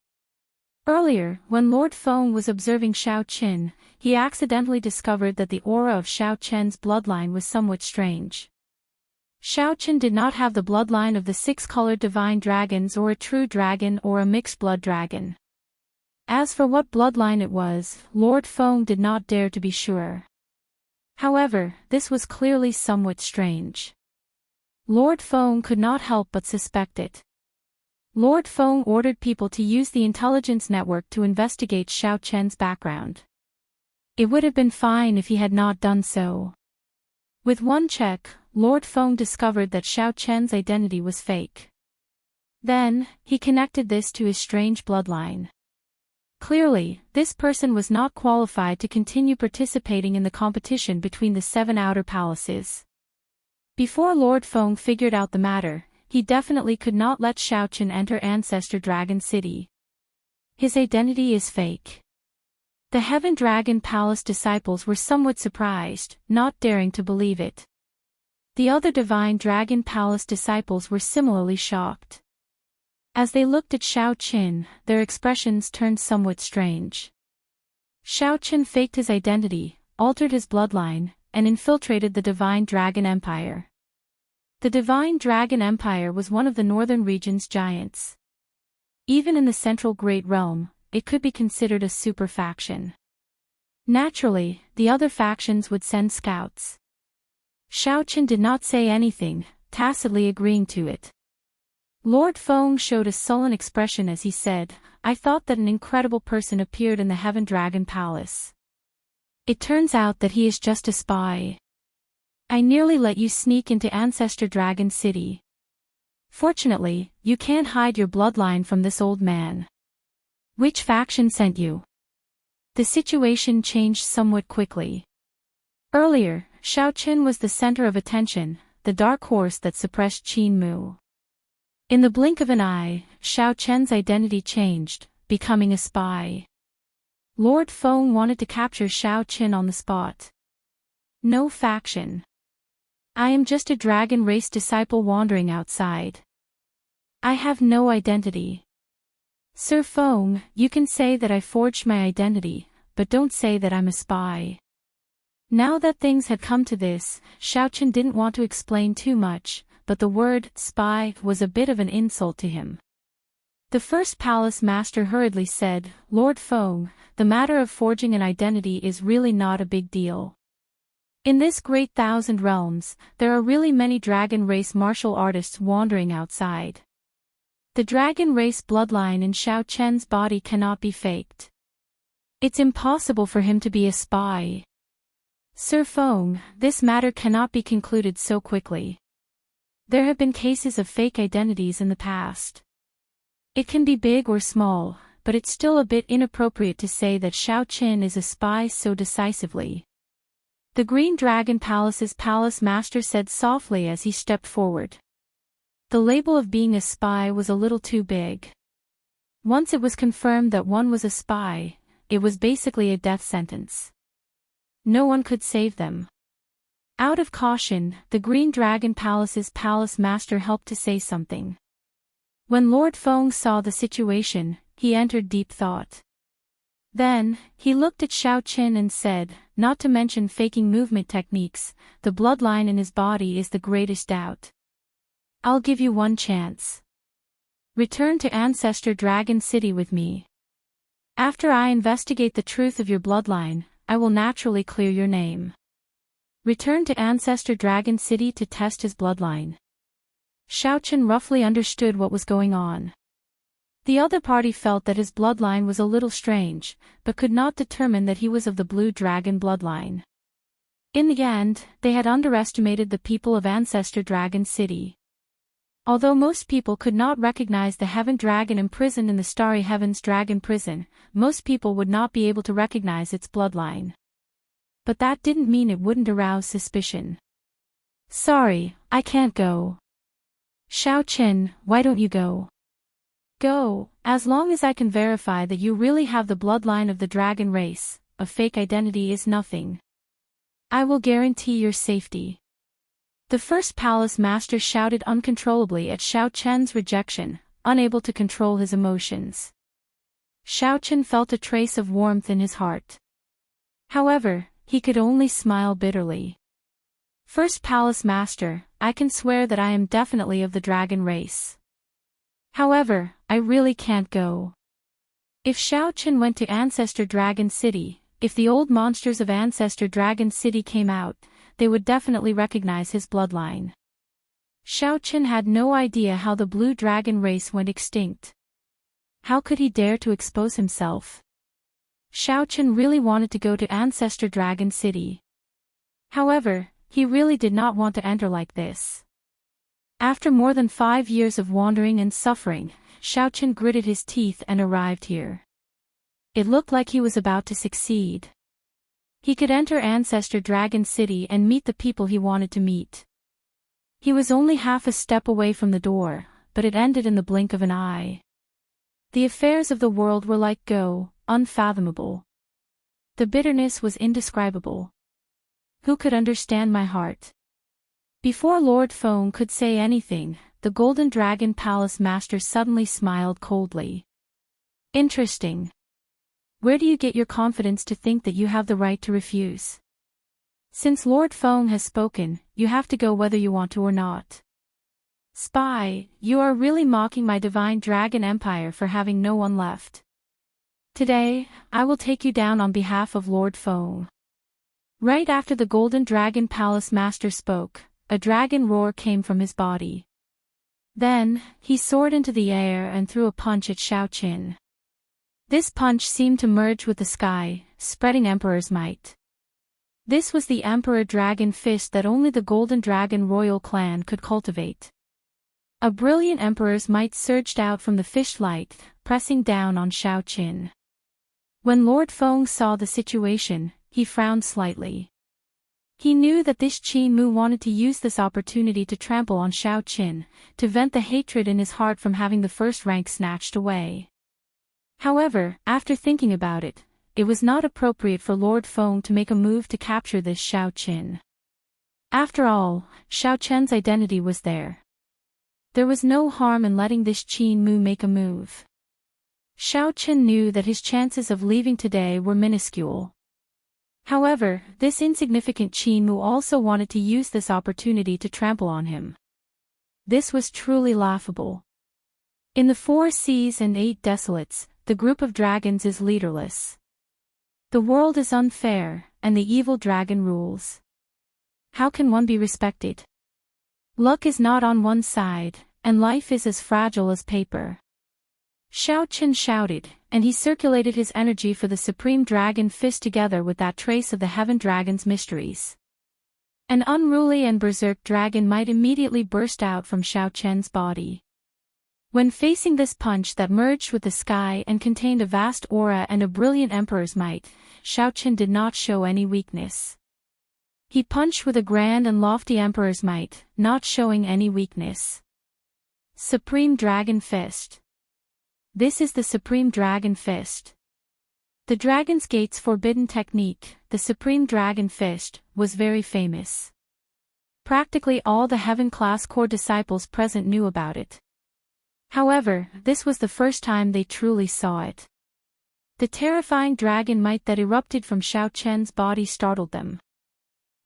Earlier, when Lord Feng was observing Xiaoqin, he accidentally discovered that the aura of Xiaoqin's bloodline was somewhat strange. Xiaoqin did not have the bloodline of the six-colored divine dragons or a true dragon or a mixed-blood dragon. As for what bloodline it was, Lord Feng did not dare to be sure. However, this was clearly somewhat strange. Lord Feng could not help but suspect it. Lord Feng ordered people to use the intelligence network to investigate Xiaoqin's background. It would have been fine if he had not done so. With one check, Lord Feng discovered that Xiaoqin's identity was fake. Then, he connected this to his strange bloodline. Clearly, this person was not qualified to continue participating in the competition between the 7 outer palaces. Before Lord Feng figured out the matter, he definitely could not let Xiaoqin enter Ancestor Dragon City. His identity is fake. The Heaven Dragon Palace disciples were somewhat surprised, not daring to believe it. The other Divine Dragon Palace disciples were similarly shocked. As they looked at Xiaoqin, their expressions turned somewhat strange. Xiaoqin faked his identity, altered his bloodline, and infiltrated the Divine Dragon Empire. The Divine Dragon Empire was one of the northern region's giants. Even in the Central Great Realm, it could be considered a super faction. Naturally, the other factions would send scouts. Xiaoqin did not say anything, tacitly agreeing to it. Lord Feng showed a sullen expression as he said, "I thought that an incredible person appeared in the Heaven Dragon Palace. It turns out that he is just a spy. I nearly let you sneak into Ancestor Dragon City. Fortunately, you can't hide your bloodline from this old man. Which faction sent you?" The situation changed somewhat quickly. Earlier, Xiaoqin was the center of attention, the dark horse that suppressed Qin Mu. In the blink of an eye, Xiaoqin's identity changed, becoming a spy. Lord Feng wanted to capture Xiaoqin on the spot. No faction. I am just a dragon race disciple wandering outside. I have no identity. Sir Feng, you can say that I forged my identity, but don't say that I'm a spy. Now that things had come to this, Xiaoqin didn't want to explain too much, but the word spy was a bit of an insult to him. The first palace master hurriedly said, "Lord Feng, the matter of forging an identity is really not a big deal. In this great thousand realms, there are really many dragon race martial artists wandering outside. The dragon race bloodline in Xiaoqin's body cannot be faked. It's impossible for him to be a spy. Sir Feng, this matter cannot be concluded so quickly. There have been cases of fake identities in the past. It can be big or small, but it's still a bit inappropriate to say that Xiao Qin is a spy so decisively. The Green Dragon Palace's palace master said softly as he stepped forward. The label of being a spy was a little too big. Once it was confirmed that one was a spy, it was basically a death sentence. No one could save them. Out of caution, the Green Dragon Palace's palace master helped to say something. When Lord Feng saw the situation, he entered deep thought. Then, he looked at Xiao Qin and said, not to mention faking movement techniques, the bloodline in his body is the greatest doubt. I'll give you one chance. Return to Ancestor Dragon City with me. After I investigate the truth of your bloodline, I will naturally clear your name. Return to Ancestor Dragon City to test his bloodline. Xiao Qin roughly understood what was going on. The other party felt that his bloodline was a little strange, but could not determine that he was of the Blue Dragon bloodline. In the end, they had underestimated the people of Ancestor Dragon City. Although most people could not recognize the Heaven Dragon imprisoned in the Starry Heavens Dragon prison, most people would not be able to recognize its bloodline. But that didn't mean it wouldn't arouse suspicion. Sorry, I can't go. Xiao Qin, why don't you go? Go, as long as I can verify that you really have the bloodline of the dragon race, a fake identity is nothing. I will guarantee your safety. The first palace master shouted uncontrollably at Xiao Qin's rejection, unable to control his emotions. Xiao Qin felt a trace of warmth in his heart. However, he could only smile bitterly. First palace master, I can swear that I am definitely of the dragon race. However, I really can't go. If Xiao Qin went to Ancestor Dragon City, if the old monsters of Ancestor Dragon City came out, they would definitely recognize his bloodline. Xiao Qin had no idea how the Blue Dragon race went extinct. How could he dare to expose himself? Xiao Qin really wanted to go to Ancestor Dragon City. However, he really did not want to enter like this. After more than 5 years of wandering and suffering, Xiao Qin gritted his teeth and arrived here. It looked like he was about to succeed. He could enter Ancestor Dragon City and meet the people he wanted to meet. He was only half a step away from the door, but it ended in the blink of an eye. The affairs of the world were like go, unfathomable. The bitterness was indescribable. Who could understand my heart? Before Lord Feng could say anything, the Golden Dragon Palace Master suddenly smiled coldly. Interesting. Where do you get your confidence to think that you have the right to refuse? Since Lord Feng has spoken, you have to go whether you want to or not. Spy, you are really mocking my divine dragon empire for having no one left. Today, I will take you down on behalf of Lord Feng. Right after the Golden Dragon Palace Master spoke, a dragon roar came from his body. Then, he soared into the air and threw a punch at Xiao Qin. This punch seemed to merge with the sky, spreading Emperor's might. This was the Emperor Dragon Fist that only the Golden Dragon royal clan could cultivate. A brilliant Emperor's might surged out from the fish light, pressing down on Xiao Qin. When Lord Feng saw the situation, he frowned slightly. He knew that this Qi Mu wanted to use this opportunity to trample on Xiao Qin, to vent the hatred in his heart from having the first rank snatched away. However, after thinking about it, it was not appropriate for Lord Feng to make a move to capture this Xiao Qin. After all, Xiao Qin's identity was there. There was no harm in letting this Qi Mu make a move. Xiao Qin knew that his chances of leaving today were minuscule. However, this insignificant Qi Mu also wanted to use this opportunity to trample on him. This was truly laughable. In the 4 seas and 8 desolates, the group of dragons is leaderless. The world is unfair, and the evil dragon rules. How can one be respected? Luck is not on one side, and life is as fragile as paper. Xiao Qin shouted, and he circulated his energy for the supreme dragon fist together with that trace of the heaven dragon's mysteries. An unruly and berserk dragon might immediately burst out from Xiao Chen's body. When facing this punch that merged with the sky and contained a vast aura and a brilliant emperor's might, Xiao Chen did not show any weakness. He punched with a grand and lofty emperor's might, not showing any weakness. Supreme Dragon Fist. This is the Supreme Dragon Fist. The Dragon's Gate's forbidden technique, the Supreme Dragon Fist, was very famous. Practically all the Heaven-class core disciples present knew about it. However, this was the first time they truly saw it. The terrifying dragon might that erupted from Xiao Chen's body startled them.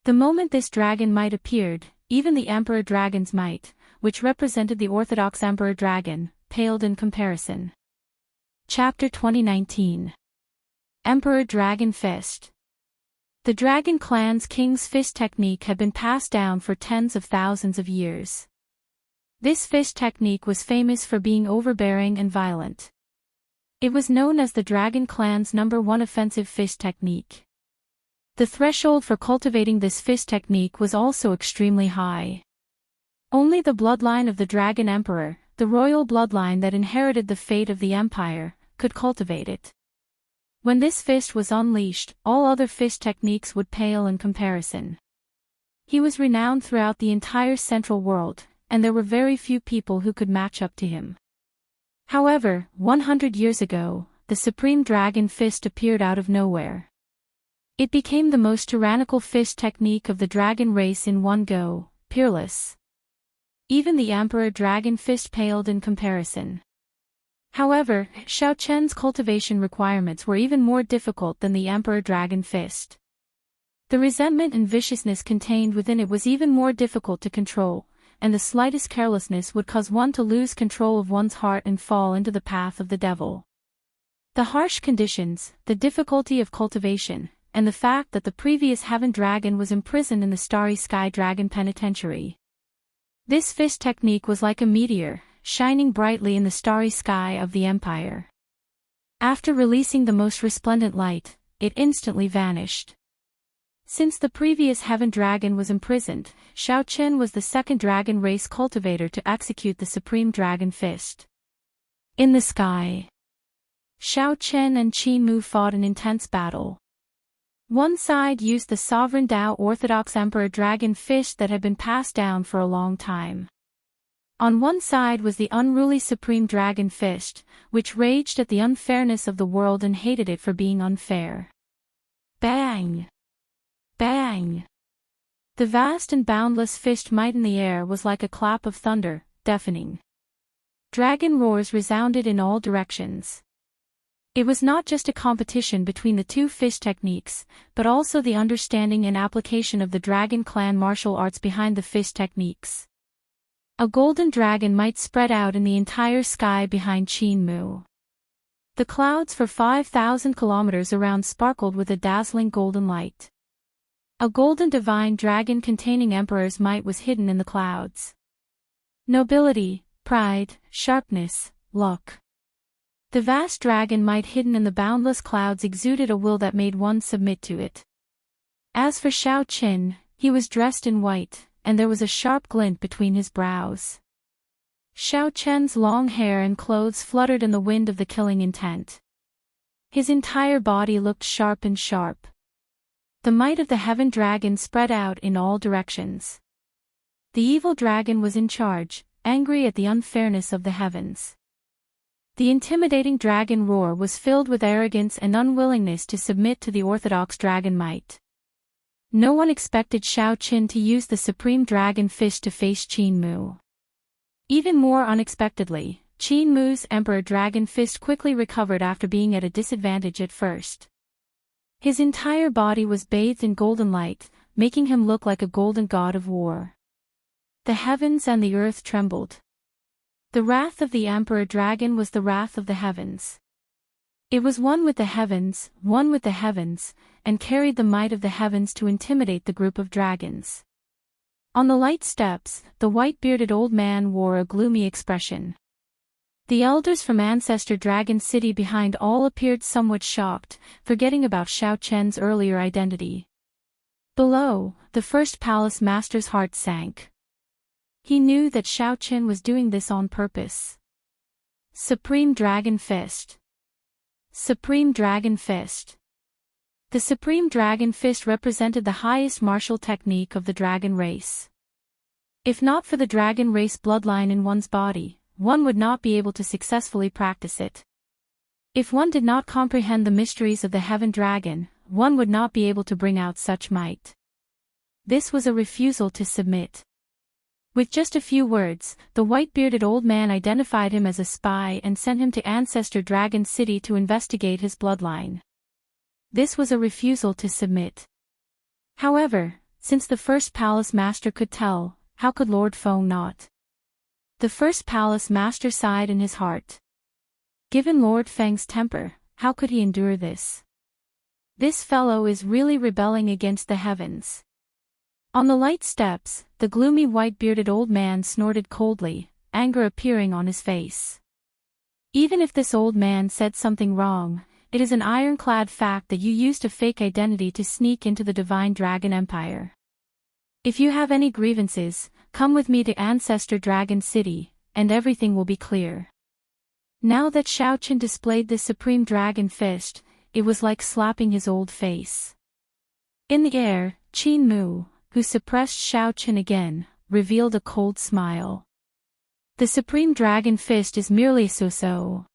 The moment this dragon might appeared, even the Emperor Dragon's might, which represented the Orthodox Emperor Dragon, paled in comparison. Chapter 2019. Emperor Dragon Fist. The Dragon Clan's King's Fist technique had been passed down for tens of thousands of years. This fist technique was famous for being overbearing and violent. It was known as the Dragon Clan's #1 offensive fist technique. The threshold for cultivating this fist technique was also extremely high. Only the bloodline of the Dragon Emperor, the royal bloodline that inherited the fate of the empire, could cultivate it. When this fist was unleashed, all other fist techniques would pale in comparison. He was renowned throughout the entire Central world, and there were very few people who could match up to him. However, 100 years ago, the Supreme Dragon Fist appeared out of nowhere. It became the most tyrannical fist technique of the dragon race in one go, peerless. Even the Emperor Dragon Fist paled in comparison. However, Xiao Chen's cultivation requirements were even more difficult than the Emperor Dragon Fist. The resentment and viciousness contained within it was even more difficult to control, and the slightest carelessness would cause one to lose control of one's heart and fall into the path of the devil. The harsh conditions, the difficulty of cultivation, and the fact that the previous Heaven Dragon was imprisoned in the Starry Sky Dragon Penitentiary. This fist technique was like a meteor, shining brightly in the starry sky of the Empire. After releasing the most resplendent light, it instantly vanished. Since the previous Heaven Dragon was imprisoned, Xiao Chen was the second dragon race cultivator to execute the Supreme Dragon Fist. In the sky, Xiao Chen and Qi Mu fought an intense battle. One side used the sovereign Dao Orthodox Emperor Dragon Fist that had been passed down for a long time. On one side was the unruly Supreme Dragon Fist, which raged at the unfairness of the world and hated it for being unfair. Bang! Bang! The vast and boundless fist might in the air was like a clap of thunder, deafening. Dragon roars resounded in all directions. It was not just a competition between the two fist techniques, but also the understanding and application of the Dragon Clan martial arts behind the fist techniques. A golden dragon might spread out in the entire sky behind Qin Mu. The clouds for 5,000 kilometers around sparkled with a dazzling golden light. A golden divine dragon containing Emperor's might was hidden in the clouds. Nobility, pride, sharpness, luck. The vast dragon might hidden in the boundless clouds exuded a will that made one submit to it. As for Xiao Qin, he was dressed in white, and there was a sharp glint between his brows. Xiao Chen's long hair and clothes fluttered in the wind of the killing intent. His entire body looked sharp and sharp. The might of the Heaven Dragon spread out in all directions. The evil dragon was in charge, angry at the unfairness of the heavens. The intimidating dragon roar was filled with arrogance and unwillingness to submit to the orthodox dragon might. No one expected Xiao Qin to use the Supreme Dragon Fist to face Qin Mu. Even more unexpectedly, Qin Mu's Emperor Dragon Fist quickly recovered after being at a disadvantage at first. His entire body was bathed in golden light, making him look like a golden god of war. The heavens and the earth trembled. The wrath of the Emperor Dragon was the wrath of the heavens. It was one with the heavens, and carried the might of the heavens to intimidate the group of dragons. On the light steps, the white-bearded old man wore a gloomy expression. The elders from Ancestor Dragon City behind all appeared somewhat shocked, forgetting about Xiao Chen's earlier identity. Below, the first palace master's heart sank. He knew that Xiao Chen was doing this on purpose. Supreme Dragon Fist. Supreme Dragon Fist. The Supreme Dragon Fist represented the highest martial technique of the dragon race. If not for the dragon race bloodline in one's body, one would not be able to successfully practice it. If one did not comprehend the mysteries of the Heaven Dragon, one would not be able to bring out such might. This was a refusal to submit. With just a few words, the white-bearded old man identified him as a spy and sent him to Ancestor Dragon City to investigate his bloodline. This was a refusal to submit. However, since the first palace master could tell, how could Lord Feng not? The first palace master sighed in his heart. Given Lord Feng's temper, how could he endure this? This fellow is really rebelling against the heavens. On the light steps, the gloomy white-bearded old man snorted coldly, anger appearing on his face. Even if this old man said something wrong, it is an ironclad fact that you used a fake identity to sneak into the Divine Dragon Empire. If you have any grievances, come with me to Ancestor Dragon City, and everything will be clear. Now that Xiao Chen displayed this Supreme Dragon Fist, it was like slapping his old face. In the air, Qin Mu, who suppressed Xiao Chen again, revealed a cold smile. The Supreme Dragon Fist is merely so-so.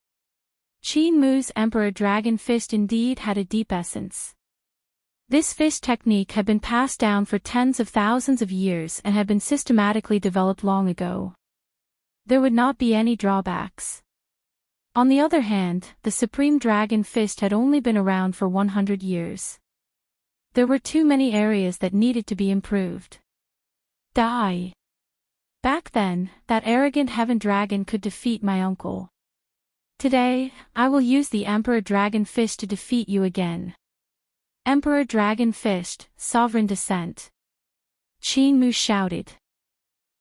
Qin Mu's Emperor Dragon Fist indeed had a deep essence. This fist technique had been passed down for tens of thousands of years and had been systematically developed long ago. There would not be any drawbacks. On the other hand, the Supreme Dragon Fist had only been around for 100 years. There were too many areas that needed to be improved. Die. Back then, that arrogant heaven dragon could defeat my uncle. Today, I will use the Emperor Dragon Fist to defeat you again. Emperor Dragon Fist, Sovereign Descent. Qin Mu shouted.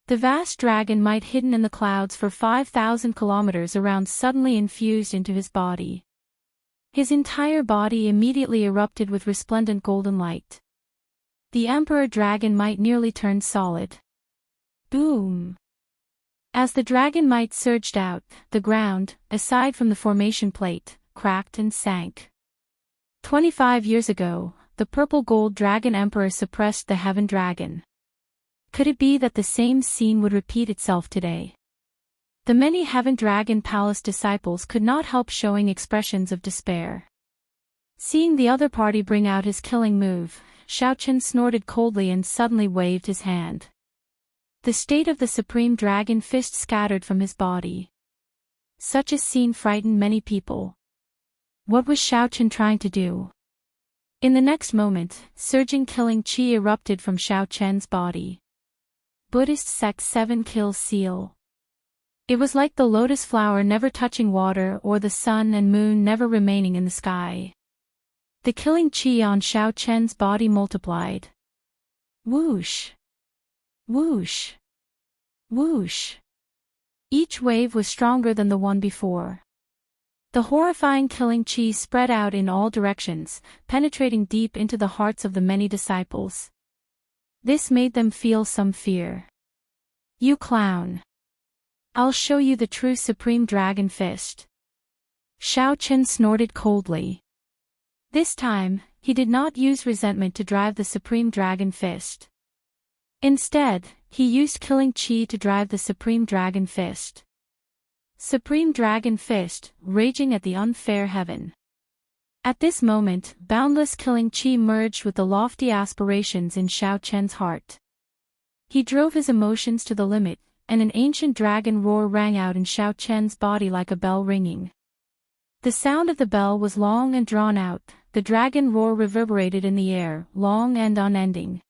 The vast dragon might hidden in the clouds for 5,000 kilometers around suddenly infused into his body. His entire body immediately erupted with resplendent golden light. The Emperor Dragon might nearly turned solid. Boom! As the dragon might surged out, the ground, aside from the formation plate, cracked and sank. 25 years ago, the purple gold dragon emperor suppressed the heaven dragon. Could it be that the same scene would repeat itself today? The many Heaven Dragon Palace disciples could not help showing expressions of despair. Seeing the other party bring out his killing move, Xiao Chen snorted coldly and suddenly waved his hand. The state of the Supreme Dragon Fist scattered from his body. Such a scene frightened many people. What was Xiao Chen trying to do? In the next moment, surging killing chi erupted from Xiao Chen's body. Buddhist sect 7 kill seal. It was like the lotus flower never touching water or the sun and moon never remaining in the sky. The killing chi on Xiao Chen's body multiplied. Whoosh! Whoosh! Whoosh! Each wave was stronger than the one before. The horrifying killing chi spread out in all directions, penetrating deep into the hearts of the many disciples. This made them feel some fear. You clown! I'll show you the true Supreme Dragon Fist. Xiao Chen snorted coldly. This time, he did not use resentment to drive the Supreme Dragon Fist. Instead, he used killing chi to drive the Supreme Dragon Fist. Supreme Dragon Fist, raging at the unfair heaven. At this moment, boundless killing chi merged with the lofty aspirations in Xiao Chen's heart. He drove his emotions to the limit, and an ancient dragon roar rang out in Xiao Chen's body like a bell ringing. The sound of the bell was long and drawn out, the dragon roar reverberated in the air, long and unending.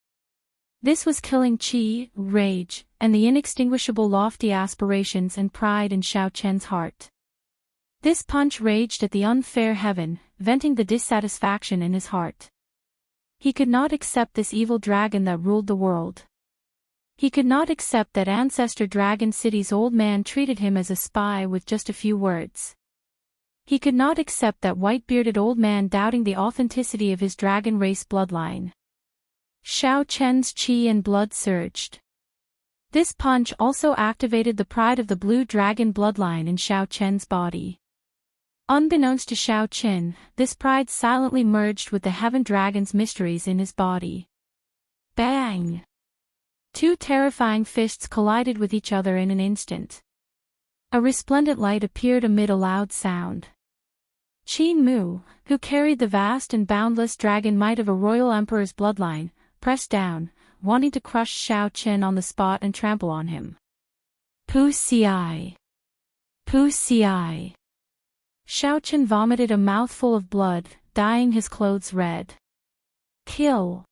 This was killing chi, rage, and the inextinguishable lofty aspirations and pride in Xiao Chen's heart. This punch raged at the unfair heaven, venting the dissatisfaction in his heart. He could not accept this evil dragon that ruled the world. He could not accept that Ancestor Dragon City's old man treated him as a spy with just a few words. He could not accept that white-bearded old man doubting the authenticity of his dragon race bloodline. Xiao Chen's qi and blood surged. This punch also activated the pride of the blue dragon bloodline in Xiao Chen's body. Unbeknownst to Xiao Chen, this pride silently merged with the heaven dragon's mysteries in his body. Bang! Two terrifying fists collided with each other in an instant. A resplendent light appeared amid a loud sound. Qin Mu, who carried the vast and boundless dragon might of a royal emperor's bloodline, pressed down, wanting to crush Xiao Chen on the spot and trample on him. Pu Ci. Pu Ci. Xiao Chen vomited a mouthful of blood, dyeing his clothes red. Kill.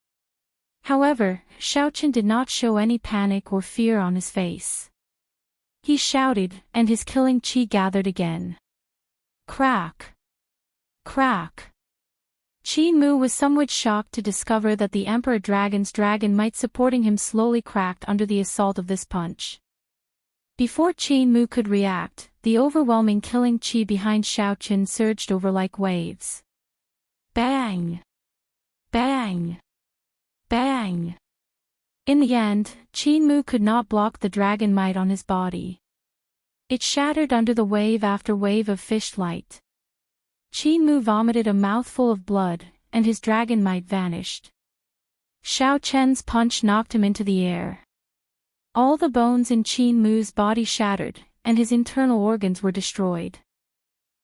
However, Xiao Chen did not show any panic or fear on his face. He shouted, and his killing qi gathered again. Crack. Crack. Qin Mu was somewhat shocked to discover that the Emperor Dragon's dragon might supporting him slowly cracked under the assault of this punch. Before Qin Mu could react, the overwhelming killing qi behind Xiao Chen surged over like waves. Bang! Bang! Bang! In the end, Qin Mu could not block the dragon might on his body. It shattered under the wave after wave of fish light. Qin Mu vomited a mouthful of blood, and his dragon might vanished. Xiao Chen's punch knocked him into the air. All the bones in Qin Mu's body shattered, and his internal organs were destroyed.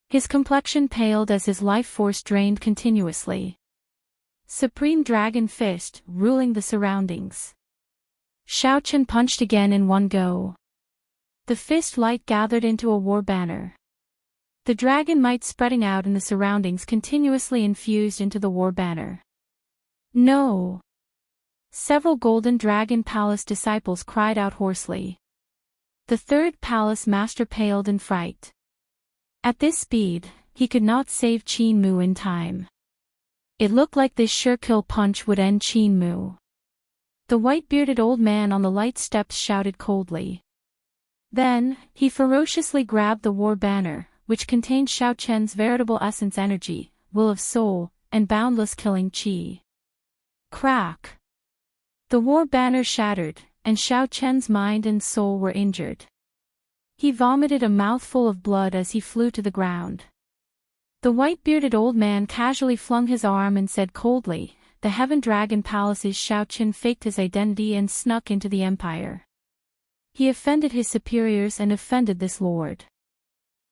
His complexion paled as his life force drained continuously. Supreme Dragon Fist, ruling the surroundings. Xiao Chen punched again in one go. The fist light gathered into a war banner. The dragon might spreading out in the surroundings continuously infused into the war banner. No! Several Golden Dragon Palace disciples cried out hoarsely. The third palace master paled in fright. At this speed, he could not save Qin Mu in time. It looked like this sure-kill punch would end Qin Mu. The white-bearded old man on the light steps shouted coldly. Then, he ferociously grabbed the war banner, which contained Xiao Chen's veritable essence energy, will of soul, and boundless killing qi. Crack! The war banner shattered, and Xiao Chen's mind and soul were injured. He vomited a mouthful of blood as he flew to the ground. The white-bearded old man casually flung his arm and said coldly, "The Heaven Dragon Palace's Xiao Chen faked his identity and snuck into the empire. He offended his superiors and offended this lord.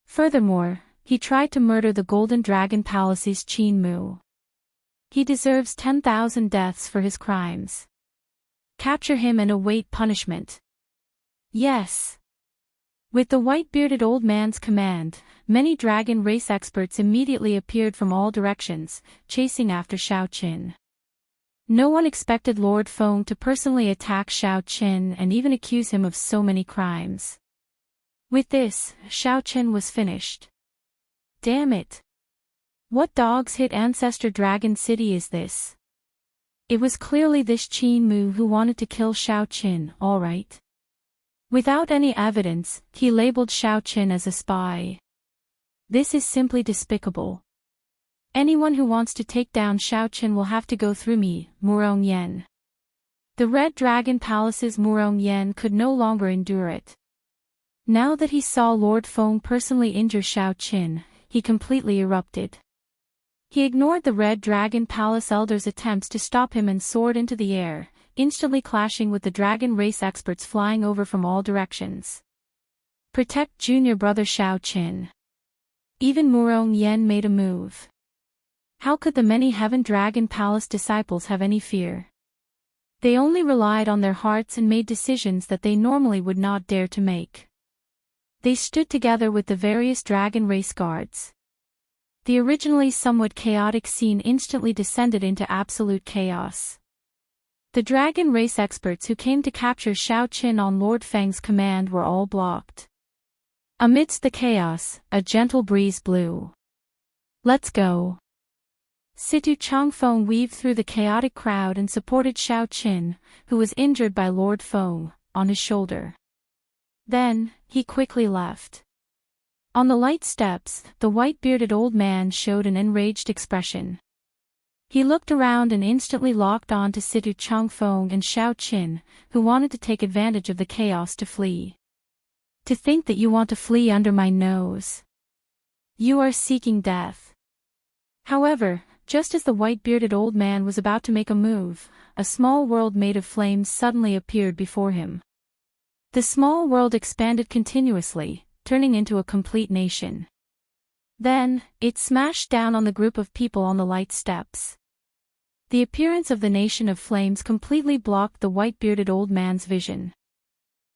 Furthermore, he tried to murder the Golden Dragon Palace's Qin Mu. He deserves 10,000 deaths for his crimes. Capture him and await punishment." Yes. With the white-bearded old man's command, many dragon race experts immediately appeared from all directions, chasing after Xiao Chen. No one expected Lord Feng to personally attack Xiao Chen and even accuse him of so many crimes. With this, Xiao Chen was finished. Damn it! What dog's hit Ancestor Dragon City is this? It was clearly this Qin Mu who wanted to kill Xiao Chen, all right. Without any evidence, he labeled Xiao Chen as a spy. This is simply despicable. Anyone who wants to take down Xiao Chen will have to go through me, Murong Yan. The Red Dragon Palace's Murong Yan could no longer endure it. Now that he saw Lord Feng personally injure Xiao Chen, he completely erupted. He ignored the Red Dragon Palace Elder's attempts to stop him and soared into the air, instantly clashing with the dragon race experts flying over from all directions. Protect junior brother Xiao Chen. Even Murong Yan made a move. How could the many Heaven Dragon Palace disciples have any fear? They only relied on their hearts and made decisions that they normally would not dare to make. They stood together with the various dragon race guards. The originally somewhat chaotic scene instantly descended into absolute chaos. The dragon race experts who came to capture Xiao Chen on Lord Feng's command were all blocked. Amidst the chaos, a gentle breeze blew. "Let's go." Situ Changfeng weaved through the chaotic crowd and supported Xiao Chen, who was injured by Lord Feng, on his shoulder. Then, he quickly left. On the light steps, the white-bearded old man showed an enraged expression. He looked around and instantly locked on to Situ Changfeng and Xiao Qin, who wanted to take advantage of the chaos to flee. To think that you want to flee under my nose. You are seeking death. However, just as the white-bearded old man was about to make a move, a small world made of flames suddenly appeared before him. The small world expanded continuously, turning into a complete nation. Then, it smashed down on the group of people on the light steps. The appearance of the nation of flames completely blocked the white-bearded old man's vision.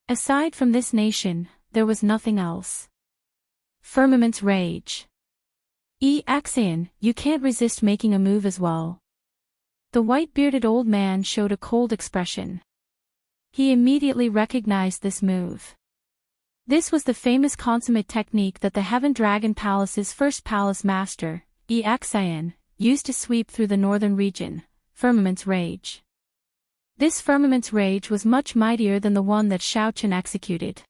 Aside from this nation, there was nothing else. Firmament's rage. Xian, you can't resist making a move as well. The white-bearded old man showed a cold expression. He immediately recognized this move. This was the famous consummate technique that the Heaven Dragon Palace's first palace master, Xian, used to sweep through the northern region, Firmament's Rage. This Firmament's Rage was much mightier than the one that Xiao Qin executed.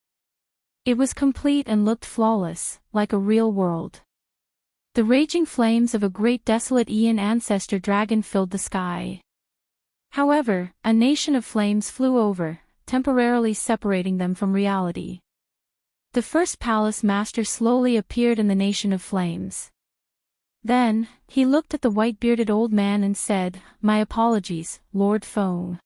It was complete and looked flawless, like a real world. The raging flames of a great desolate Ian ancestor dragon filled the sky. However, a nation of flames flew over, temporarily separating them from reality. The first palace master slowly appeared in the nation of flames. Then, he looked at the white-bearded old man and said, "My apologies, Lord Feng.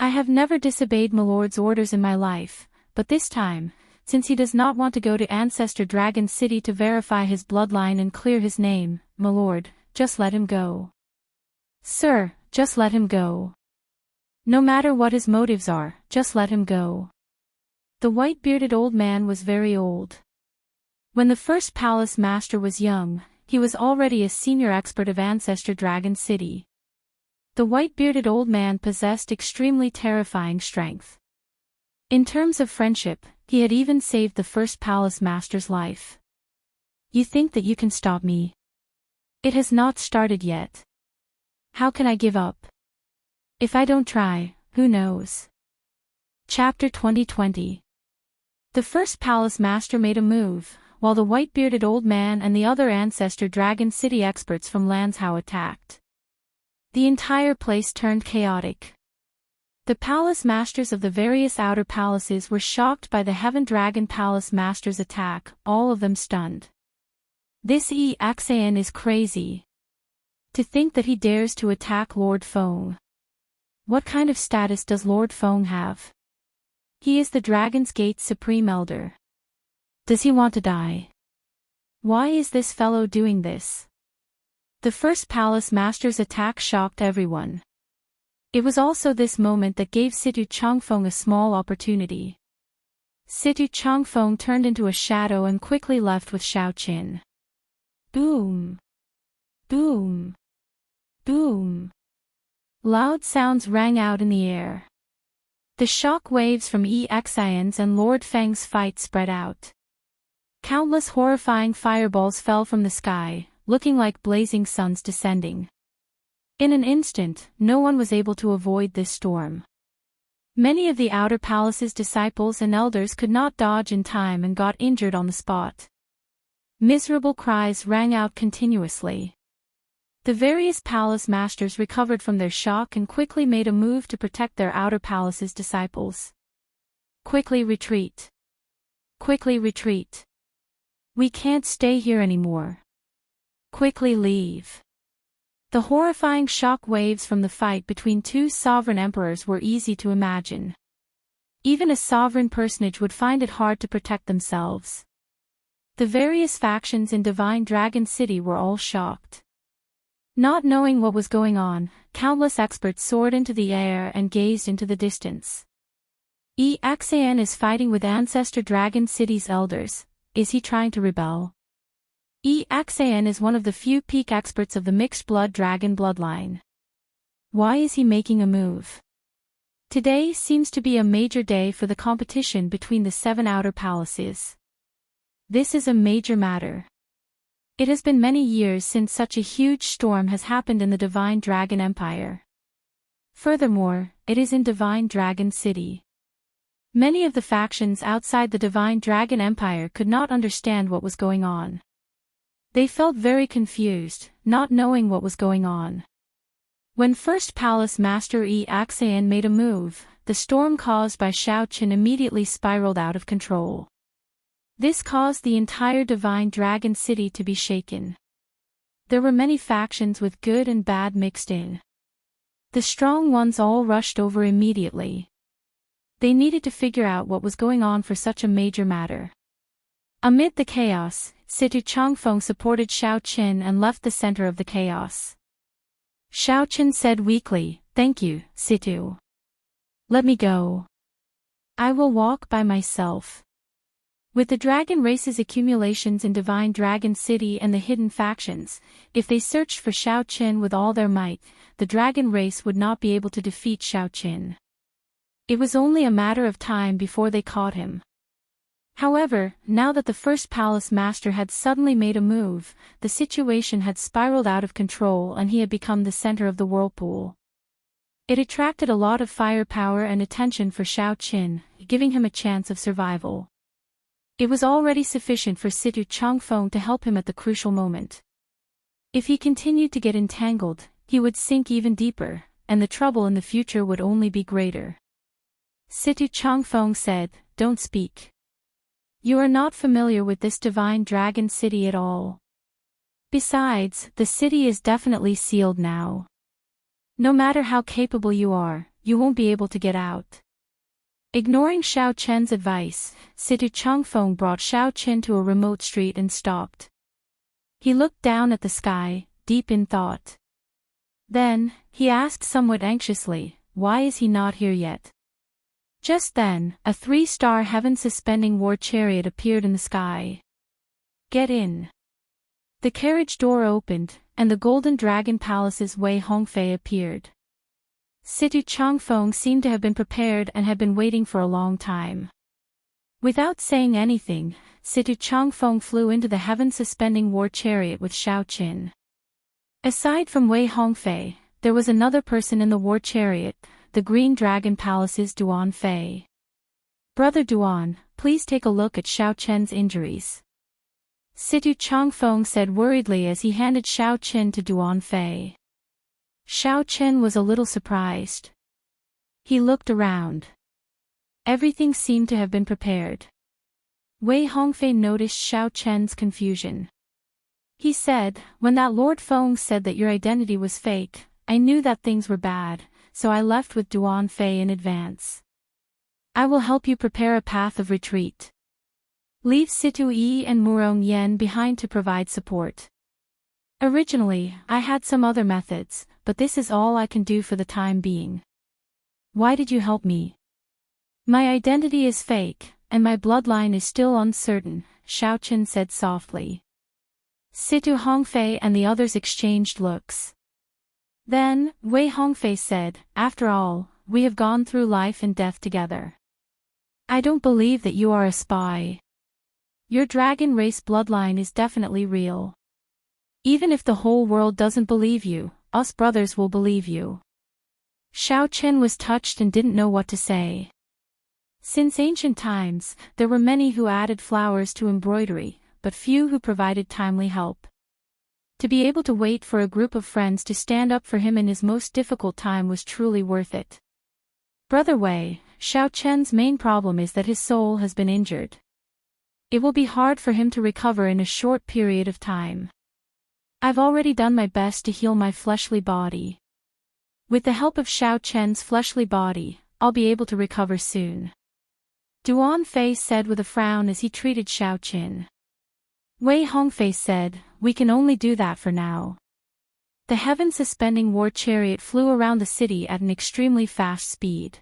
I have never disobeyed my lord's orders in my life, but this time, since he does not want to go to Ancestor Dragon City to verify his bloodline and clear his name, my lord, just let him go. Sir, just let him go. No matter what his motives are, just let him go." The white-bearded old man was very old. When the first palace master was young, he was already a senior expert of Ancestor Dragon City. The white-bearded old man possessed extremely terrifying strength. In terms of friendship, he had even saved the first palace master's life. You think that you can stop me? It has not started yet. How can I give up? If I don't try, who knows? Chapter 2020. The first palace master made a move, while the white-bearded old man and the other Ancestor Dragon City experts from Lanzhou attacked. The entire place turned chaotic. The palace masters of the various outer palaces were shocked by the Heaven Dragon Palace master's attack, all of them stunned. This Xian is crazy. To think that he dares to attack Lord Feng. What kind of status does Lord Feng have? He is the Dragon's Gate's Supreme Elder. Does he want to die? Why is this fellow doing this? The first palace master's attack shocked everyone. It was also this moment that gave Situ Changfeng a small opportunity. Situ Changfeng turned into a shadow and quickly left with Xiao Qin. Boom! Boom! Boom! Loud sounds rang out in the air. The shock waves from Xian's and Lord Feng's fight spread out. Countless horrifying fireballs fell from the sky, looking like blazing suns descending. In an instant, no one was able to avoid this storm. Many of the outer palace's disciples and elders could not dodge in time and got injured on the spot. Miserable cries rang out continuously. The various palace masters recovered from their shock and quickly made a move to protect their outer palace's disciples. Quickly retreat. Quickly retreat. We can't stay here anymore. Quickly leave. The horrifying shock waves from the fight between two sovereign emperors were easy to imagine. Even a sovereign personage would find it hard to protect themselves. The various factions in Divine Dragon City were all shocked. Not knowing what was going on, countless experts soared into the air and gazed into the distance. Xian is fighting with Ancestor Dragon City's elders. Is he trying to rebel? Xian is one of the few peak experts of the mixed blood dragon bloodline. Why is he making a move? Today seems to be a major day for the competition between the 7 outer palaces. This is a major matter. It has been many years since such a huge storm has happened in the Divine Dragon Empire. Furthermore, it is in Divine Dragon City. Many of the factions outside the Divine Dragon Empire could not understand what was going on. They felt very confused, not knowing what was going on. When First Palace Master Xianxia made a move, the storm caused by Xiaoqin immediately spiraled out of control. This caused the entire Divine Dragon City to be shaken. There were many factions with good and bad mixed in. The strong ones all rushed over immediately. They needed to figure out what was going on for such a major matter. Amid the chaos, Situ Changfeng supported Xiaoqin and left the center of the chaos. Xiaoqin said weakly, "Thank you, Situ. Let me go. I will walk by myself." With the dragon race's accumulations in Divine Dragon City and the hidden factions, if they searched for Xiaoqin with all their might, the dragon race would not be able to defeat Xiaoqin. It was only a matter of time before they caught him. However, now that the First Palace Master had suddenly made a move, the situation had spiraled out of control and he had become the center of the whirlpool. It attracted a lot of firepower and attention for Xiaoqin, giving him a chance of survival. It was already sufficient for Situ Changfeng to help him at the crucial moment. If he continued to get entangled, he would sink even deeper, and the trouble in the future would only be greater. Situ Changfeng said, "Don't speak. You are not familiar with this Divine Dragon City at all. Besides, the city is definitely sealed now. No matter how capable you are, you won't be able to get out." Ignoring Xiaoqin's advice, Situ Changfeng brought Xiaoqin to a remote street and stopped. He looked down at the sky, deep in thought. Then, he asked somewhat anxiously, "Why is he not here yet?" Just then, a 3-star heaven-suspending war chariot appeared in the sky. "Get in." The carriage door opened, and the Golden Dragon Palace's Wei Hongfei appeared. Situ Changfeng seemed to have been prepared and had been waiting for a long time. Without saying anything, Situ Changfeng flew into the heaven-suspending war chariot with Xiaoqin. Aside from Wei Hongfei, there was another person in the war chariot, the Green Dragon Palace's Duan Fei. "Brother Duan, please take a look at Xiaoqin's injuries," Situ Changfeng said worriedly as he handed Xiaoqin to Duan Fei. Xiaoqin was a little surprised. He looked around. Everything seemed to have been prepared. Wei Hongfei noticed Xiaoqin's confusion. He said, "When that Lord Feng said that your identity was fake, I knew that things were bad, so I left with Duan Fei in advance. I will help you prepare a path of retreat. Leave Situ Yi and Murong Yen behind to provide support. Originally, I had some other methods, but this is all I can do for the time being." "Why did you help me?" "My identity is fake, and my bloodline is still uncertain," Xiaoqin said softly. Situ Hongfei and the others exchanged looks. Then, Wei Hongfei said, "After all, we have gone through life and death together. I don't believe that you are a spy. Your dragon race bloodline is definitely real. Even if the whole world doesn't believe you, us brothers will believe you." Xiaoqin was touched and didn't know what to say. Since ancient times, there were many who added flowers to embroidery, but few who provided timely help. To be able to wait for a group of friends to stand up for him in his most difficult time was truly worth it. "Brother Wei, Xiaoqin's main problem is that his soul has been injured. It will be hard for him to recover in a short period of time. I've already done my best to heal my fleshly body. With the help of Xiaoqin's fleshly body, I'll be able to recover soon," Duan Fei said with a frown as he treated Xiaoqin. Wei Hongfei said, "We can only do that for now." The heaven-suspending war chariot flew around the city at an extremely fast speed.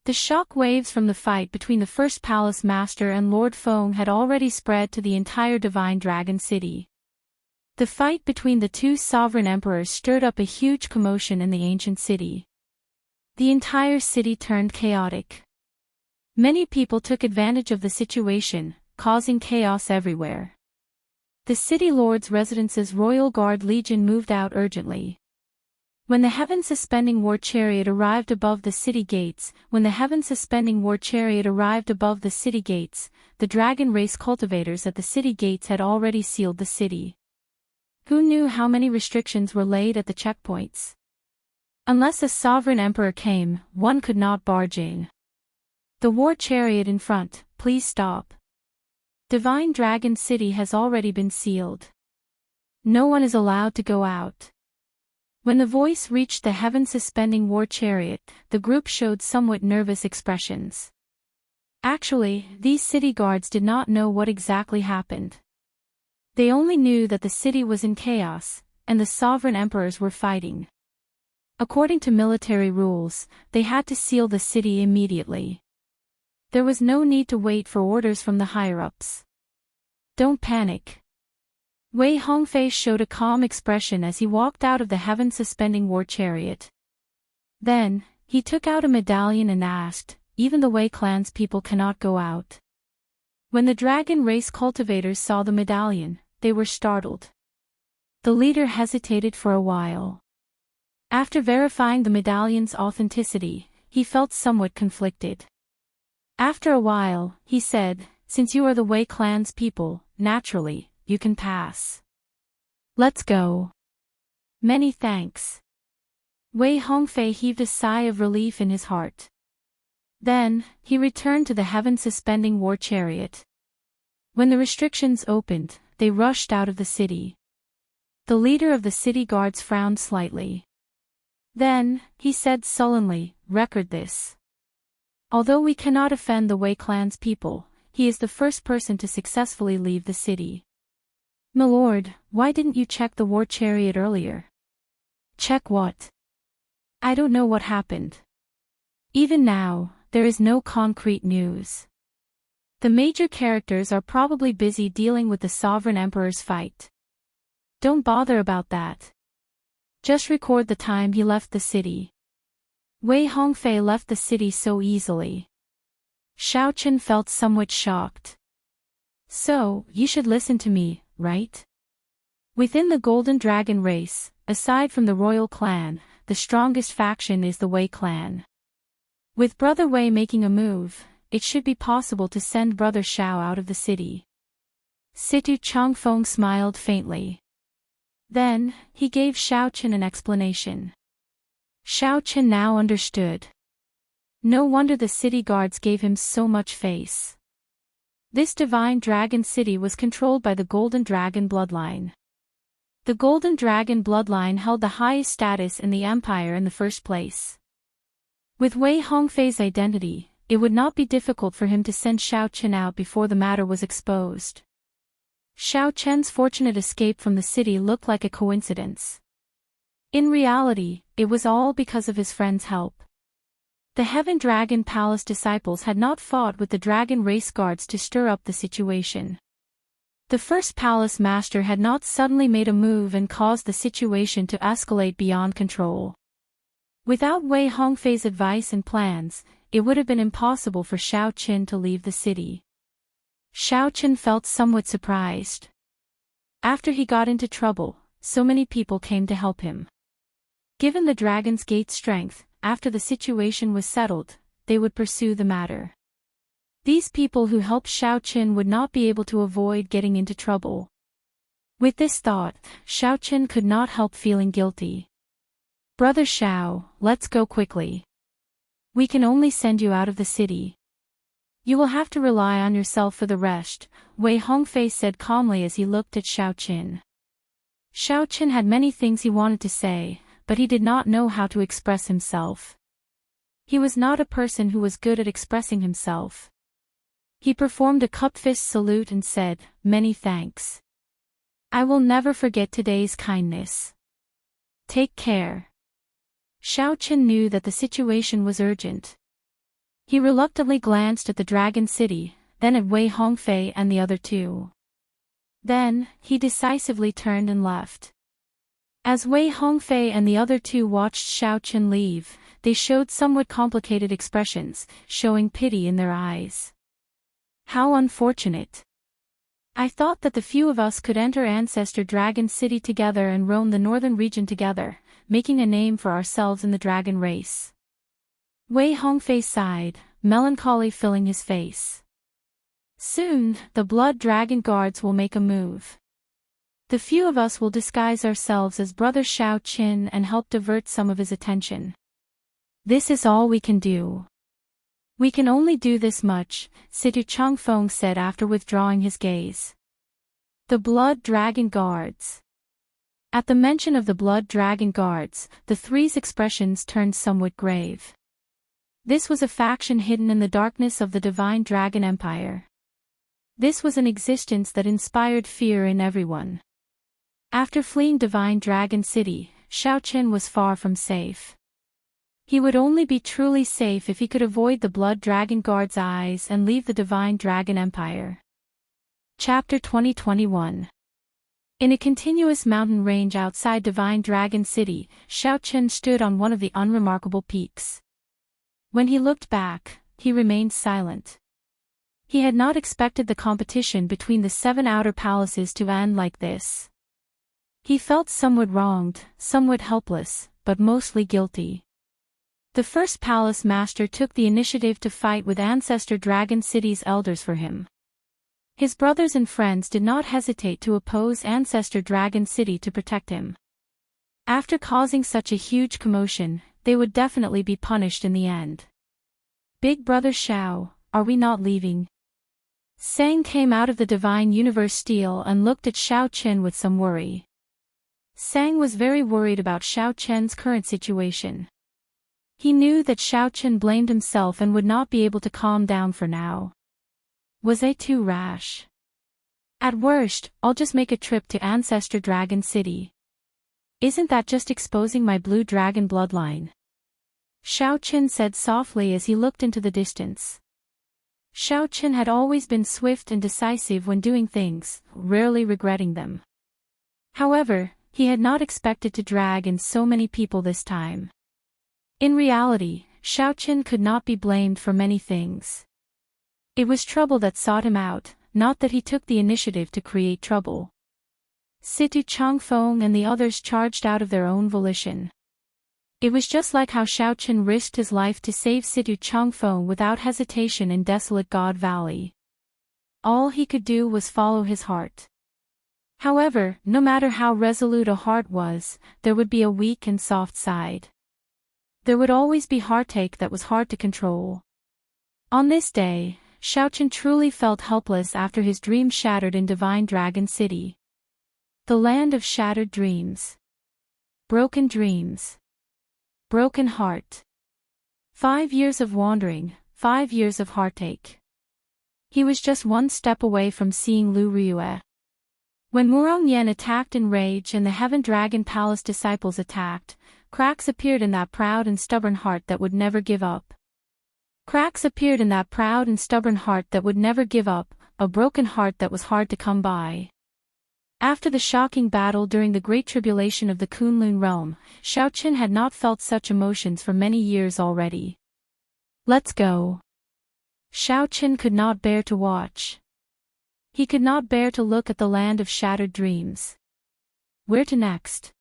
The shock waves from the fight between the First Palace Master and Lord Feng had already spread to the entire Divine Dragon City. The fight between the two sovereign emperors stirred up a huge commotion in the ancient city. The entire city turned chaotic. Many people took advantage of the situation, causing chaos everywhere. The city lord's residence's royal guard legion moved out urgently. When the heaven-suspending war chariot arrived above the city gates, the dragon race cultivators at the city gates had already sealed the city. Who knew how many restrictions were laid at the checkpoints? Unless a sovereign emperor came, one could not barge in. The war chariot in front, please stop. Divine Dragon City has already been sealed. No one is allowed to go out. When the voice reached the heaven-suspending war chariot, the group showed somewhat nervous expressions. Actually, these city guards did not know what exactly happened. They only knew that the city was in chaos, and the sovereign emperors were fighting. According to military rules, they had to seal the city immediately. There was no need to wait for orders from the higher-ups. Don't panic. Wei Hongfei showed a calm expression as he walked out of the heaven-suspending war chariot. Then, he took out a medallion and asked, "Even the Wei clan's people cannot go out?" When the dragon race cultivators saw the medallion, they were startled. The leader hesitated for a while. After verifying the medallion's authenticity, he felt somewhat conflicted. After a while, he said, "Since you are the Wei clan's people, naturally, you can pass. Let's go." Many thanks. Wei Hongfei heaved a sigh of relief in his heart. Then, he returned to the heaven-suspending war chariot. When the restrictions opened, they rushed out of the city. The leader of the city guards frowned slightly. Then, he said sullenly, "Record this. Although we cannot offend the Wei clan's people, he is the first person to successfully leave the city." "Milord, why didn't you check the war chariot earlier?" "Check what?" "I don't know what happened. Even now, there is no concrete news. The major characters are probably busy dealing with the sovereign emperor's fight. Don't bother about that. Just record the time he left the city." Wei Hongfei left the city so easily. Xiaochen felt somewhat shocked. "So, you should listen to me, right? Within the Golden Dragon race, aside from the royal clan, the strongest faction is the Wei clan. With Brother Wei making a move, it should be possible to send Brother Xiao out of the city." Situ Changfeng smiled faintly. Then, he gave Xiaochen an explanation. Xiaochen now understood. No wonder the city guards gave him so much face. This divine dragon city was controlled by the Golden Dragon bloodline. The Golden Dragon bloodline held the highest status in the empire in the first place. With Wei Hongfei's identity, it would not be difficult for him to send Xiaochen out before the matter was exposed. Xiaochen's fortunate escape from the city looked like a coincidence. In reality, it was all because of his friend's help. The Heaven Dragon Palace disciples had not fought with the Dragon Race Guards to stir up the situation. The first palace master had not suddenly made a move and caused the situation to escalate beyond control. Without Wei Hongfei's advice and plans, it would have been impossible for Xiaochen to leave the city. Xiaochen felt somewhat surprised. After he got into trouble, so many people came to help him. Given the Dragon's Gate's strength, after the situation was settled, they would pursue the matter. These people who helped Xiaochen would not be able to avoid getting into trouble. With this thought, Xiaochen could not help feeling guilty. "Brother Xiao, let's go quickly. We can only send you out of the city. You will have to rely on yourself for the rest," Wei Hongfei said calmly as he looked at Xiaochen. Xiaochen had many things he wanted to say, but he did not know how to express himself. He was not a person who was good at expressing himself. He performed a cup-fist salute and said, "Many thanks. I will never forget today's kindness. Take care." Xiaochen knew that the situation was urgent. He reluctantly glanced at the Dragon City, then at Wei Hongfei and the other two. Then, he decisively turned and left. As Wei Hongfei and the other two watched Xiaochen leave, they showed somewhat complicated expressions, showing pity in their eyes. "How unfortunate. I thought that the few of us could enter Ancestor Dragon City together and roam the northern region together. making a name for ourselves in the dragon race. Wei Hongfei sighed, melancholy filling his face. Soon, the blood dragon guards will make a move. The few of us will disguise ourselves as Brother Xiao Qin and help divert some of his attention. This is all we can do. We can only do this much, Situ Changfeng said after withdrawing his gaze. The blood dragon guards. At the mention of the blood dragon guards, the three's expressions turned somewhat grave. This was a faction hidden in the darkness of the Divine Dragon Empire. This was an existence that inspired fear in everyone. After fleeing Divine Dragon City, Xiao Qin was far from safe. He would only be truly safe if he could avoid the Blood Dragon Guard's eyes and leave the Divine Dragon Empire. Chapter 2021. In a continuous mountain range outside Divine Dragon City, Xiao Qin stood on one of the unremarkable peaks. When he looked back, he remained silent. He had not expected the competition between the 7 outer palaces to end like this. He felt somewhat wronged, somewhat helpless, but mostly guilty. The first palace master took the initiative to fight with Ancestor Dragon City's elders for him. His brothers and friends did not hesitate to oppose Ancestor Dragon City to protect him. After causing such a huge commotion, they would definitely be punished in the end. Big Brother Xiao, are we not leaving? Sang came out of the Divine Universe Steel and looked at Xiao Qin with some worry. Sang was very worried about Xiao Qin's current situation. He knew that Xiao Qin blamed himself and would not be able to calm down for now. Was I too rash? At worst, I'll just make a trip to Ancestor Dragon City. Isn't that just exposing my blue dragon bloodline? Xiao Qin said softly as he looked into the distance. Xiao Qin had always been swift and decisive when doing things, rarely regretting them. However, he had not expected to drag in so many people this time. In reality, Xiao Qin could not be blamed for many things. It was trouble that sought him out, not that he took the initiative to create trouble. Situ Changfeng and the others charged out of their own volition. It was just like how Xiao Qin risked his life to save Situ Changfeng without hesitation in desolate God Valley. All he could do was follow his heart. However, no matter how resolute a heart was, there would be a weak and soft side. There would always be heartache that was hard to control. On this day, Xiao Qin truly felt helpless after his dream shattered in Divine Dragon City. The land of shattered dreams. Broken dreams. Broken heart. 5 years of wandering, 5 years of heartache. He was just one step away from seeing Lu Ryue. When Murong Yan attacked in rage and the Heaven Dragon Palace disciples attacked, cracks appeared in that proud and stubborn heart that would never give up. Cracks appeared in that proud and stubborn heart that would never give up, a broken heart that was hard to come by. After the shocking battle during the Great Tribulation of the Kunlun realm, Xiao Qin had not felt such emotions for many years already. Let's go. Xiao Qin could not bear to watch. He could not bear to look at the land of shattered dreams. Where to next?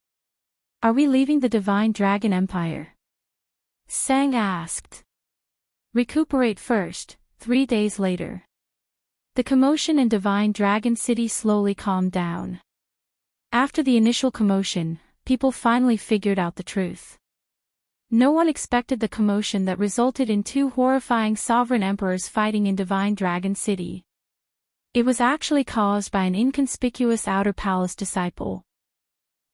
Are we leaving the Divine Dragon Empire? Sang asked. Recuperate first, 3 days later. The commotion in Divine Dragon City slowly calmed down. After the initial commotion, people finally figured out the truth. No one expected the commotion that resulted in 2 horrifying sovereign emperors fighting in Divine Dragon City. It was actually caused by an inconspicuous outer palace disciple.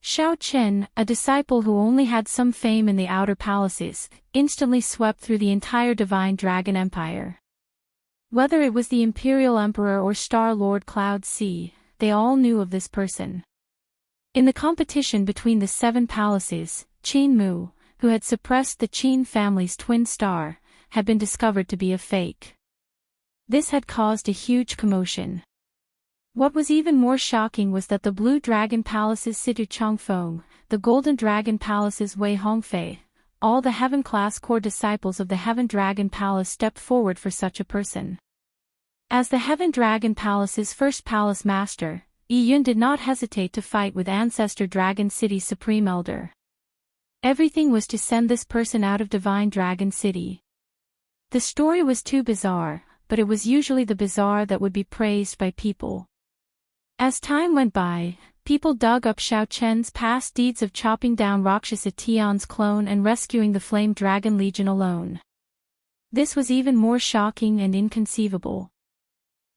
Xiao Qin, a disciple who only had some fame in the outer palaces, instantly swept through the entire Divine Dragon Empire. Whether it was the Imperial Emperor or Star Lord Cloud Sea, they all knew of this person. In the competition between the 7 palaces, Qin Mu, who had suppressed the Qin family's twin star, had been discovered to be a fake. This had caused a huge commotion. What was even more shocking was that the Blue Dragon Palace's Situ Changfeng, the Golden Dragon Palace's Wei Hongfei, all the Heaven-class core disciples of the Heaven Dragon Palace stepped forward for such a person. As the Heaven Dragon Palace's first palace master, Yi Yun did not hesitate to fight with Ancestor Dragon City's Supreme Elder. Everything was to send this person out of Divine Dragon City. The story was too bizarre, but it was usually the bizarre that would be praised by people. As time went by, people dug up Xiao Chen's past deeds of chopping down Rakshasa Tion's clone and rescuing the Flame Dragon Legion alone. This was even more shocking and inconceivable.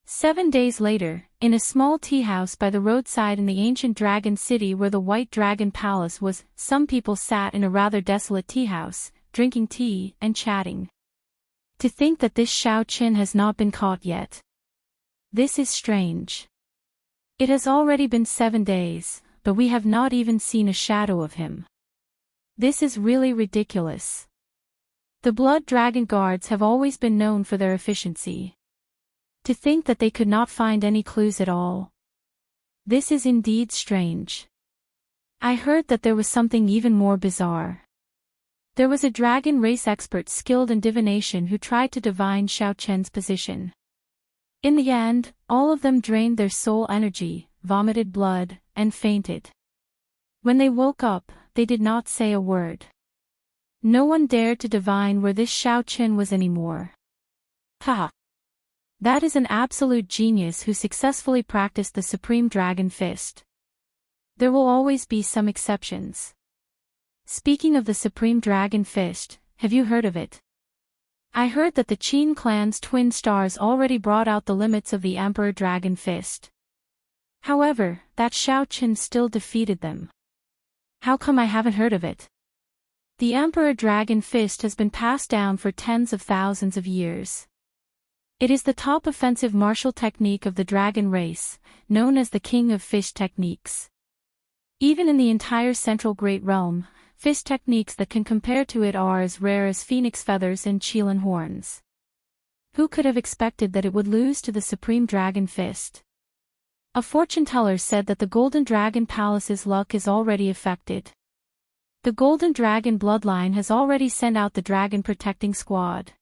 7 days later, in a small tea house by the roadside in the ancient dragon city where the White Dragon Palace was, some people sat in a rather desolate tea house, drinking tea and chatting. To think that this Xiao Chen has not been caught yet. This is strange. It has already been 7 days, but we have not even seen a shadow of him. This is really ridiculous. The Blood Dragon Guards have always been known for their efficiency. To think that they could not find any clues at all. This is indeed strange. I heard that there was something even more bizarre. There was a dragon race expert skilled in divination who tried to divine Xiao Chen's position. In the end, all of them drained their soul energy, vomited blood, and fainted. When they woke up, they did not say a word. No one dared to divine where this Xiao Chen was anymore. Haha. That is an absolute genius who successfully practiced the Supreme Dragon Fist. There will always be some exceptions. Speaking of the Supreme Dragon Fist, have you heard of it? I heard that the Qin clan's twin stars already brought out the limits of the Emperor Dragon Fist. However, that Xiao Chen still defeated them. How come I haven't heard of it? The Emperor Dragon Fist has been passed down for tens of thousands of years. It is the top offensive martial technique of the dragon race, known as the King of Fist techniques. Even in the entire Central Great Realm, fist techniques that can compare to it are as rare as phoenix feathers and qilin horns. Who could have expected that it would lose to the Supreme Dragon Fist? A fortune teller said that the Golden Dragon Palace's luck is already affected. The Golden Dragon bloodline has already sent out the Dragon Protecting Squad.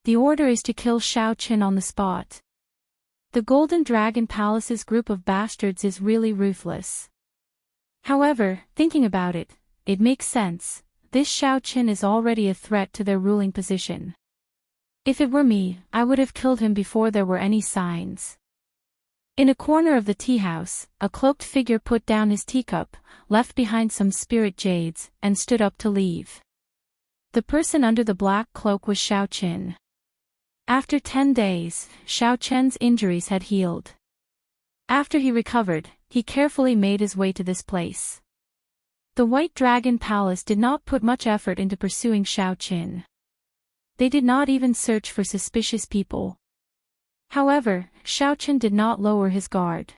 The order is to kill Xiao Chen on the spot. The Golden Dragon Palace's group of bastards is really ruthless. However, thinking about it, it makes sense. This Xiao Chen is already a threat to their ruling position. If it were me, I would have killed him before there were any signs. In a corner of the tea house, a cloaked figure put down his teacup, left behind some spirit jades, and stood up to leave. The person under the black cloak was Xiao Chen. After 10 days, Xiao Chen's injuries had healed. After he recovered, he carefully made his way to this place. The White Dragon Palace did not put much effort into pursuing Xiao Chen. They did not even search for suspicious people. However, Xiao Chen did not lower his guard.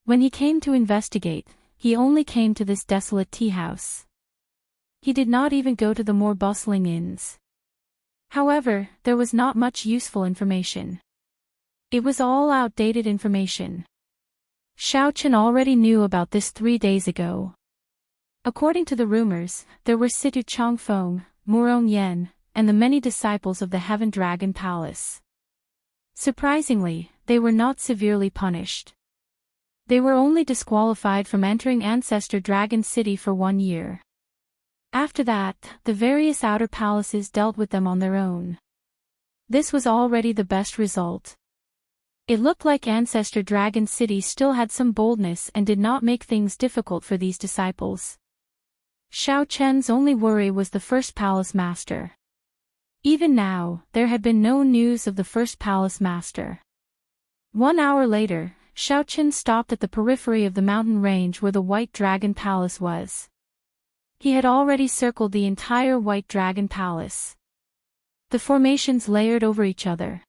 When he came to investigate, he only came to this desolate tea house. He did not even go to the more bustling inns. However, there was not much useful information. It was all outdated information. Xiao Chen already knew about this 3 days ago. According to the rumors, there were Situ Changfeng, Murong Yan, and the many disciples of the Heaven Dragon Palace. Surprisingly, they were not severely punished. They were only disqualified from entering Ancestor Dragon City for 1 year. After that, the various outer palaces dealt with them on their own. This was already the best result. It looked like Ancestor Dragon City still had some boldness and did not make things difficult for these disciples. Xiao Chen's only worry was the first palace master. Even now, there had been no news of the first palace master. 1 hour later, Xiao Chen stopped at the periphery of the mountain range where the White Dragon Palace was. He had already circled the entire White Dragon Palace. The formations layered over each other.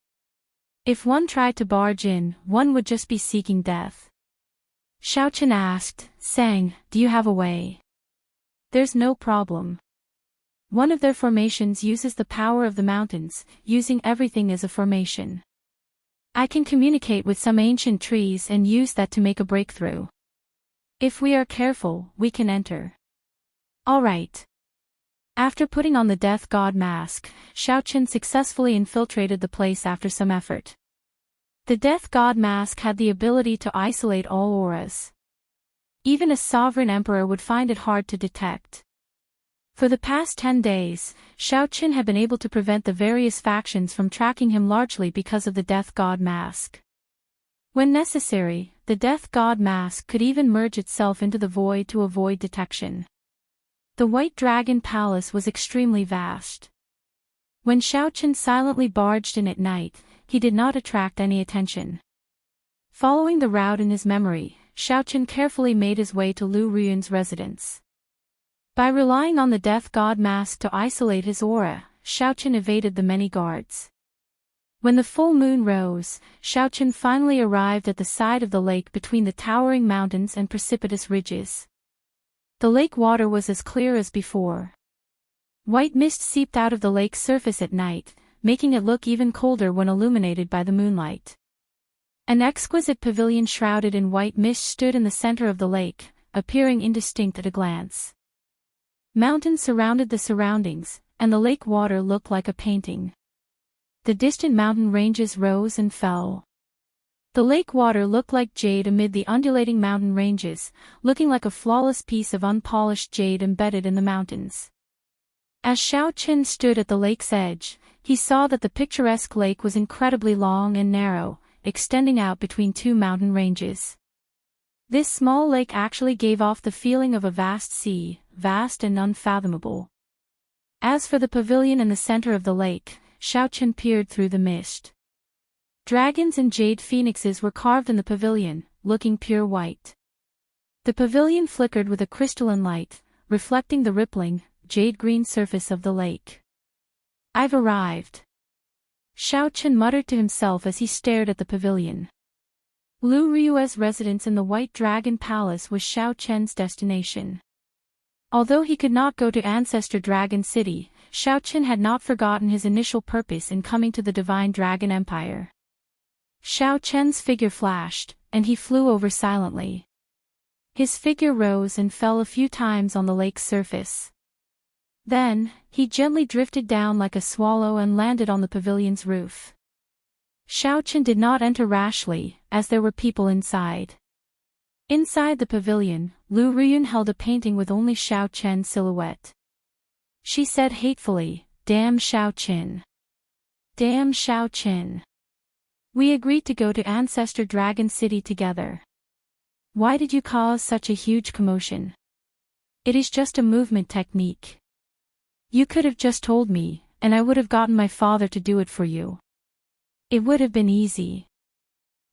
If one tried to barge in, one would just be seeking death. Xiao Chen asked, "Sang, do you have a way?" "There's no problem. One of their formations uses the power of the mountains, using everything as a formation. I can communicate with some ancient trees and use that to make a breakthrough. If we are careful, we can enter." All right. After putting on the Death God mask, Xiao Chen successfully infiltrated the place after some effort. The Death God mask had the ability to isolate all auras. Even a sovereign emperor would find it hard to detect. For the past 10 days, Xiaoqin had been able to prevent the various factions from tracking him largely because of the Death God mask. When necessary, the Death God mask could even merge itself into the void to avoid detection. The White Dragon Palace was extremely vast. When Xiaoqin silently barged in at night, he did not attract any attention. Following the route in his memory, Xiaoqin carefully made his way to Lu Ruyun's residence. By relying on the Death God mask to isolate his aura, Xiaoqin evaded the many guards. When the full moon rose, Xiaoqin finally arrived at the side of the lake between the towering mountains and precipitous ridges. The lake water was as clear as before. White mist seeped out of the lake's surface at night, making it look even colder when illuminated by the moonlight. An exquisite pavilion shrouded in white mist stood in the center of the lake, appearing indistinct at a glance. Mountains surrounded the surroundings, and the lake water looked like a painting. The distant mountain ranges rose and fell. The lake water looked like jade amid the undulating mountain ranges, looking like a flawless piece of unpolished jade embedded in the mountains. As Xiaoqin stood at the lake's edge, he saw that the picturesque lake was incredibly long and narrow, extending out between two mountain ranges. This small lake actually gave off the feeling of a vast sea, vast and unfathomable. As for the pavilion in the center of the lake, Xiaoqin peered through the mist. Dragons and jade phoenixes were carved in the pavilion, looking pure white. The pavilion flickered with a crystalline light, reflecting the rippling, jade-green surface of the lake. "I've arrived," Xiaoqin muttered to himself as he stared at the pavilion. Lu Riyue's residence in the White Dragon Palace was Xiaoqin's destination. Although he could not go to Ancestor Dragon City, Xiaoqin had not forgotten his initial purpose in coming to the Divine Dragon Empire. Xiaoqin's figure flashed, and he flew over silently. His figure rose and fell a few times on the lake's surface. Then, he gently drifted down like a swallow and landed on the pavilion's roof. Xiaoqin did not enter rashly, as there were people inside. Inside the pavilion, Lu Ruyun held a painting with only Xiaoqin's silhouette. She said hatefully, "Damn Xiaoqin. Damn Xiaoqin. We agreed to go to Ancestor Dragon City together. Why did you cause such a huge commotion? It is just a movement technique. You could have just told me, and I would have gotten my father to do it for you. It would have been easy.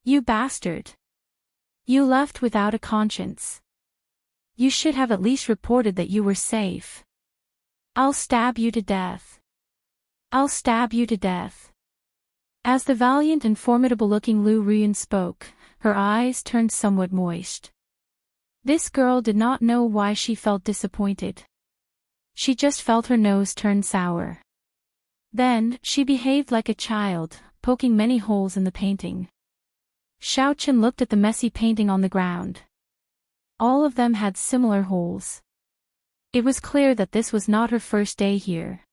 You bastard. You left without a conscience. You should have at least reported that you were safe. I'll stab you to death. I'll stab you to death." As the valiant and formidable-looking Lu Ruyun spoke, her eyes turned somewhat moist. This girl did not know why she felt disappointed. She just felt her nose turn sour. Then, she behaved like a child, poking many holes in the painting. Xiaoqin looked at the messy painting on the ground. All of them had similar holes. It was clear that this was not her first day here.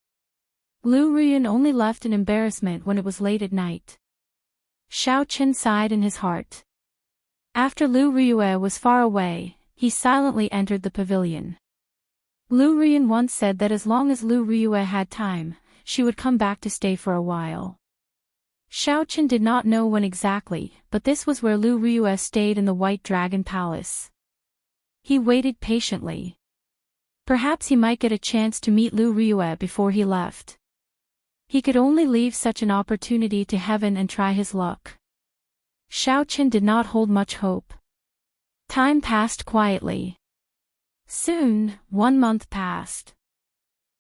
Lu Ruyun only left in embarrassment when it was late at night. Xiaoqin sighed in his heart. After Lu Riyue was far away, he silently entered the pavilion. Lu Ruyun once said that as long as Lu Riyue had time, she would come back to stay for a while. Xiaoqin did not know when exactly, but this was where Lu Riyue stayed in the White Dragon Palace. He waited patiently. Perhaps he might get a chance to meet Lu Riyue before he left. He could only leave such an opportunity to heaven and try his luck. Xiaoqin did not hold much hope. Time passed quietly. Soon, 1 month passed.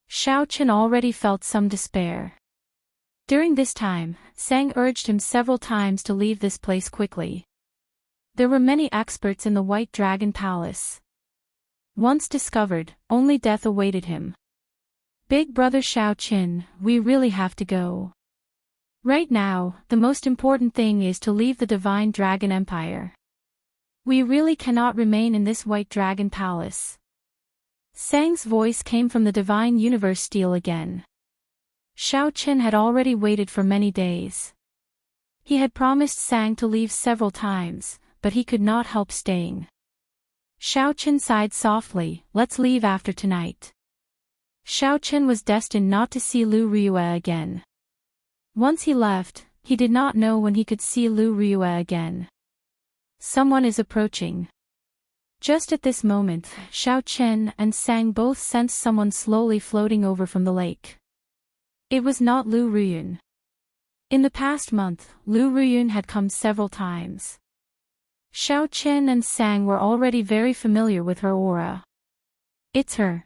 Xiaoqin already felt some despair. During this time, Sang urged him several times to leave this place quickly. There were many experts in the White Dragon Palace. Once discovered, only death awaited him. "Big brother Xiaoqin, we really have to go. Right now, the most important thing is to leave the Divine Dragon Empire. We really cannot remain in this White Dragon Palace." Sang's voice came from the Divine Universe Steel again. Xiaoqin had already waited for many days. He had promised Sang to leave several times, but he could not help staying. Xiaoqin sighed softly, "Let's leave after tonight." Xiao Chen was destined not to see Lu Riyue again. Once he left, he did not know when he could see Lu Riyue again. Someone is approaching. Just at this moment, Xiao Chen and Sang both sensed someone slowly floating over from the lake. It was not Lu Riyun. In the past month, Lu Riyun had come several times. Xiao Chen and Sang were already very familiar with her aura. It's her.